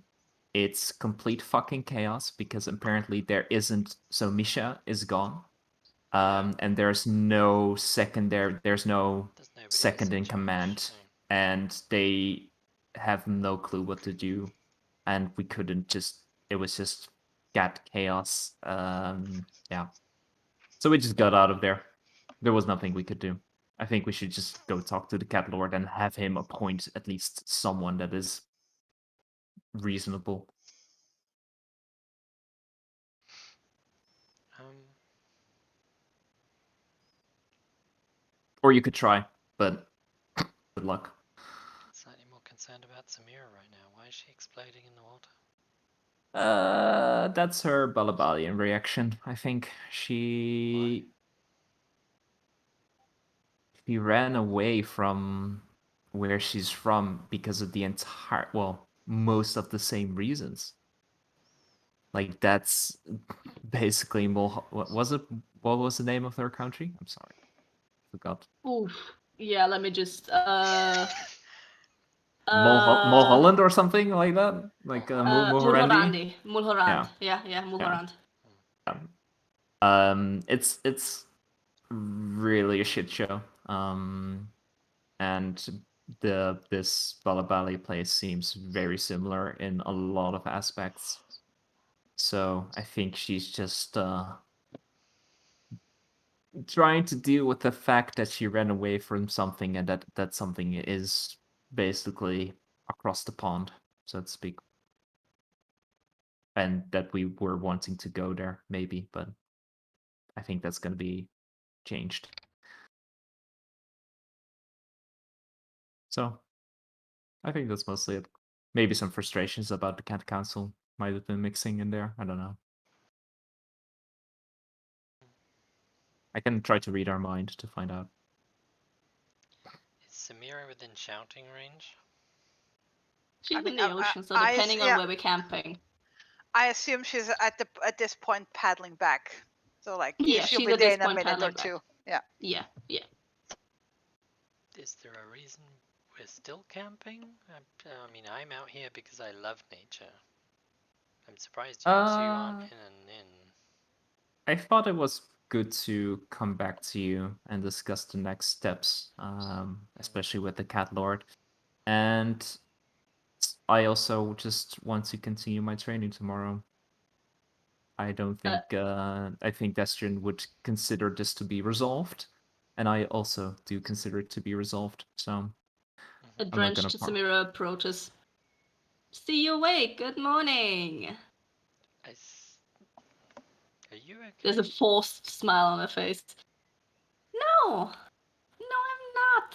[SPEAKER 2] It's complete fucking chaos because apparently there isn't. So Misha is gone, and there's no secondary. There's no
[SPEAKER 3] nobody
[SPEAKER 2] second in
[SPEAKER 3] charge,
[SPEAKER 2] command,
[SPEAKER 3] no.
[SPEAKER 2] and they have no clue what to do, and we couldn't just. It was just cat chaos. Yeah. So we just got out of there. There was nothing we could do. I think we should just go talk to the cat lord and have him appoint at least someone that is reasonable. Or you could try, but good luck.
[SPEAKER 3] Slightly more concerned about Samira right now. Why is she exploding in the water?
[SPEAKER 2] That's her Balabalian reaction. I think she ran away from where she's from because of the entire, well, most of the same reasons. Like that's basically what was it? What was the name of their country? I'm sorry, forgot.
[SPEAKER 4] Oof. Yeah, let me just
[SPEAKER 2] Mulholland or something like that, like Mulhorandi.
[SPEAKER 4] Mulhorand. Yeah, Mulhorand.
[SPEAKER 2] It's really a shit show. And this Balabali place seems very similar in a lot of aspects. So I think she's just trying to deal with the fact that she ran away from something and that something is basically across the pond, so to speak. And that we were wanting to go there, maybe, but I think that's going to be changed. So I think that's mostly it. Maybe some frustrations about the cat council might have been mixing in there. I don't know. I can try to read our mind to find out.
[SPEAKER 3] Is Samira within shouting range?
[SPEAKER 4] She's in the ocean, so depending on where we're camping.
[SPEAKER 1] I assume she's at this point paddling back. So like
[SPEAKER 4] yeah,
[SPEAKER 1] she'll
[SPEAKER 4] she's
[SPEAKER 1] be
[SPEAKER 4] at
[SPEAKER 1] there
[SPEAKER 4] this
[SPEAKER 1] in a
[SPEAKER 4] point
[SPEAKER 1] minute or
[SPEAKER 4] paddling
[SPEAKER 1] two.
[SPEAKER 4] back.
[SPEAKER 1] Yeah.
[SPEAKER 4] Yeah.
[SPEAKER 3] Is there a reason we're still camping? I mean, I'm out here because I love nature. I'm surprised you two aren't in an inn.
[SPEAKER 2] I thought it was good to come back to you and discuss the next steps, especially with the cat lord. And I also just want to continue my training tomorrow. I don't think I think Destrin would consider this to be resolved, and I also do consider it to be resolved. So
[SPEAKER 4] a drenched Samira approaches. see you awake. Good morning.
[SPEAKER 3] Are you okay?
[SPEAKER 4] There's a forced smile on her face. No, I'm not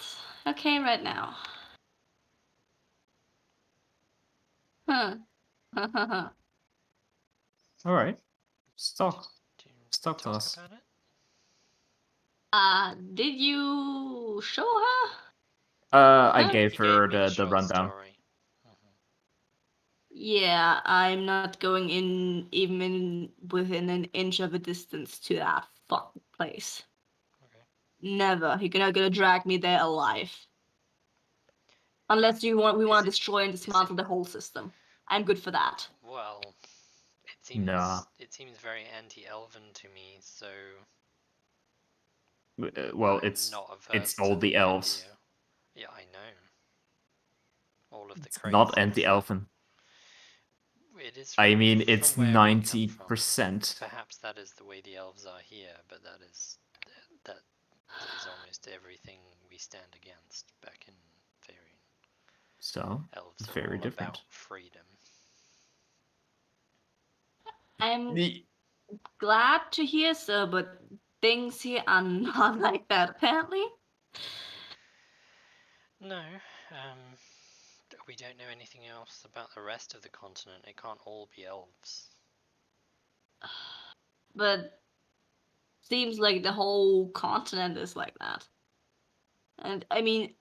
[SPEAKER 4] okay right now. Huh.
[SPEAKER 2] All right. Talk.
[SPEAKER 3] Do you
[SPEAKER 2] Talk to
[SPEAKER 3] talk
[SPEAKER 2] us.
[SPEAKER 3] about it?
[SPEAKER 4] Did you show her?
[SPEAKER 2] I
[SPEAKER 4] Huh?
[SPEAKER 2] gave
[SPEAKER 3] You
[SPEAKER 2] her
[SPEAKER 3] gave me
[SPEAKER 2] the
[SPEAKER 3] short
[SPEAKER 2] rundown.
[SPEAKER 3] story. Mhm.
[SPEAKER 4] Yeah, I'm not going in even within an inch of a distance to that fucking place.
[SPEAKER 3] Okay.
[SPEAKER 4] Never. You're not gonna drag me there alive. Unless we want
[SPEAKER 3] Is
[SPEAKER 4] to
[SPEAKER 3] it-
[SPEAKER 4] destroy and
[SPEAKER 3] is it-
[SPEAKER 4] dismantle the whole system. I'm good for that.
[SPEAKER 3] Well, it
[SPEAKER 2] Nah.
[SPEAKER 3] seems very anti-elven to me, so
[SPEAKER 2] Well,
[SPEAKER 3] I'm
[SPEAKER 2] it's
[SPEAKER 3] not averse to
[SPEAKER 2] all the elves.
[SPEAKER 3] idea. Yeah, I know. All of the
[SPEAKER 2] It's
[SPEAKER 3] crazy.
[SPEAKER 2] not anti-elven.
[SPEAKER 3] It is.
[SPEAKER 2] I mean,
[SPEAKER 3] from
[SPEAKER 2] it's
[SPEAKER 3] where we come from.
[SPEAKER 2] 90%.
[SPEAKER 3] Perhaps that is the way the elves are here, but that is almost everything we stand against back in Faerun.
[SPEAKER 2] So,
[SPEAKER 3] Elves are
[SPEAKER 2] very
[SPEAKER 3] all
[SPEAKER 2] different.
[SPEAKER 3] about freedom.
[SPEAKER 4] I'm
[SPEAKER 2] The-
[SPEAKER 4] glad to hear so, but things here are not like that, apparently.
[SPEAKER 3] No, we don't know anything else about the rest of the continent. It can't all be elves.
[SPEAKER 4] But seems like the whole continent is like that. And I mean,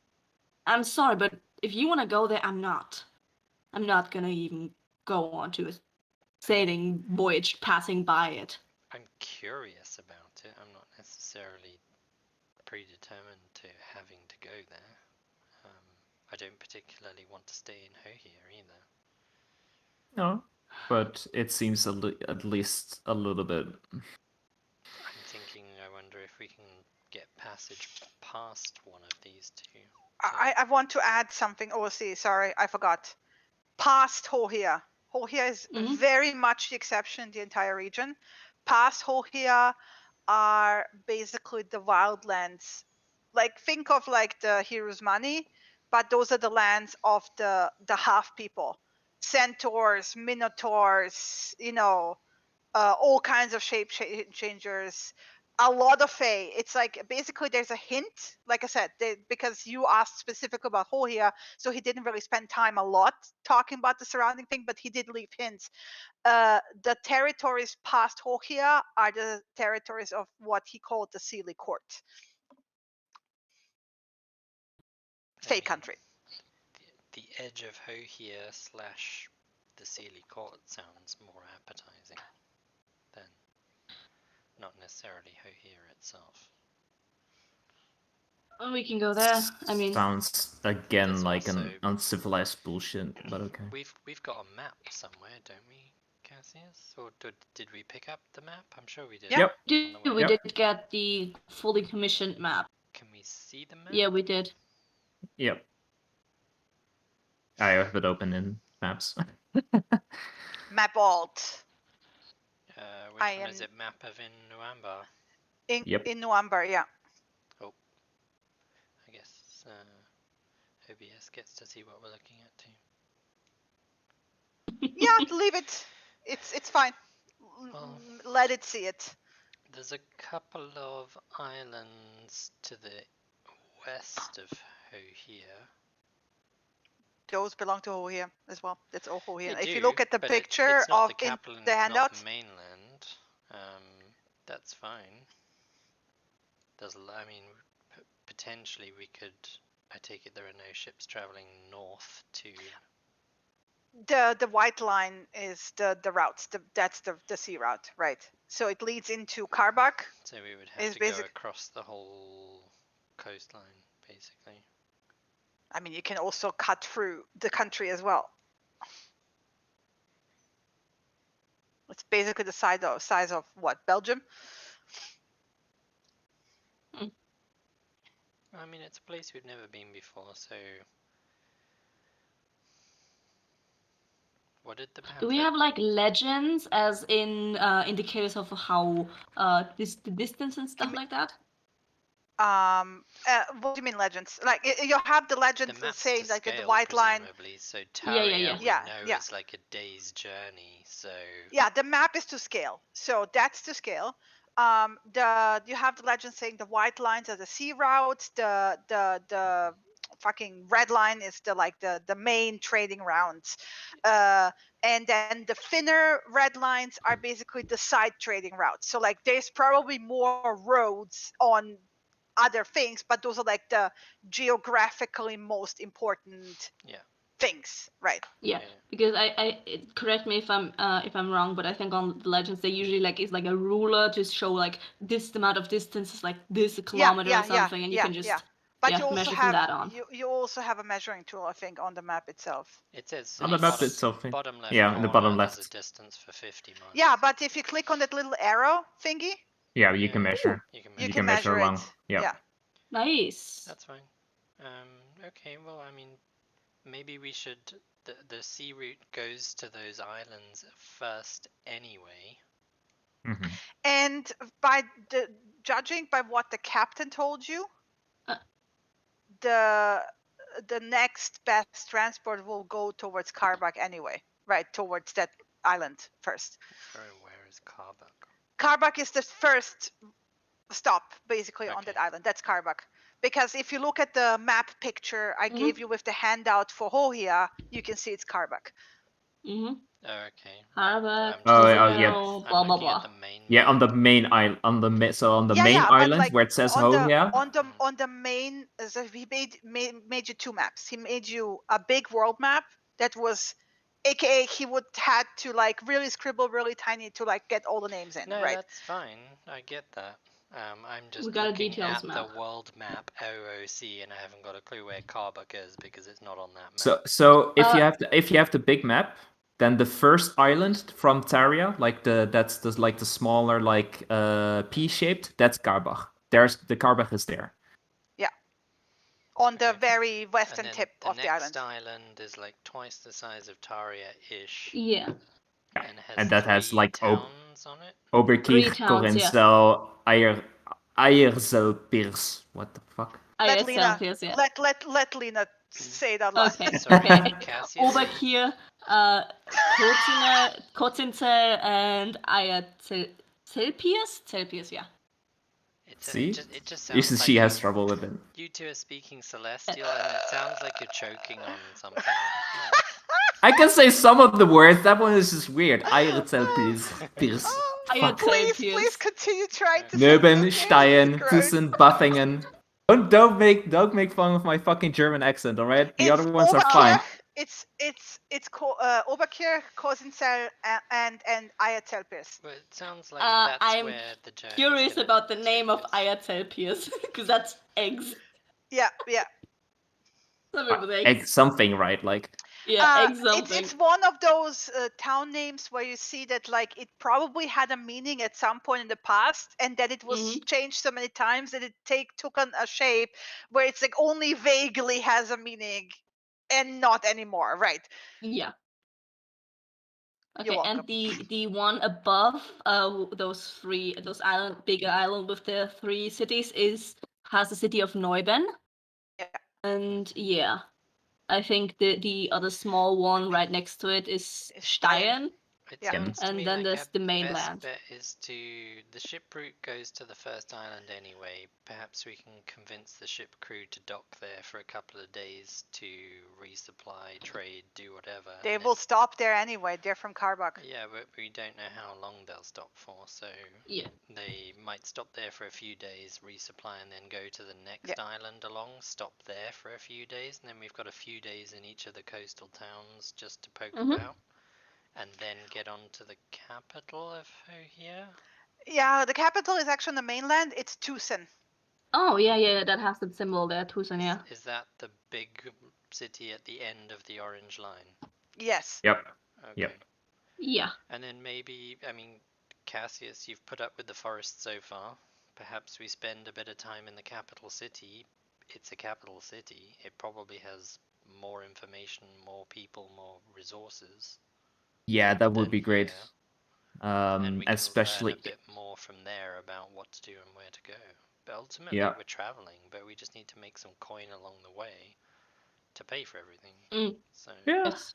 [SPEAKER 4] I'm sorry, but if you want to go there, I'm not. I'm not gonna even go on to a sailing voyage passing by it.
[SPEAKER 3] I'm curious about it. I'm not necessarily predetermined to having to go there. I don't particularly want to stay in Hohir either.
[SPEAKER 2] No, but it seems at least a little bit.
[SPEAKER 3] I'm thinking, I wonder if we can get passage past one of these two.
[SPEAKER 1] I want to add something. Oh, see, sorry, I forgot. Past Hohir. Hohir is
[SPEAKER 4] Mhm.
[SPEAKER 1] very much the exception in the entire region. Past Hohir are basically the wildlands. Like think of like the Hero's Money, but those are the lands of the half people. Centaurs, minotaurs, all kinds of shape changers, a lot of Fae. It's like basically there's a hint, like I said, because you asked specifically about Hohir, so he didn't really spend time a lot talking about the surrounding thing, but he did leave hints. The territories past Hohir are the territories of what he called the Sealy Court. Fae country.
[SPEAKER 3] The edge of Hohir / the Sealy Court sounds more appetizing than not necessarily Hohir itself.
[SPEAKER 4] Well, we can go there. I mean,
[SPEAKER 2] Sounds again
[SPEAKER 3] There's
[SPEAKER 2] like an
[SPEAKER 3] also-
[SPEAKER 2] uncivilized bullshit, but okay.
[SPEAKER 3] We've got a map somewhere, don't we, Cassius? Or did we pick up the map? I'm sure we did.
[SPEAKER 1] Yeah.
[SPEAKER 2] Yep.
[SPEAKER 3] On the way.
[SPEAKER 4] we
[SPEAKER 2] Yep.
[SPEAKER 4] did get the fully commissioned map.
[SPEAKER 3] Can we see the map?
[SPEAKER 4] Yeah, we did.
[SPEAKER 2] Yep. I have it open in maps.
[SPEAKER 1] Map alt.
[SPEAKER 3] Which
[SPEAKER 1] I
[SPEAKER 3] one is
[SPEAKER 1] am-
[SPEAKER 3] it? Map of in Nuambar.
[SPEAKER 2] Yep.
[SPEAKER 1] In Nuambar, yeah.
[SPEAKER 3] I guess OBS gets to see what we're looking at too.
[SPEAKER 1] Yeah, leave it. It's fine.
[SPEAKER 3] Well-
[SPEAKER 1] Let it see it.
[SPEAKER 3] There's a couple of islands to the west of Hohir.
[SPEAKER 1] Those belong to Hohir as well. That's all Hohir.
[SPEAKER 3] They
[SPEAKER 1] If you
[SPEAKER 3] do,
[SPEAKER 1] look at the
[SPEAKER 3] but
[SPEAKER 1] picture
[SPEAKER 3] it's not
[SPEAKER 1] of
[SPEAKER 3] the
[SPEAKER 1] in
[SPEAKER 3] capital and
[SPEAKER 1] the
[SPEAKER 3] it's
[SPEAKER 1] handout,
[SPEAKER 3] not the mainland. That's fine. I mean, potentially we could. I take it there are no ships traveling north to.
[SPEAKER 1] the white line is the routes. That's the sea route, right? So it leads into Karbak.
[SPEAKER 3] So we would have
[SPEAKER 1] Is
[SPEAKER 3] to go
[SPEAKER 1] basic-
[SPEAKER 3] across the whole coastline, basically.
[SPEAKER 1] I mean, you can also cut through the country as well. It's basically the size of what, Belgium?
[SPEAKER 3] I mean, it's a place we've never been before, so. What did the
[SPEAKER 4] Do we
[SPEAKER 3] pamphlet-
[SPEAKER 4] have like legends, as in indicators of how the distance and stuff
[SPEAKER 1] me-
[SPEAKER 4] like that?
[SPEAKER 1] What do you mean legends? Like you have the
[SPEAKER 3] The
[SPEAKER 1] legends
[SPEAKER 3] map's
[SPEAKER 1] saying
[SPEAKER 3] to
[SPEAKER 1] like the
[SPEAKER 3] scale,
[SPEAKER 1] white line.
[SPEAKER 3] presumably. So
[SPEAKER 4] Yeah, yeah,
[SPEAKER 3] Taria
[SPEAKER 4] yeah.
[SPEAKER 3] we
[SPEAKER 1] Yeah,
[SPEAKER 3] know
[SPEAKER 1] yeah.
[SPEAKER 3] is like a day's journey. So
[SPEAKER 1] Yeah, the map is to scale, so that's to scale. You have the legend saying the white lines are the sea routes. The fucking red line is the main trading routes, and then the thinner red lines are basically the side trading routes. So like there's probably more roads on other things, but those are like the geographically most important
[SPEAKER 3] yeah.
[SPEAKER 1] things, right?
[SPEAKER 4] Yeah, because correct me if I'm wrong, but I think on the legends they usually like is like a ruler to show like this amount of distance is like this a kilometer or something, and you can just
[SPEAKER 1] But you also
[SPEAKER 4] measure from
[SPEAKER 1] have
[SPEAKER 4] that on.
[SPEAKER 1] you also have a measuring tool, I think, on the map itself.
[SPEAKER 3] It says
[SPEAKER 2] On the map itself.
[SPEAKER 3] bottom left
[SPEAKER 2] Yeah, in the bottom
[SPEAKER 3] corner, there's
[SPEAKER 2] left.
[SPEAKER 3] a distance for 50 miles.
[SPEAKER 1] Yeah, but if you click on that little arrow thingy,
[SPEAKER 2] Yeah, you can measure.
[SPEAKER 3] You can
[SPEAKER 1] you
[SPEAKER 3] measure.
[SPEAKER 1] can measure
[SPEAKER 2] along.
[SPEAKER 1] it.
[SPEAKER 2] Yeah.
[SPEAKER 4] Nice.
[SPEAKER 3] That's fine. Okay, well, I mean, maybe we should. The sea route goes to those islands first anyway.
[SPEAKER 2] Mhm.
[SPEAKER 1] And by judging by what the captain told you,
[SPEAKER 4] Uh.
[SPEAKER 1] the next best transport will go towards Karbak anyway, right? Towards that island first.
[SPEAKER 3] Where is Karbak?
[SPEAKER 1] Karbak is the first stop basically on
[SPEAKER 3] Okay.
[SPEAKER 1] that island. That's Karbak. Because if you look at the map picture I gave you with the handout for Hohia, you can see it's Karbak.
[SPEAKER 4] Mm-hmm.
[SPEAKER 3] Oh, okay.
[SPEAKER 4] Karbak,
[SPEAKER 2] yeah.
[SPEAKER 4] blah blah
[SPEAKER 3] looking
[SPEAKER 4] blah.
[SPEAKER 3] at the main
[SPEAKER 2] Yeah,
[SPEAKER 3] map.
[SPEAKER 2] on the main island, on the main
[SPEAKER 1] But
[SPEAKER 2] island
[SPEAKER 1] like
[SPEAKER 2] where it says
[SPEAKER 1] on
[SPEAKER 2] Hohia.
[SPEAKER 1] on the main, so he made you two maps. He made you a big world map that was, aka he would had to like really scribble really tiny to like get all the names in,
[SPEAKER 3] No,
[SPEAKER 1] right?
[SPEAKER 3] that's fine. I get that. I'm just
[SPEAKER 4] We got a
[SPEAKER 3] looking
[SPEAKER 4] details
[SPEAKER 3] at
[SPEAKER 4] map.
[SPEAKER 3] the world map OOC, and I haven't got a clue where Karbak is because it's not on that map.
[SPEAKER 2] So if you have the big map, then the first island from Taria, like that's the smaller like P-shaped, that's Karbach. The Karbach is there.
[SPEAKER 1] Yeah. On the
[SPEAKER 3] Okay.
[SPEAKER 1] very western
[SPEAKER 3] And then
[SPEAKER 1] tip of the
[SPEAKER 3] next
[SPEAKER 1] island.
[SPEAKER 3] island is like twice the size of Taria-ish.
[SPEAKER 4] Yeah.
[SPEAKER 3] And has
[SPEAKER 2] has
[SPEAKER 3] three
[SPEAKER 2] like
[SPEAKER 3] towns on it.
[SPEAKER 4] Three
[SPEAKER 2] Oberkirch,
[SPEAKER 4] towns, yeah.
[SPEAKER 2] Corenzell, Eierselpirs. What the fuck?
[SPEAKER 1] Let
[SPEAKER 4] yes,
[SPEAKER 1] Lena
[SPEAKER 4] yeah.
[SPEAKER 1] let Lena say it out loud.
[SPEAKER 4] Okay.
[SPEAKER 3] Sorry,
[SPEAKER 4] Okay.
[SPEAKER 3] Cassius.
[SPEAKER 4] Oberkirch, Kotzinzel, and Zelpiers, yeah.
[SPEAKER 2] See?
[SPEAKER 3] It just sounds like
[SPEAKER 2] She has trouble with it.
[SPEAKER 3] you two are speaking Celestial, and it sounds like you're choking on something.
[SPEAKER 2] I can say some of the words. That one is just weird. Eierselpirs.
[SPEAKER 1] Please continue trying to say
[SPEAKER 2] Nöben,
[SPEAKER 1] those names.
[SPEAKER 2] Stein,
[SPEAKER 1] Gross.
[SPEAKER 2] Thyssen, Buffingen. Don't make fun of my fucking German accent, alright? The other ones are fine.
[SPEAKER 1] It's Oberkirch, Kosenzell, and Eierzelpirs.
[SPEAKER 3] But it sounds like that's
[SPEAKER 4] I'm
[SPEAKER 3] where the journey.
[SPEAKER 4] Curious about the name of Eierzelpirs, because that's eggs.
[SPEAKER 1] Yeah.
[SPEAKER 4] Something with eggs.
[SPEAKER 2] Something, right? Like.
[SPEAKER 4] Yeah, egg something.
[SPEAKER 1] It's one of those town names where you see that like it probably had a meaning at some point in the past, and then it was changed so many times that it took on a shape where it's like only vaguely has a meaning, and not anymore, right?
[SPEAKER 4] Yeah.
[SPEAKER 1] You're
[SPEAKER 4] Okay, and the one above those bigger island with the three cities has the city of Neuben.
[SPEAKER 1] Yeah.
[SPEAKER 4] And yeah, I think the other small one right next to it is Stein.
[SPEAKER 3] It
[SPEAKER 1] Yeah.
[SPEAKER 3] sounds to
[SPEAKER 4] And
[SPEAKER 3] me
[SPEAKER 4] then
[SPEAKER 3] like
[SPEAKER 4] there's the mainland.
[SPEAKER 3] best bet is the ship route goes to the first island anyway. Perhaps we can convince the ship crew to dock there for a couple of days to resupply, trade, do whatever.
[SPEAKER 1] They will stop there anyway. They're from Karbach.
[SPEAKER 3] Yeah, but we don't know how long they'll stop for, so
[SPEAKER 4] Yeah.
[SPEAKER 3] they might stop there for a few days, resupply, and then go to the next island along, stop there for a few days, and then we've got a few days in each of the coastal towns just to poke about. And then get on to the capital of Hohia?
[SPEAKER 1] Yeah, the capital is actually on the mainland. It's Thyssen.
[SPEAKER 4] Oh, yeah, that has the symbol there, Thyssen, yeah.
[SPEAKER 3] Is that the big city at the end of the orange line?
[SPEAKER 1] Yes.
[SPEAKER 2] Yep.
[SPEAKER 3] Okay.
[SPEAKER 2] Yep.
[SPEAKER 4] Yeah.
[SPEAKER 3] And then maybe, I mean, Cassius, you've put up with the forest so far. Perhaps we spend a bit of time in the capital city. It's a capital city. It probably has more information, more people, more resources.
[SPEAKER 2] Yeah, that would be great.
[SPEAKER 3] And we can
[SPEAKER 2] Especially
[SPEAKER 3] learn a bit more from there about what to do and where to go. But ultimately,
[SPEAKER 2] Yeah.
[SPEAKER 3] we're traveling, but we just need to make some coin along the way to pay for everything.
[SPEAKER 4] Mm.
[SPEAKER 3] So
[SPEAKER 2] Yeah.
[SPEAKER 4] Yes.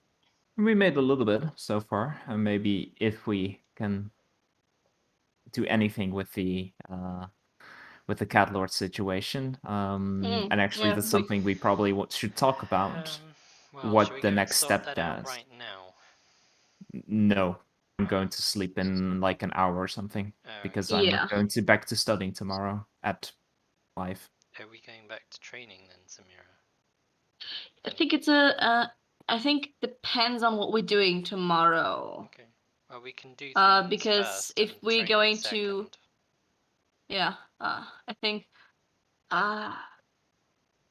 [SPEAKER 2] We made a little bit so far, and maybe if we can do anything with the cat lord situation, and actually
[SPEAKER 4] yeah,
[SPEAKER 2] that's something we probably should talk about.
[SPEAKER 3] well, should
[SPEAKER 2] What
[SPEAKER 3] we
[SPEAKER 2] the
[SPEAKER 3] go and
[SPEAKER 2] next
[SPEAKER 3] sort
[SPEAKER 2] step
[SPEAKER 3] that out
[SPEAKER 2] does.
[SPEAKER 3] right now?
[SPEAKER 2] No, I'm going to sleep in like an hour or something
[SPEAKER 3] Oh,
[SPEAKER 2] because
[SPEAKER 3] okay.
[SPEAKER 2] I'm
[SPEAKER 4] Yeah.
[SPEAKER 2] going to back to studying tomorrow at 5.
[SPEAKER 3] Are we going back to training then, Samira?
[SPEAKER 4] I think it's I think depends on what we're doing tomorrow.
[SPEAKER 3] Okay. Well, we can do things
[SPEAKER 4] Because
[SPEAKER 3] first
[SPEAKER 4] if
[SPEAKER 3] and
[SPEAKER 4] we're
[SPEAKER 3] train
[SPEAKER 4] going
[SPEAKER 3] second.
[SPEAKER 4] to, yeah, I think,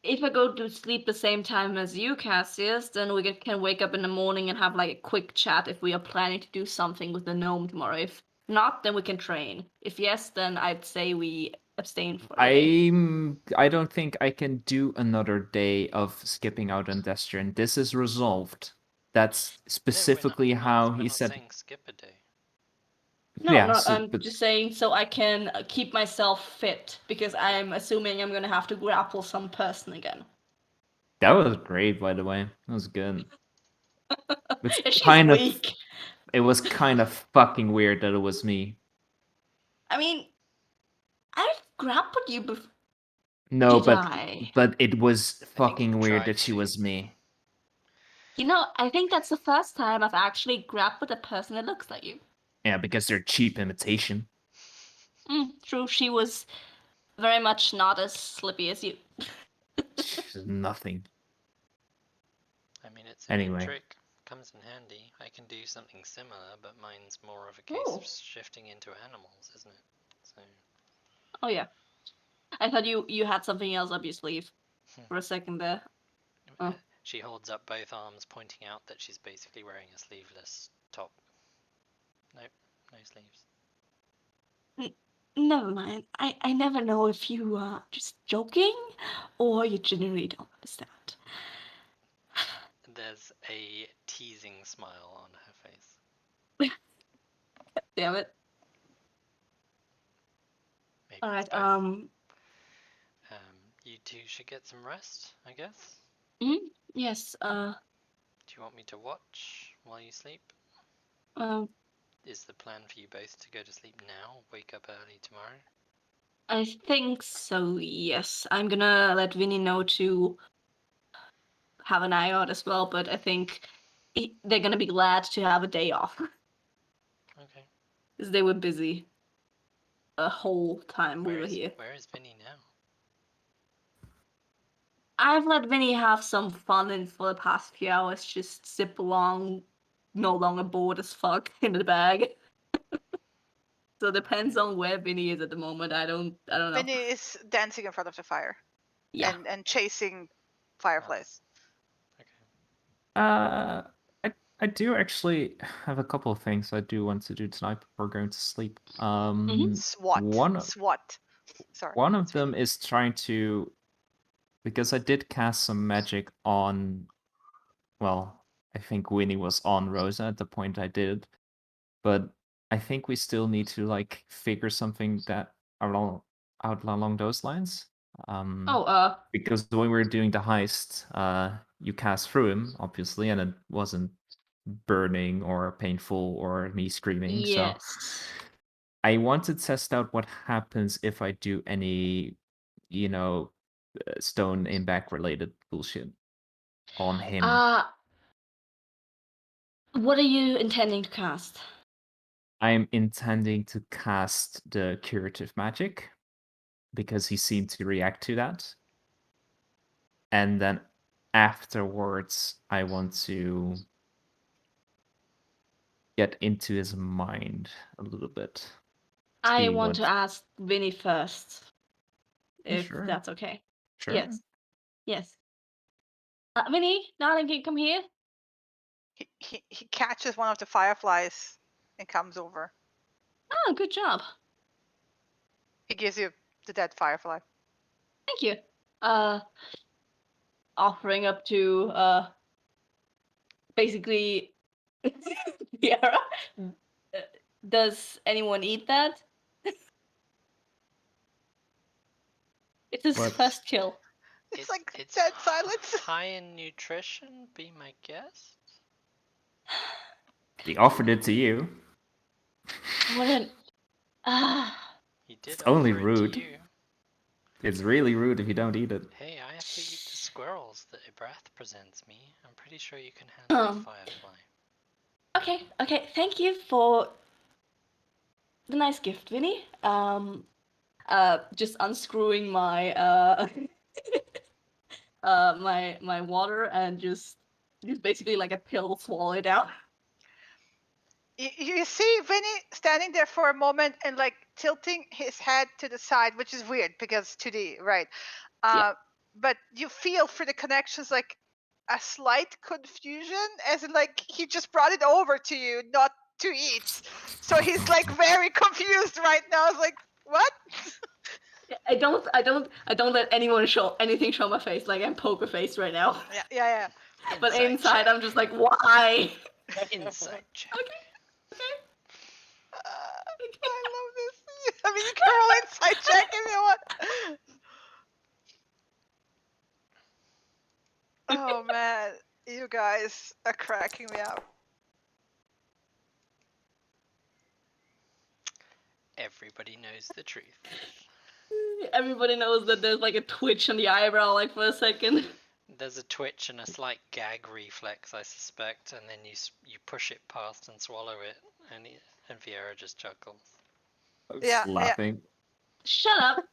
[SPEAKER 4] if I go to sleep the same time as you, Cassius, then we can wake up in the morning and have like a quick chat if we are planning to do something with the gnome tomorrow. If not, then we can train. If yes, then I'd say we abstain for the day.
[SPEAKER 2] I don't think I can do another day of skipping out on Destrin. This is resolved. That's specifically how he
[SPEAKER 3] we're not
[SPEAKER 2] said.
[SPEAKER 3] saying skip a day.
[SPEAKER 4] No,
[SPEAKER 2] Yeah,
[SPEAKER 4] no,
[SPEAKER 2] so,
[SPEAKER 4] I'm
[SPEAKER 2] but
[SPEAKER 4] just saying so I can keep myself fit because I'm assuming I'm gonna have to grapple some person again.
[SPEAKER 2] that was great, by the way. That was good. It's
[SPEAKER 4] She's
[SPEAKER 2] kind of.
[SPEAKER 4] weak.
[SPEAKER 2] It was kind of fucking weird that it was me.
[SPEAKER 4] I mean, I've grappled you before.
[SPEAKER 2] No,
[SPEAKER 4] Did I?
[SPEAKER 2] but it was
[SPEAKER 3] I think
[SPEAKER 2] fucking
[SPEAKER 3] you
[SPEAKER 2] weird
[SPEAKER 3] tried
[SPEAKER 2] that she
[SPEAKER 3] to.
[SPEAKER 2] was me.
[SPEAKER 4] You know, I think that's the first time I've actually grappled a person that looks like you.
[SPEAKER 2] Yeah, because they're cheap imitation.
[SPEAKER 4] True, she was very much not as slippy as you.
[SPEAKER 2] Nothing.
[SPEAKER 3] I mean, it's a
[SPEAKER 2] Anyway.
[SPEAKER 3] good trick. Comes in handy. I can do something similar, but mine's more of a case
[SPEAKER 4] Oh.
[SPEAKER 3] of shifting into animals, isn't it? So.
[SPEAKER 4] Oh yeah. I thought you had something else up your sleeve for a second there. Oh.
[SPEAKER 3] She holds up both arms, pointing out that she's basically wearing a sleeveless top. Nope, no sleeves.
[SPEAKER 4] Never mind. I never know if you are just joking or you genuinely don't understand.
[SPEAKER 3] There's a teasing smile on her face.
[SPEAKER 4] Damn it.
[SPEAKER 3] Maybe
[SPEAKER 4] All
[SPEAKER 3] it's
[SPEAKER 4] right.
[SPEAKER 3] both. You two should get some rest, I guess.
[SPEAKER 4] Yes.
[SPEAKER 3] Do you want me to watch while you sleep? Is the plan for you both to go to sleep now, wake up early tomorrow?
[SPEAKER 4] I think so. Yes. I'm gonna let Vinny know to have an eye out as well, but I think they're gonna be glad to have a day off.
[SPEAKER 3] Okay.
[SPEAKER 4] Because they were busy the whole time we were here.
[SPEAKER 3] Where is Vinny now?
[SPEAKER 4] I've let Vinny have some fun and for the past few hours just zip along, no longer bored as fuck in the bag. So it depends on where Vinny is at the moment. I don't know.
[SPEAKER 1] Vinny is dancing in front of the fire.
[SPEAKER 4] Yeah.
[SPEAKER 1] And chasing fireflies.
[SPEAKER 3] Okay.
[SPEAKER 2] I do actually have a couple of things I do want to do tonight before going to sleep.
[SPEAKER 1] SWAT. SWAT. Sorry.
[SPEAKER 2] One of them is trying to, because I did cast some magic on, well, I think Winnie was on Rosa at the point I did, but I think we still need to like figure something that out along those lines. Because when we were doing the heist, you cast through him, obviously, and it wasn't burning or painful or me screaming.
[SPEAKER 4] Yes.
[SPEAKER 2] So I want to test out what happens if I do any, stone impact related bullshit on him.
[SPEAKER 4] What are you intending to cast?
[SPEAKER 2] I'm intending to cast the curative magic because he seemed to react to that. And then afterwards, I want to get into his mind a little bit.
[SPEAKER 4] I want to ask Vinny first, if
[SPEAKER 2] Sure.
[SPEAKER 4] that's okay.
[SPEAKER 2] Sure.
[SPEAKER 4] Yes. Vinny, darling, can you come here?
[SPEAKER 1] He catches one of the fireflies and comes over.
[SPEAKER 4] Oh, good job.
[SPEAKER 1] He gives you the dead firefly.
[SPEAKER 4] Thank you. Offering up to basically Viera. Does anyone eat that? It's his
[SPEAKER 2] What?
[SPEAKER 4] first kill.
[SPEAKER 1] It's like
[SPEAKER 3] it's
[SPEAKER 1] dead silence.
[SPEAKER 3] high in nutrition, be my guess.
[SPEAKER 2] He offered it to you.
[SPEAKER 4] What an
[SPEAKER 3] He did
[SPEAKER 2] It's
[SPEAKER 3] offer
[SPEAKER 2] only
[SPEAKER 3] it
[SPEAKER 2] rude.
[SPEAKER 3] to you.
[SPEAKER 2] It's really rude if you don't eat it.
[SPEAKER 3] Hey, I have to eat the squirrels that Ibrath presents me. I'm pretty sure you can handle a firefly.
[SPEAKER 4] Okay, thank you for the nice gift, Vinny. Just unscrewing my my water and just basically like a pill swallow down.
[SPEAKER 1] You see Vinny standing there for a moment and like tilting his head to the side, which is weird because 2D, right?
[SPEAKER 4] Yeah.
[SPEAKER 1] But you feel for the connections like a slight confusion, as in like he just brought it over to you, not to eat. So he's like very confused right now. It's like, what?
[SPEAKER 4] I don't let anyone show anything show my face. Like I'm poker face right now.
[SPEAKER 1] Yeah.
[SPEAKER 4] But
[SPEAKER 3] Insight
[SPEAKER 4] inside
[SPEAKER 3] check.
[SPEAKER 4] I'm just like, why?
[SPEAKER 3] Insight check.
[SPEAKER 1] I love this. I mean, you can roll inside check if you want. Oh man, you guys are cracking me up.
[SPEAKER 3] Everybody knows the truth.
[SPEAKER 4] Everybody knows that there's like a twitch on the eyebrow, like for a second.
[SPEAKER 3] There's a twitch and a slight gag reflex, I suspect, and then you push it past and swallow it, and Viera just chuckles.
[SPEAKER 1] Yeah.
[SPEAKER 2] Laughing.
[SPEAKER 4] Shut up!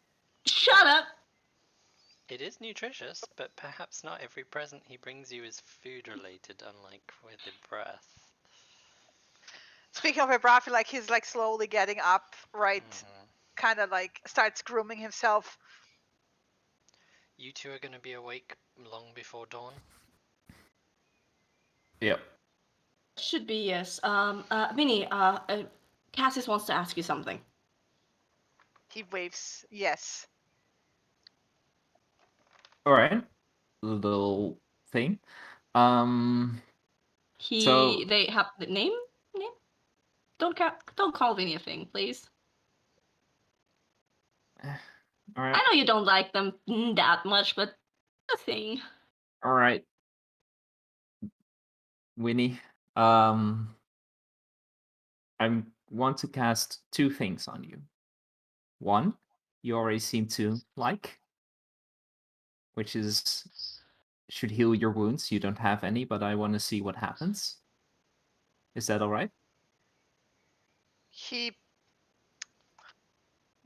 [SPEAKER 4] Shut up!
[SPEAKER 3] It is nutritious, but perhaps not every present he brings you is food related, unlike with Ibrath.
[SPEAKER 1] Speaking of Ibrath, like he's like slowly getting up, right? Kind of like starts grooming himself.
[SPEAKER 3] You two are going to be awake long before dawn?
[SPEAKER 2] Yep.
[SPEAKER 4] Should be, yes. Vinny, Cassis wants to ask you something.
[SPEAKER 1] He waves yes.
[SPEAKER 2] All right. Little thing. So-
[SPEAKER 4] They have the name? Don't call Vinny a thing, please.
[SPEAKER 2] All right.
[SPEAKER 4] I know you don't like them that much, but a thing.
[SPEAKER 2] All right. Winnie. I want to cast two things on you. One, you already seem to like, which is should heal your wounds. You don't have any, but I want to see what happens. Is that all right?
[SPEAKER 1] He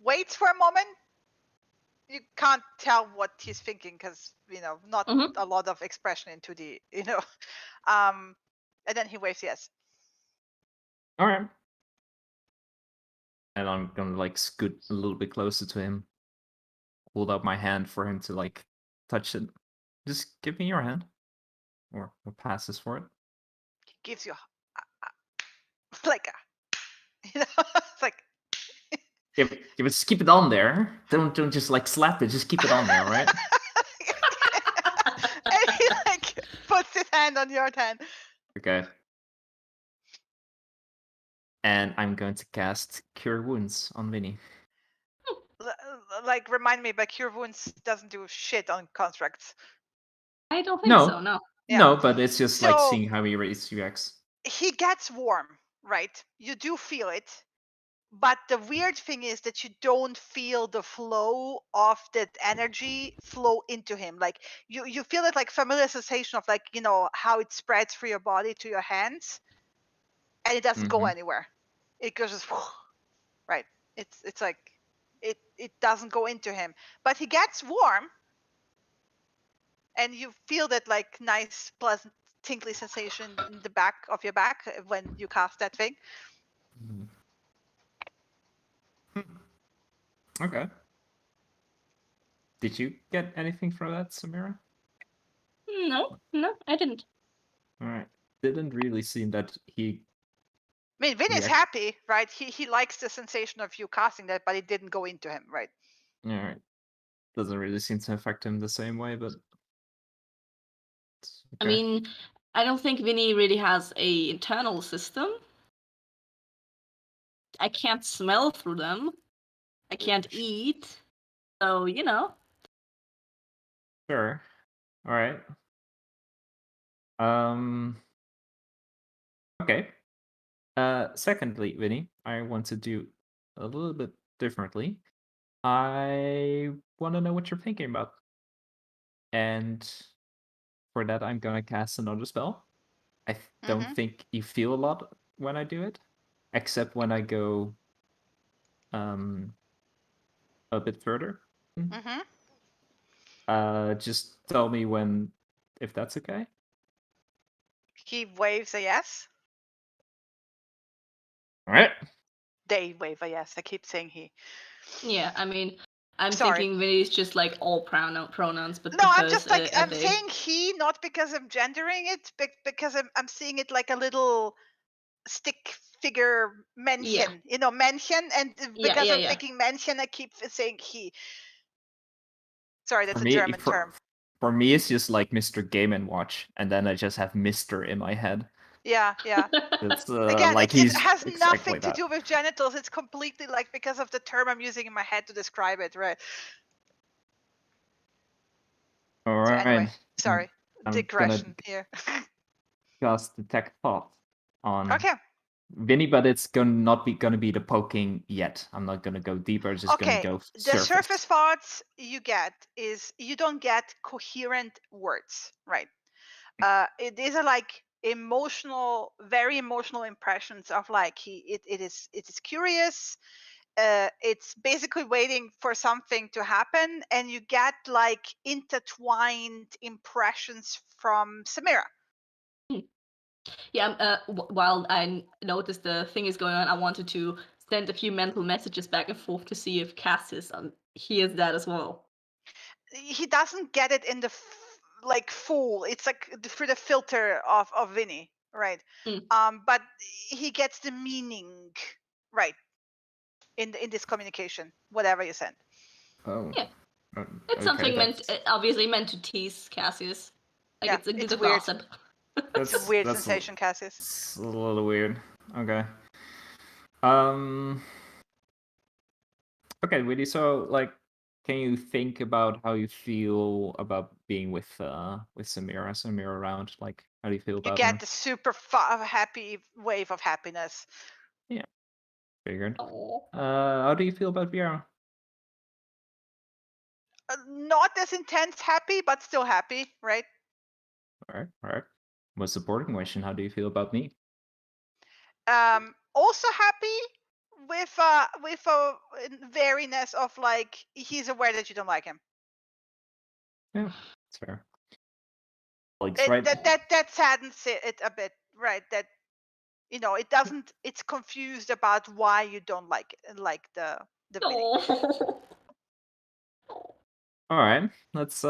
[SPEAKER 1] waits for a moment. You can't tell what he's thinking because not a lot of expression into the and then he waves yes.
[SPEAKER 2] All right. And I'm gonna like scoot a little bit closer to him, hold out my hand for him to like touch it. Just give me your hand, or passes for it.
[SPEAKER 1] He gives you like it's like
[SPEAKER 2] Yeah, but just keep it on there. Don't just like slap it. Just keep it on there, right?
[SPEAKER 1] and he like puts his hand on your hand.
[SPEAKER 2] Okay. And I'm going to cast Cure Wounds on Vinny.
[SPEAKER 1] Like remind me, but Cure Wounds doesn't do shit on constructs.
[SPEAKER 4] I don't think
[SPEAKER 2] No.
[SPEAKER 4] so, no.
[SPEAKER 1] Yeah.
[SPEAKER 2] No, but it's just like
[SPEAKER 1] So-
[SPEAKER 2] seeing how he reacts.
[SPEAKER 1] He gets warm, right? You do feel it. But the weird thing is that you don't feel the flow of that energy flow into him. Like you feel it like familiar sensation of like, how it spreads through your body to your hands. And it doesn't go anywhere. It goes just right. It's like it doesn't go into him. But he gets warm. And you feel that like nice, pleasant, tingly sensation in the back of your back when you cast that thing.
[SPEAKER 2] Okay. Did you get anything from that, Samira?
[SPEAKER 4] No, I didn't.
[SPEAKER 2] All right. Didn't really seem that he.
[SPEAKER 1] I mean, Vin is
[SPEAKER 2] Yeah.
[SPEAKER 1] happy, right? He likes the sensation of you casting that, but it didn't go into him, right?
[SPEAKER 2] All right. Doesn't really seem to affect him the same way, but.
[SPEAKER 4] I mean, I don't think Vinny really has a internal system. I can't smell through them. I can't eat. So,
[SPEAKER 2] Sure. All right. Okay. Secondly, Vinny, I want to do a little bit differently. I want to know what you're thinking about. And for that, I'm gonna cast another spell. I don't
[SPEAKER 1] Mhm.
[SPEAKER 2] think you feel a lot when I do it, except when I go a bit further.
[SPEAKER 1] Mhm.
[SPEAKER 2] Just tell me when, if that's okay.
[SPEAKER 1] He waves a yes.
[SPEAKER 2] All right.
[SPEAKER 1] They wave a yes. I keep saying he.
[SPEAKER 4] Yeah, I mean, I'm
[SPEAKER 1] Sorry.
[SPEAKER 4] thinking Vinny is just like all pronouns, but
[SPEAKER 1] No, I'm
[SPEAKER 4] prefers
[SPEAKER 1] just like
[SPEAKER 4] a
[SPEAKER 1] I'm
[SPEAKER 4] they.
[SPEAKER 1] saying he, not because I'm gendering it, because I'm seeing it like a little stick figure mention, mention, and because I'm
[SPEAKER 4] Yeah.
[SPEAKER 1] thinking mention, I keep saying he. Sorry, that's
[SPEAKER 2] For
[SPEAKER 1] a
[SPEAKER 2] me,
[SPEAKER 1] German term.
[SPEAKER 2] for me, it's just like Mr. Game and Watch, and then I just have Mr. in my head.
[SPEAKER 1] Yeah.
[SPEAKER 2] It's
[SPEAKER 1] Again,
[SPEAKER 2] like
[SPEAKER 1] it
[SPEAKER 2] he's
[SPEAKER 1] has
[SPEAKER 2] exactly
[SPEAKER 1] nothing to
[SPEAKER 2] that.
[SPEAKER 1] do with genitals. It's completely like because of the term I'm using in my head to describe it, right?
[SPEAKER 2] All
[SPEAKER 1] So
[SPEAKER 2] right.
[SPEAKER 1] anyway, sorry,
[SPEAKER 2] I'm
[SPEAKER 1] digression
[SPEAKER 2] gonna
[SPEAKER 1] here.
[SPEAKER 2] cast Detect Thought on
[SPEAKER 1] Okay.
[SPEAKER 2] Vinny, but it's not gonna be the poking yet. I'm not gonna go deeper. Just gonna
[SPEAKER 1] Okay.
[SPEAKER 2] go
[SPEAKER 1] The surface thoughts you get is you don't get coherent words, right? These are like emotional, very emotional impressions of like it is curious. It's basically waiting for something to happen, and you get like intertwined impressions from Samira.
[SPEAKER 4] Yeah, while I noticed the thing is going on, I wanted to send a few mental messages back and forth to see if Cassius hears that as well.
[SPEAKER 1] He doesn't get it in the like full. It's like through the filter of Vinny, right? But he gets the meaning right in this communication, whatever you send.
[SPEAKER 2] Oh.
[SPEAKER 4] Yeah.
[SPEAKER 2] Oh,
[SPEAKER 4] It's
[SPEAKER 2] okay,
[SPEAKER 4] something
[SPEAKER 2] that's,
[SPEAKER 4] obviously meant to tease Cassius. Like
[SPEAKER 1] Yeah,
[SPEAKER 4] it's a
[SPEAKER 1] it's
[SPEAKER 4] good
[SPEAKER 1] weird.
[SPEAKER 4] gossip.
[SPEAKER 1] It's a weird
[SPEAKER 2] that's
[SPEAKER 1] sensation, Cassius.
[SPEAKER 2] It's a little weird. Okay. Okay, Woody. So, like, can you think about how you feel about being with Samira around? Like, how do you feel
[SPEAKER 1] You
[SPEAKER 2] about
[SPEAKER 1] get
[SPEAKER 2] her?
[SPEAKER 1] the super happy wave of happiness.
[SPEAKER 2] Yeah, figured.
[SPEAKER 4] Oh.
[SPEAKER 2] How do you feel about Vera?
[SPEAKER 1] Not as intense happy, but still happy, right?
[SPEAKER 2] All right. What's the supporting question? How do you feel about me?
[SPEAKER 1] Also happy with a wariness of like he's aware that you don't like him.
[SPEAKER 2] Yeah, that's fair. Right?
[SPEAKER 1] That saddens it a bit, right? That it doesn't. It's confused about why you don't like the Vinny.
[SPEAKER 2] All right, let's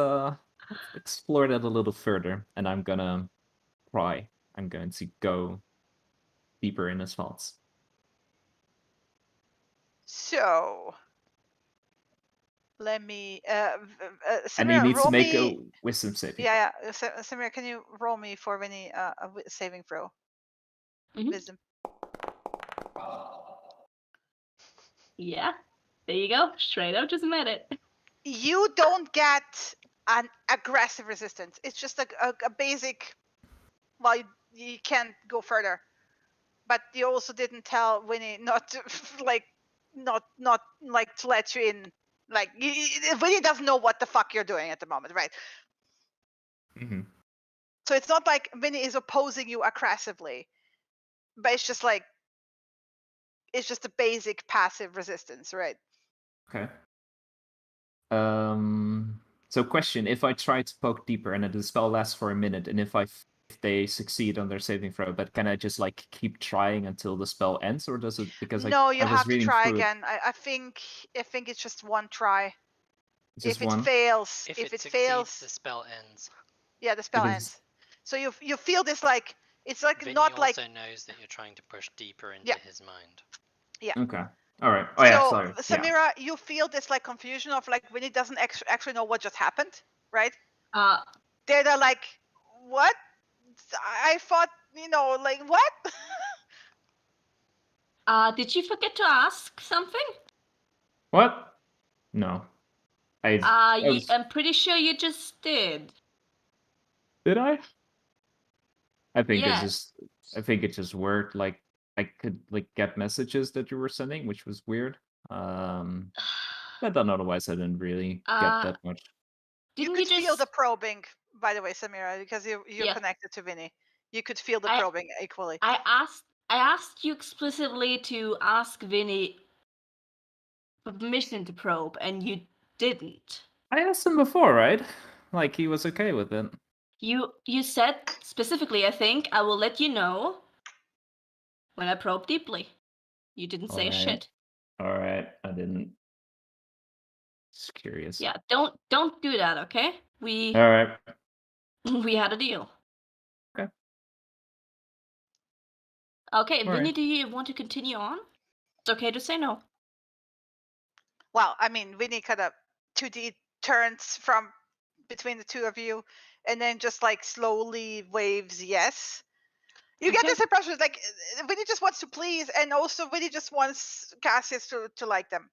[SPEAKER 2] explore that a little further, and I'm gonna try. I'm going to go deeper in his thoughts.
[SPEAKER 1] So let me
[SPEAKER 2] And he
[SPEAKER 1] Samira,
[SPEAKER 2] needs
[SPEAKER 1] roll
[SPEAKER 2] to make
[SPEAKER 1] me.
[SPEAKER 2] a wisdom saving.
[SPEAKER 1] Yeah. Samira, can you roll me for Vinny a saving throw? Wisdom.
[SPEAKER 4] Yeah. There you go. Straight up just met it.
[SPEAKER 1] You don't get an aggressive resistance. It's just a basic. Well, you can't go further, but you also didn't tell Winnie not to not like to let you in. Like Winnie doesn't know what the fuck you're doing at the moment, right?
[SPEAKER 2] Mm-hmm.
[SPEAKER 1] So it's not like Winnie is opposing you aggressively, but it's just like it's just a basic passive resistance, right?
[SPEAKER 2] Okay. So question: if I try to poke deeper and the spell lasts for a minute, and if they succeed on their saving throw, but can I just like keep trying until the spell ends, or does it because
[SPEAKER 1] No,
[SPEAKER 2] I
[SPEAKER 1] you
[SPEAKER 2] was
[SPEAKER 1] have to
[SPEAKER 2] reading
[SPEAKER 1] try
[SPEAKER 2] through
[SPEAKER 1] again. I think it's just one try.
[SPEAKER 2] just
[SPEAKER 1] If it
[SPEAKER 2] one?
[SPEAKER 1] fails,
[SPEAKER 3] If
[SPEAKER 1] if
[SPEAKER 3] it
[SPEAKER 1] it
[SPEAKER 3] succeeds,
[SPEAKER 1] fails,
[SPEAKER 3] the spell ends.
[SPEAKER 1] yeah, the spell
[SPEAKER 2] Because
[SPEAKER 1] ends. So you feel this like it's like
[SPEAKER 3] Vinny
[SPEAKER 1] not like
[SPEAKER 3] also knows that you're trying to push deeper into
[SPEAKER 1] Yeah.
[SPEAKER 3] his mind.
[SPEAKER 1] yeah.
[SPEAKER 2] okay, all right. Oh yeah,
[SPEAKER 1] So
[SPEAKER 2] sorry. Yeah.
[SPEAKER 1] Samira, you feel this like confusion of like Winnie doesn't actually know what just happened, right? They're like, what? I thought like what?
[SPEAKER 4] Did you forget to ask something?
[SPEAKER 2] What? No. was-
[SPEAKER 4] I'm pretty sure you just did.
[SPEAKER 2] Did I? I think
[SPEAKER 4] Yeah.
[SPEAKER 2] it just worked. Like I could like get messages that you were sending, which was weird. But then otherwise I didn't really get that much.
[SPEAKER 1] You
[SPEAKER 4] Didn't
[SPEAKER 1] could
[SPEAKER 4] you
[SPEAKER 1] feel
[SPEAKER 4] just?
[SPEAKER 1] the probing, by the way, Samira, because you're
[SPEAKER 4] Yeah.
[SPEAKER 1] connected to Vinny. You could feel the
[SPEAKER 4] I-
[SPEAKER 1] probing equally.
[SPEAKER 4] I asked you explicitly to ask Vinny for permission to probe, and you didn't.
[SPEAKER 2] I asked him before, right? Like he was okay with it.
[SPEAKER 4] You said specifically, I think, I will let you know when I probe deeply. You didn't say
[SPEAKER 2] Alright.
[SPEAKER 4] shit.
[SPEAKER 2] All right, I didn't. Just curious.
[SPEAKER 4] Yeah, don't do that, okay? We
[SPEAKER 2] All right.
[SPEAKER 4] we had a deal.
[SPEAKER 2] Okay.
[SPEAKER 4] Okay,
[SPEAKER 2] All
[SPEAKER 4] Vinny,
[SPEAKER 2] right.
[SPEAKER 4] do you want to continue on? It's okay to say no.
[SPEAKER 1] Well, I mean, Vinny kind of 2D turns from between the two of you, and then just like slowly waves yes. You get
[SPEAKER 4] Okay.
[SPEAKER 1] this impression like Vinny just wants to please, and also Vinny just wants Cassius to like them.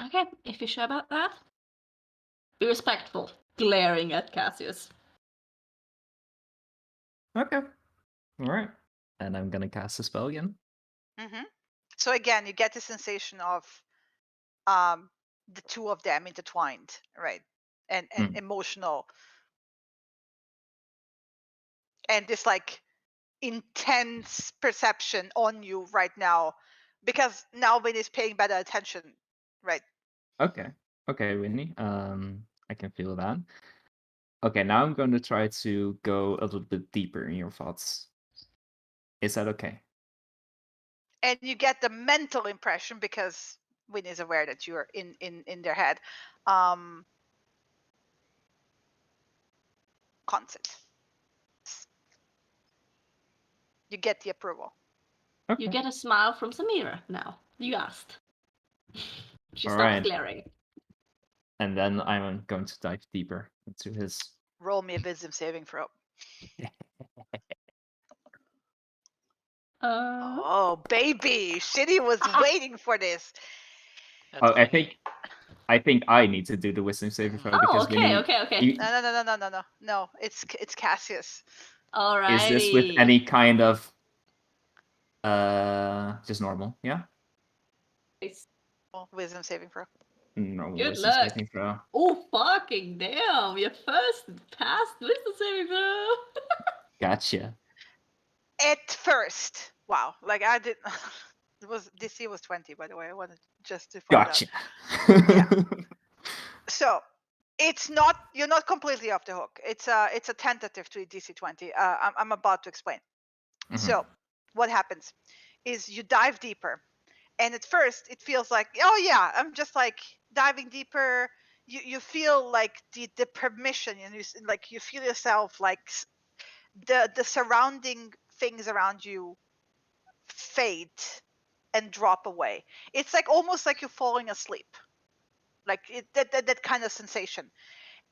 [SPEAKER 4] Okay, if you're sure about that. Be respectful. Glaring at Cassius.
[SPEAKER 2] Okay. All right. And I'm gonna cast a spell again.
[SPEAKER 1] Mm-hmm. So again, you get the sensation of the two of them intertwined, right? And emotional, and this like intense perception on you right now, because now Vinny's paying better attention, right?
[SPEAKER 2] Okay. Okay, Winnie. I can feel that. Okay, now I'm going to try to go a little bit deeper in your thoughts. Is that okay?
[SPEAKER 1] And you get the mental impression because Winnie is aware that you're in their head. Consent. You get the approval.
[SPEAKER 2] Okay.
[SPEAKER 4] You get a smile from Samira now. You asked. She stops
[SPEAKER 2] Alright.
[SPEAKER 4] glaring.
[SPEAKER 2] And then I'm going to dive deeper into his.
[SPEAKER 1] Roll me a wisdom saving throw. Oh, baby. Shitty was waiting for this.
[SPEAKER 3] That's
[SPEAKER 2] Oh,
[SPEAKER 3] funny.
[SPEAKER 2] I think I need to do the wisdom saving throw
[SPEAKER 4] Oh,
[SPEAKER 2] because
[SPEAKER 4] okay,
[SPEAKER 2] Winnie.
[SPEAKER 4] okay.
[SPEAKER 1] No. It's Cassius.
[SPEAKER 4] Alright.
[SPEAKER 2] Is this with any kind of just normal? Yeah.
[SPEAKER 1] Wisdom saving throw.
[SPEAKER 2] No
[SPEAKER 4] Good
[SPEAKER 2] wisdom
[SPEAKER 4] luck.
[SPEAKER 2] saving throw.
[SPEAKER 4] Oh, fucking damn. Your first past wisdom saving throw.
[SPEAKER 2] Gotcha.
[SPEAKER 1] At first. Wow. Like I did DC was 20, by the way. I wanted just to find out.
[SPEAKER 2] Gotcha.
[SPEAKER 1] So you're not completely off the hook. It's a tentative to DC 20. I'm about to explain.
[SPEAKER 2] Mhm.
[SPEAKER 1] So what happens is you dive deeper, and at first it feels like, oh yeah, I'm just like diving deeper. You feel like the permission, and you feel yourself like the surrounding things around you fade and drop away. It's like almost like you're falling asleep, like that kind of sensation.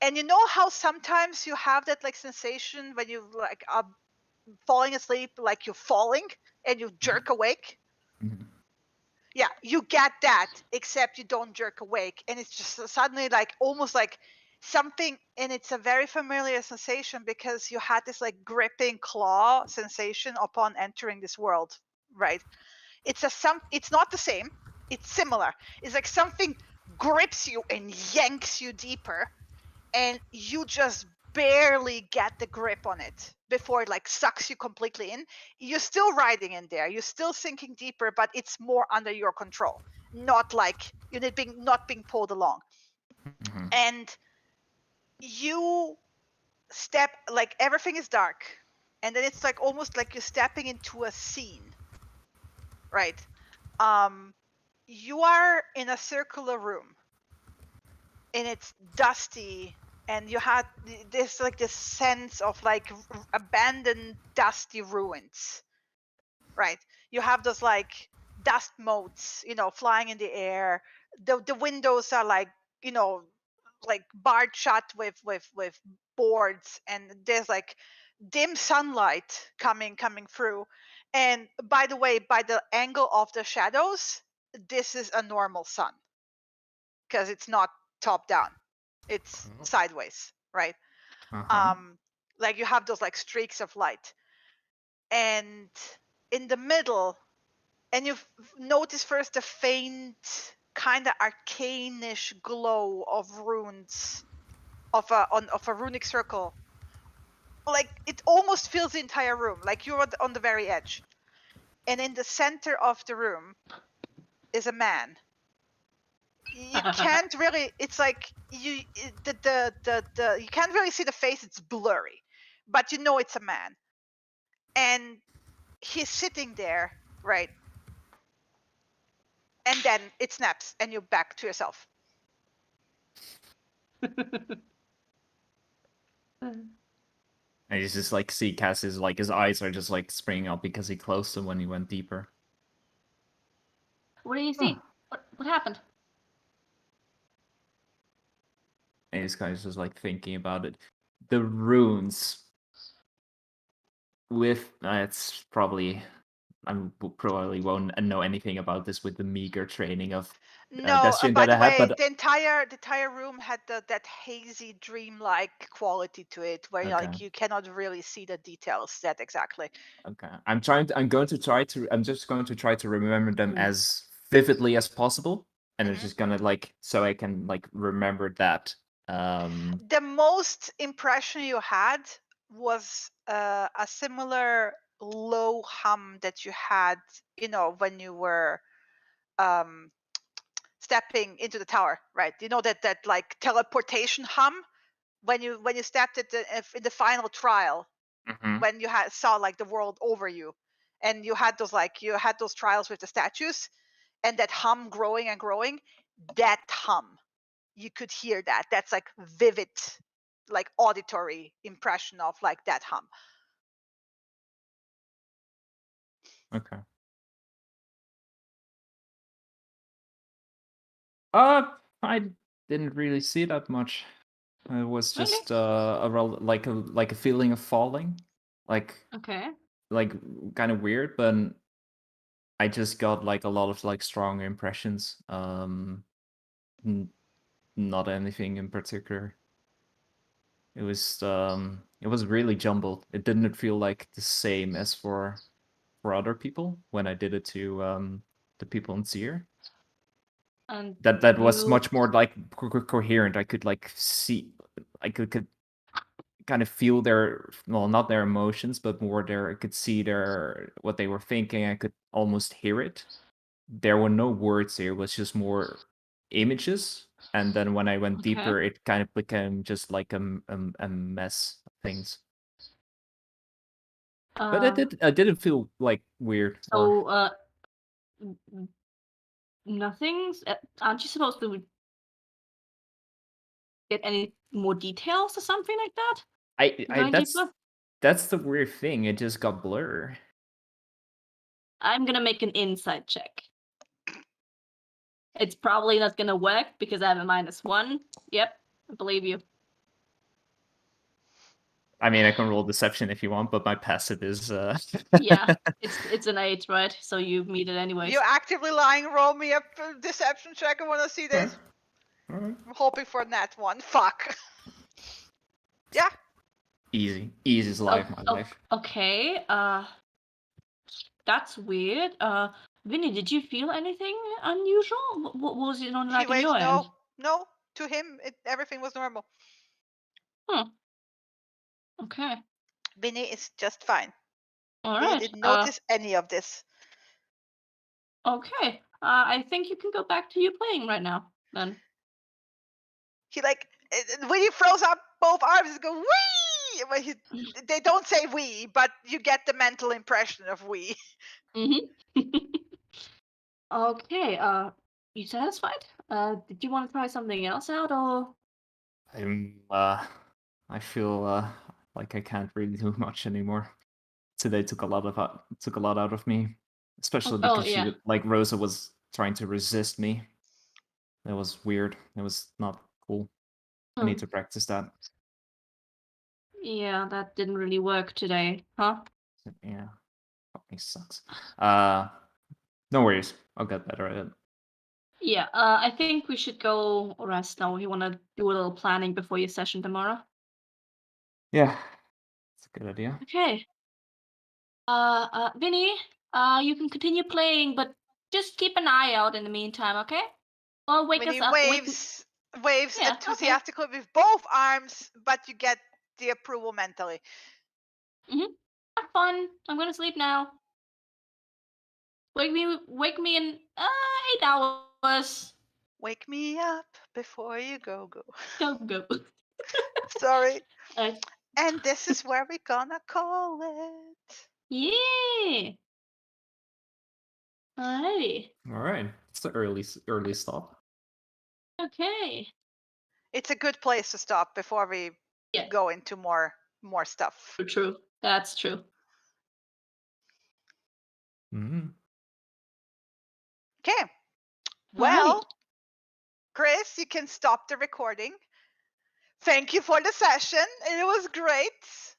[SPEAKER 1] And you know how sometimes you have that like sensation when you like are falling asleep, like you're falling and you jerk awake?
[SPEAKER 2] Mhm.
[SPEAKER 1] Yeah, you get that, except you don't jerk awake, and it's just suddenly like almost like something, and it's a very familiar sensation because you had this like gripping claw sensation upon entering this world, right? It's not the same, it's similar. It's like something grips you and yanks you deeper, and you just barely get the grip on it before it like sucks you completely in. You're still riding in there, you're still sinking deeper, but it's more under your control, not like not being pulled along.
[SPEAKER 2] Mhm.
[SPEAKER 1] And you step, like everything is dark, and then it's like almost like you're stepping into a scene, right? You are in a circular room, and it's dusty, and you had this sense of like abandoned dusty ruins, right? You have those like dust motes, flying in the air. The windows are like, like barred shut with boards, and there's like dim sunlight coming through. And by the way, by the angle of the shadows, this is a normal sun because it's not top down, it's
[SPEAKER 2] Oh.
[SPEAKER 1] sideways, right?
[SPEAKER 2] Uh-huh.
[SPEAKER 1] Like you have those like streaks of light, and in the middle, and you notice first a faint kind of arcane-ish glow of runes of a runic circle. Like it almost fills the entire room, like you're on the very edge. And in the center of the room is a man. You can't really, it's like you you can't really see the face, it's blurry, but you know it's a man. And he's sitting there, right? And then it snaps and you're back to yourself.
[SPEAKER 2] And you just like see Cass's like his eyes are just like springing up because he closed them when he went deeper.
[SPEAKER 4] What do you see? What happened?
[SPEAKER 2] And this guy's just like thinking about it. The runes with it's probably probably won't know anything about this with the meager training of
[SPEAKER 1] No,
[SPEAKER 2] Destian
[SPEAKER 1] by
[SPEAKER 2] that I
[SPEAKER 1] the way,
[SPEAKER 2] had, but
[SPEAKER 1] the entire room had that hazy, dreamlike quality to it, where like
[SPEAKER 2] Okay.
[SPEAKER 1] you cannot really see the details that exactly.
[SPEAKER 2] okay. I'm just going to try to remember them
[SPEAKER 4] Mm.
[SPEAKER 2] as vividly as possible. And it's
[SPEAKER 1] Mhm.
[SPEAKER 2] just gonna like so I can like remember that.
[SPEAKER 1] The most impression you had was a similar low hum that you had, when you were stepping into the tower, right? You know that like teleportation hum when you stepped in the final trial,
[SPEAKER 2] Mhm.
[SPEAKER 1] when you saw like the world over you, and you had those trials with the statues, and that hum growing and growing. That hum, you could hear that. That's like vivid, like auditory impression of like that hum.
[SPEAKER 2] Okay. I didn't really see that much. It was
[SPEAKER 4] Okay.
[SPEAKER 2] just like a feeling of falling, like
[SPEAKER 4] Okay.
[SPEAKER 2] kind of weird, but I just got like a lot of like strong impressions. Not anything in particular. It was really jumbled. It didn't feel like the same as for other people when I did it to the people in Seer.
[SPEAKER 4] And
[SPEAKER 2] That was
[SPEAKER 4] you
[SPEAKER 2] much more like coherent. I could like see, I could kind of feel their, well, not their emotions, but more I could see what they were thinking. I could almost hear it. There were no words here. It was just more images. And then when I went
[SPEAKER 4] Okay.
[SPEAKER 2] deeper, it kind of became just like a mess of things. But I didn't feel like weird or
[SPEAKER 4] So nothing's. Aren't you supposed to get any more details or something like that? Going deeper?
[SPEAKER 2] that's the weird thing. It just got blurred.
[SPEAKER 4] I'm gonna make an insight check. It's probably not gonna work because I have a -1. Yep, I believe you.
[SPEAKER 2] I mean, I can roll deception if you want, but my passive is
[SPEAKER 4] Yeah, it's an 8, right? So you meet it anyways.
[SPEAKER 1] You're actively lying. Roll me a deception check. I want to see this.
[SPEAKER 2] Alright.
[SPEAKER 1] I'm hoping for that one. Fuck. Yeah.
[SPEAKER 2] Easy as life, my life.
[SPEAKER 4] Okay. That's weird. Vinny, did you feel anything unusual? What was it on
[SPEAKER 1] He
[SPEAKER 4] like on
[SPEAKER 1] waves
[SPEAKER 4] your end?
[SPEAKER 1] no. To him, everything was normal.
[SPEAKER 4] Okay.
[SPEAKER 1] Vinny is just fine.
[SPEAKER 4] All
[SPEAKER 1] Vinny
[SPEAKER 4] right.
[SPEAKER 1] didn't notice any of this.
[SPEAKER 4] Okay. I think you can go back to your playing right now. Then.
[SPEAKER 1] He like when he throws up both arms, he goes wee. Well, they don't say we, but you get the mental impression of we.
[SPEAKER 4] Okay. You satisfied? Did you want to try something else out, or?
[SPEAKER 2] I feel like I can't really do much anymore. Today took a lot out of me, especially
[SPEAKER 4] Oh,
[SPEAKER 2] because
[SPEAKER 4] yeah.
[SPEAKER 2] Rosa was trying to resist me. That was weird. It was not cool. I need to practice that.
[SPEAKER 4] Yeah, that didn't really work today, huh?
[SPEAKER 2] Yeah, fucking sucks. No worries. I'll get better at it.
[SPEAKER 4] Yeah, I think we should go rest now. You want to do a little planning before your session tomorrow?
[SPEAKER 2] Yeah, it's a good idea.
[SPEAKER 4] Okay. Vinny, you can continue playing, but just keep an eye out in the meantime, okay? Or wake us
[SPEAKER 1] Winnie
[SPEAKER 4] up.
[SPEAKER 1] waves
[SPEAKER 4] Yeah, okay.
[SPEAKER 1] enthusiastically with both arms, but you get the approval mentally.
[SPEAKER 4] Have fun. I'm gonna sleep now. Wake me in 8 hours.
[SPEAKER 1] Wake me up before you go.
[SPEAKER 4] Go.
[SPEAKER 1] Sorry.
[SPEAKER 4] Alright.
[SPEAKER 1] And this is where we're gonna call it.
[SPEAKER 4] Yeah. Alrighty.
[SPEAKER 2] All right, it's the early stop.
[SPEAKER 4] Okay.
[SPEAKER 1] It's a good place to stop before we
[SPEAKER 4] Yeah.
[SPEAKER 1] go into more stuff.
[SPEAKER 4] True. That's true.
[SPEAKER 2] Mhm.
[SPEAKER 1] Okay. Well, Chris, you can stop the recording. Thank you for the session. It was great.